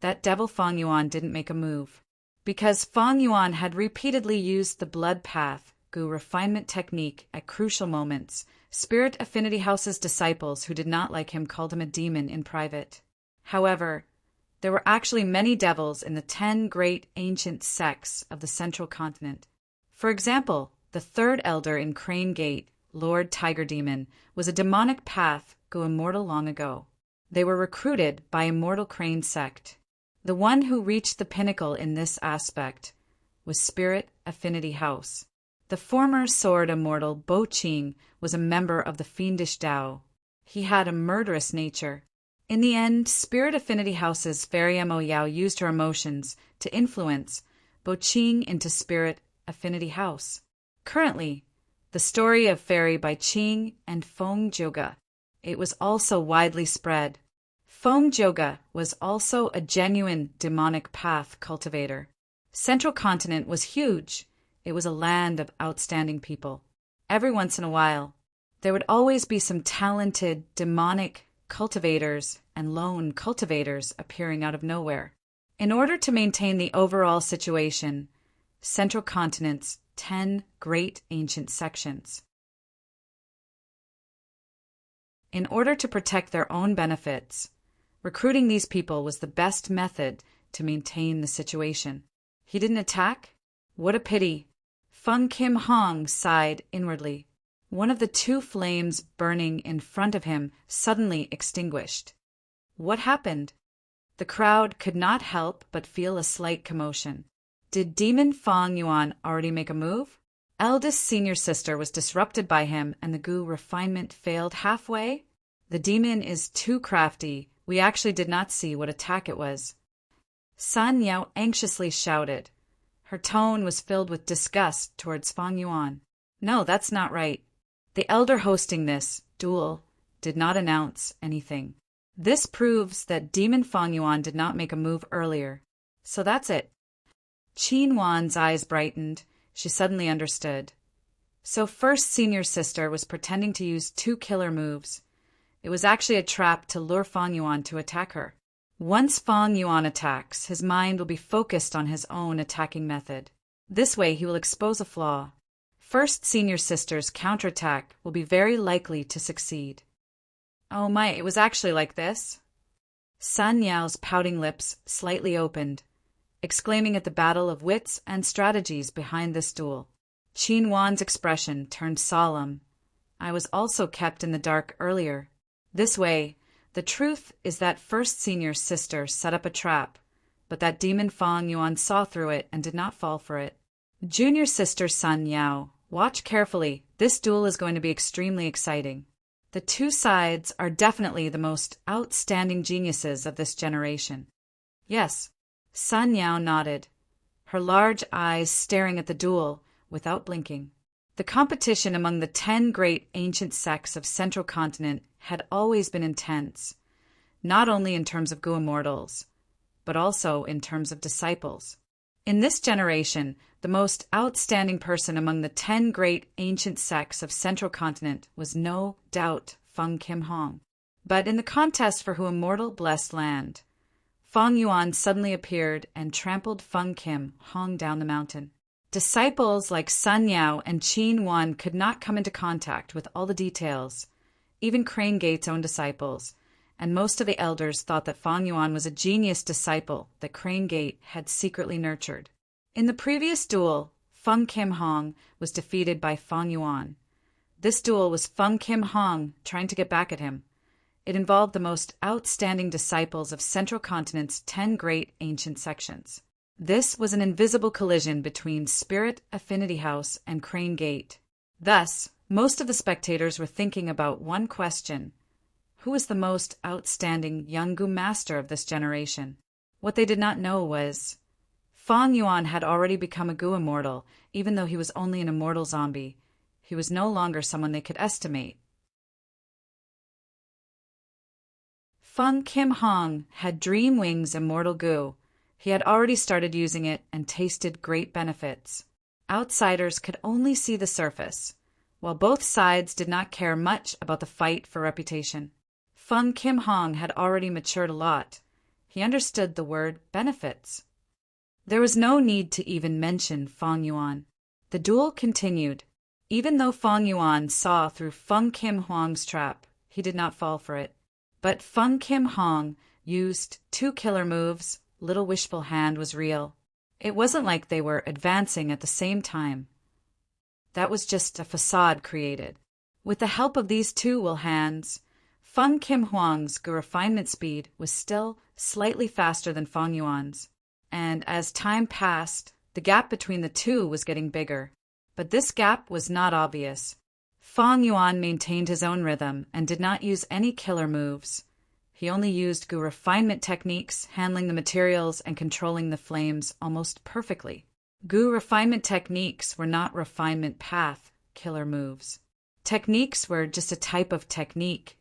that devil Fang Yuan didn't make a move. Because Fang Yuan had repeatedly used the blood path Gu refinement technique at crucial moments. Spirit Affinity House's disciples who did not like him called him a demon in private. However, there were actually many devils in the 10 great ancient sects of the Central Continent. For example, the third elder in Crane Gate, Lord Tiger Demon, was a demonic path go immortal long ago. They were recruited by Immortal Crane sect. The one who reached the pinnacle in this aspect was Spirit Affinity House. The former sword immortal Bo Ching was a member of the fiendish Tao. He had a murderous nature. In the end, Spirit Affinity House's Fairy Mo Yao used her emotions to influence Bo Ching into Spirit Affinity House. Currently, the story of Fairy by Ching and Feng Joga. It was also widely spread. Feng Joga was also a genuine demonic path cultivator. Central Continent was huge. It was a land of outstanding people. Every once in a while, there would always be some talented demonic cultivators and lone cultivators appearing out of nowhere. In order to maintain the overall situation, Central Continent's 10 great ancient sections. In order to protect their own benefits, recruiting these people was the best method to maintain the situation. He didn't attack? What a pity. Feng Kim Hong sighed inwardly. One of the 2 flames burning in front of him suddenly extinguished. What happened? The crowd could not help but feel a slight commotion. Did Demon Fang Yuan already make a move? Eldest senior sister was disrupted by him and the Gu refinement failed halfway? The demon is too crafty. We actually did not see what attack it was. San Yao anxiously shouted. Her tone was filled with disgust towards Fang Yuan. No, that's not right. The elder hosting this duel did not announce anything. This proves that Demon Fang Yuan did not make a move earlier. So that's it. Qin Wan's eyes brightened. She suddenly understood. So first senior sister was pretending to use 2 killer moves. It was actually a trap to lure Fang Yuan to attack her. Once Fang Yuan attacks, his mind will be focused on his own attacking method. This way he will expose a flaw. First senior sister's counterattack will be very likely to succeed. Oh my, it was actually like this? San Yao's pouting lips slightly opened, exclaiming at the battle of wits and strategies behind this duel. Qin Wan's expression turned solemn. I was also kept in the dark earlier. This way, the truth is that first senior sister set up a trap, but that Demon Fang Yuan saw through it and did not fall for it. Junior sister San Yao, watch carefully. This duel is going to be extremely exciting. The 2 sides are definitely the most outstanding geniuses of this generation. Yes, San Yao nodded, her large eyes staring at the duel without blinking. The competition among the 10 great ancient sects of Central Continent had always been intense, not only in terms of Gu immortals, but also in terms of disciples. In this generation, the most outstanding person among the 10 great ancient sects of Central Continent was no doubt Feng Kim Hong. But in the contest for who immortal blessed land, Fang Yuan suddenly appeared and trampled Feng Kim Hong down the mountain. Disciples like Sun Yao and Qin Wan could not come into contact with all the details, even Crane Gate's own disciples, and most of the elders thought that Fang Yuan was a genius disciple that Crane Gate had secretly nurtured. In the previous duel, Feng Kim Hong was defeated by Fang Yuan. This duel was Feng Kim Hong trying to get back at him. It involved the most outstanding disciples of Central Continent's 10 great ancient sections. This was an invisible collision between Spirit Affinity House and Crane Gate. Thus, most of the spectators were thinking about one question: who was the most outstanding young Gu master of this generation? What they did not know was Fang Yuan had already become a Gu immortal, even though he was only an immortal zombie. He was no longer someone they could estimate. Feng Kim Hong had Dream Wings Immortal Gu. He had already started using it and tasted great benefits. Outsiders could only see the surface, while both sides did not care much about the fight for reputation. Feng Kim Hong had already matured a lot. He understood the word benefits. There was no need to even mention Fang Yuan. The duel continued. Even though Feng Yuan saw through Feng Kim Huang's trap, he did not fall for it. But Feng Kim Huang used 2 killer moves. Little Wishful Hand was real. It wasn't like they were advancing at the same time. That was just a facade created. With the help of these 2 will hands, Feng Kim Huang's refinement speed was still slightly faster than Feng Yuan's. And as time passed, the gap between the 2 was getting bigger. But this gap was not obvious. Feng Yuan maintained his own rhythm and did not use any killer moves. He only used Gu refinement techniques, handling the materials and controlling the flames almost perfectly. Gu refinement techniques were not refinement path killer moves. Techniques were just a type of technique,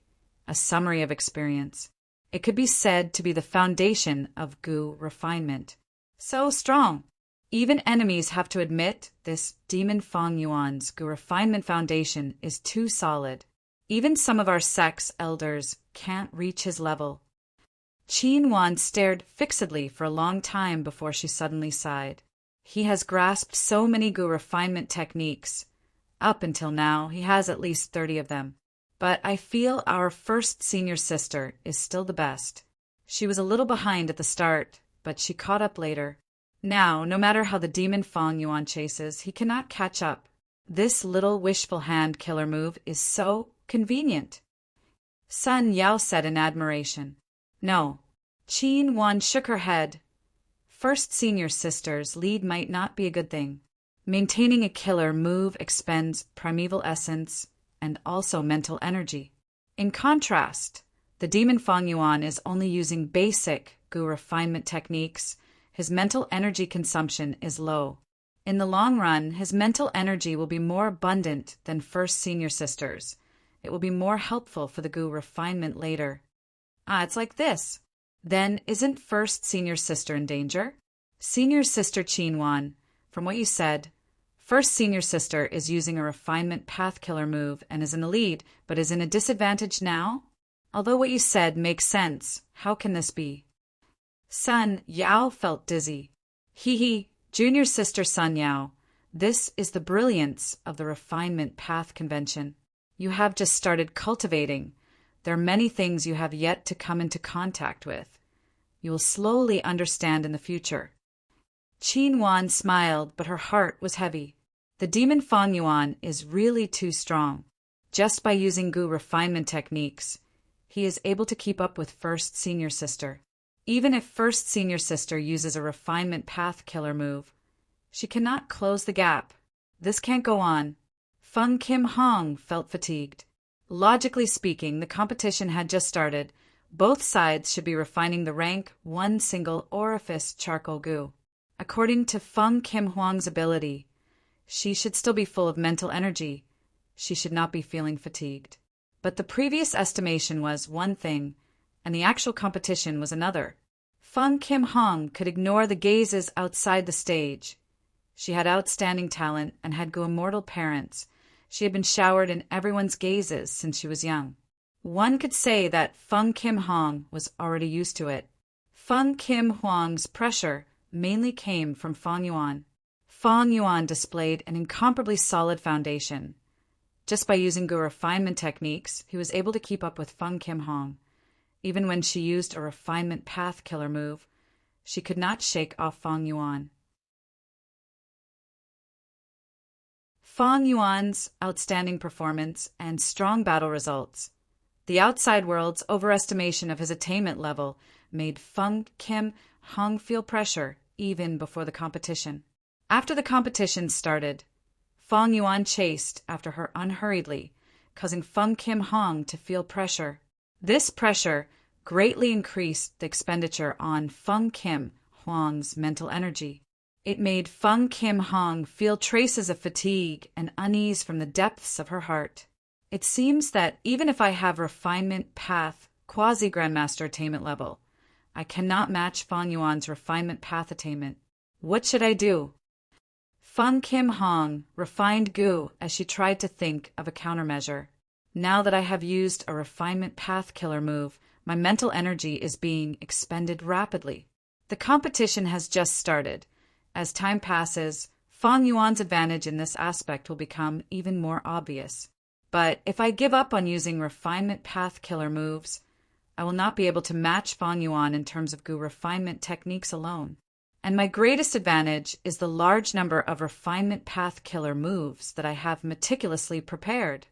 a summary of experience. It could be said to be the foundation of Gu refinement. So strong! Even enemies have to admit this demon Feng Yuan's Gu refinement foundation is too solid. Even some of our sect's elders can't reach his level. Qin Wan stared fixedly for a long time before she suddenly sighed. He has grasped so many Gu refinement techniques. Up until now, he has at least 30 of them. But I feel our first senior sister is still the best. She was a little behind at the start, but she caught up later. Now, no matter how the demon Feng Yuan chases, he cannot catch up. This little wishful hand killer move is so convenient. Sun Yao said in admiration. No. Qin Wan shook her head. First senior sister's lead might not be a good thing. Maintaining a killer move expends primeval essence and also mental energy. In contrast, the demon Feng Yuan is only using basic Gu refinement techniques. His mental energy consumption is low. In the long run, his mental energy will be more abundant than first senior sister's. It will be more helpful for the Gu refinement later. It's like this. Then isn't first senior sister in danger? Senior sister Qin Wan, from what you said, first senior sister is using a refinement path killer move and is in the lead, but is in a disadvantage now? Although what you said makes sense, how can this be? Sun Yao felt dizzy. Hee, junior sister Sun Yao. This is the brilliance of the refinement path convention. You have just started cultivating. There are many things you have yet to come into contact with. You will slowly understand in the future. Qin Wan smiled, but her heart was heavy. The demon Feng Yuan is really too strong. Just by using Gu refinement techniques, he is able to keep up with first senior sister. Even if first senior sister uses a refinement path killer move, she cannot close the gap. This can't go on. Feng Kim Hong felt fatigued. Logically speaking, the competition had just started. Both sides should be refining the rank 1 single orifice charcoal Gu. According to Feng Kim Huang's ability, she should still be full of mental energy. She should not be feeling fatigued. But the previous estimation was one thing, and the actual competition was another. Feng Kim Hong could ignore the gazes outside the stage. She had outstanding talent and had Gu immortal parents. She had been showered in everyone's gazes since she was young. One could say that Feng Kim Hong was already used to it. Feng Kim Huang's pressure mainly came from Feng Yuan. Feng Yuan displayed an incomparably solid foundation. Just by using Gu refinement techniques, he was able to keep up with Feng Kim Hong. Even when she used a refinement path killer move, she could not shake off Feng Yuan. Feng Yuan's outstanding performance and strong battle results. The outside world's overestimation of his attainment level made Feng Kim Hong feel pressure even before the competition. After the competition started, Feng Yuan chased after her unhurriedly, causing Feng Kim Hong to feel pressure. This pressure greatly increased the expenditure on Feng Kim Huang's mental energy. It made Feng Kim Hong feel traces of fatigue and unease from the depths of her heart. It seems that even if I have refinement path quasi-grandmaster attainment level, I cannot match Feng Yuan's refinement path attainment. What should I do? Feng Kim Hong refined Gu as she tried to think of a countermeasure. Now that I have used a refinement path killer move, my mental energy is being expended rapidly. The competition has just started. As time passes, Fang Yuan's advantage in this aspect will become even more obvious. But if I give up on using refinement path killer moves, I will not be able to match Fang Yuan in terms of Gu refinement techniques alone. And my greatest advantage is the large number of refinement path killer moves that I have meticulously prepared.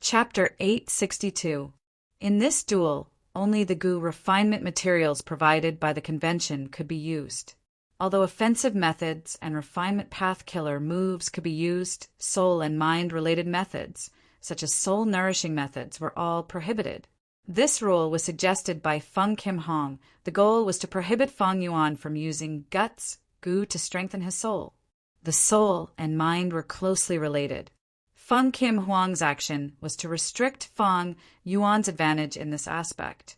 Chapter 862. In this duel, only the Gu refinement materials provided by the convention could be used. Although offensive methods and refinement path killer moves could be used, soul and mind-related methods, such as soul-nourishing methods, were all prohibited. This rule was suggested by Feng Kim Hong. The goal was to prohibit Fang Yuan from using guts, Gu, to strengthen his soul. The soul and mind were closely related. Feng Kim Huang's action was to restrict Fang Yuan's advantage in this aspect.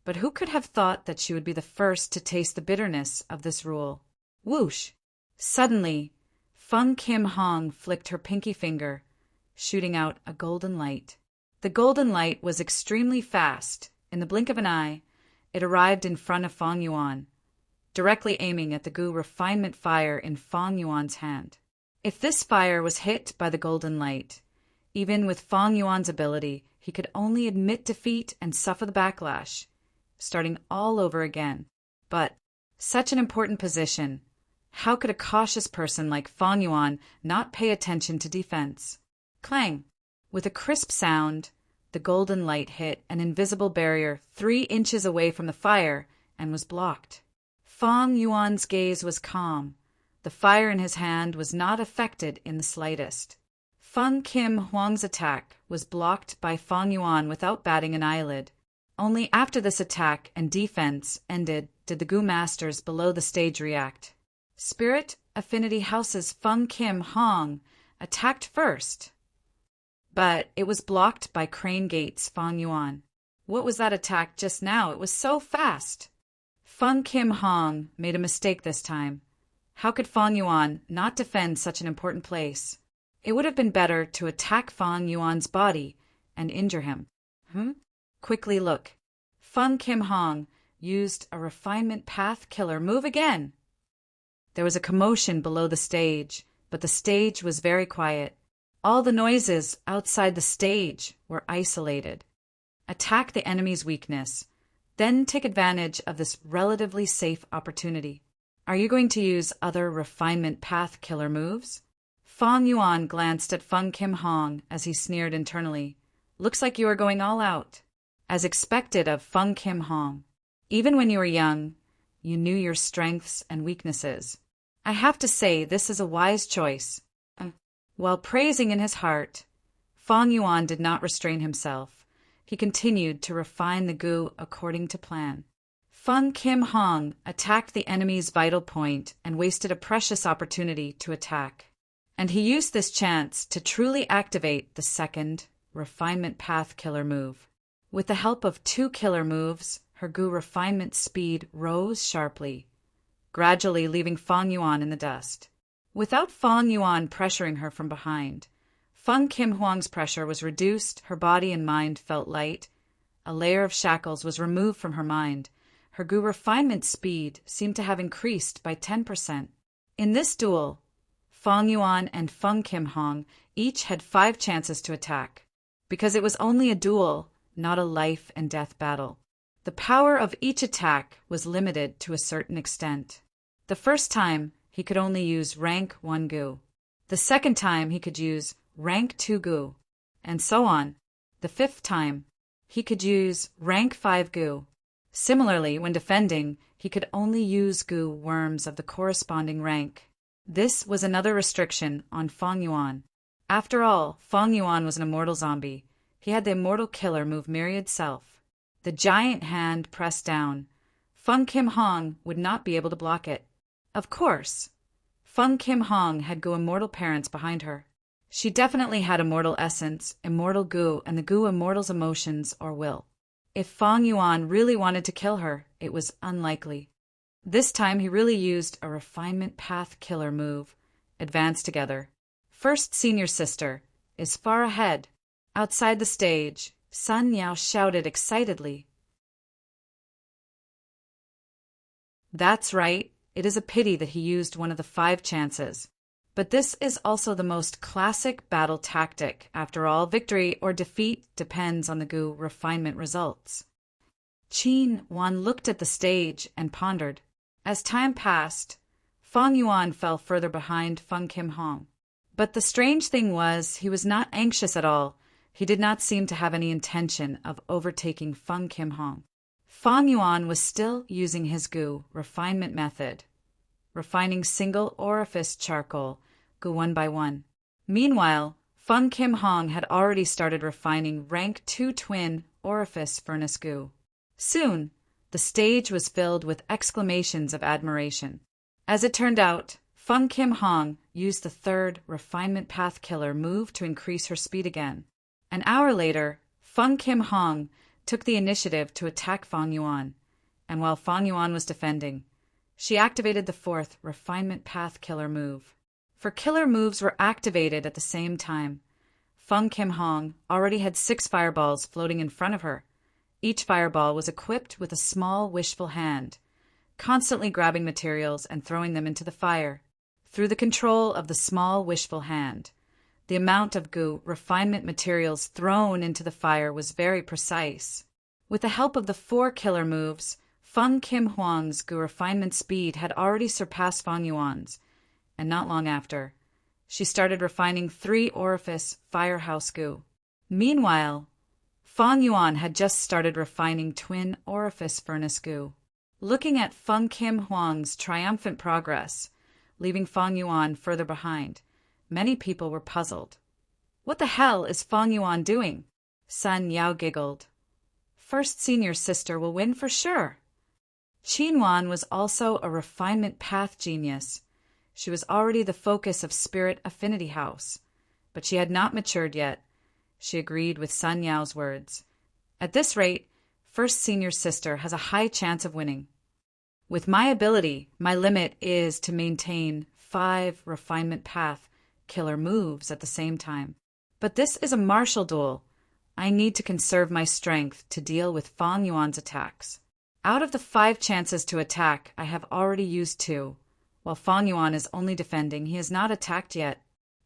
But who could have thought that she would be the first to taste the bitterness of this rule? Whoosh! Suddenly, Feng Kim Hong flicked her pinky finger, shooting out a golden light. The golden light was extremely fast. In the blink of an eye, it arrived in front of Fang Yuan, directly aiming at the Gu refinement fire in Fang Yuan's hand. If this fire was hit by the golden light, even with Fang Yuan's ability, he could only admit defeat and suffer the backlash, starting all over again. But such an important position, how could a cautious person like Fang Yuan not pay attention to defense? Clang! With a crisp sound, the golden light hit an invisible barrier 3 inches away from the fire and was blocked. Fang Yuan's gaze was calm. The fire in his hand was not affected in the slightest. Feng Kim Huang's attack was blocked by Fang Yuan without batting an eyelid. Only after this attack and defense ended did the Gu masters below the stage react. Spirit Affinity House's Feng Kim Hong attacked first, but it was blocked by Crane Gate's Fang Yuan. What was that attack just now? It was so fast. Feng Kim Hong made a mistake this time. How could Fang Yuan not defend such an important place? It would have been better to attack Fang Yuan's body and injure him. Quickly look. Feng Kim Hong used a refinement path killer move again. There was a commotion below the stage, but the stage was very quiet. All the noises outside the stage were isolated. Attack the enemy's weakness, then take advantage of this relatively safe opportunity. Are you going to use other refinement path killer moves? Fang Yuan glanced at Feng Kim Hong as he sneered internally. Looks like you are going all out. As expected of Feng Kim Hong. Even when you were young, you knew your strengths and weaknesses. I have to say this is a wise choice. While praising in his heart, Fang Yuan did not restrain himself. He continued to refine the Gu according to plan. Feng Kim Hong attacked the enemy's vital point and wasted a precious opportunity to attack. And he used this chance to truly activate the second refinement path killer move. With the help of 2 killer moves, her Gu refinement speed rose sharply, gradually leaving Fang Yuan in the dust. Without Fang Yuan pressuring her from behind, Feng Kim Huang's pressure was reduced, her body and mind felt light. A layer of shackles was removed from her mind. Her Gu refinement speed seemed to have increased by 10%. In this duel, Fang Yuan and Feng Kim Hong each had 5 chances to attack. Because it was only a duel, not a life and death battle. The power of each attack was limited to a certain extent. The first time, he could only use rank 1 Gu. The second time, he could use rank 2 Gu. And so on. The 5th time, he could use rank 5 Gu. Similarly, when defending, he could only use Gu worms of the corresponding rank. This was another restriction on Fang Yuan. After all, Fang Yuan was an immortal zombie. He had the immortal killer move Myriad Self. The giant hand pressed down. Feng Kim Hong would not be able to block it. Of course, Feng Kim Hong had Gu immortal parents behind her. She definitely had immortal essence, immortal Gu, and the Gu immortal's emotions or will. If Fang Yuan really wanted to kill her, it was unlikely. This time he really used a refinement path killer move. Advance together. First senior sister is far ahead. Outside the stage, Sun Yao shouted excitedly. That's right, it is a pity that he used one of the 5 chances. But this is also the most classic battle tactic. After all, victory or defeat depends on the gu refinement results. Qin Wan looked at the stage and pondered. As time passed, Fang Yuan fell further behind Feng Kim Hong. But the strange thing was, he was not anxious at all. He did not seem to have any intention of overtaking Feng Kim Hong. Fang Yuan was still using his gu refinement method, refining single orifice charcoal, gu one by one. Meanwhile, Feng Kim Hong had already started refining rank 2 twin orifice furnace gu. Soon, the stage was filled with exclamations of admiration. As it turned out, Feng Kim Hong used the 3rd refinement path killer move to increase her speed again. An hour later, Feng Kim Hong took the initiative to attack Fang Yuan, and while Fang Yuan was defending, she activated the 4th refinement path killer move. For killer moves were activated at the same time. Feng Kim Hong already had 6 fireballs floating in front of her. Each fireball was equipped with a small wishful hand, constantly grabbing materials and throwing them into the fire. Through the control of the small wishful hand, the amount of gu refinement materials thrown into the fire was very precise. With the help of the 4 killer moves, Feng Kim Hong's gu refinement speed had already surpassed Fang Yuan's, and not long after, she started refining 3 orifice firehouse gu. Meanwhile, Fang Yuan had just started refining twin orifice furnace gu. Looking at Feng Kim Hong's triumphant progress, leaving Fang Yuan further behind, many people were puzzled. What the hell is Fang Yuan doing? Sun Yao giggled. First senior sister will win for sure. Qin Wan was also a refinement path genius. She was already the focus of Spirit Affinity House, but she had not matured yet. She agreed with Sun Yao's words. At this rate, first senior sister has a high chance of winning. With my ability, my limit is to maintain 5 refinement path killer moves at the same time. But this is a martial duel. I need to conserve my strength to deal with Fang Yuan's attacks. Out of the 5 chances to attack, I have already used 2. While Fang Yuan is only defending, he has not attacked yet.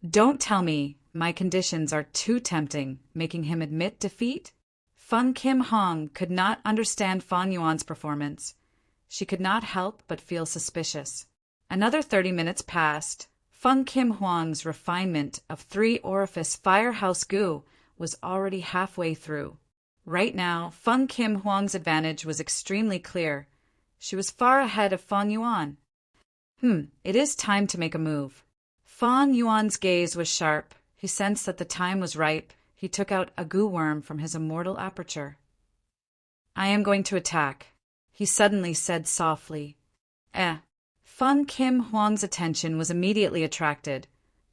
Don't tell me my conditions are too tempting, making him admit defeat? Feng Kim Hong could not understand Fang Yuan's performance. She could not help but feel suspicious. Another 30 minutes passed. Feng Kim Hong's refinement of 3 orifice firehouse gu was already halfway through. Right now, Feng Kim Hong's advantage was extremely clear. She was far ahead of Fang Yuan. It is time to make a move. Fang Yuan's gaze was sharp. He sensed that the time was ripe. He took out a gu worm from his immortal aperture. I am going to attack, he suddenly said softly. Feng Kim Hong's attention was immediately attracted.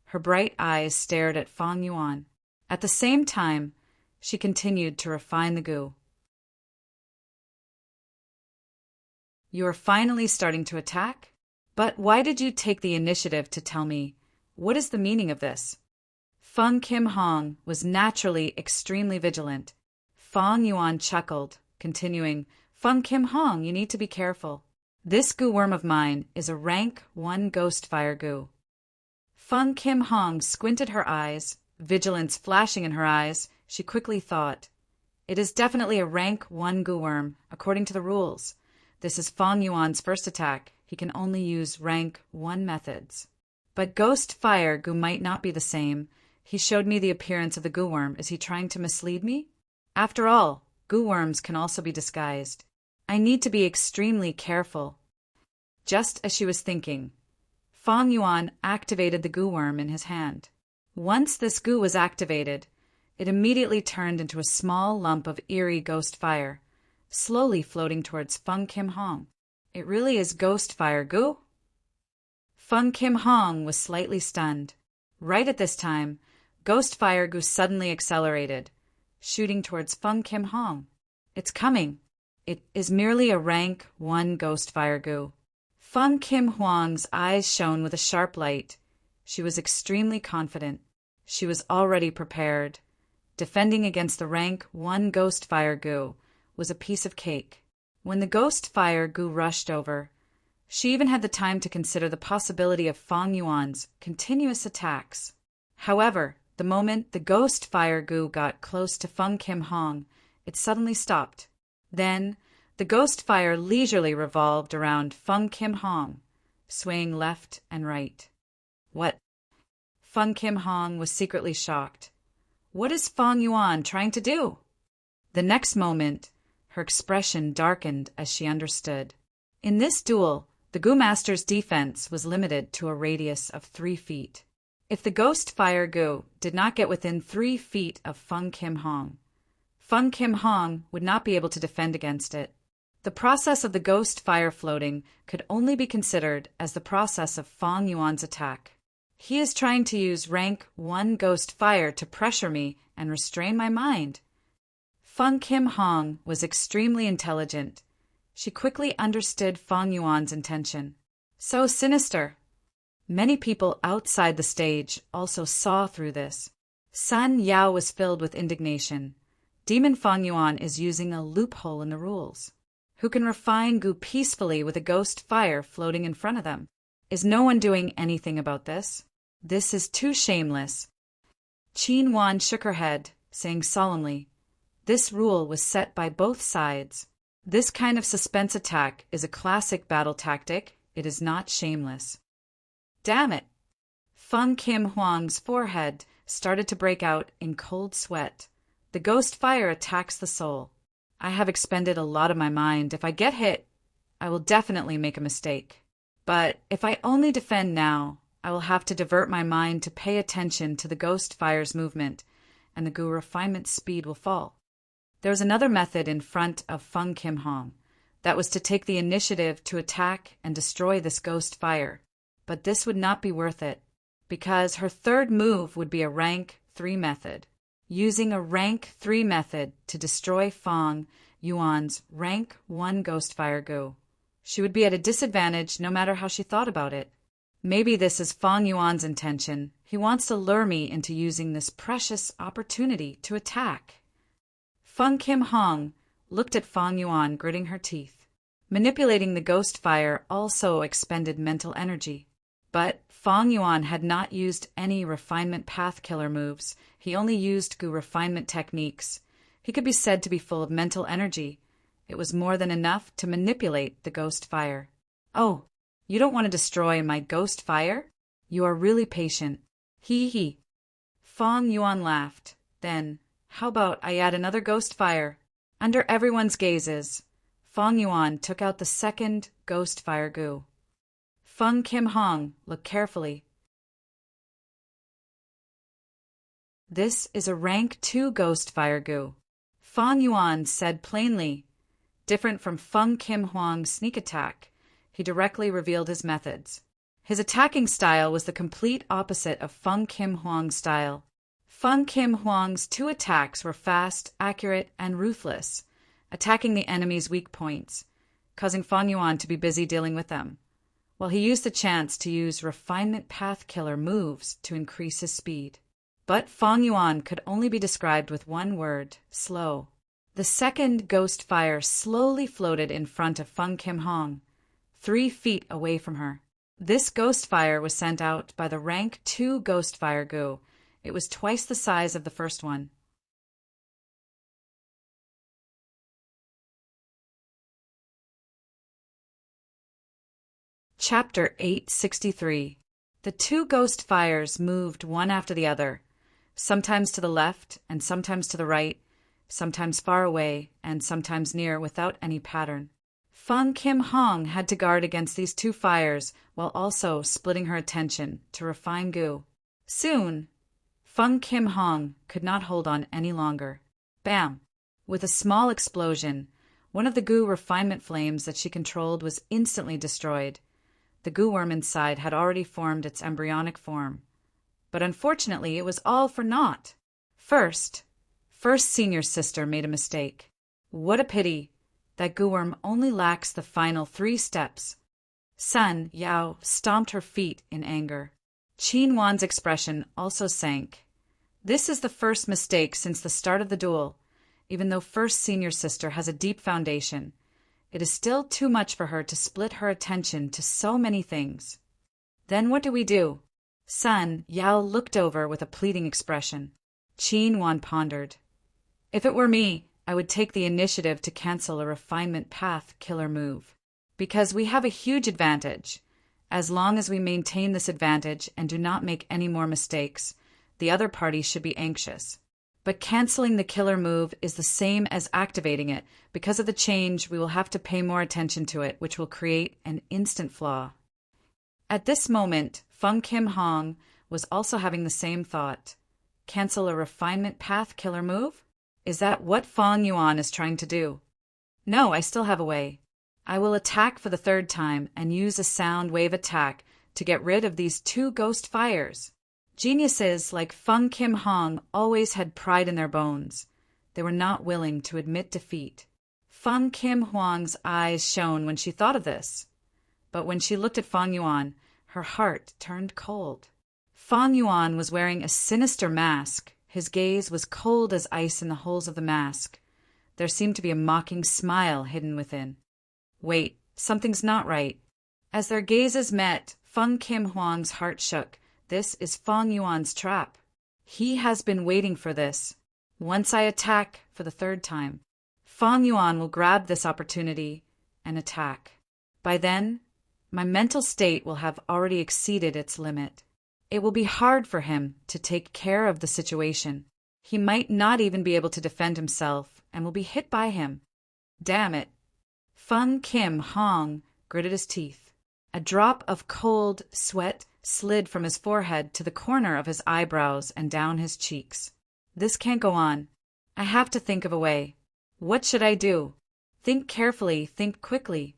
Her bright eyes stared at Fang Yuan. At the same time, she continued to refine the gu. You are finally starting to attack? But why did you take the initiative to tell me? What is the meaning of this? Feng Kim Hong was naturally extremely vigilant. Fang Yuan chuckled, continuing, Feng Kim Hong, you need to be careful. This gu worm of mine is a rank 1 ghost fire gu. Feng Kim Hong squinted her eyes, vigilance flashing in her eyes. She quickly thought, it is definitely a rank 1 gu worm, according to the rules. This is Fang Yuan's first attack. He can only use rank 1 methods. But ghost fire gu might not be the same. He showed me the appearance of the gu worm. Is he trying to mislead me? After all, gu worms can also be disguised. I need to be extremely careful. Just as she was thinking, Fang Yuan activated the gu worm in his hand. Once this gu was activated, it immediately turned into a small lump of eerie ghost fire, slowly floating towards Feng Kim Hong. It really is ghost fire gu? Feng Kim Hong was slightly stunned. Right at this time, ghost fire gu suddenly accelerated, shooting towards Feng Kim Hong. It's coming. It is merely a rank 1 ghost fire gu. Feng Kim Hong's eyes shone with a sharp light. She was extremely confident. She was already prepared. Defending against the rank 1 ghost fire gu was a piece of cake. When the ghost fire gu rushed over, She even had the time to consider the possibility of Fang Yuan's continuous attacks. However, the moment the ghost fire goo got close to Feng Kim Hong, it suddenly stopped. Then, the ghost fire leisurely revolved around Feng Kim Hong, swaying left and right. What? Feng Kim Hong was secretly shocked. What is Fang Yuan trying to do? The next moment, her expression darkened as she understood. In this duel, the Goo Master's defense was limited to a radius of 3 feet. If the ghost fire goo did not get within 3 feet of Feng Kim Hong would not be able to defend against it. The process of the ghost fire floating could only be considered as the process of Fang Yuan's attack. He is trying to use rank 1 ghost fire to pressure me and restrain my mind. Feng Kim Hong was extremely intelligent. She quickly understood Fang Yuan's intention. So sinister. Many people outside the stage also saw through this. Sun Yao was filled with indignation. Demon Fang Yuan is using a loophole in the rules. Who can refine goo peacefully with a ghost fire floating in front of them? Is no one doing anything about this? This is too shameless. Qin Wan shook her head, saying solemnly, "This rule was set by both sides. This kind of suspense attack is a classic battle tactic. It is not shameless." Damn it! Feng Kim Huang's forehead started to break out in cold sweat. The ghost fire attacks the soul. I have expended a lot of my mind. If I get hit, I will definitely make a mistake. But if I only defend now, I will have to divert my mind to pay attention to the ghost fire's movement, and the goo refinement speed will fall. There was another method in front of Feng Kim Hong. That was to take the initiative to attack and destroy this ghost fire. But this would not be worth it, because her third move would be a rank 3 method. Using a rank 3 method to destroy Fang Yuan's rank 1 ghost fire goo. She would be at a disadvantage no matter how she thought about it. Maybe this is Fang Yuan's intention. He wants to lure me into using this precious opportunity to attack. Feng Kim Hong looked at Fang Yuan, gritting her teeth. Manipulating the ghost fire also expended mental energy. But Fang Yuan had not used any refinement path killer moves. He only used goo refinement techniques. He could be said to be full of mental energy. It was more than enough to manipulate the ghost fire. Oh, you don't want to destroy my ghost fire? You are really patient. Hee. Fang Yuan laughed. Then, how about I add another ghost fire? Under everyone's gazes, Fang Yuan took out the second ghost fire goo. Feng Kim Hong looked carefully. This is a rank 2 ghost fire goo. Fang Yuan said plainly. Different from Feng Kim Hwang's sneak attack, he directly revealed his methods. His attacking style was the complete opposite of Feng Kim Hwang's style. Feng Kim Hwang's 2 attacks were fast, accurate, and ruthless, attacking the enemy's weak points, causing Fang Yuan to be busy dealing with them, while he used the chance to use refinement path killer moves to increase his speed. But Fang Yuan could only be described with one word: slow. The second ghost fire slowly floated in front of Feng Kim Hong, 3 feet away from her. This ghost fire was sent out by the rank 2 ghost fire goo. It was twice the size of the first one. Chapter 863. The 2 ghost fires moved one after the other, sometimes to the left and sometimes to the right, sometimes far away and sometimes near without any pattern. Feng Kim Hong had to guard against these 2 fires while also splitting her attention to refine goo. Soon, Feng Kim Hong could not hold on any longer. Bam! With a small explosion, one of the goo refinement flames that she controlled was instantly destroyed. The goo worm inside had already formed its embryonic form. But unfortunately, it was all for naught. First senior sister made a mistake. What a pity! That goo worm only lacks the final 3 steps. Sun Yao stomped her feet in anger. Qin Wan's expression also sank. This is the first mistake since the start of the duel, even though first senior sister has a deep foundation. It is still too much for her to split her attention to so many things. Then what do? Sun Yao looked over with a pleading expression. Qin Wan pondered. If it were me, I would take the initiative to cancel a refinement path killer move. Because we have a huge advantage. As long as we maintain this advantage and do not make any more mistakes, the other party should be anxious. But canceling the killer move is the same as activating it. Because of the change, we will have to pay more attention to it, which will create an instant flaw. At this moment, Feng Kim Hong was also having the same thought. Cancel a refinement path killer move? Is that what Feng Yuan is trying to do? No, I still have a way. I will attack for the third time and use a sound wave attack to get rid of these 2 ghost fires. Geniuses like Feng Kim Hong always had pride in their bones. They were not willing to admit defeat. Feng Kim Huang's eyes shone when she thought of this. But when she looked at Feng Yuan, her heart turned cold. Feng Yuan was wearing a sinister mask. His gaze was cold as ice in the holes of the mask. There seemed to be a mocking smile hidden within. Wait, something's not right. As their gazes met, Feng Kim Huang's heart shook. This is Feng Yuan's trap. He has been waiting for this. Once I attack for the third time, Feng Yuan will grab this opportunity and attack. By then, my mental state will have already exceeded its limit. It will be hard for him to take care of the situation. He might not even be able to defend himself and will be hit by him. Damn it. Feng Kim Hong gritted his teeth. A drop of cold sweat slid from his forehead to the corner of his eyebrows and down his cheeks. This can't go on. I have to think of a way. What should I do? Think carefully, think quickly.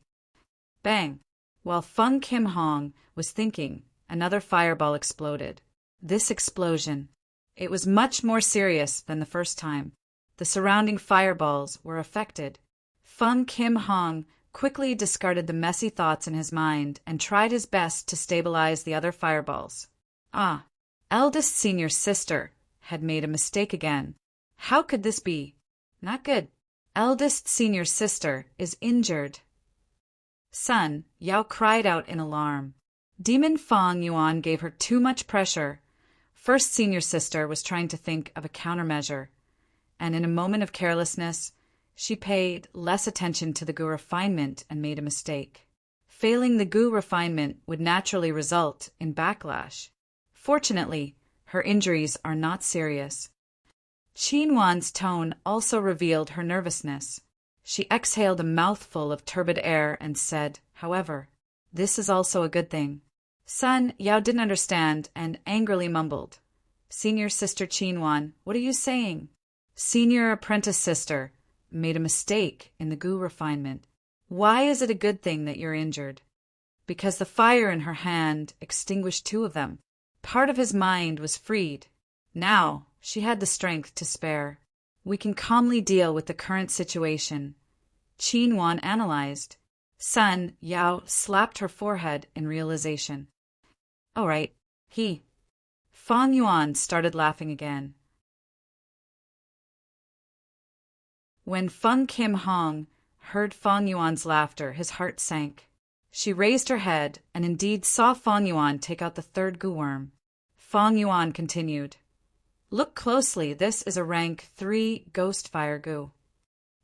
Bang! While Feng Kim Hong was thinking, another fireball exploded. This explosion, it was much more serious than the first time. The surrounding fireballs were affected. Feng Kim Hong quickly discarded the messy thoughts in his mind and tried his best to stabilize the other fireballs. Eldest senior sister had made a mistake again. How could this be? Not good. Eldest senior sister is injured. Sun Yao cried out in alarm. Demon Feng Yuan gave her too much pressure. First senior sister was trying to think of a countermeasure, and in a moment of carelessness, she paid less attention to the Gu refinement and made a mistake. Failing the Gu refinement would naturally result in backlash. Fortunately, her injuries are not serious. Qin Wan's tone also revealed her nervousness. She exhaled a mouthful of turbid air and said, however, this is also a good thing. Sun Yao didn't understand and angrily mumbled. Senior sister Qin Wan, what are you saying? Senior apprentice sister made a mistake in the Gu refinement. Why is it a good thing that you're injured? Because the fire in her hand extinguished 2 of them. Part of his mind was freed. Now she had the strength to spare. We can calmly deal with the current situation. Qin Wan analyzed. Sun Yao slapped her forehead in realization. All right, Feng Yuan started laughing again. When Feng Kim Hong heard Feng Yuan's laughter, his heart sank. She raised her head and indeed saw Feng Yuan take out the 3rd Gu worm. Feng Yuan continued. Look closely, this is a rank 3 ghost fire Gu.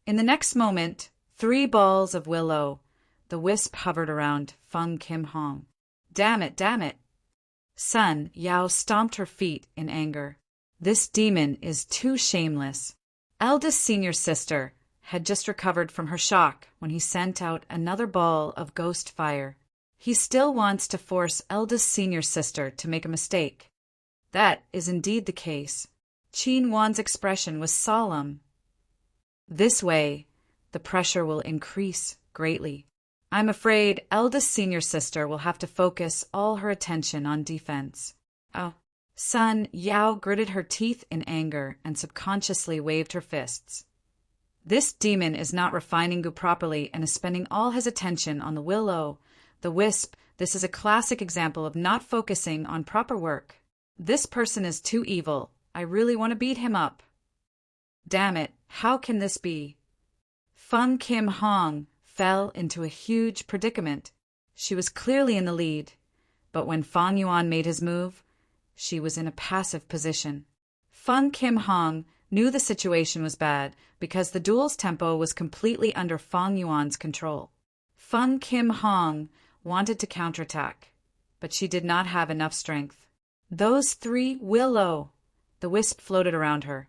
In the next moment, 3 balls of willow, the wisp hovered around Feng Kim Hong. Damn it! Sun Yao stomped her feet in anger. This demon is too shameless. Eldest senior sister had just recovered from her shock when he sent out another ball of ghost fire. He still wants to force eldest senior sister to make a mistake. That is indeed the case. Qin Wan's expression was solemn. This way, the pressure will increase greatly. I'm afraid eldest senior sister will have to focus all her attention on defense. Sun Yao gritted her teeth in anger and subconsciously waved her fists. This demon is not refining Gu properly and is spending all his attention on the willow, the wisp. This is a classic example of not focusing on proper work. This person is too evil. I really want to beat him up. Damn it, how can this be? Feng Kim Hong fell into a huge predicament. She was clearly in the lead, but when Fang Yuan made his move, she was in a passive position. Feng Kim Hong knew the situation was bad because the duel's tempo was completely under Fang Yuan's control. Feng Kim Hong wanted to counterattack, but she did not have enough strength. Those three willow! The wisp floated around her,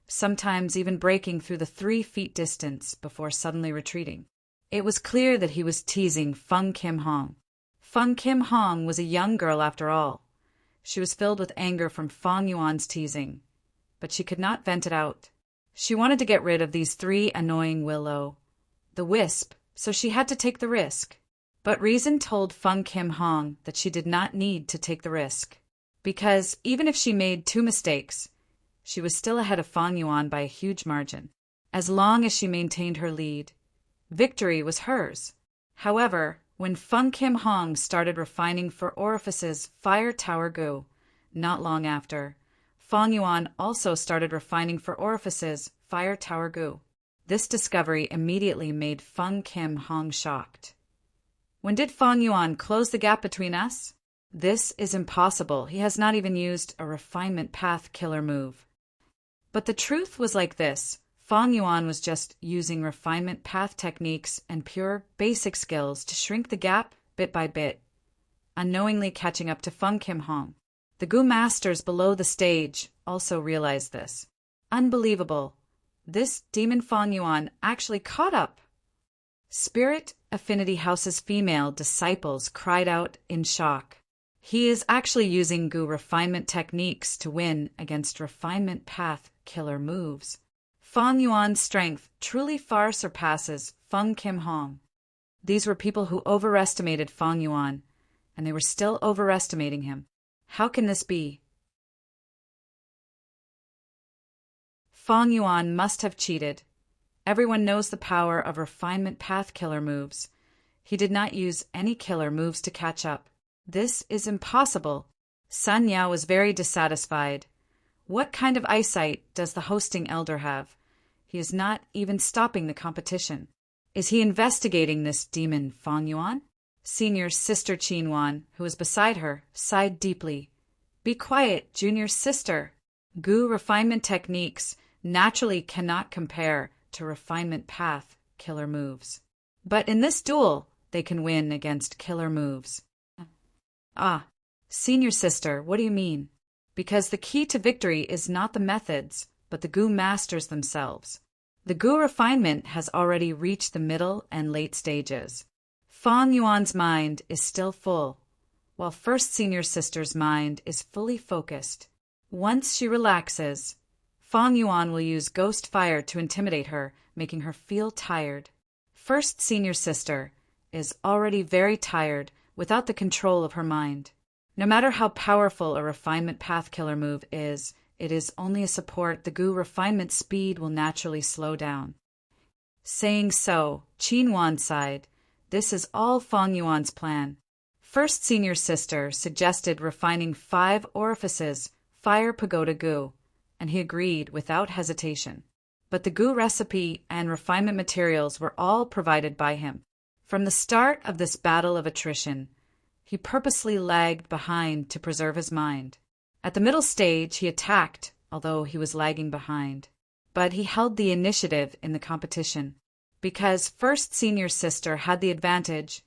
sometimes even breaking through the 3 feet distance before suddenly retreating. It was clear that he was teasing Feng Kim Hong. Feng Kim Hong was a young girl after all. She was filled with anger from Fang Yuan's teasing, but she could not vent it out. She wanted to get rid of these 3 annoying willow, the wisp, so she had to take the risk. But reason told Feng Kim Hong that she did not need to take the risk, because even if she made 2 mistakes, she was still ahead of Fang Yuan by a huge margin. As long as she maintained her lead, victory was hers. However, when Feng Kim Hong started refining for Orifice's Fire Tower Gu, not long after, Fang Yuan also started refining for Orifice's Fire Tower Gu. This discovery immediately made Feng Kim Hong shocked. When did Fang Yuan close the gap between us? This is impossible. He has not even used a refinement path killer move. But the truth was like this. Fang Yuan was just using refinement path techniques and pure basic skills to shrink the gap bit by bit, unknowingly catching up to Feng Kim Hong. The Gu masters below the stage also realized this. Unbelievable. This demon Fang Yuan actually caught up. Spirit Affinity House's female disciples cried out in shock. He is actually using Gu refinement techniques to win against refinement path killer moves. Fang Yuan's strength truly far surpasses Feng Kim Hong. These were people who overestimated Fang Yuan, and they were still overestimating him. How can this be? Fang Yuan must have cheated. Everyone knows the power of refinement path killer moves. He did not use any killer moves to catch up. This is impossible. Sun Yao was very dissatisfied. What kind of eyesight does the hosting elder have? He is not even stopping the competition. Is he investigating this demon Fang Yuan? Senior sister Qin Wan, who was beside her, sighed deeply. Be quiet, junior sister. Gu refinement techniques naturally cannot compare to refinement path killer moves. But in this duel, they can win against killer moves. Ah, senior sister, what do you mean? Because the key to victory is not the methods, but the Gu masters themselves. The Gu refinement has already reached the middle and late stages. Fang Yuan's mind is still full, while first senior sister's mind is fully focused. Once she relaxes, Fang Yuan will use ghost fire to intimidate her, making her feel tired. First senior sister is already very tired without the control of her mind. No matter how powerful a refinement path killer move is, it is only a support. The Gu refinement speed will naturally slow down. Saying so, Qin Wan sighed. This is all Fang Yuan's plan. First senior sister suggested refining 5 orifices, Fire Pagoda Gu, and he agreed without hesitation. But the Gu recipe and refinement materials were all provided by him. From the start of this battle of attrition, he purposely lagged behind to preserve his mind. At the middle stage, he attacked, although he was lagging behind. But he held the initiative in the competition. Because first senior sister had the advantage,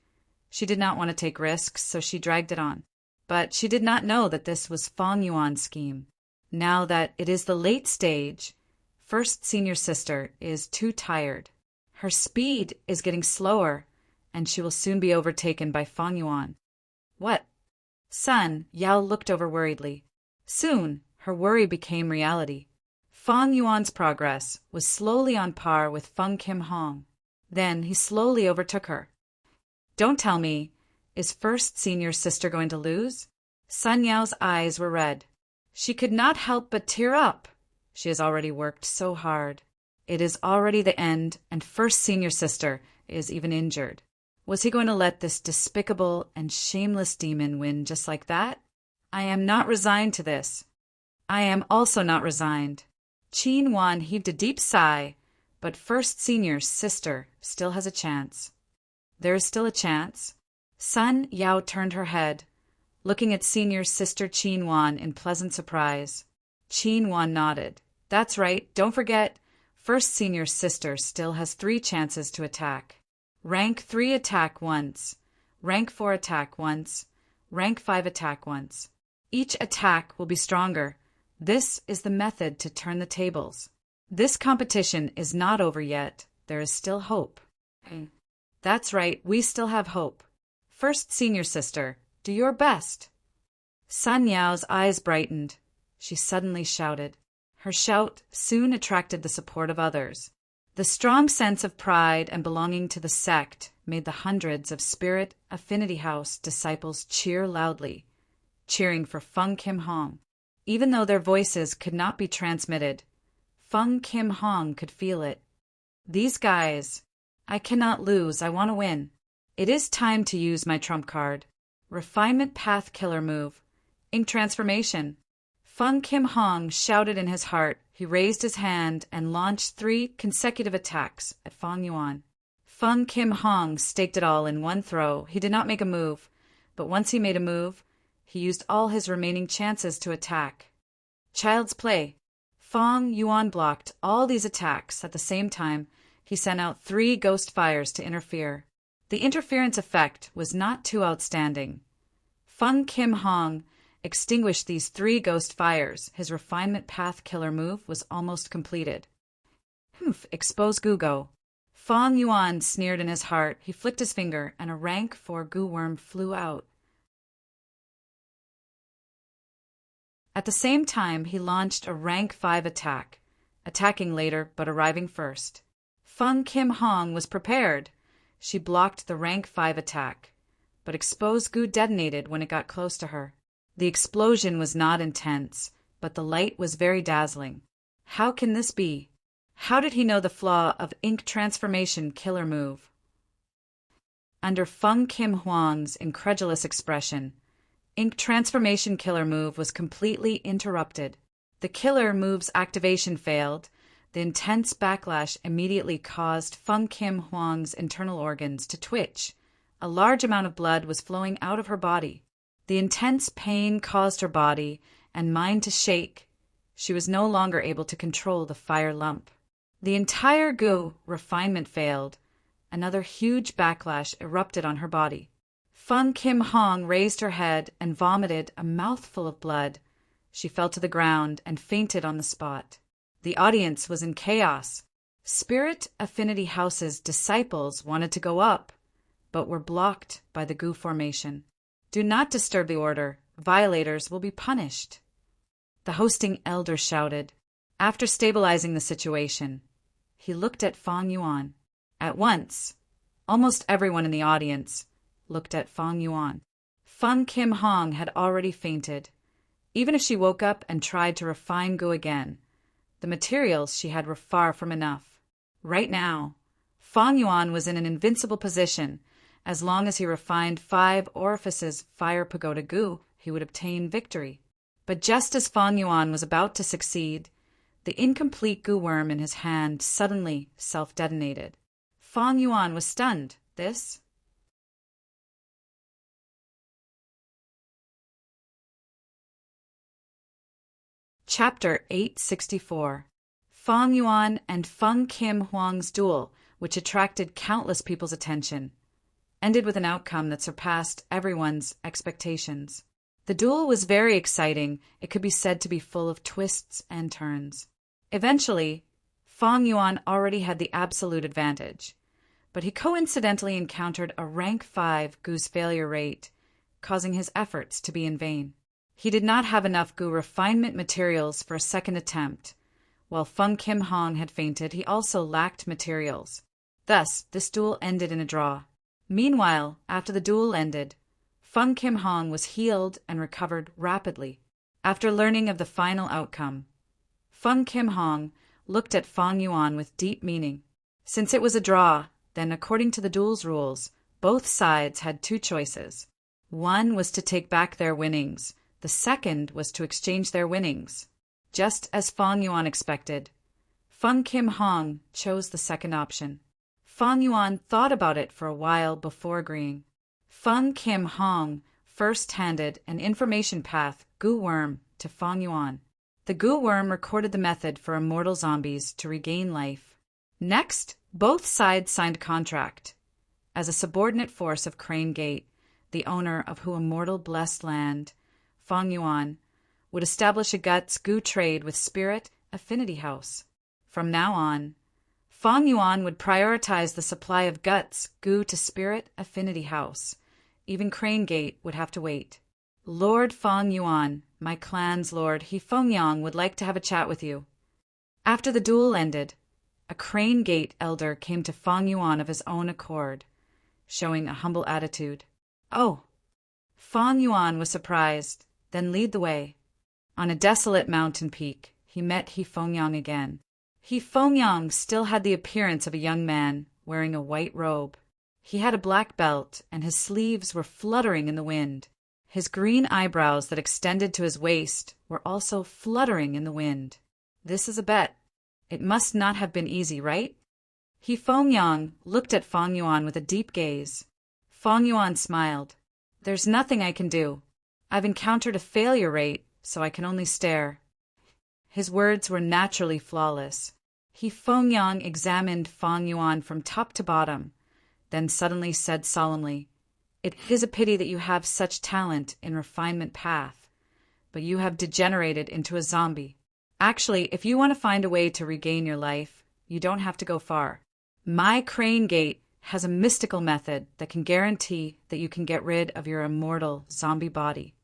she did not want to take risks, so she dragged it on. But she did not know that this was Fang Yuan's scheme. Now that it is the late stage, first senior sister is too tired. Her speed is getting slower, and she will soon be overtaken by Fang Yuan. What? Sun Yao looked over worriedly. Soon, her worry became reality. Fang Yuan's progress was slowly on par with Feng Kim Hong. Then he slowly overtook her. Don't tell me, is first senior sister going to lose? Sun Yao's eyes were red. She could not help but tear up. She has already worked so hard. It is already the end, and first senior sister is even injured. Was he going to let this despicable and shameless demon win just like that? I am not resigned to this. I am also not resigned. Qin Wan heaved a deep sigh, but first senior's sister still has a chance. There is still a chance. Sun Yao turned her head, looking at senior sister Qin Wan in pleasant surprise. Qin Wan nodded. That's right, don't forget, first senior sister still has 3 chances to attack. Rank 3 attack once, rank 4 attack once, rank 5 attack once. Each attack will be stronger. This is the method to turn the tables. This competition is not over yet. There is still hope. That's right, we still have hope. First senior sister, do your best. Sun Yao's eyes brightened. She suddenly shouted. Her shout soon attracted the support of others. The strong sense of pride and belonging to the sect made the hundreds of Spirit Affinity House disciples cheer loudly, cheering for Feng Kim Hong. Even though their voices could not be transmitted, Feng Kim Hong could feel it. These guys, I cannot lose, I want to win. It is time to use my trump card. Refinement Path Killer Move. Ink Transformation. Feng Kim Hong shouted in his heart. He raised his hand and launched 3 consecutive attacks at Feng Yuan. Feng Kim Hong staked it all in one throw. He did not make a move, but once he made a move, he used all his remaining chances to attack. Child's play. Feng Yuan blocked all these attacks. At the same time, he sent out 3 ghost fires to interfere. The interference effect was not too outstanding. Feng Kim Hong extinguished these 3 ghost fires. His refinement path killer move was almost completed. Expose Gugo. Feng Yuan sneered in his heart. He flicked his finger, and a rank 4 goo worm flew out. At the same time, he launched a rank 5 attack, attacking later but arriving first. Feng Kim Hong was prepared. She blocked the rank 5 attack, but exposed goo detonated when it got close to her. The explosion was not intense, but the light was very dazzling. How can this be? How did he know the flaw of Ink Transformation Killer Move? Under Feng Kim Hwang's incredulous expression, Ink Transformation Killer Move was completely interrupted. The killer move's activation failed. The intense backlash immediately caused Feng Kim Hwang's internal organs to twitch. A large amount of blood was flowing out of her body. The intense pain caused her body and mind to shake. She was no longer able to control the fire lump. The entire goo refinement failed. Another huge backlash erupted on her body. Feng Kim Hong raised her head and vomited a mouthful of blood. She fell to the ground and fainted on the spot. The audience was in chaos. Spirit Affinity House's disciples wanted to go up, but were blocked by the goo formation. Do not disturb the order. Violators will be punished. The hosting elder shouted. After stabilizing the situation, he looked at Feng Yuan. At once, almost everyone in the audience looked at Feng Yuan. Feng Kim Hong had already fainted. Even if she woke up and tried to refine goo again, the materials she had were far from enough. Right now, Feng Yuan was in an invincible position. As long as he refined 5 orifices fire pagoda goo, he would obtain victory. But just as Feng Yuan was about to succeed, the incomplete goo worm in his hand suddenly self-detonated. Feng Yuan was stunned. This? Chapter 864. Feng Yuan and Feng Kim Hwang's duel, which attracted countless people's attention, ended with an outcome that surpassed everyone's expectations. The duel was very exciting. It could be said to be full of twists and turns. Eventually, Feng Yuan already had the absolute advantage, but he coincidentally encountered a rank 5 goo's failure rate, causing his efforts to be in vain. He did not have enough goo refinement materials for a second attempt. While Feng Kim Hong had fainted, he also lacked materials. Thus, this duel ended in a draw. Meanwhile, after the duel ended, Feng Kim Hong was healed and recovered rapidly. After learning of the final outcome, Feng Kim Hong looked at Feng Yuan with deep meaning. Since it was a draw, then according to the duel's rules, both sides had 2 choices. One was to take back their winnings. The second was to exchange their winnings. Just as Feng Yuan expected, Feng Kim Hong chose the second option. Fang Yuan thought about it for a while before agreeing. Feng Kim Hong first handed an information path goo worm to Fang Yuan. The goo worm recorded the method for immortal zombies to regain life. Next, both sides signed a contract. As a subordinate force of Crane Gate, the owner of Who Immortal Blessed Land, Fang Yuan, would establish a guts goo trade with Spirit Affinity House. From now on, Fang Yuan would prioritize the supply of guts goo to Spirit Affinity House. Even Crane Gate would have to wait. Lord Fang Yuan, my clan's lord, He Fengyang would like to have a chat with you. After the duel ended, a Crane Gate elder came to Fang Yuan of his own accord, showing a humble attitude. Oh! Fang Yuan was surprised, then lead the way. On a desolate mountain peak, he met He Fengyang again. He Fengyang still had the appearance of a young man, wearing a white robe. He had a black belt, and his sleeves were fluttering in the wind. His green eyebrows that extended to his waist were also fluttering in the wind. This is a bet. It must not have been easy, right? He Fengyang looked at Fang Yuan with a deep gaze. Fang Yuan smiled. There's nothing I can do. I've encountered a failure rate, so I can only stare. His words were naturally flawless. He Fengyang examined Fang Yuan from top to bottom, then suddenly said solemnly, It is a pity that you have such talent in refinement path, but you have degenerated into a zombie. Actually, if you want to find a way to regain your life, you don't have to go far. My Crane Gate has a mystical method that can guarantee that you can get rid of your immortal zombie body.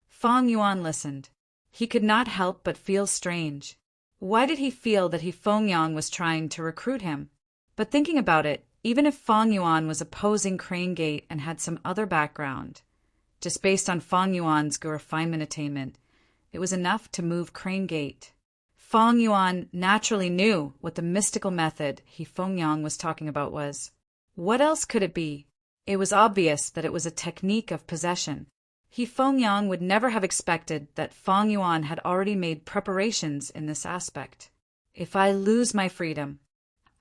Fang Yuan listened. He could not help but feel strange. Why did he feel that He Fengyang was trying to recruit him? But thinking about it, even if Fang Yuan was opposing Crane Gate and had some other background, just based on Fang Yuan's refinement attainment, it was enough to move Crane Gate. Fang Yuan naturally knew what the mystical method He Fengyang was talking about was. What else could it be? It was obvious that it was a technique of possession. He Fengyang would never have expected that Fang Yuan had already made preparations in this aspect. If I lose my freedom,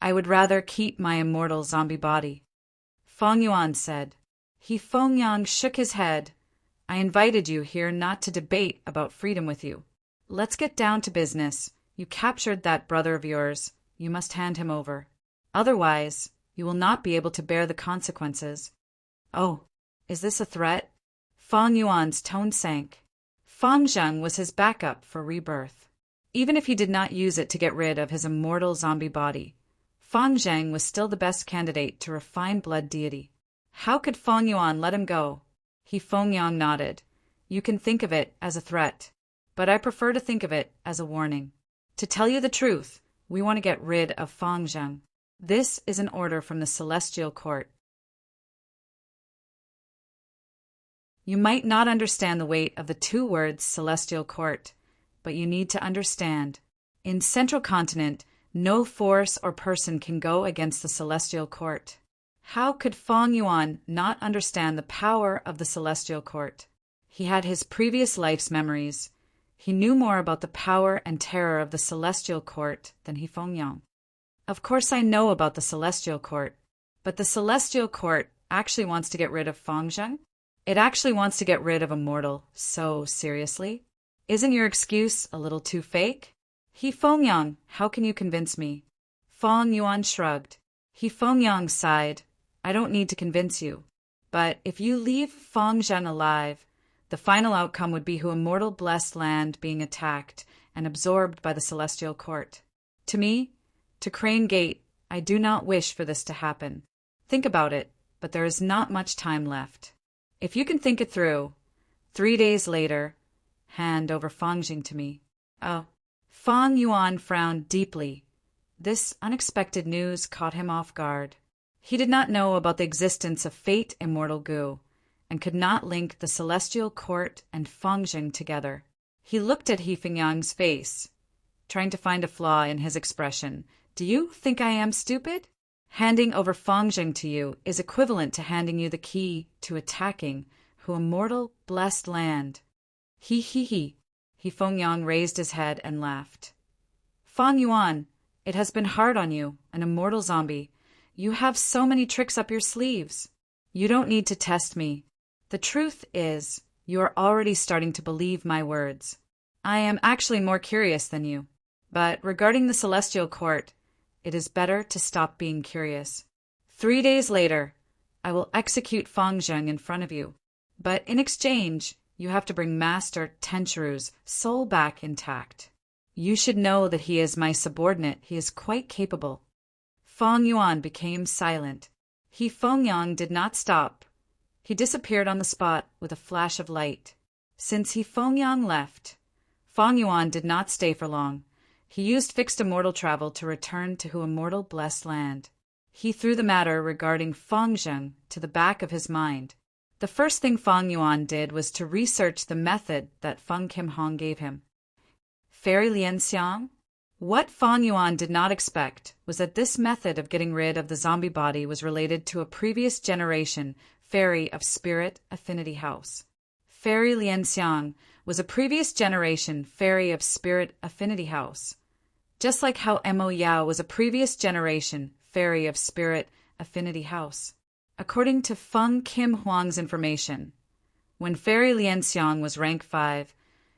I would rather keep my immortal zombie body. Fang Yuan said. He Fengyang shook his head. I invited you here not to debate about freedom with you. Let's get down to business. You captured that brother of yours. You must hand him over. Otherwise, you will not be able to bear the consequences. Oh, is this a threat? Fang Yuan's tone sank. Fang Zheng was his backup for rebirth. Even if he did not use it to get rid of his immortal zombie body, Fang Zheng was still the best candidate to refine blood deity. How could Fang Yuan let him go? He Fengyang nodded. You can think of it as a threat, but I prefer to think of it as a warning. To tell you the truth, we want to get rid of Fang Zheng. This is an order from the Celestial Court. You might not understand the weight of the two words Celestial Court, but you need to understand. In Central Continent, no force or person can go against the Celestial Court. How could Fang Yuan not understand the power of the Celestial Court? He had his previous life's memories. He knew more about the power and terror of the Celestial Court than He Fengyang. Of course I know about the Celestial Court, but the Celestial Court actually wants to get rid of Fang Zheng? It actually wants to get rid of Immortal so seriously? Isn't your excuse a little too fake? He Fengyang, how can you convince me? Fang Yuan shrugged. He Fengyang sighed. I don't need to convince you. But if you leave Fang Zheng alive, the final outcome would be Who Immortal Blessed Land being attacked and absorbed by the Celestial Court. To me, to Crane Gate, I do not wish for this to happen. Think about it, but there is not much time left. If you can think it through, 3 days later, hand over Fang Zheng to me. Oh. Fang Yuan frowned deeply. This unexpected news caught him off guard. He did not know about the existence of Fate Immortal Goo, and could not link the Celestial Court and Fang Zheng together. He looked at He Fengyang's face, trying to find a flaw in his expression. Do you think I am stupid? Handing over Fang Zheng to you is equivalent to handing you the key to attacking Who Immortal Blessed Land. He. He Fengyang raised his head and laughed. Fang Yuan, it has been hard on you, an immortal zombie. You have so many tricks up your sleeves. You don't need to test me. The truth is, you are already starting to believe my words. I am actually more curious than you. But regarding the celestial court, it is better to stop being curious. 3 days later, I will execute Feng Zheng in front of you. But in exchange, you have to bring Master Tenchuru's soul back intact. You should know that he is my subordinate. He is quite capable. Feng Yuan became silent. Feng Yang did not stop. He disappeared on the spot with a flash of light. Since Feng Yang left, Feng Yuan did not stay for long. He used fixed immortal travel to return to immortal blessed land. He threw the matter regarding Feng Zheng to the back of his mind. The first thing Feng Yuan did was to research the method that Feng Kim Hong gave him. Fairy Lianxiang? What Feng Yuan did not expect was that this method of getting rid of the zombie body was related to a previous generation fairy of Spirit Affinity House. Fairy Lianxiang was a previous generation fairy of Spirit Affinity House, just like how Mo Yao was a previous generation fairy of Spirit Affinity House. According to Feng Kim Huang's information, when Fairy Lianxiang was rank 5,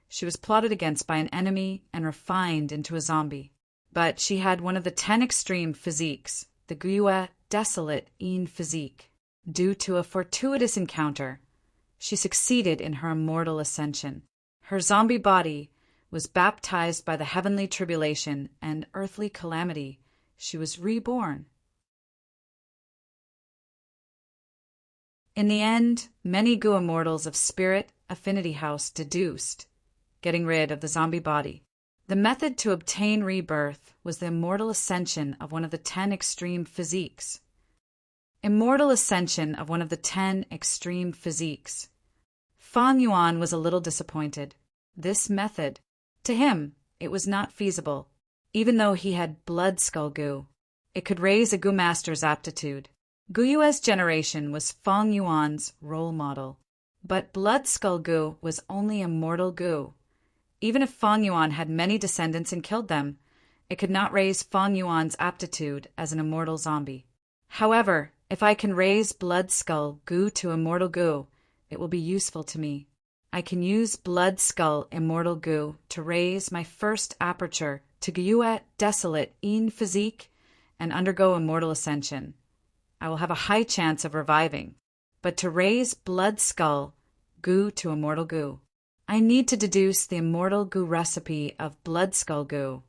she was plotted against by an enemy and refined into a zombie. But she had one of the 10 extreme physiques, the Guyue Desolate Yin physique. Due to a fortuitous encounter, she succeeded in her immortal ascension. Her zombie body was baptized by the heavenly tribulation and earthly calamity. She was reborn. In the end, many Gu immortals of Spirit Affinity House deduced getting rid of the zombie body. The method to obtain rebirth was the immortal ascension of one of the 10 extreme physiques. Immortal ascension of one of the 10 extreme physiques. Feng Yuan was a little disappointed. This method, to him, it was not feasible. Even though he had blood skull Gu, it could raise a Gu master's aptitude. Guyue's generation was Feng Yuan's role model. But blood skull Gu was only immortal Gu. Even if Feng Yuan had many descendants and killed them, it could not raise Feng Yuan's aptitude as an immortal zombie. However, if I can raise blood skull Gu to immortal Gu, it will be useful to me. I can use blood skull immortal Gu to raise my first aperture to Guyue Desolate Yin physique and undergo immortal ascension. I will have a high chance of reviving. But to raise blood skull Gu to immortal Gu, I need to deduce the immortal Gu recipe of blood skull Gu.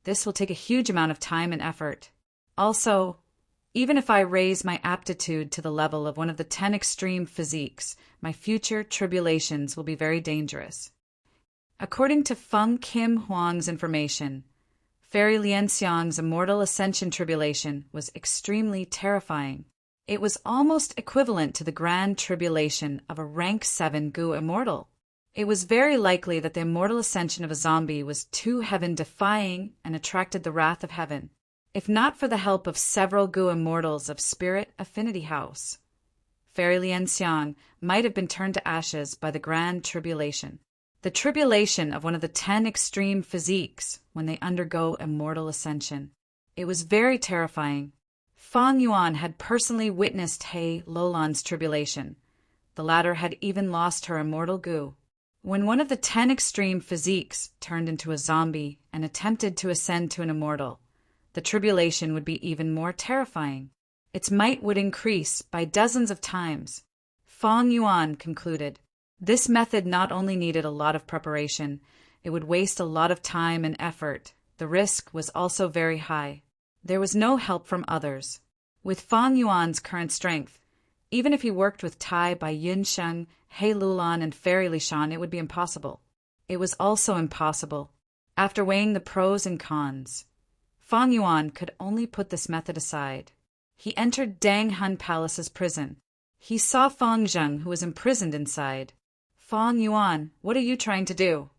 This will take a huge amount of time and effort. Also, even if I raise my aptitude to the level of one of the 10 extreme physiques, my future tribulations will be very dangerous. According to Feng Kim Huang's information, Fairy Lianxiang's immortal ascension tribulation was extremely terrifying. It was almost equivalent to the grand tribulation of a rank 7 Gu immortal. It was very likely that the immortal ascension of a zombie was too heaven-defying and attracted the wrath of heaven, if not for the help of several Gu immortals of Spirit Affinity House. Fairy Lianxiang might have been turned to ashes by the grand tribulation, the tribulation of one of the 10 extreme physiques when they undergo immortal ascension. It was very terrifying. Feng Yuan had personally witnessed He Lolan's tribulation. The latter had even lost her immortal Gu. When one of the 10 extreme physiques turned into a zombie and attempted to ascend to an immortal, the tribulation would be even more terrifying. Its might would increase by dozens of times. Feng Yuan concluded, this method not only needed a lot of preparation, it would waste a lot of time and effort. The risk was also very high. There was no help from others. With Feng Yuan's current strength, even if he worked with Tai by Yunsheng, He Lulan, and Fairy Lishan, it would be impossible. It was also impossible. After weighing the pros and cons, Feng Yuan could only put this method aside. He entered Dang Hun Palace's prison. He saw Feng Zheng, who was imprisoned inside. Feng Yuan, what are you trying to do?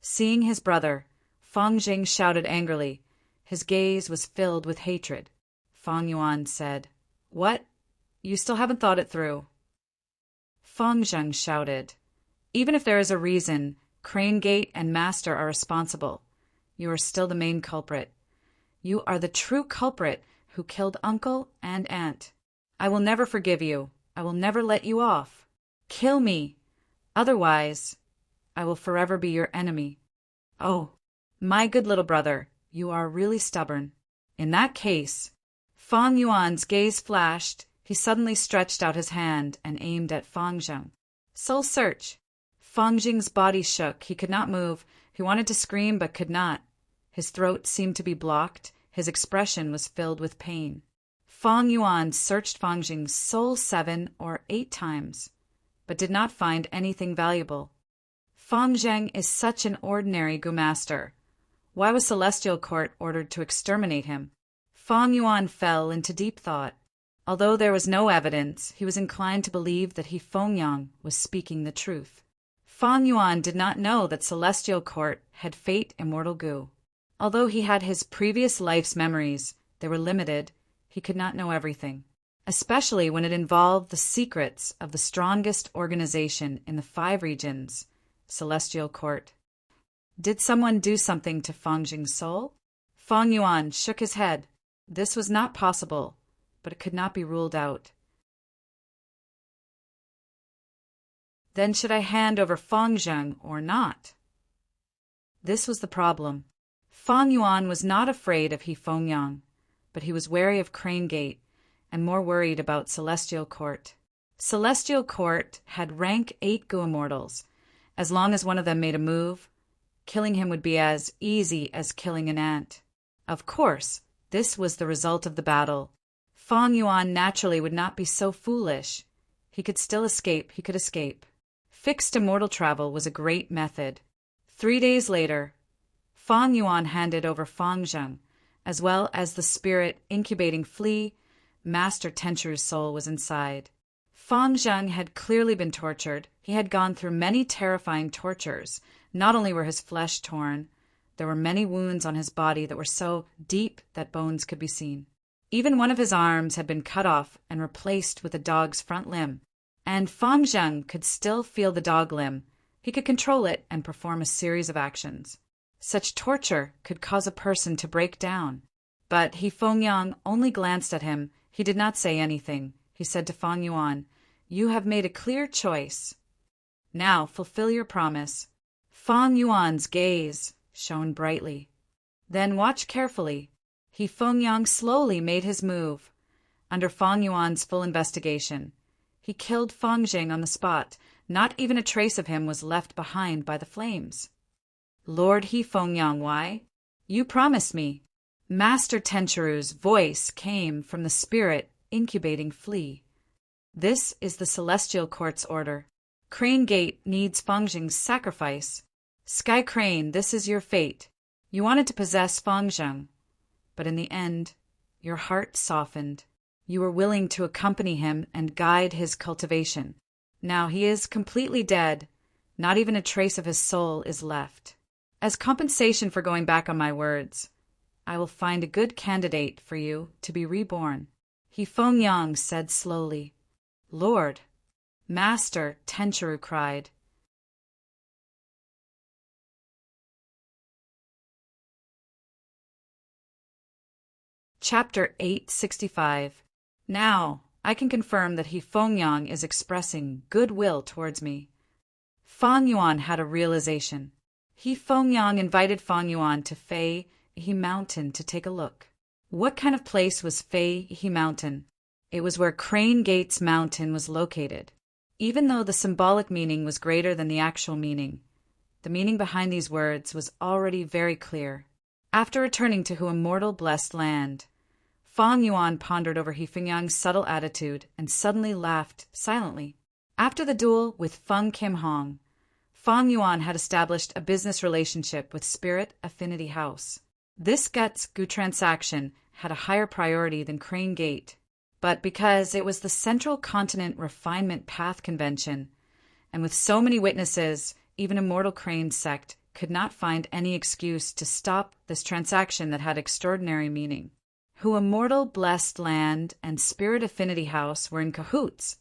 Seeing his brother, Feng Zheng shouted angrily. His gaze was filled with hatred. Feng Yuan said, What? You still haven't thought it through. Feng Zheng shouted, Even if there is a reason, Crane Gate and Master are responsible. You are still the main culprit. You are the true culprit who killed uncle and aunt. I will never forgive you. I will never let you off. Kill me. Otherwise, I will forever be your enemy. Oh, my good little brother, you are really stubborn. In that case, Fang Yuan's gaze flashed. He suddenly stretched out his hand and aimed at Fang Zheng. Soul search. Fang Zheng's body shook. He could not move. He wanted to scream but could not. His throat seemed to be blocked. His expression was filled with pain. Fang Yuan searched Fang Zheng's soul 7 or 8 times, but did not find anything valuable. Fang Zheng is such an ordinary Gu master. Why was Celestial Court ordered to exterminate him? Fang Yuan fell into deep thought. Although there was no evidence, he was inclined to believe that He Fengyang was speaking the truth. Fang Yuan did not know that Celestial Court had fate immortal Gu. Although he had his previous life's memories, they were limited. He could not know everything, especially when it involved the secrets of the strongest organization in the 5 regions, Celestial Court. Did someone do something to Fang Zheng's soul? Fang Yuan shook his head. This was not possible, but it could not be ruled out. Then should I hand over Fang Zheng or not? This was the problem. Fang Yuan was not afraid of He Fengyang, but he was wary of Crane Gate and more worried about Celestial Court. Celestial Court had rank 8 Gu immortals. As long as one of them made a move, killing him would be as easy as killing an ant. Of course, this was the result of the battle. Fang Yuan naturally would not be so foolish. He could still escape. He could escape. Fixed immortal travel was a great method. 3 days later, Fang Yuan handed over Fang Zheng, as well as the spirit incubating flea. Master Tenchu's soul was inside. Fang Zheng had clearly been tortured. He had gone through many terrifying tortures. Not only were his flesh torn, there were many wounds on his body that were so deep that bones could be seen. Even one of his arms had been cut off and replaced with a dog's front limb. And Fang Zheng could still feel the dog limb. He could control it and perform a series of actions. Such torture could cause a person to break down. But He Fengyang only glanced at him. He did not say anything. He said to Fang Yuan, "You have made a clear choice. Now fulfill your promise." Fang Yuan's gaze shone brightly. Then watch carefully. He Fengyang slowly made his move. Under Fang Yuan's full investigation, he killed Fang Zheng on the spot. Not even a trace of him was left behind by the flames. Lord He Fengyang, why? You promised me. Master Tenchu's voice came from the spirit incubating flea. This is the Celestial Court's order. Crane Gate needs Fang Zheng's sacrifice. Sky Crane, this is your fate. You wanted to possess Fang Zheng, but in the end, your heart softened. You were willing to accompany him and guide his cultivation. Now he is completely dead. Not even a trace of his soul is left. As compensation for going back on my words, I will find a good candidate for you to be reborn. He Fengyang said slowly. Lord, Master, Tenchu cried. Chapter 865. Now, I can confirm that He Fengyang is expressing goodwill towards me. Fang Yuan had a realization. He Fengyang invited Fang Yuan to Fei He Mountain to take a look. What kind of place was Fei He Mountain? It was where Crane Gate's mountain was located. Even though the symbolic meaning was greater than the actual meaning, the meaning behind these words was already very clear. After returning to Hu immortal blessed land, Fang Yuan pondered over He Fengyang's subtle attitude and suddenly laughed silently. After the duel with Feng Kim Hong, Fang Yuan had established a business relationship with Spirit Affinity House. This Guts Gu transaction had a higher priority than Crane Gate, but because it was the Central Continent Refinement Path Convention, and with so many witnesses, even Immortal Crane's sect could not find any excuse to stop this transaction that had extraordinary meaning. Who Immortal Blessed Land and Spirit Affinity House were in cahoots.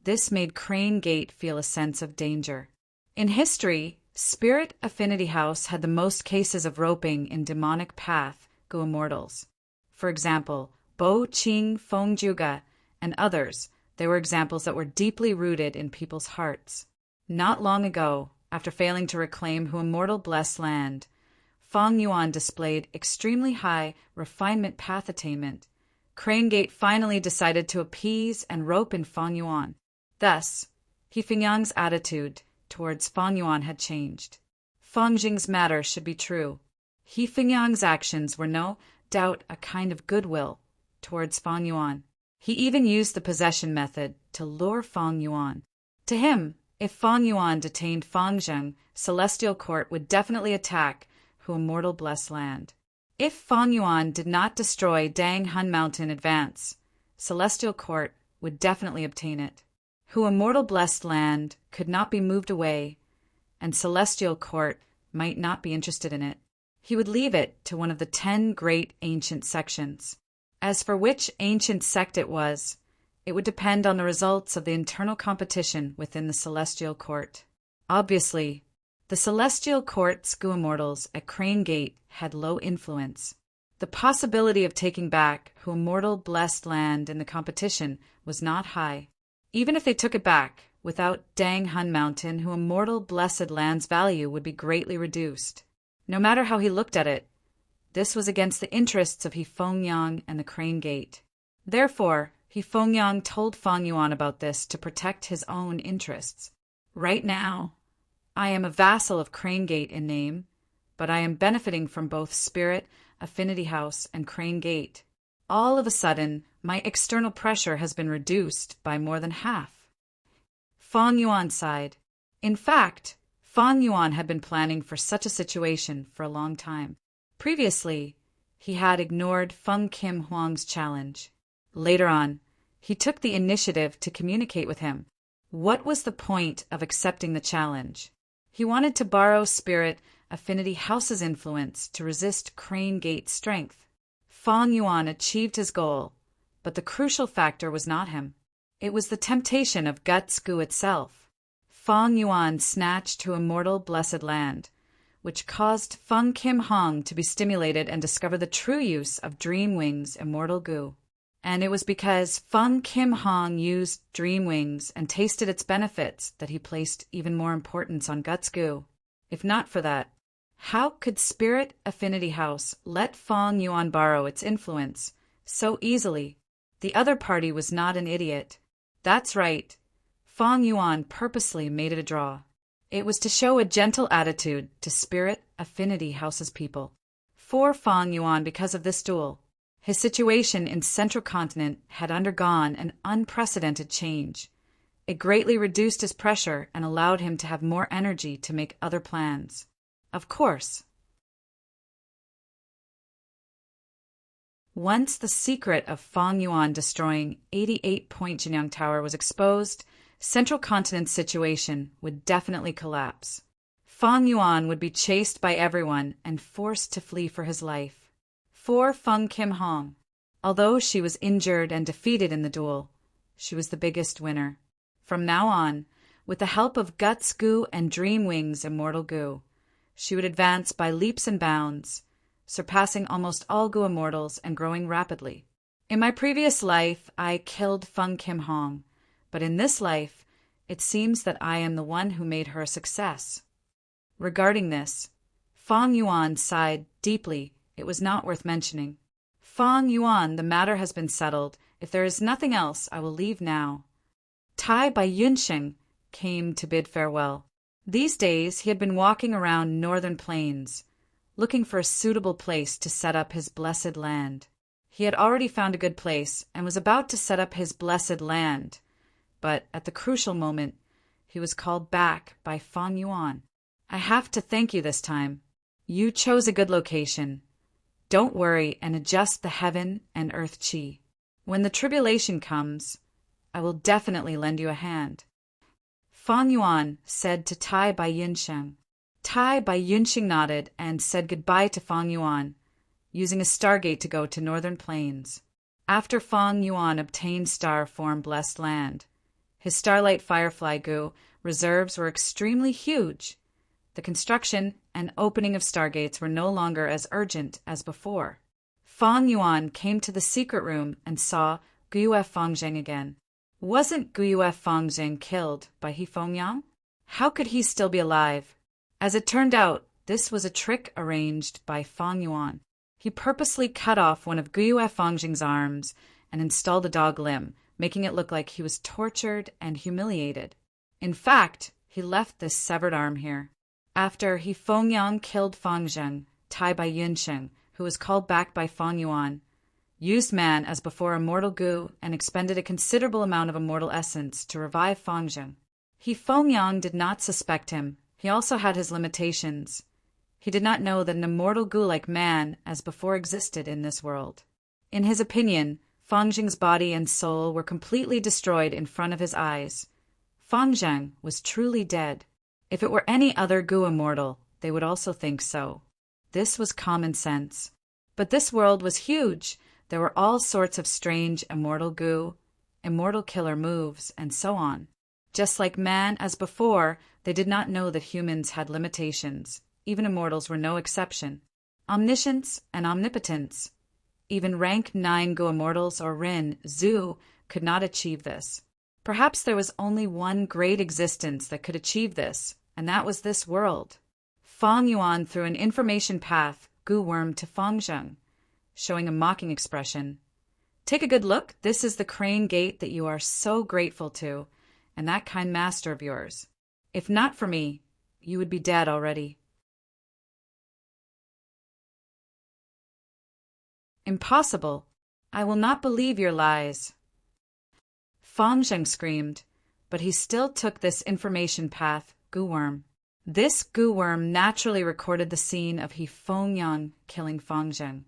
This made Crane Gate feel a sense of danger. In history, Spirit Affinity House had the most cases of roping in demonic path Gu immortals. For example, Bo Qing Feng Juga, and others, they were examples that were deeply rooted in people's hearts. Not long ago, after failing to reclaim Who Immortal Blessed Land, Feng Yuan displayed extremely high refinement path attainment. Crane Gate finally decided to appease and rope in Feng Yuan. Thus, He Fengyang's attitude towards Feng Yuan had changed. Feng Jing's matter should be true. He Fengyang's actions were no doubt a kind of goodwill towards Feng Yuan. He even used the possession method to lure Feng Yuan. To him, if Feng Yuan detained Feng Zheng, Celestial Court would definitely attack Who Immortal Blessed Land. If Feng Yuan did not destroy Dang Hun Mountain advance, Celestial Court would definitely obtain it. Who Immortal Blessed Land could not be moved away, and Celestial Court might not be interested in it. He would leave it to one of the 10 great ancient sections. As for which ancient sect it would depend on the results of the internal competition within the Celestial Court. Obviously, the Celestial Court's Gu Immortals at Crane Gate had low influence. The possibility of taking back Who Immortal Blessed Land in the competition was not high. Even if they took it back, without Dang Hun Mountain, Who Immortal Blessed Land's value would be greatly reduced. No matter how he looked at it, this was against the interests of He Fengyang and the Crane Gate. Therefore, He Fengyang told Feng Yuan about this to protect his own interests. Right now, I am a vassal of Crane Gate in name, but I am benefiting from both Spirit, Affinity House, and Crane Gate. All of a sudden, my external pressure has been reduced by more than half. Feng Yuan sighed. In fact, Feng Yuan had been planning for such a situation for a long time. Previously, he had ignored Feng Kim Huang's challenge. Later on, he took the initiative to communicate with him. What was the point of accepting the challenge? He wanted to borrow Spirit Affinity House's influence to resist Crane Gate's strength. Feng Yuan achieved his goal, but the crucial factor was not him. It was the temptation of Guts Gu itself. Feng Yuan snatched Who Immortal Blessed Land, which caused Feng Kim Hong to be stimulated and discover the true use of Dream Wings Immortal Gu. And it was because Feng Kim Hong used Dream Wings and tasted its benefits that he placed even more importance on Guts Gu. If not for that, how could Spirit Affinity House let Feng Yuan borrow its influence so easily? The other party was not an idiot. That's right. Feng Yuan purposely made it a draw. It was to show a gentle attitude to Spirit Affinity House's people. For Feng Yuan, because of this duel, his situation in Central Continent had undergone an unprecedented change. It greatly reduced his pressure and allowed him to have more energy to make other plans. Of course. Once the secret of Feng Yuan destroying 88-point Jinyang Tower was exposed, Central Continent's situation would definitely collapse. Feng Yuan would be chased by everyone and forced to flee for his life. For Feng Kim Hong, although she was injured and defeated in the duel, she was the biggest winner. From now on, with the help of Guts Gu and Dream Wings Immortal Gu, she would advance by leaps and bounds, surpassing almost all Gu Immortals and growing rapidly. In my previous life, I killed Feng Kim Hong, but in this life, it seems that I am the one who made her a success. Regarding this, Feng Yuan sighed deeply. It was not worth mentioning. Feng Yuan, the matter has been settled. If there is nothing else, I will leave now. Tai Bai Yunsheng came to bid farewell. These days he had been walking around northern plains, looking for a suitable place to set up his blessed land. He had already found a good place and was about to set up his blessed land, but at the crucial moment, he was called back by Feng Yuan. I have to thank you this time. You chose a good location. Don't worry and adjust the heaven and earth chi. When the tribulation comes, I will definitely lend you a hand. Feng Yuan said to Tai Bai Yunsheng. Tai Bai Yunsheng nodded and said goodbye to Feng Yuan, using a stargate to go to northern plains. After Feng Yuan obtained star form blessed land, his Starlight Firefly Gu reserves were extremely huge. The construction and opening of stargates were no longer as urgent as before. Fang Yuan came to the secret room and saw Guyue Fangzheng again. Wasn't Guyue Fangzheng killed by He Fengyang? How could he still be alive? As it turned out, this was a trick arranged by Fang Yuan. He purposely cut off one of Guyue Fangzheng's arms and installed a dog limb, making it look like he was tortured and humiliated. In fact, he left this severed arm here. After He Fengyang killed Fangzheng, Tai by Yunsheng, who was called back by Fang Yuan, used man as before immortal goo and expended a considerable amount of immortal essence to revive Fangzheng. He Fengyang did not suspect him. He also had his limitations. He did not know that an immortal goo like man as before existed in this world. In his opinion, Fangzheng's body and soul were completely destroyed in front of his eyes. Fangzheng was truly dead. If it were any other goo immortal, they would also think so. This was common sense. But this world was huge. There were all sorts of strange immortal goo, immortal killer moves, and so on. Just like man as before, they did not know that humans had limitations. Even immortals were no exception. Omniscience and omnipotence. Even rank 9 goo immortals or Rin, Zhu, could not achieve this. Perhaps there was only one great existence that could achieve this, and that was this world. Fang Yuan threw an information path, goo worm, to Fangzheng, showing a mocking expression. Take a good look. This is the crane gate that you are so grateful to, and that kind master of yours. If not for me, you would be dead already. Impossible. I will not believe your lies. Fangzheng screamed, but he still took this information path, goo worm. This goo worm naturally recorded the scene of He Fengyang killing Fangzheng,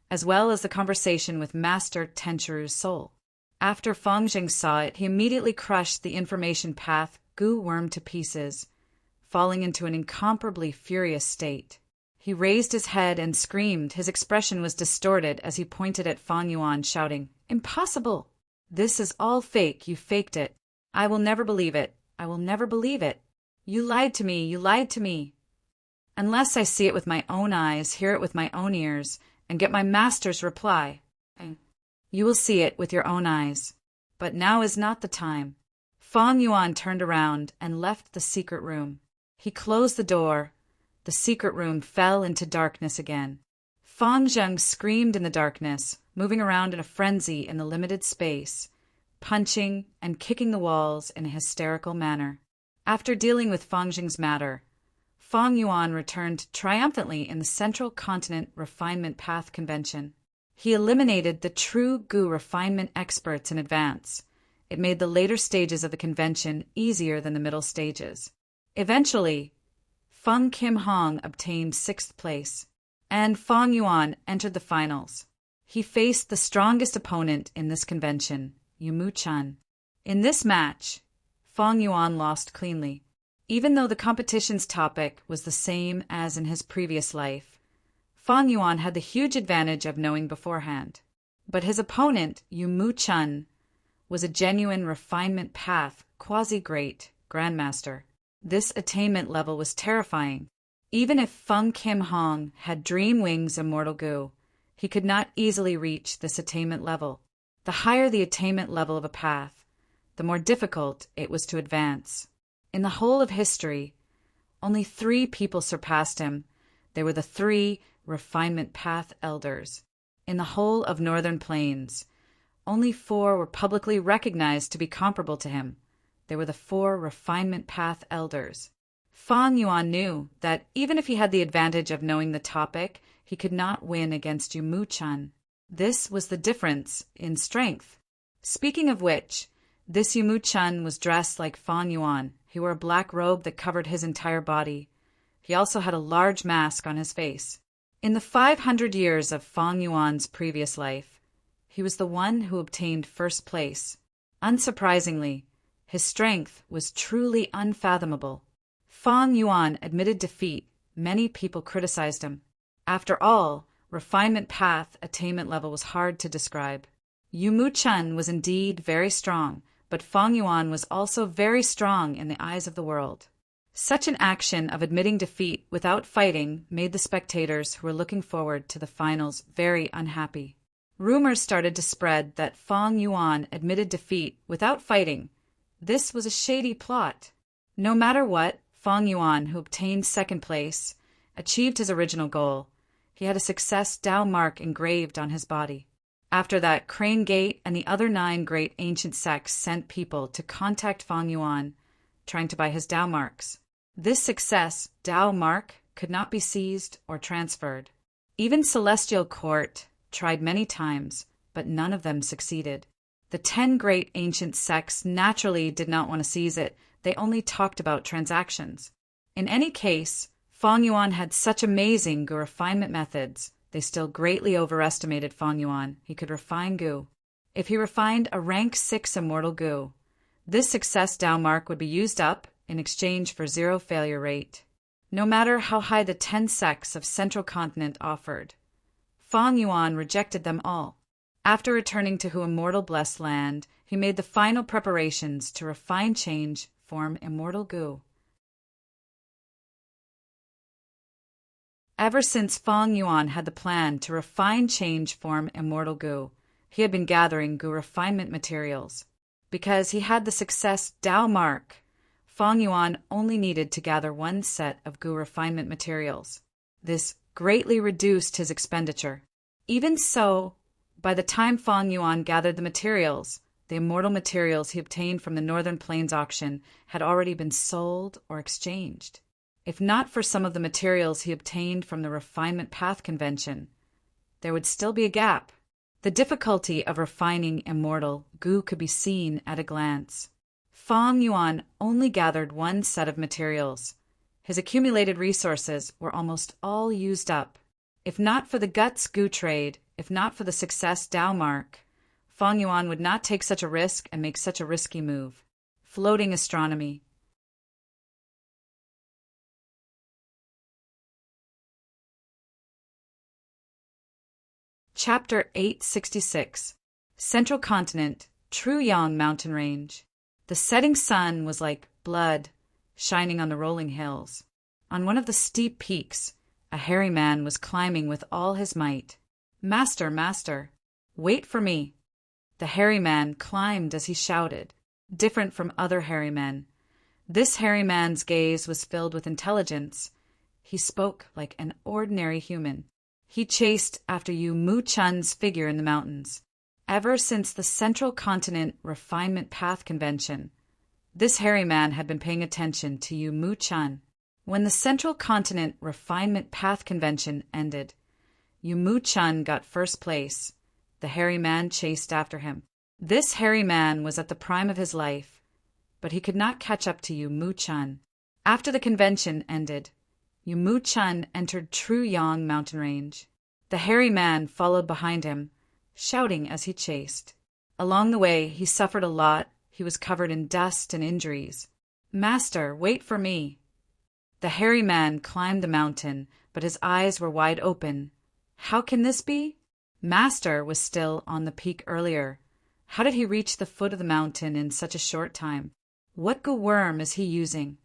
as well as the conversation with Master Tenchuru's soul. After Fangzheng saw it, he immediately crushed the information path, goo worm, to pieces, falling into an incomparably furious state. He raised his head and screamed. His expression was distorted as he pointed at Fang Yuan, shouting, "Impossible! This is all fake. You faked it. I will never believe it. I will never believe it. You lied to me. You lied to me. Unless I see it with my own eyes, hear it with my own ears, and get my master's reply. You will see it with your own eyes. But now is not the time." Fang Yuan turned around and left the secret room. He closed the door. The secret room fell into darkness again. Fangzheng screamed in the darkness, moving around in a frenzy in the limited space, punching and kicking the walls in a hysterical manner. After dealing with Fangzheng's matter, Fang Yuan returned triumphantly in the Central Continent Refinement Path Convention. He eliminated the true goo refinement experts in advance. It made the later stages of the convention easier than the middle stages. Eventually, Feng Kim Hong obtained 6th place, and Fang Yuan entered the finals. He faced the strongest opponent in this convention, Yumu Chun. In this match, Fang Yuan lost cleanly. Even though the competition's topic was the same as in his previous life, Fang Yuan had the huge advantage of knowing beforehand. But his opponent, Yumu Chun, was a genuine refinement path, quasi-great grandmaster. This attainment level was terrifying. Even if Feng Kim Hong had Dream Wings Immortal Goo, he could not easily reach this attainment level. The higher the attainment level of a path, the more difficult it was to advance. In the whole of history, only 3 people surpassed him. They were the 3 refinement path elders. In the whole of Northern Plains, only 4 were publicly recognized to be comparable to him. They were the 4 refinement path elders. Fang Yuan knew that even if he had the advantage of knowing the topic, he could not win against Yumu Chun. This was the difference in strength. Speaking of which, this Yumu Chun was dressed like Fang Yuan. He wore a black robe that covered his entire body. He also had a large mask on his face. In the 500 years of Fang Yuan's previous life, he was the one who obtained 1st place. Unsurprisingly, his strength was truly unfathomable. Fang Yuan admitted defeat. Many people criticized him. After all, refinement path attainment level was hard to describe. Yumu Chun was indeed very strong, but Fang Yuan was also very strong in the eyes of the world. Such an action of admitting defeat without fighting made the spectators who were looking forward to the finals very unhappy. Rumors started to spread that Feng Yuan admitted defeat without fighting. This was a shady plot. No matter what, Feng Yuan, who obtained second place, achieved his original goal. He had a success Tao mark engraved on his body. After that, Crane Gate and the other 9 great ancient sects sent people to contact Feng Yuan, trying to buy his Tao marks. This success, Tao mark, could not be seized or transferred. Even Celestial Court tried many times, but none of them succeeded. The 10 great ancient sects naturally did not want to seize it. They only talked about transactions. In any case, Feng Yuan had such amazing gu refinement methods, they still greatly overestimated Feng Yuan. He could refine gu. If he refined a rank 6 immortal gu, this success Tao mark would be used up in exchange for 0 failure rate. No matter how high the 10 sects of Central Continent offered, Feng Yuan rejected them all. After returning to Hu immortal blessed land, he made the final preparations to refine change, form immortal gu. Ever since Feng Yuan had the plan to refine change, form immortal gu, he had been gathering gu refinement materials. Because he had the success Tao mark, Feng Yuan only needed to gather 1 set of gu refinement materials. This greatly reduced his expenditure. Even so, by the time Feng Yuan gathered the materials, the immortal materials he obtained from the Northern Plains auction had already been sold or exchanged. If not for some of the materials he obtained from the Refinement Path Convention, there would still be a gap. The difficulty of refining immortal gu could be seen at a glance. Feng Yuan only gathered 1 set of materials. His accumulated resources were almost all used up. If not for the guts gu trade, if not for the success Tao mark, Feng Yuan would not take such a risk and make such a risky move. Floating astronomy. Chapter 866. Central Continent, Truyang Mountain Range. The setting sun was like blood shining on the rolling hills. On one of the steep peaks, a hairy man was climbing with all his might. "Master, master, wait for me." The hairy man climbed as he shouted. Different from other hairy men, this hairy man's gaze was filled with intelligence. He spoke like an ordinary human. He chased after Yu Mu Chun's figure in the mountains. Ever since the Central Continent Refinement Path Convention, this hairy man had been paying attention to Yu Mu Chun. When the Central Continent Refinement Path Convention ended, Yu Mu Chun got first place. The hairy man chased after him. This hairy man was at the prime of his life, but he could not catch up to Yu Mu Chun. After the convention ended, Yu Mu Chun entered Truyang Mountain Range. The hairy man followed behind him, shouting as he chased. Along the way, he suffered a lot. He was covered in dust and injuries. "Master, wait for me." The hairy man climbed the mountain, but his eyes were wide open. How can this be? Master was still on the peak earlier. How did he reach the foot of the mountain in such a short time? What gu worm is he using?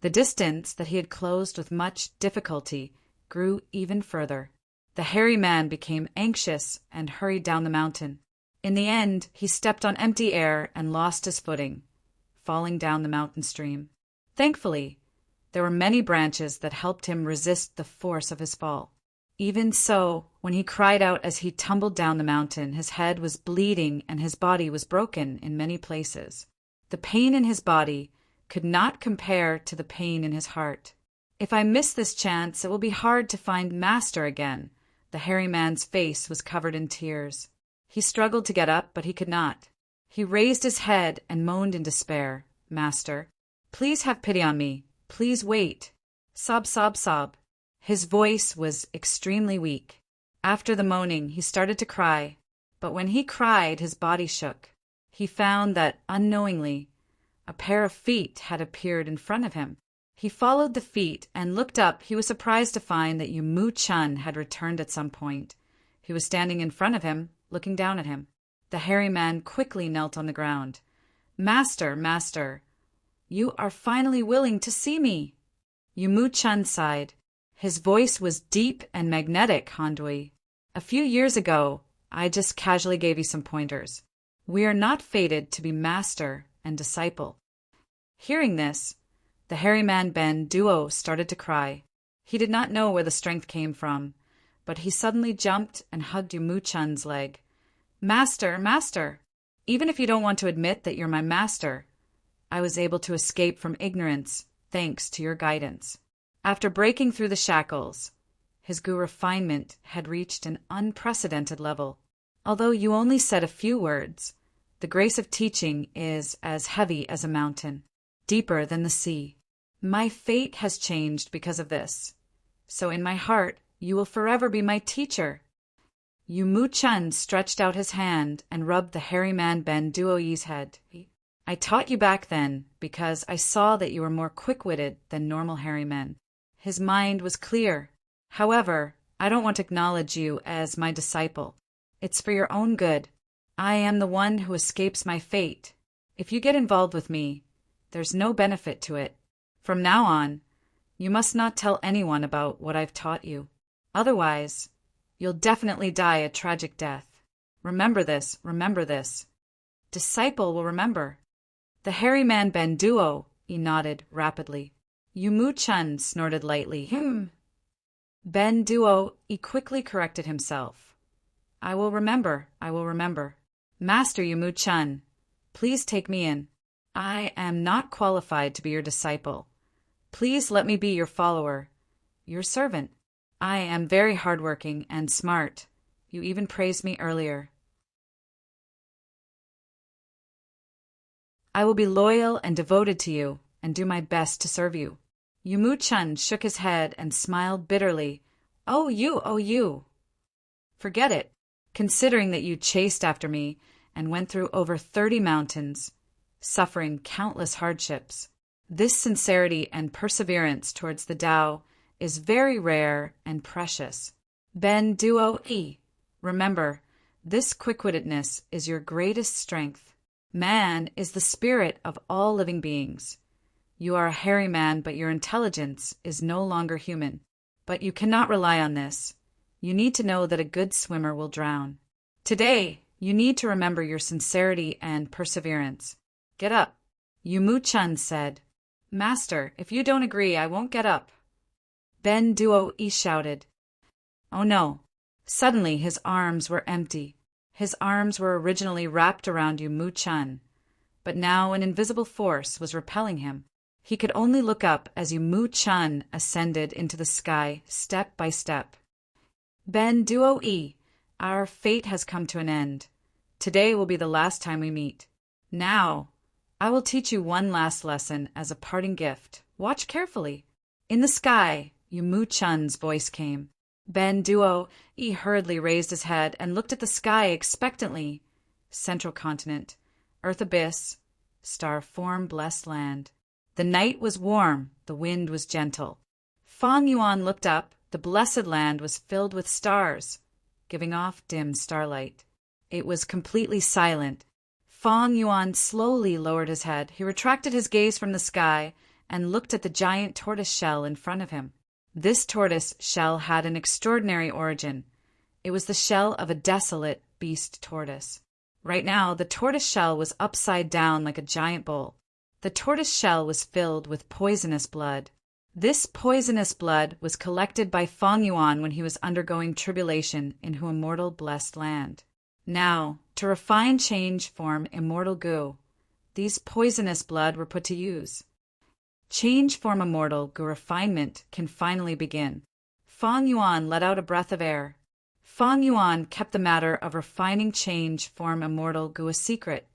The distance that he had closed with much difficulty grew even further. The hairy man became anxious and hurried down the mountain. In the end, he stepped on empty air and lost his footing, falling down the mountain stream. Thankfully, there were many branches that helped him resist the force of his fall. Even so, when he cried out as he tumbled down the mountain, his head was bleeding and his body was broken in many places. The pain in his body could not compare to the pain in his heart. If I miss this chance, it will be hard to find Master again. The hairy man's face was covered in tears. He struggled to get up, but he could not. He raised his head and moaned in despair. "Master, please have pity on me. Please wait." Sob, sob, sob. His voice was extremely weak. After the moaning, he started to cry, but when he cried, his body shook. He found that, unknowingly, a pair of feet had appeared in front of him. He followed the feet and looked up. He was surprised to find that Yu Mu Chun had returned at some point. He was standing in front of him, looking down at him. The hairy man quickly knelt on the ground. "Master, master, You are finally willing to see me. Yumu-chan sighed. His voice was deep and magnetic, Handui. A few years ago, I just casually gave you some pointers. We are not fated to be master and disciple. Hearing this, the hairy man Ben Duo started to cry. He did not know where the strength came from, but he suddenly jumped and hugged Yumu-chan's leg. Master, master! Even if you don't want to admit that you're my master, I was able to escape from ignorance thanks to your guidance. After breaking through the shackles, his Gu refinement had reached an unprecedented level. Although you only said a few words, the grace of teaching is as heavy as a mountain, deeper than the sea. My fate has changed because of this, so in my heart you will forever be my teacher. Yumu-chan stretched out his hand and rubbed the hairy man Ben Duo's head. I taught you back then because I saw that you were more quick-witted than normal hairy men. His mind was clear. However, I don't want to acknowledge you as my disciple. It's for your own good. I am the one who escapes my fate. If you get involved with me, there's no benefit to it. From now on, you must not tell anyone about what I've taught you. Otherwise, you'll definitely die a tragic death. Remember this, remember this. Disciple will remember. The hairy man Ben Duo, he nodded rapidly. Yumu-chan snorted lightly. Ben Duo, he quickly corrected himself. I will remember, I will remember. Master Yumu-chan, please take me in. I am not qualified to be your disciple. Please let me be your follower, your servant. I am very hardworking and smart. You even praised me earlier. I will be loyal and devoted to you and do my best to serve you. Yumu-chan shook his head and smiled bitterly. Oh, you. Forget it, considering that you chased after me and went through over 30 mountains, suffering countless hardships. This sincerity and perseverance towards the Tao is very rare and precious. Ben Duo-e, remember, this quick-wittedness is your greatest strength. Man is the spirit of all living beings. You are a hairy man, but your intelligence is no longer human. But you cannot rely on this. You need to know that a good swimmer will drown. Today, you need to remember your sincerity and perseverance. Get up. Yumu-chan said. Master, if you don't agree, I won't get up. Ben Duo-e shouted. Oh no. Suddenly his arms were empty. His arms were originally wrapped around Yumu-chan, but now an invisible force was repelling him. He could only look up as Yumu-chan ascended into the sky step by step. Ben Duo-e, our fate has come to an end. Today will be the last time we meet. Now, I will teach you one last lesson as a parting gift. Watch carefully. In the sky, Yumu-chan's voice came. Ben Duo-e hurriedly raised his head and looked at the sky expectantly. Central continent, earth abyss, star form blessed land. The night was warm, the wind was gentle. Fang Yuan looked up. The blessed land was filled with stars, giving off dim starlight. It was completely silent. Fang Yuan slowly lowered his head. He retracted his gaze from the sky and looked at the giant tortoise shell in front of him. This tortoise shell had an extraordinary origin. It was the shell of a desolate beast tortoise. Right now, the tortoise shell was upside down like a giant bowl. The tortoise shell was filled with poisonous blood. This poisonous blood was collected by Fang Yuan when he was undergoing tribulation in Hu immortal blessed land. Now, to refine change form immortal Gu, these poisonous blood were put to use. Change form immortal Gu refinement can finally begin. Fang Yuan let out a breath of air. Fang Yuan kept the matter of refining change form immortal Gu a secret.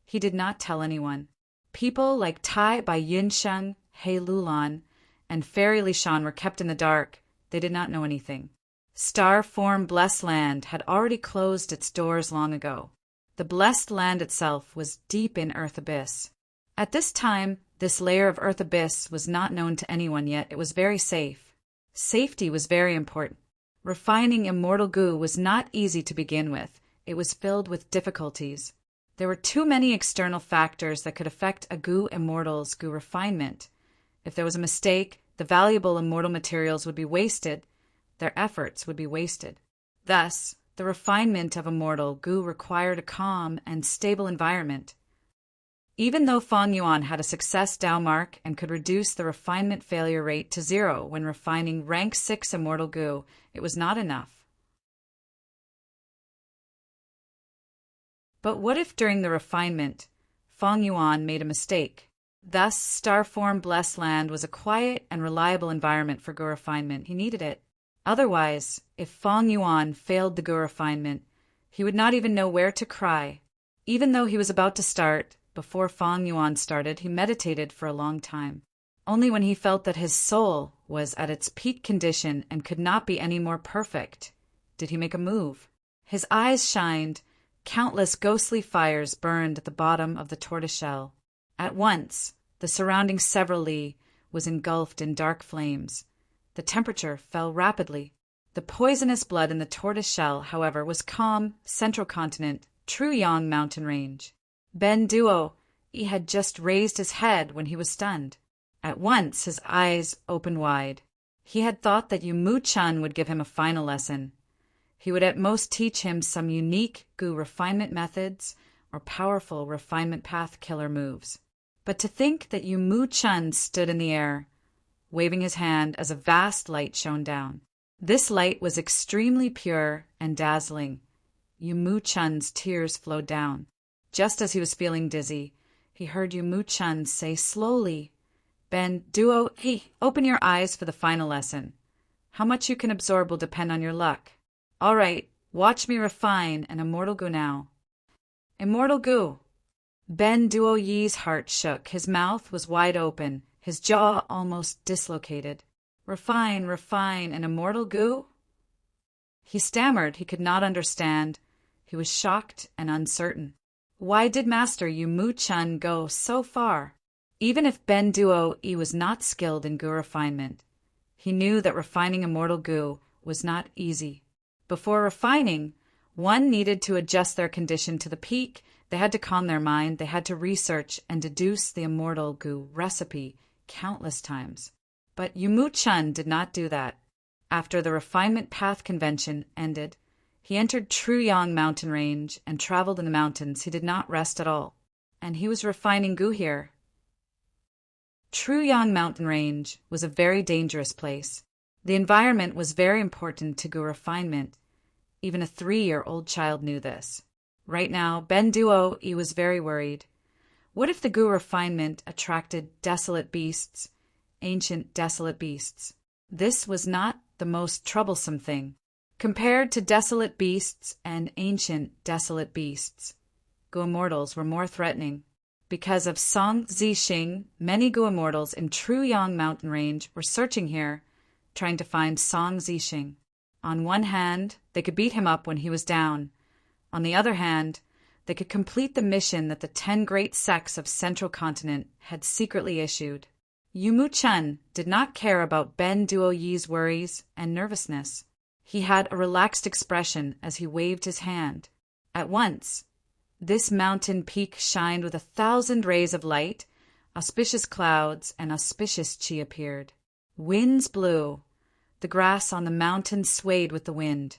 He did not tell anyone. People like Tai Bai Yinsheng, He Lulan, and Fairy Lishan were kept in the dark. They did not know anything. Star form blessed land had already closed its doors long ago. The blessed land itself was deep in earth abyss. At this time, this layer of earth abyss was not known to anyone yet. It was very safe. Safety was very important. Refining immortal Gu was not easy to begin with. It was filled with difficulties. There were too many external factors that could affect a Gu immortal's Gu refinement. If there was a mistake, the valuable immortal materials would be wasted, their efforts would be wasted. Thus, the refinement of immortal Gu required a calm and stable environment. Even though Fang Yuan had a success Dao mark and could reduce the refinement failure rate to 0 when refining rank 6 immortal Gu, it was not enough. But what if during the refinement, Fang Yuan made a mistake? Thus, Starform Blessed Land was a quiet and reliable environment for Gu refinement. He needed it. Otherwise, if Fang Yuan failed the Gu refinement, he would not even know where to cry. Even though he was about to start, before Fang Yuan started, he meditated for a long time. Only when he felt that his soul was at its peak condition and could not be any more perfect did he make a move. His eyes shined. Countless ghostly fires burned at the bottom of the tortoiseshell. At once, the surrounding several li was engulfed in dark flames. The temperature fell rapidly. The poisonous blood in the tortoiseshell, however, was calm, central continent, true Yang mountain range. Ben Duo, he had just raised his head when he was stunned. At once, his eyes opened wide. He had thought that Yu Mu Chun would give him a final lesson. He would at most teach him some unique Gu refinement methods or powerful refinement path killer moves. But to think that Yu Mu Chun stood in the air, waving his hand as a vast light shone down. This light was extremely pure and dazzling. Yu Mu Chun's tears flowed down. Just as he was feeling dizzy, he heard Yu Mu Chun say slowly, "Ben Duo, hey, open your eyes for the final lesson. How much you can absorb will depend on your luck. All right, watch me refine an immortal Gu now." Immortal Gu! Ben Duo Yi's heart shook. His mouth was wide open, his jaw almost dislocated. Refine an immortal Gu? He stammered. He could not understand. He was shocked and uncertain. Why did Master Yu Mu Chun go so far? Even if Ben Duo Yi was not skilled in Gu refinement, he knew that refining immortal Gu was not easy. Before refining, one needed to adjust their condition to the peak. They had to calm their mind. They had to research and deduce the immortal Gu recipe countless times. But Yu Mu Chun did not do that. After the refinement path convention ended, he entered True Yang mountain range and traveled in the mountains. He did not rest at all. And he was refining Gu here. True Yang mountain range was a very dangerous place. The environment was very important to Gu refinement. Even a 3-year-old child knew this. Right now, Ben Duo Yi was very worried. What if the Gu refinement attracted desolate beasts, ancient desolate beasts? This was not the most troublesome thing. Compared to desolate beasts and ancient desolate beasts, Gu immortals were more threatening. Because of Song Zixing, many Gu immortals in True Yang mountain range were searching here, trying to find Song Zixing. On one hand, they could beat him up when he was down. On the other hand, they could complete the mission that the 10 great sects of Central Continent had secretly issued. Yu Mu Chun did not care about Ben Duo Yi's worries and nervousness. He had a relaxed expression as he waved his hand. At once, this mountain peak shined with 1,000 rays of light. Auspicious clouds and auspicious chi appeared. Winds blew. The grass on the mountain swayed with the wind.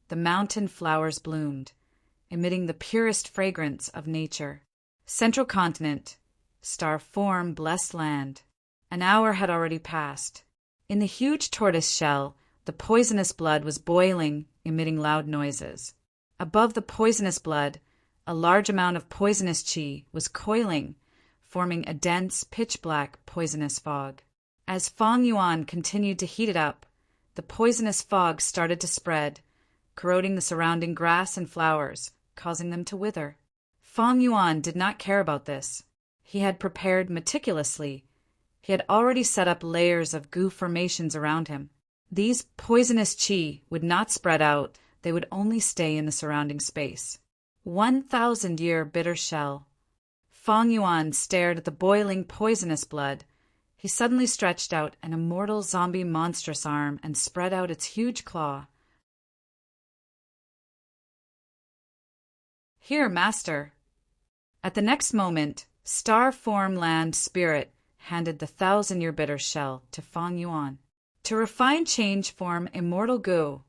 The mountain flowers bloomed, emitting the purest fragrance of nature. Central Continent, Starform Blessed Land. An hour had already passed. In the huge tortoise shell, the poisonous blood was boiling, emitting loud noises. Above the poisonous blood, a large amount of poisonous chi was coiling, forming a dense, pitch-black, poisonous fog. As Fang Yuan continued to heat it up, the poisonous fog started to spread, corroding the surrounding grass and flowers, causing them to wither. Fang Yuan did not care about this. He had prepared meticulously. He had already set up layers of Gu formations around him. These poisonous chi would not spread out. They would only stay in the surrounding space. 1,000-year bitter shell. Fang Yuan stared at the boiling poisonous blood. He suddenly stretched out an immortal zombie monstrous arm and spread out its huge claw. "Here, Master." At the next moment, Star Form Land Spirit handed the 1,000-year bitter shell to Fang Yuan. To refine change form immortal goo,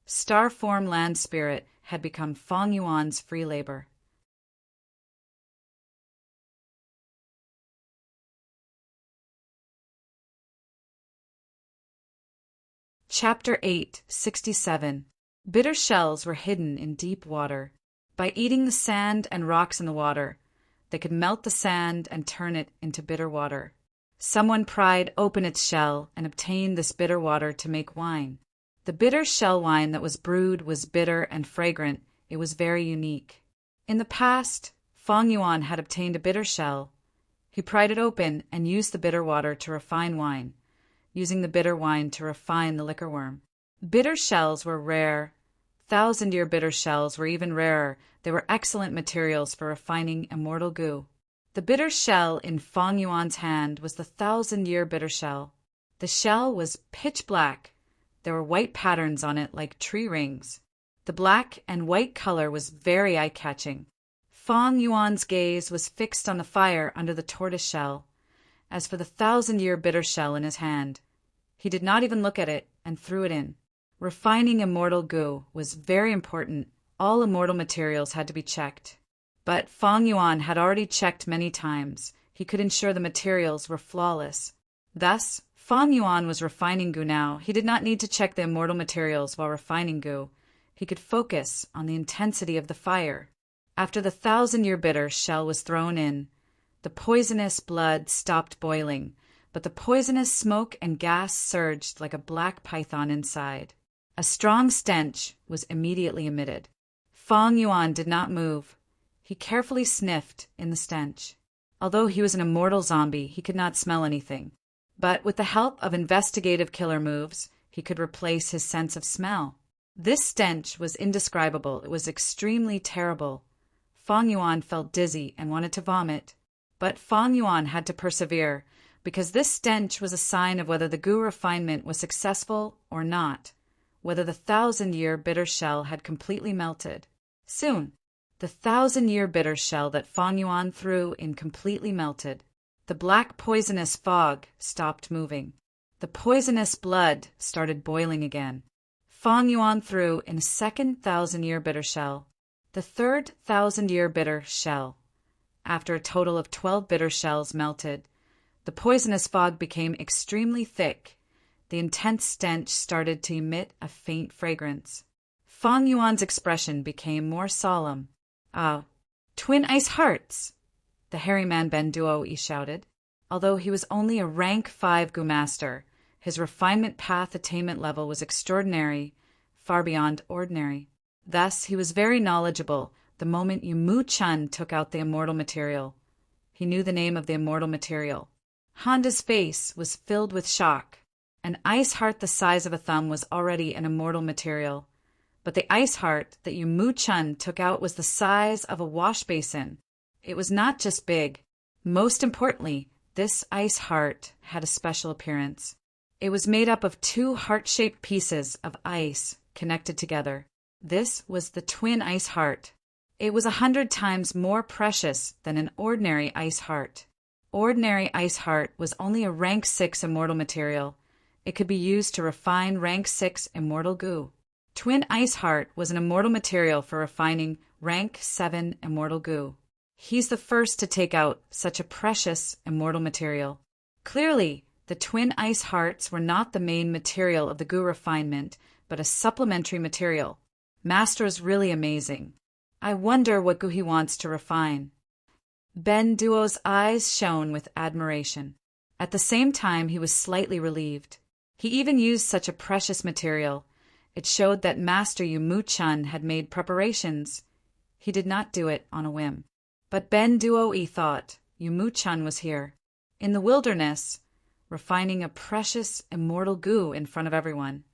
Star Form Land Spirit had become Fang Yuan's free labor. Chapter 8:67. Bitter shells were hidden in deep water. By eating the sand and rocks in the water, they could melt the sand and turn it into bitter water. Someone pried open its shell and obtained this bitter water to make wine. The bitter shell wine that was brewed was bitter and fragrant. It was very unique. In the past, Fang Yuan had obtained a bitter shell. He pried it open and used the bitter water to refine wine, using the bitter wine to refine the liquor worm. Bitter shells were rare. 1,000-year bitter shells were even rarer. They were excellent materials for refining immortal goo. The bitter shell in Fang Yuan's hand was the 1,000-year bitter shell. The shell was pitch black. There were white patterns on it like tree rings. The black and white color was very eye-catching. Fang Yuan's gaze was fixed on the fire under the tortoise shell. As for the 1,000-year bitter shell in his hand, he did not even look at it and threw it in. Refining immortal goo was very important. All immortal materials had to be checked. But Fang Yuan had already checked many times. He could ensure the materials were flawless. Thus, Fang Yuan was refining goo now. He did not need to check the immortal materials while refining goo. He could focus on the intensity of the fire. After the 1,000-year bitter shell was thrown in, the poisonous blood stopped boiling, but the poisonous smoke and gas surged like a black python inside. A strong stench was immediately emitted. Fang Yuan did not move. He carefully sniffed in the stench. Although he was an immortal zombie, he could not smell anything. But with the help of investigative killer moves, he could replace his sense of smell. This stench was indescribable. It was extremely terrible. Fang Yuan felt dizzy and wanted to vomit. But Fang Yuan had to persevere, because this stench was a sign of whether the goo refinement was successful or not, whether the 1,000-year bitter shell had completely melted. Soon, the 1,000-year bitter shell that Fang Yuan threw in completely melted. The black poisonous fog stopped moving. The poisonous blood started boiling again. Fang Yuan threw in a second 1,000-year bitter shell, the third 1,000-year bitter shell. After a total of 12 bitter shells melted, the poisonous fog became extremely thick. The intense stench started to emit a faint fragrance. Fang Yuan's expression became more solemn. "Ah, twin ice hearts!" the hairy man Ben Duo shouted. Although he was only a rank 5 goo master, his refinement path attainment level was extraordinary, far beyond ordinary. Thus, he was very knowledgeable the moment Mu Chun took out the immortal material. He knew the name of the immortal material. Honda's face was filled with shock. An ice heart the size of a thumb was already an immortal material. But the ice heart that Mu Chun took out was the size of a wash basin. It was not just big. Most importantly, this ice heart had a special appearance. It was made up of 2 heart-shaped pieces of ice connected together. This was the twin ice heart. It was 100 times more precious than an ordinary ice heart. Ordinary ice heart was only a rank 6 immortal material. It could be used to refine rank 6 immortal goo. Twin ice heart was an immortal material for refining rank 7 immortal goo. He's the first to take out such a precious immortal material. Clearly, the twin ice hearts were not the main material of the goo refinement, but a supplementary material. Master is really amazing. I wonder what goo he wants to refine. Ben Duo's eyes shone with admiration. At the same time, he was slightly relieved. He even used such a precious material. It showed that Master Mu Chun had made preparations. He did not do it on a whim. But Ben Duo thought Mu Chun was here, in the wilderness, refining a precious immortal goo in front of everyone.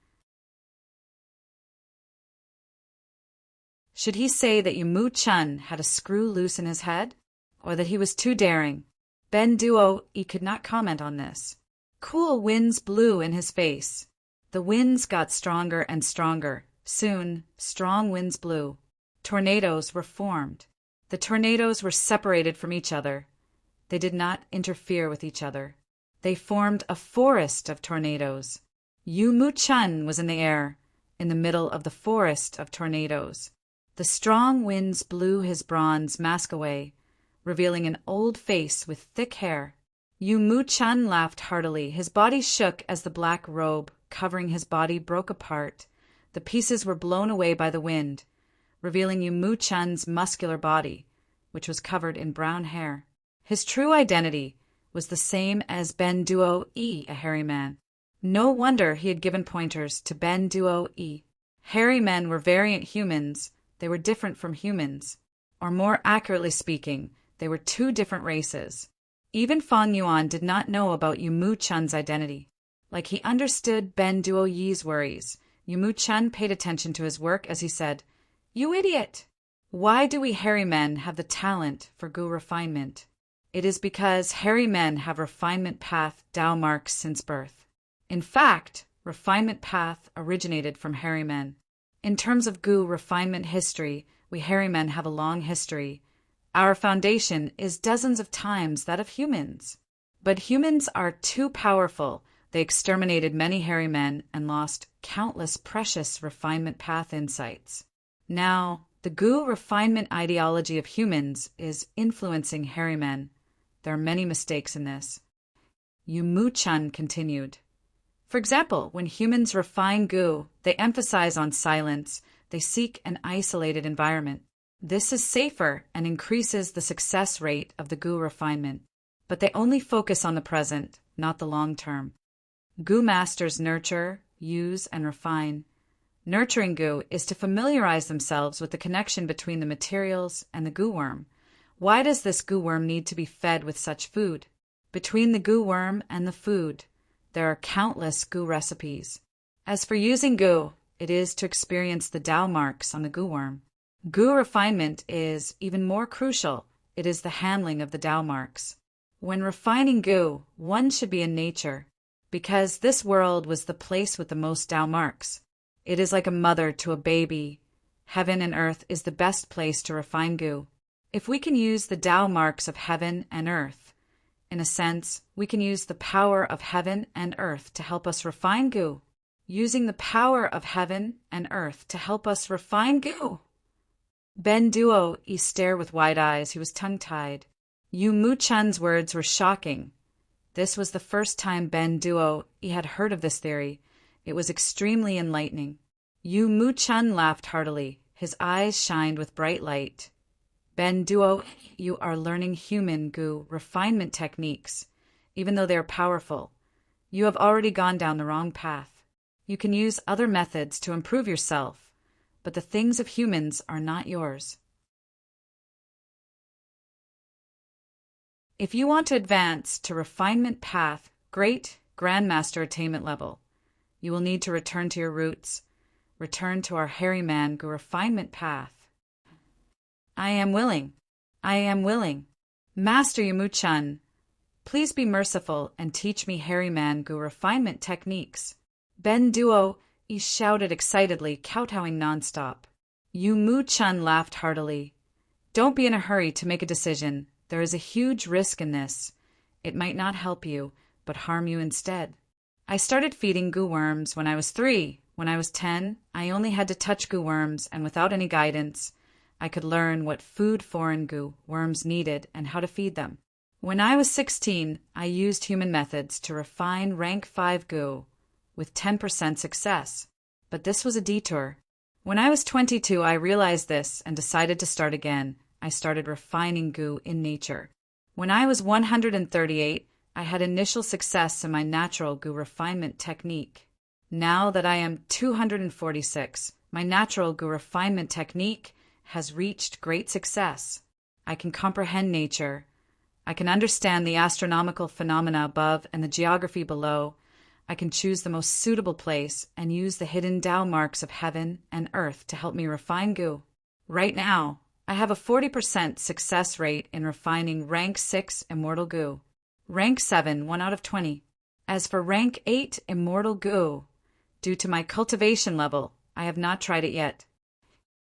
Should he say that Mu Chun had a screw loose in his head, or that he was too daring? Ben Duo could not comment on this. Cool winds blew in his face. The winds got stronger and stronger. Soon, strong winds blew. Tornadoes were formed. The tornadoes were separated from each other. They did not interfere with each other. They formed a forest of tornadoes. Yu Mu-chun was in the air, in the middle of the forest of tornadoes. The strong winds blew his bronze mask away, revealing an old face with thick hair. Yu Mu-chun laughed heartily. His body shook as the black robe covering his body broke apart. The pieces were blown away by the wind, revealing Yu Mu-chun's muscular body, which was covered in brown hair. His true identity was the same as Ben Duo-e, a hairy man. No wonder he had given pointers to Ben Duo-e. Hairy men were variant humans. They were different from humans. Or more accurately speaking, they were two different races. Even Fang Yuan did not know about Yu Mu-chun's identity. Like he understood Ben Duo-ye's worries, Yu Mu-chun paid attention to his work as he said, "You idiot! Why do we hairy men have the talent for Gu refinement? It is because hairy men have refinement path Tao marks since birth. In fact, refinement path originated from hairy men. In terms of Gu refinement history, we hairy men have a long history. Our foundation is dozens of times that of humans. But humans are too powerful. They exterminated many hairy men and lost countless precious refinement path insights. Now, the Gu refinement ideology of humans is influencing hairy men. There are many mistakes in this." Yu Mu-chun continued. For example, when humans refine Gu, they emphasize on silence. They seek an isolated environment. This is safer and increases the success rate of the Gu refinement. But they only focus on the present, not the long term. Gu masters nurture, use, and refine. Nurturing Gu is to familiarize themselves with the connection between the materials and the Gu worm. Why does this Gu worm need to be fed with such food? Between the Gu worm and the food, there are countless Gu recipes. As for using Gu, it is to experience the Tao marks on the Gu worm. Gu refinement is even more crucial. It is the handling of the Tao marks. When refining Gu, one should be in nature, because this world was the place with the most Tao marks. It is like a mother to a baby. Heaven and earth is the best place to refine Gu. If we can use the Tao marks of heaven and earth, in a sense, we can use the power of heaven and earth to help us refine Gu. Using the power of heaven and earth to help us refine Gu. Ben Duo-e stared with wide eyes. He was tongue-tied. Yu Mu-chun's words were shocking. This was the first time Ben Duo-e had heard of this theory. It was extremely enlightening. Yu Mu-chun laughed heartily. His eyes shined with bright light. Ben Duo, you are learning human Gu refinement techniques. Even though they are powerful, you have already gone down the wrong path. You can use other methods to improve yourself, but the things of humans are not yours. If you want to advance to refinement path, great grandmaster attainment level, you will need to return to your roots, return to our hairy man Gu refinement path. I am willing. I am willing. Master Yu Mu-chun, please be merciful and teach me hairy man Gu refinement techniques. Ben Duo-e shouted excitedly, kowtowing nonstop. Yu Mu-chun laughed heartily. Don't be in a hurry to make a decision. There is a huge risk in this. It might not help you, but harm you instead. I started feeding Gu worms when I was 3. When I was 10, I only had to touch Gu worms, and without any guidance, I could learn what food foreign Gu worms needed and how to feed them. When I was 16, I used human methods to refine rank 5 Gu with 10% success. But this was a detour. When I was 22, I realized this and decided to start again. I started refining Gu in nature. When I was 138, I had initial success in my natural Gu refinement technique. Now that I am 246, my natural Gu refinement technique has reached great success. I can comprehend nature. I can understand the astronomical phenomena above and the geography below. I can choose the most suitable place and use the hidden Tao marks of heaven and earth to help me refine Gu. Right now, I have a 40% success rate in refining rank 6 Immortal Gu. Rank 7, 1 out of 20. As for rank 8 Immortal Gu, due to my cultivation level, I have not tried it yet.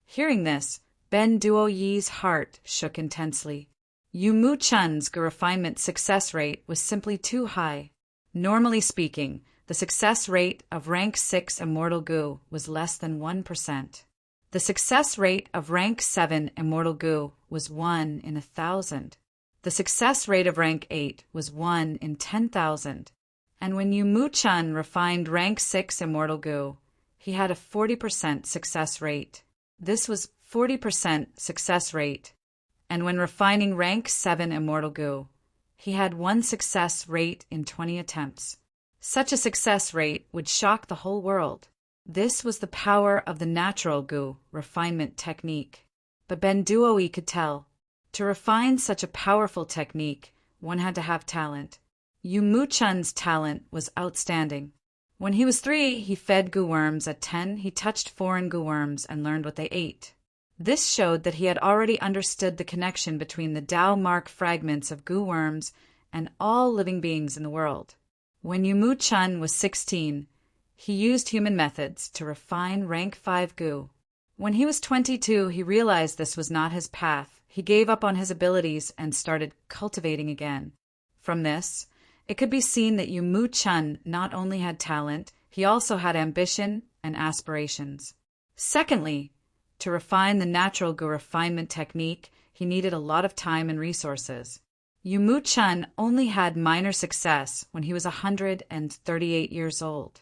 Hearing this, Ben Duoyi's heart shook intensely. Yu Mu Chun's Gu refinement success rate was simply too high. Normally speaking, the success rate of rank 6 Immortal Gu was less than 1%. The success rate of rank 7 Immortal Gu was 1 in 1,000. The success rate of rank 8 was 1 in 10,000. And when Yu Mu Chun refined rank 6 Immortal Gu, he had a 40% success rate. This was 40% success rate. And when refining rank 7 Immortal Gu, he had 1 success rate in 20 attempts. Such a success rate would shock the whole world. This was the power of the natural Gu refinement technique. But Ben Duoi could tell. To refine such a powerful technique, one had to have talent. Yu Mu Chun's talent was outstanding. When he was 3, he fed Gu worms. At 10, he touched foreign Gu worms and learned what they ate. This showed that he had already understood the connection between the Tao mark fragments of Gu worms and all living beings in the world. When Yu Mu Chun was 16, he used human methods to refine rank 5 Gu. When he was 22, he realized this was not his path. He gave up on his abilities and started cultivating again. From this, it could be seen that Yu Mu Chun not only had talent, he also had ambition and aspirations. Secondly, to refine the natural Gu refinement technique, he needed a lot of time and resources. Yu Mu Chun only had minor success when he was 138 years old.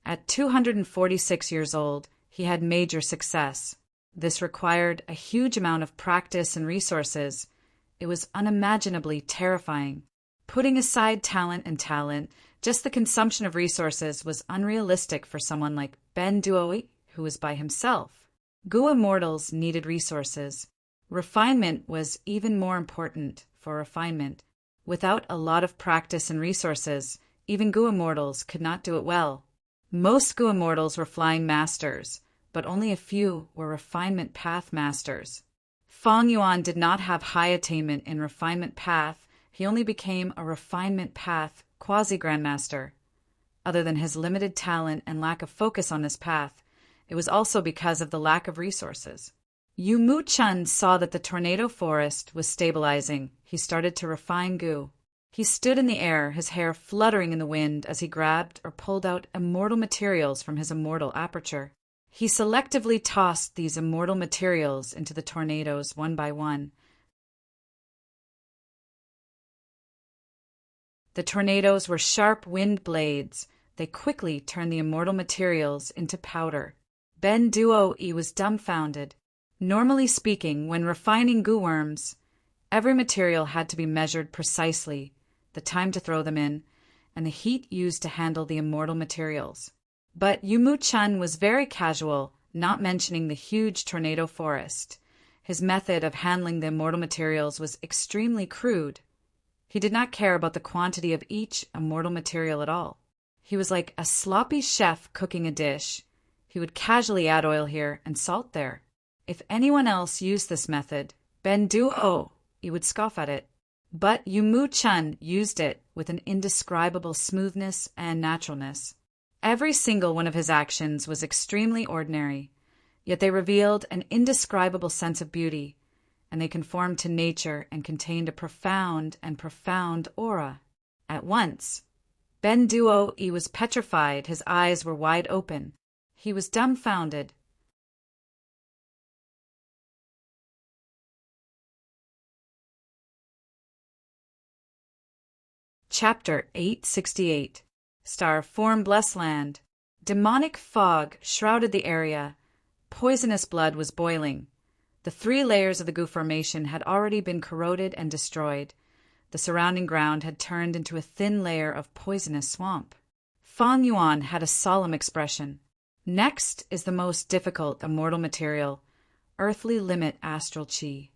At 246 years old, he had major success. This required a huge amount of practice and resources. It was unimaginably terrifying. Putting aside talent, just the consumption of resources was unrealistic for someone like Ben Duoi, who was by himself. Gu immortals needed resources. Refinement was even more important for refinement. Without a lot of practice and resources, even Gu immortals could not do it well. Most Gu immortals were flying masters, but only a few were refinement path masters. Fang Yuan did not have high attainment in refinement path. He only became a refinement path quasi-grandmaster. Other than his limited talent and lack of focus on this path, it was also because of the lack of resources. Yu Mu Chun saw that the tornado forest was stabilizing. He started to refine Gu. He stood in the air, his hair fluttering in the wind as he grabbed or pulled out immortal materials from his immortal aperture. He selectively tossed these immortal materials into the tornadoes one by one. The tornadoes were sharp wind blades. They quickly turned the immortal materials into powder. Ben Duoi was dumbfounded. Normally speaking, when refining Gu worms, every material had to be measured precisely, the time to throw them in, and the heat used to handle the immortal materials. But Yu Mu Chun was very casual, not mentioning the huge tornado forest. His method of handling the immortal materials was extremely crude. He did not care about the quantity of each immortal material at all. He was like a sloppy chef cooking a dish. He would casually add oil here and salt there. If anyone else used this method, Ben Duo, he would scoff at it. But Yu Mu Chun used it with an indescribable smoothness and naturalness. Every single one of his actions was extremely ordinary, yet they revealed an indescribable sense of beauty, and they conformed to nature and contained a profound aura. At once, Ben Duo was petrified. His eyes were wide open. He was dumbfounded. Chapter 868. Star Form Blessed Land. Demonic fog shrouded the area. Poisonous blood was boiling. The 3 layers of the Gu formation had already been corroded and destroyed. The surrounding ground had turned into a thin layer of poisonous swamp. Fang Yuan had a solemn expression. Next is the most difficult immortal material, earthly limit astral chi.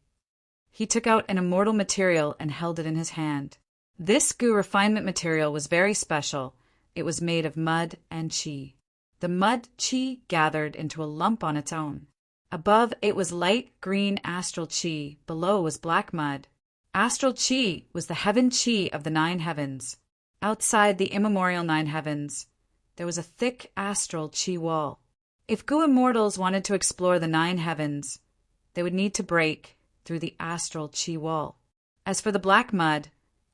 He took out an immortal material and held it in his hand. This Gu refinement material was very special. It was made of mud and chi. The mud chi gathered into a lump on its own. Above it was light green astral chi, below was black mud. Astral chi was the heaven chi of the 9 heavens. Outside the immemorial 9 heavens, there was a thick astral chi wall. If Gu immortals wanted to explore the 9 heavens, they would need to break through the astral chi wall. As for the black mud,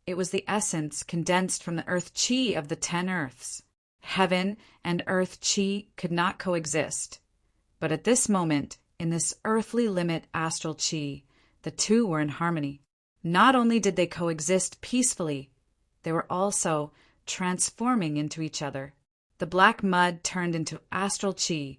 it was the essence condensed from the earth chi of the 10 earths. Heaven and earth chi could not coexist. But at this moment, in this earthly limit astral chi, the two were in harmony. Not only did they coexist peacefully, they were also transforming into each other. The black mud turned into astral chi,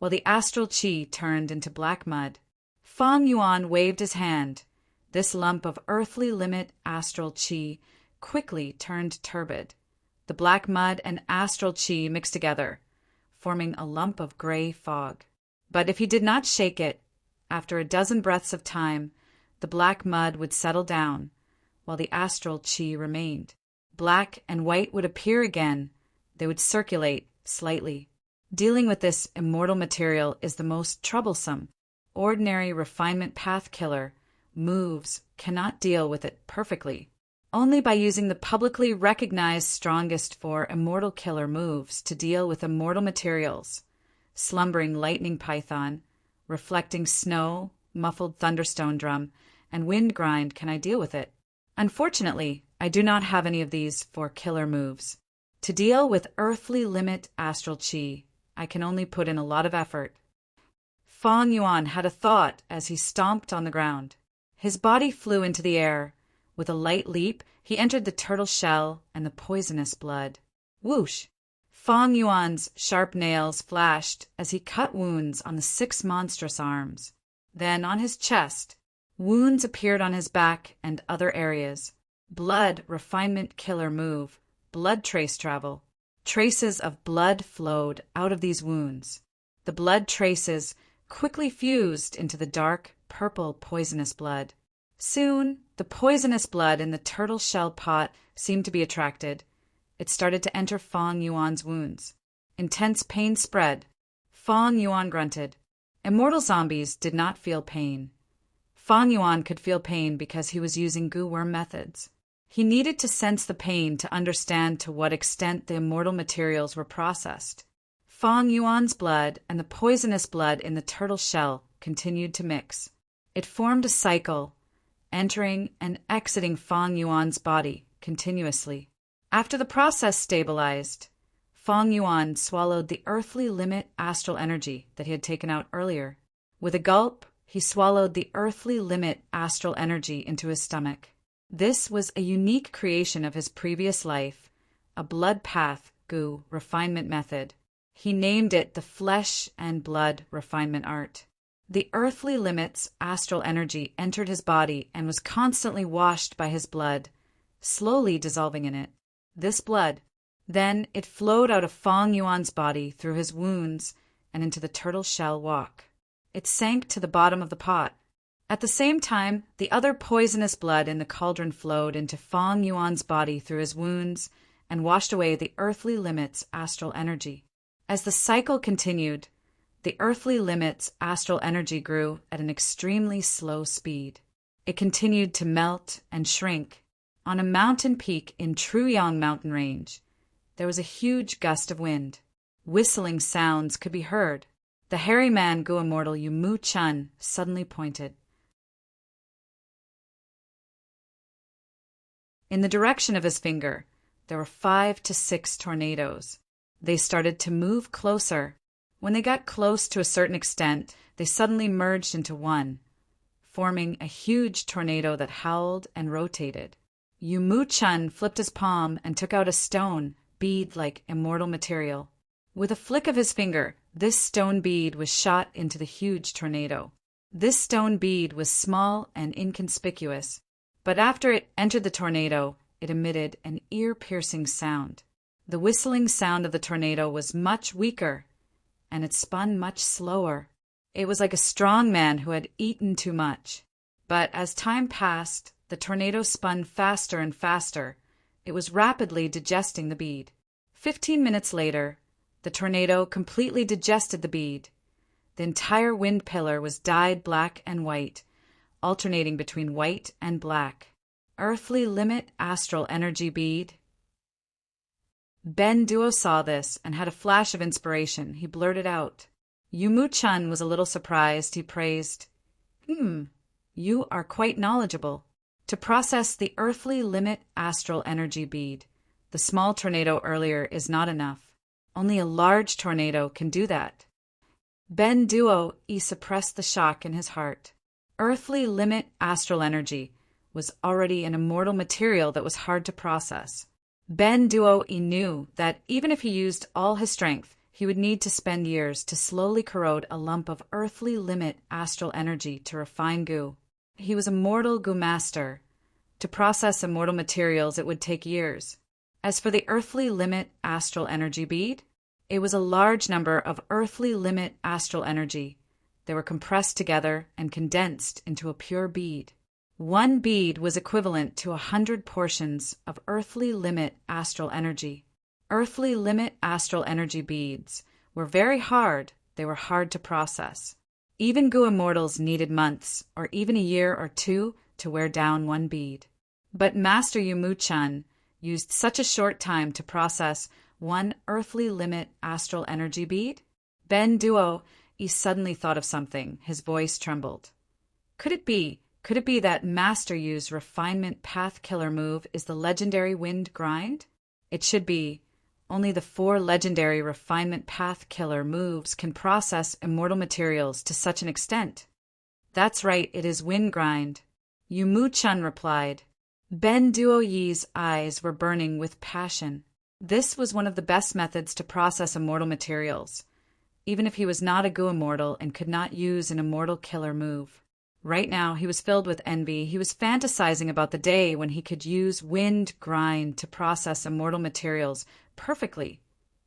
while the astral chi turned into black mud. Fang Yuan waved his hand. This lump of earthly limit astral chi quickly turned turbid. The black mud and astral chi mixed together, forming a lump of gray fog. But if he did not shake it, after a dozen breaths of time, the black mud would settle down, while the astral chi remained. Black and white would appear again. They would circulate slightly. Dealing with this immortal material is the most troublesome. Ordinary refinement path killer moves cannot deal with it perfectly. Only by using the publicly recognized strongest for immortal killer moves to deal with immortal materials, slumbering lightning python, reflecting snow, muffled thunderstone drum, and wind grind, can I deal with it. Unfortunately, I do not have any of these for killer moves. To deal with earthly limit astral chi, I can only put in a lot of effort. Fang Yuan had a thought as he stomped on the ground. His body flew into the air. With a light leap, he entered the turtle shell and the poisonous blood. Whoosh! Fang Yuan's sharp nails flashed as he cut wounds on the 6 monstrous arms. Then on his chest, wounds appeared on his back and other areas. Blood refinement killer move. Blood trace travel. Traces of blood flowed out of these wounds. The blood traces quickly fused into the dark, purple, poisonous blood. Soon, the poisonous blood in the turtle shell pot seemed to be attracted. It started to enter Fang Yuan's wounds. Intense pain spread. Fang Yuan grunted. Immortal zombies did not feel pain. Fang Yuan could feel pain because he was using goo worm methods. He needed to sense the pain to understand to what extent the immortal materials were processed. Fang Yuan's blood and the poisonous blood in the turtle shell continued to mix. It formed a cycle, entering and exiting Fang Yuan's body continuously. After the process stabilized, Fang Yuan swallowed the earthly limit astral energy that he had taken out earlier. With a gulp, he swallowed the earthly limit astral energy into his stomach. This was a unique creation of his previous life, a blood path goo refinement method. He named it the flesh and blood refinement art. The earthly limits astral energy entered his body and was constantly washed by his blood, slowly dissolving in it. This blood, then it flowed out of Fang Yuan's body through his wounds and into the turtle shell walk. It sank to the bottom of the pot. At the same time, the other poisonous blood in the cauldron flowed into Fang Yuan's body through his wounds and washed away the earthly limits astral energy. As the cycle continued, the earthly limits astral energy grew at an extremely slow speed. It continued to melt and shrink. On a mountain peak in Truyang mountain range, there was a huge gust of wind. Whistling sounds could be heard. The hairy man Gu Immortal Yu Mu Chun suddenly pointed. In the direction of his finger, there were 5 to 6 tornadoes. They started to move closer. When they got close to a certain extent, they suddenly merged into one, forming a huge tornado that howled and rotated. Yu Mu Chun flipped his palm and took out a stone, bead-like immortal material. With a flick of his finger, this stone bead was shot into the huge tornado. This stone bead was small and inconspicuous, but after it entered the tornado, it emitted an ear-piercing sound. The whistling sound of the tornado was much weaker, and it spun much slower. It was like a strong man who had eaten too much. But as time passed, the tornado spun faster and faster. It was rapidly digesting the bead. 15 minutes later, the tornado completely digested the bead. The entire wind pillar was dyed black and white, alternating between white and black. Earthly limit astral energy bead. Ben Duo saw this and had a flash of inspiration. He blurted out. Yu Mu Chun was a little surprised. He praised, You are quite knowledgeable. To process the earthly limit astral energy bead, the small tornado earlier is not enough. Only a large tornado can do that. Ben Duo suppressed the shock in his heart. Earthly limit astral energy was already an immortal material that was hard to process. Ben Duo knew that even if he used all his strength, he would need to spend years to slowly corrode a lump of earthly limit astral energy to refine goo. He was a mortal goo master. To process immortal materials, it would take years. As for the earthly limit astral energy bead, it was a large number of earthly limit astral energy. They were compressed together and condensed into a pure bead. One bead was equivalent to 100 portions of earthly limit astral energy. Earthly limit astral energy beads were very hard. They were hard to process. Even goo immortals needed months or even a year or two to wear down one bead. But Master Yumu Chun used such a short time to process one earthly limit astral energy bead? Ben Duo suddenly thought of something. His voice trembled. Could it be that Master Yu's refinement path killer move is the legendary wind grind? It should be. Only the 4 legendary refinement path killer moves can process immortal materials to such an extent. That's right, it is wind grind. Yumu Chun replied. Ben Duo Yi's eyes were burning with passion. This was one of the best methods to process immortal materials, even if he was not a goo immortal and could not use an immortal killer move. Right now, he was filled with envy. He was fantasizing about the day when he could use wind grind to process immortal materials perfectly.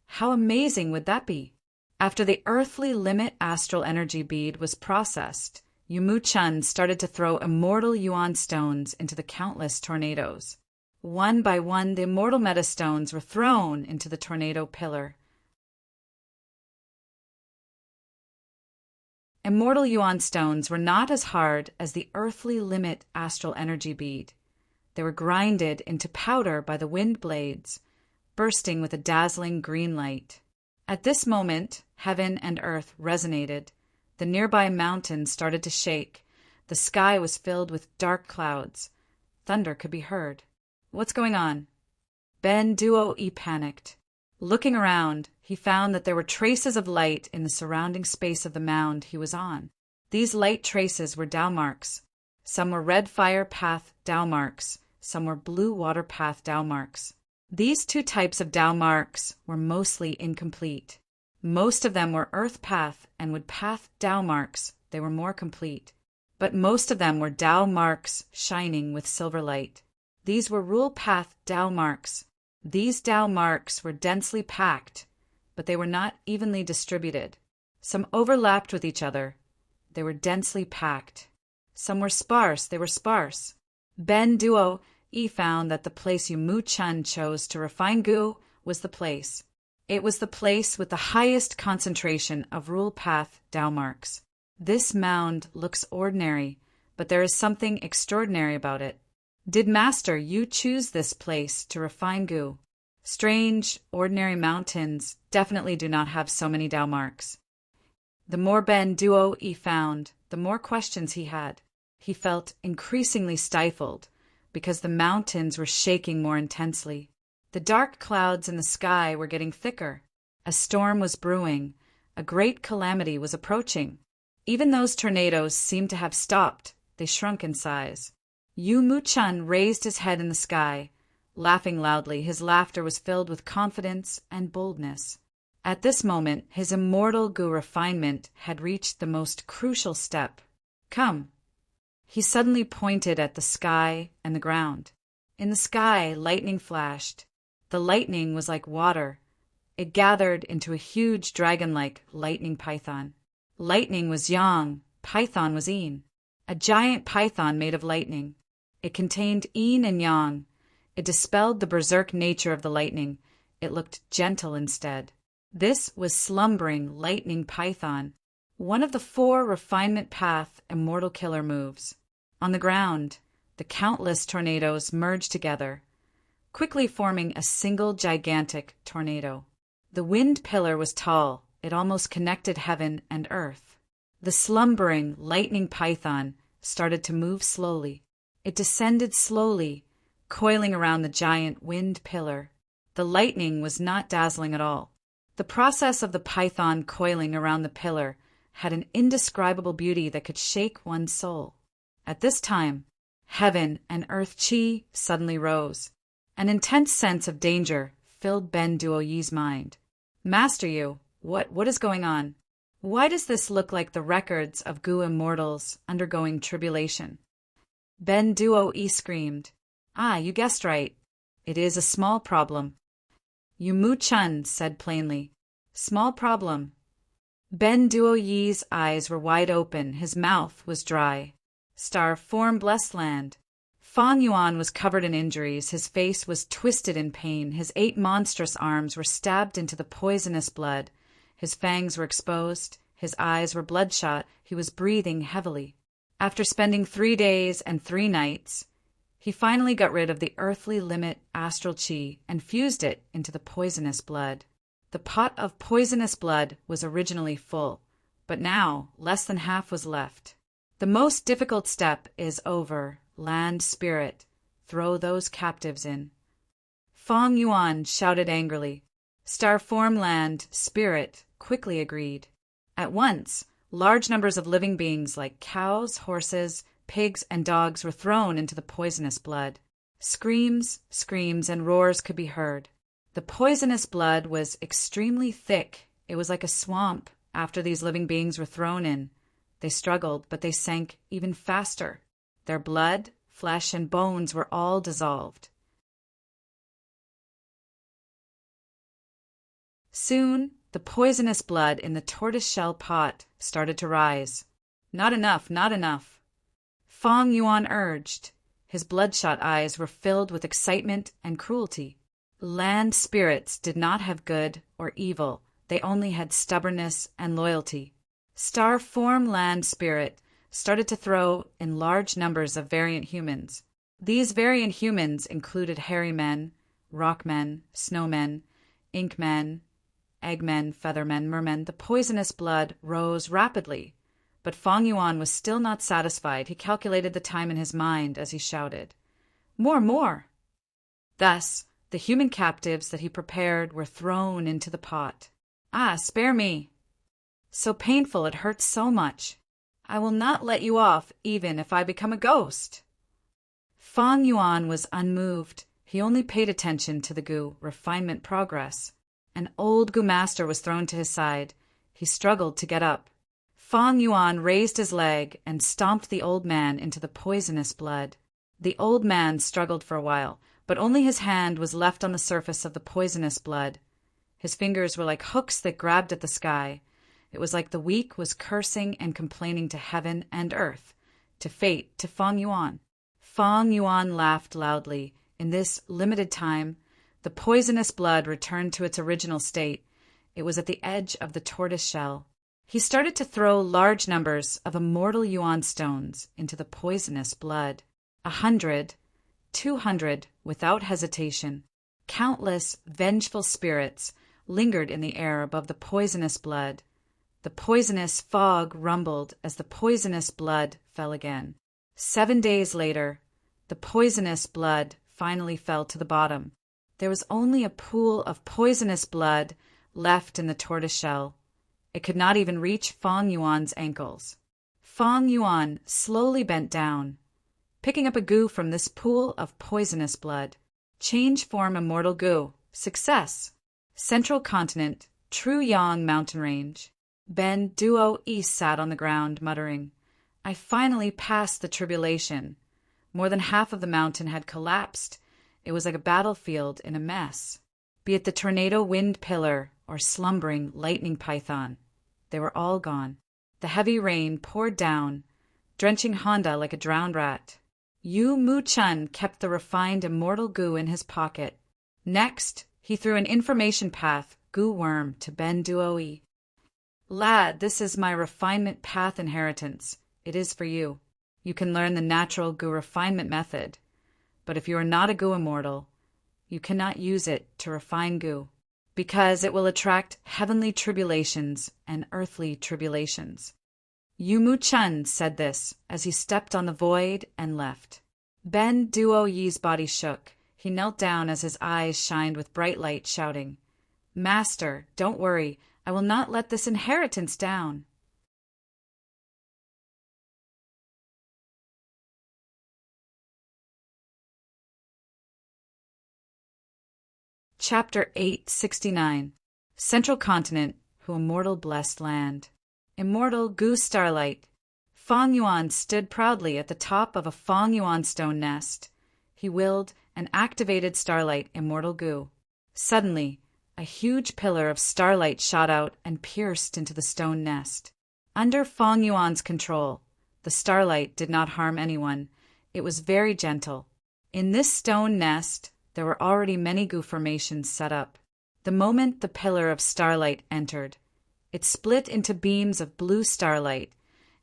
How amazing would that be? After the earthly limit astral energy bead was processed, Yumu Chun started to throw immortal yuan stones into the countless tornadoes. One by one, the immortal meta stones were thrown into the tornado pillar. Immortal yuan stones were not as hard as the earthly limit astral energy bead. They were grinded into powder by the wind blades, bursting with a dazzling green light. At this moment, heaven and earth resonated. The nearby mountains started to shake. The sky was filled with dark clouds. Thunder could be heard. What's going on? Ben Duo panicked. Looking around, he found that there were traces of light in the surrounding space of the mound he was on. These light traces were Dao marks. Some were red fire path Dao marks. Some were blue water path Dao marks. These 2 types of Dao marks were mostly incomplete. Most of them were earth path and wood path Dao marks. They were more complete. But most of them were Dao marks shining with silver light. These were rule path Dao marks. These Dao marks were densely packed, but they were not evenly distributed. Some overlapped with each other. They were densely packed. Some were sparse. They were sparse. Ben Duo found that the place Yumu Chun chose to refine goo was the place. It was the place with the highest concentration of rule path Dao marks. This mound looks ordinary, but there is something extraordinary about it. Did Master Yu choose this place to refine goo? Strange, ordinary mountains definitely do not have so many Dao marks. The more Ben Duo found, the more questions he had. He felt increasingly stifled because the mountains were shaking more intensely. The dark clouds in the sky were getting thicker. A storm was brewing. A great calamity was approaching. Even those tornadoes seemed to have stopped. They shrunk in size. Yumu Chun raised his head in the sky, laughing loudly. His laughter was filled with confidence and boldness. At this moment, his immortal goo refinement had reached the most crucial step. Come. He suddenly pointed at the sky and the ground. In the sky, lightning flashed. The lightning was like water. It gathered into a huge dragon-like lightning python. Lightning was yang, python was yin. A giant python made of lightning. It contained yin and yang. It dispelled the berserk nature of the lightning. It looked gentle instead. This was slumbering lightning python, one of the 4 refinement path immortal killer moves. On the ground, the countless tornadoes merged together, quickly forming a single gigantic tornado. The wind pillar was tall. It almost connected heaven and earth. The slumbering, lightning python started to move slowly. It descended slowly, coiling around the giant wind pillar. The lightning was not dazzling at all. The process of the python coiling around the pillar had an indescribable beauty that could shake one's soul. At this time, heaven and earth chi suddenly rose. An intense sense of danger filled Ben Duoyi's mind. Master Yu, what is going on? Why does this look like the records of Gu immortals undergoing tribulation? Ben Duoyi screamed. Ah, you guessed right. It is a small problem. Yu Mu Chun said plainly. Small problem. Ben Duoyi's eyes were wide open, his mouth was dry. Star form blessed land. Fang Yuan was covered in injuries, his face was twisted in pain, his 8 monstrous arms were stabbed into the poisonous blood, his fangs were exposed, his eyes were bloodshot, he was breathing heavily. After spending 3 days and 3 nights, he finally got rid of the earthly limit astral chi and fused it into the poisonous blood. The pot of poisonous blood was originally full, but now less than half was left. The most difficult step is over. Land spirit, throw those captives in. Fang Yuan shouted angrily. Star form land spirit quickly agreed. At once, large numbers of living beings like cows, horses, pigs, and dogs were thrown into the poisonous blood. Screams, and roars could be heard. The poisonous blood was extremely thick. It was like a swamp after these living beings were thrown in. They struggled, but they sank even faster. Their blood, flesh, and bones were all dissolved. Soon, the poisonous blood in the tortoiseshell pot started to rise. Not enough, not enough. Fang Yuan urged. His bloodshot eyes were filled with excitement and cruelty. Land spirits did not have good or evil. They only had stubbornness and loyalty. Star form land spirit started to throw in large numbers of variant humans. These variant humans included hairy men, rock men, snowmen, ink men, eggmen, feathermen, mermen. The poisonous blood rose rapidly, but Fang Yuan was still not satisfied. He calculated the time in his mind as he shouted, "More, more!" Thus, the human captives that he prepared were thrown into the pot. Ah, spare me! So painful, it hurts so much. I will not let you off, even if I become a ghost. Fang Yuan was unmoved. He only paid attention to the Gu refinement progress. An old Gu master was thrown to his side. He struggled to get up. Fang Yuan raised his leg and stomped the old man into the poisonous blood. The old man struggled for a while, but only his hand was left on the surface of the poisonous blood. His fingers were like hooks that grabbed at the sky. It was like the weak was cursing and complaining to heaven and earth, to fate, to Fang Yuan. Fang Yuan laughed loudly. In this limited time, the poisonous blood returned to its original state. It was at the edge of the tortoise shell. He started to throw large numbers of immortal Yuan stones into the poisonous blood. 100, 200, without hesitation. Countless vengeful spirits lingered in the air above the poisonous blood. The poisonous fog rumbled as the poisonous blood fell again. 7 days later, the poisonous blood finally fell to the bottom. There was only a pool of poisonous blood left in the tortoiseshell. It could not even reach Fang Yuan's ankles. Fang Yuan slowly bent down, picking up a Gu from this pool of poisonous blood. Change form immortal Gu. Success. Central continent, True Yang mountain range. Ben Duoyi sat on the ground, muttering, I finally passed the tribulation. More than half of the mountain had collapsed. It was like a battlefield in a mess. Be it the tornado wind pillar or slumbering lightning python, they were all gone. The heavy rain poured down, drenching Honda like a drowned rat. Yu Mu Chun kept the refined immortal Gu in his pocket. Next, he threw an information path Gu worm to Ben Duoyi. Lad, this is my refinement path inheritance. It is for you. You can learn the natural Gu refinement method. But if you are not a Gu immortal, you cannot use it to refine Gu, because it will attract heavenly tribulations and earthly tribulations. Yumu Chun said this as he stepped on the void and left. Ben Duo Yi's body shook. He knelt down as his eyes shined with bright light, shouting, "Master, don't worry. I will not let this inheritance down." Chapter 869. Central Continent, who immortal blessed land. Immortal Gu Starlight. Fong Yuan stood proudly at the top of a Fong Yuan stone nest. He willed and activated Starlight Immortal Gu. Suddenly, a huge pillar of starlight shot out and pierced into the stone nest. Under Fong Yuan's control, the starlight did not harm anyone. It was very gentle. In this stone nest, there were already many Gu formations set up. The moment the pillar of starlight entered, it split into beams of blue starlight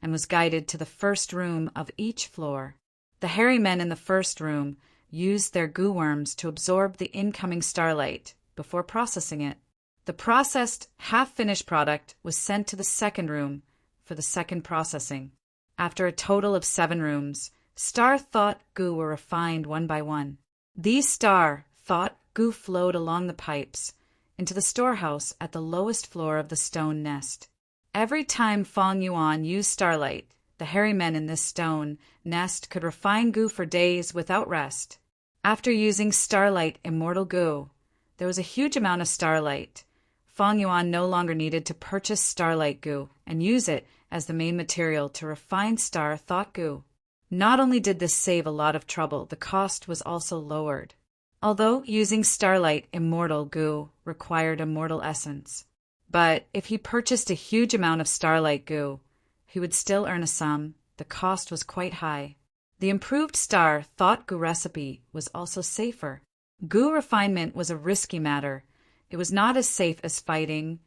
and was guided to the first room of each floor. The hairy men in the first room used their Gu worms to absorb the incoming starlight before processing it. The processed, half-finished product was sent to the second room for the second processing. After a total of 7 rooms, star thought Gu were refined one by one. These star thought Gu flowed along the pipes into the storehouse at the lowest floor of the stone nest. Every time Fong Yuan used starlight, the hairy men in this stone nest could refine Gu for days without rest. After using starlight Immortal Gu, there was a huge amount of starlight. Fong Yuan no longer needed to purchase starlight Gu and use it as the main material to refine star thought Gu. Not only did this save a lot of trouble, the cost was also lowered. Although using starlight Immortal Gu required immortal essence. But if he purchased a huge amount of starlight Gu, he would still earn a sum. The cost was quite high. The improved star thought Gu recipe was also safer. Gu refinement was a risky matter. It was not as safe as fighting.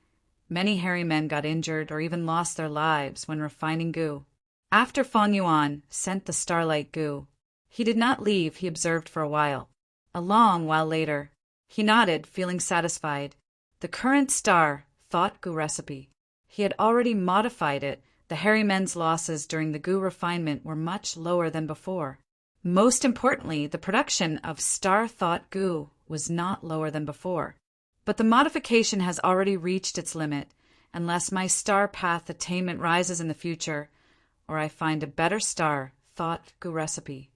Many hairy men got injured or even lost their lives when refining Gu. After Fong Yuan sent the starlight Gu, he did not leave. He observed for a while. A long while later, he nodded, feeling satisfied. The current star thought Gu recipe. He had already modified it. The hairy men's losses during the Gu refinement were much lower than before. Most importantly, the production of star thought Gu was not lower than before. But the modification has already reached its limit, unless my star path attainment rises in the future, or I find a better star thought Gu recipe.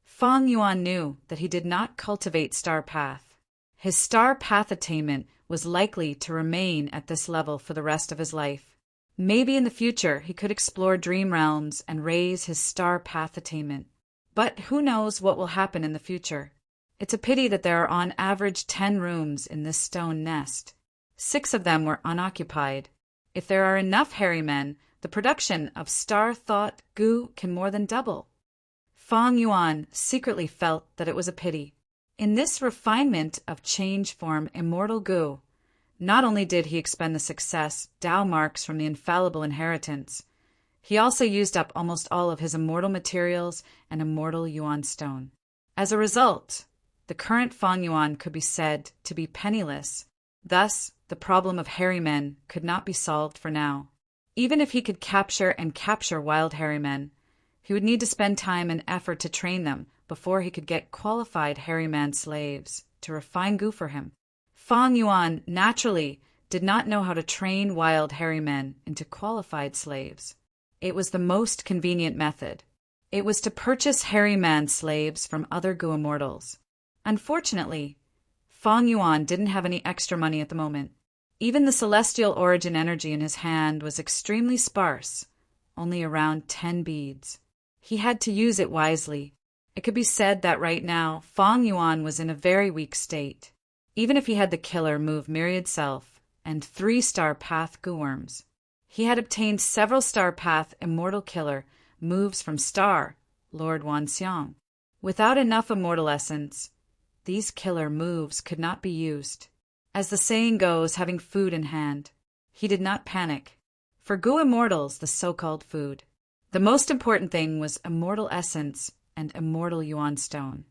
Fong Yuan knew that he did not cultivate star path. His star path attainment was likely to remain at this level for the rest of his life. Maybe in the future he could explore dream realms and raise his star path attainment. But who knows what will happen in the future? It's a pity that there are on average 10 rooms in this stone nest. 6 of them were unoccupied. If there are enough hairy men, the production of star thought Gu can more than double. Fong Yuan secretly felt that it was a pity. In this refinement of change form Immortal Gu, not only did he expend the success Tao marks from the infallible inheritance, he also used up almost all of his immortal materials and immortal Yuan stone. As a result, the current Fong Yuan could be said to be penniless. Thus, the problem of hairy men could not be solved for now. Even if he could capture wild hairy men, he would need to spend time and effort to train them before he could get qualified hairy man slaves to refine Gu for him. Fong Yuan naturally did not know how to train wild hairy men into qualified slaves. It was the most convenient method. It was to purchase hairy man slaves from other Gu immortals. Unfortunately, Fong Yuan didn't have any extra money at the moment. Even the celestial origin energy in his hand was extremely sparse, only around 10 beads. He had to use it wisely. It could be said that right now, Fong Yuan was in a very weak state. Even if he had the killer move Myriad Self and 3-star path Gu worms, he had obtained several star path immortal killer moves from Star, Lord Wanxiang. Without enough immortal essence, these killer moves could not be used. As the saying goes, having food in hand, he did not panic. For Gu immortals, the so-called food, the most important thing was immortal essence and immortal Yuan stone.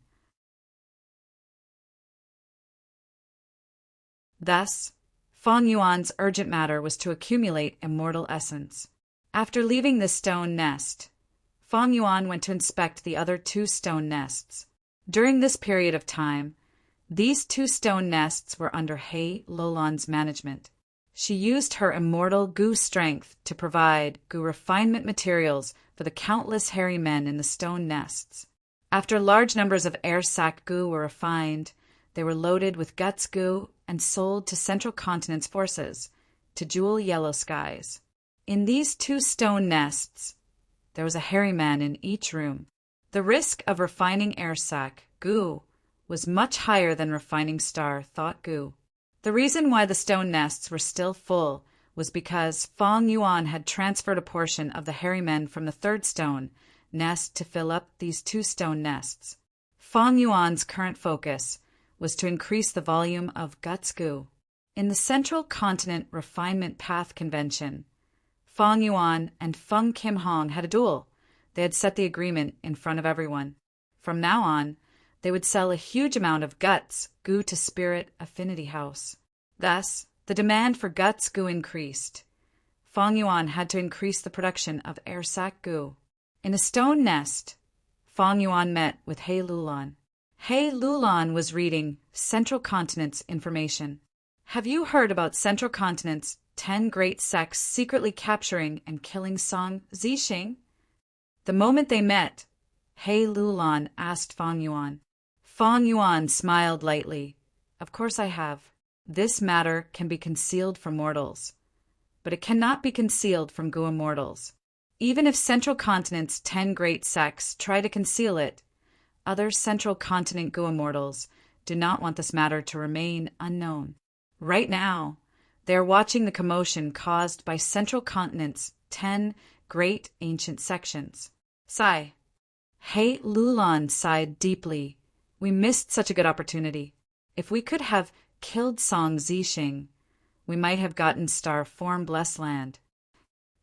Thus, Fong Yuan's urgent matter was to accumulate immortal essence. After leaving the stone nest, Fang Yuan went to inspect the other 2 stone nests. During this period of time, these 2 stone nests were under He Lulan's management. She used her immortal Gu strength to provide Gu refinement materials for the countless hairy men in the stone nests. After large numbers of air sac Gu were refined, they were loaded with guts Gu and sold to Central Continent's forces, to jewel yellow skies. In these 2 stone nests, there was a hairy man in each room. The risk of refining air sac Gu was much higher than refining star thought Gu. The reason why the stone nests were still full was because Fang Yuan had transferred a portion of the hairy men from the 3rd stone nest to fill up these 2 stone nests. Fang Yuan's current focus was to increase the volume of guts Gu. In the Central Continent Refinement Path Convention, Fang Yuan and Feng Kim Hong had a duel. They had set the agreement in front of everyone. From now on, they would sell a huge amount of guts Gu to Spirit Affinity House. Thus, the demand for guts Gu increased. Fang Yuan had to increase the production of air sac Gu. In a stone nest, Fang Yuan met with He Lulan. He Lulan was reading Central Continent's information. Have you heard about Central Continent's 10 great sects secretly capturing and killing Song Zixing? The moment they met, He Lulan asked Fang Yuan. Fang Yuan smiled lightly. Of course I have. This matter can be concealed from mortals, but it cannot be concealed from Gu immortals. Even if Central Continent's 10 great sects try to conceal it, other Central Continent Gu immortals do not want this matter to remain unknown. Right now, they are watching the commotion caused by Central Continent's 10 great ancient sections. Sigh. He Lulan sighed deeply. We missed such a good opportunity. If we could have killed Song Zixing, we might have gotten Star Form Blessed Land.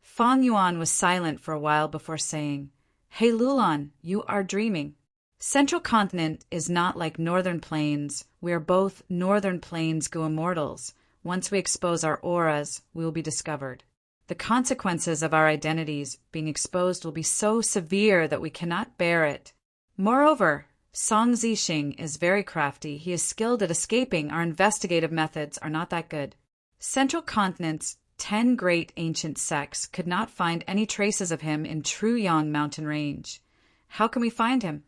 Fang Yuan was silent for a while before saying, He Lulan, you are dreaming. Central Continent is not like Northern Plains. We are both Northern Plains Gu immortals. Once we expose our auras, we will be discovered. The consequences of our identities being exposed will be so severe that we cannot bear it. Moreover, Song Zixing is very crafty. He is skilled at escaping. Our investigative methods are not that good. Central Continent's 10 great ancient sects could not find any traces of him in Truyong mountain range. How can we find him?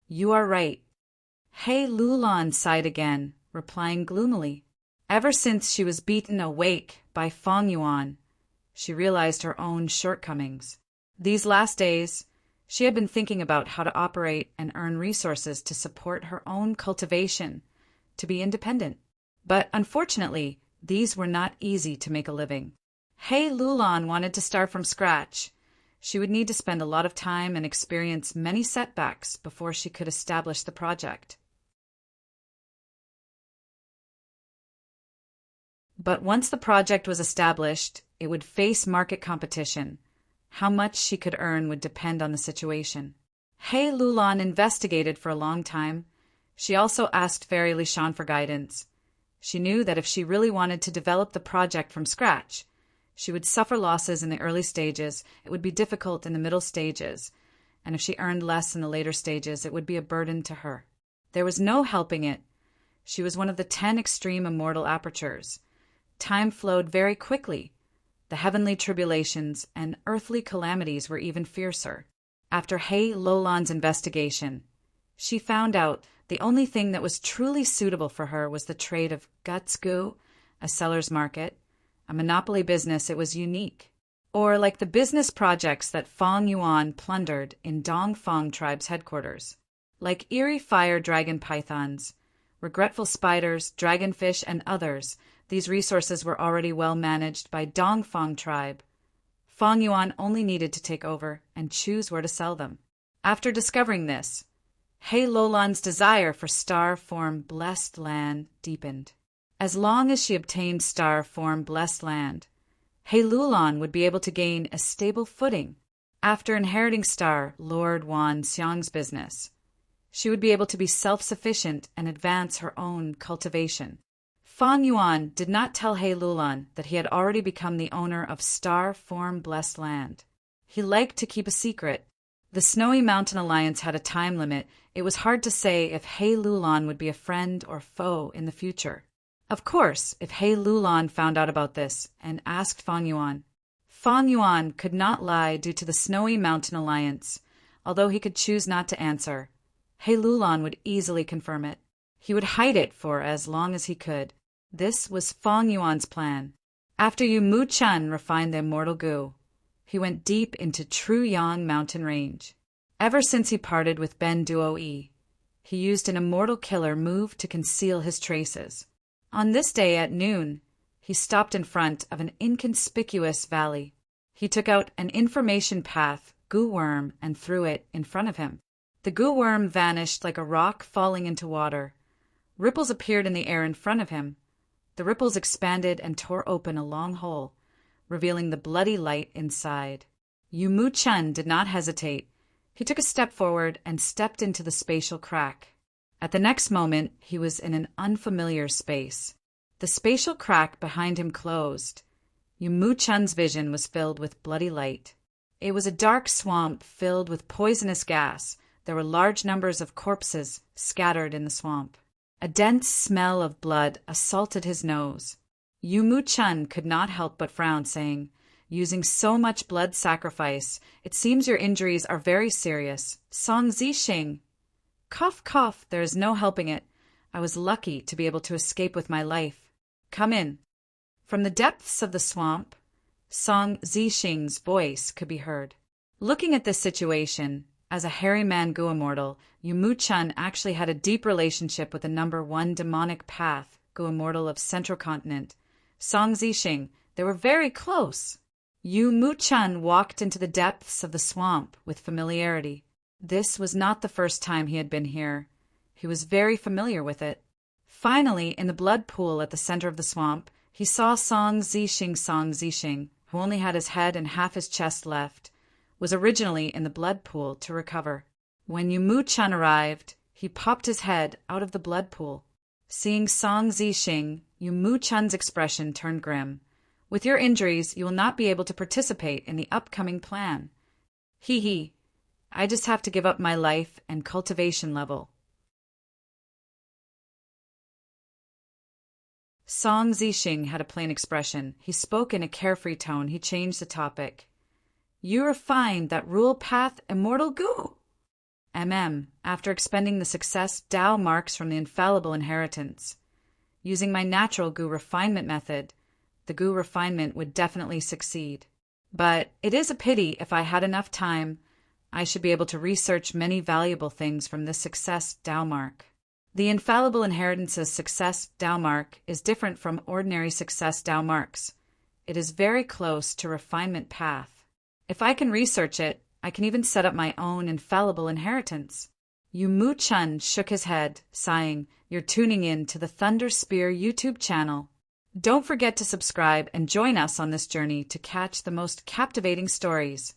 You are right. He Lulan sighed again, replying gloomily. Ever since she was beaten awake by Fang Yuan, she realized her own shortcomings. These last days, she had been thinking about how to operate and earn resources to support her own cultivation, to be independent. But unfortunately, these were not easy to make a living. He Lulan wanted to start from scratch. She would need to spend a lot of time and experience many setbacks before she could establish the project. But once the project was established, it would face market competition. How much she could earn would depend on the situation. He Lulan investigated for a long time. She also asked Fairy Lishan for guidance. She knew that if she really wanted to develop the project from scratch, she would suffer losses in the early stages, it would be difficult in the middle stages, and if she earned less in the later stages, it would be a burden to her. There was no helping it. She was one of the 10 extreme immortal apertures. Time flowed very quickly. The heavenly tribulations and earthly calamities were even fiercer. After He Lulan's investigation, she found out the only thing that was truly suitable for her was the trade of guts Gu, a seller's market, a monopoly business. It was unique. Or like the business projects that Fang Yuan plundered in Dongfang tribe's headquarters. Like eerie fire dragon pythons, regretful spiders, dragonfish, and others, these resources were already well managed by Dongfang tribe. Fang Yuan only needed to take over and choose where to sell them. After discovering this, He Lulan's desire for star form blessed land deepened. As long as she obtained star form blessed land, He Lulan would be able to gain a stable footing. After inheriting star Lord Wan Xiang's business, she would be able to be self-sufficient and advance her own cultivation. Fang Yuan did not tell He Lulan that he had already become the owner of star-form-blessed land. He liked to keep a secret. The Snowy Mountain Alliance had a time limit. It was hard to say if He Lulan would be a friend or foe in the future. Of course, if He Lulan found out about this and asked Fang Yuan could not lie due to the Snowy Mountain Alliance, although he could choose not to answer. He Lulan would easily confirm it. He would hide it for as long as he could. This was Fang Yuan's plan. After Yu Mu Chun refined the immortal goo, he went deep into Truyang mountain range. Ever since he parted with Ben Duo-yi, he used an immortal killer move to conceal his traces. On this day at noon, he stopped in front of an inconspicuous valley. He took out an information path, goo worm, and threw it in front of him. The goo worm vanished like a rock falling into water. Ripples appeared in the air in front of him. The ripples expanded and tore open a long hole, revealing the bloody light inside. Yu Mu Chun did not hesitate. He took a step forward and stepped into the spatial crack. At the next moment, he was in an unfamiliar space. The spatial crack behind him closed. Yu Mu Chun's vision was filled with bloody light. It was a dark swamp filled with poisonous gas. There were large numbers of corpses scattered in the swamp. A dense smell of blood assaulted his nose. Yu Mu Chun could not help but frown, saying, "Using so much blood sacrifice, it seems your injuries are very serious. Song Zixing." Cough, cough, there is no helping it. I was lucky to be able to escape with my life. Come in. From the depths of the swamp, Song Zixing's voice could be heard. Looking at this situation, as a hairy man goo immortal, Yu Mu Chun actually had a deep relationship with the number 1 demonic path goo immortal of Central Continent, Song Zixing. They were very close. Yu Mu Chun walked into the depths of the swamp with familiarity. This was not the first time he had been here. He was very familiar with it. Finally, in the blood pool at the center of the swamp, he saw Song Zixing, who only had his head and half his chest left, was originally in the blood pool to recover. When Yu Mu Chun arrived, he popped his head out of the blood pool. Seeing Song Zixing, Yu Mu Chun's expression turned grim. With your injuries, you will not be able to participate in the upcoming plan. Hee. I just have to give up my life and cultivation level. Song Zixing had a plain expression. He spoke in a carefree tone. He changed the topic. You refined that rule path immortal goo. After expending the success Tao marks from the infallible inheritance. Using my natural goo refinement method, the goo refinement would definitely succeed. But it is a pity. If I had enough time, I should be able to research many valuable things from this success Tao mark. The infallible inheritance's success Tao mark is different from ordinary success Tao marks. It is very close to refinement path. If I can research it, I can even set up my own infallible inheritance. Yu Mu Chun shook his head, sighing, You're tuning in to the Thunder Spear YouTube channel. Don't forget to subscribe and join us on this journey to catch the most captivating stories.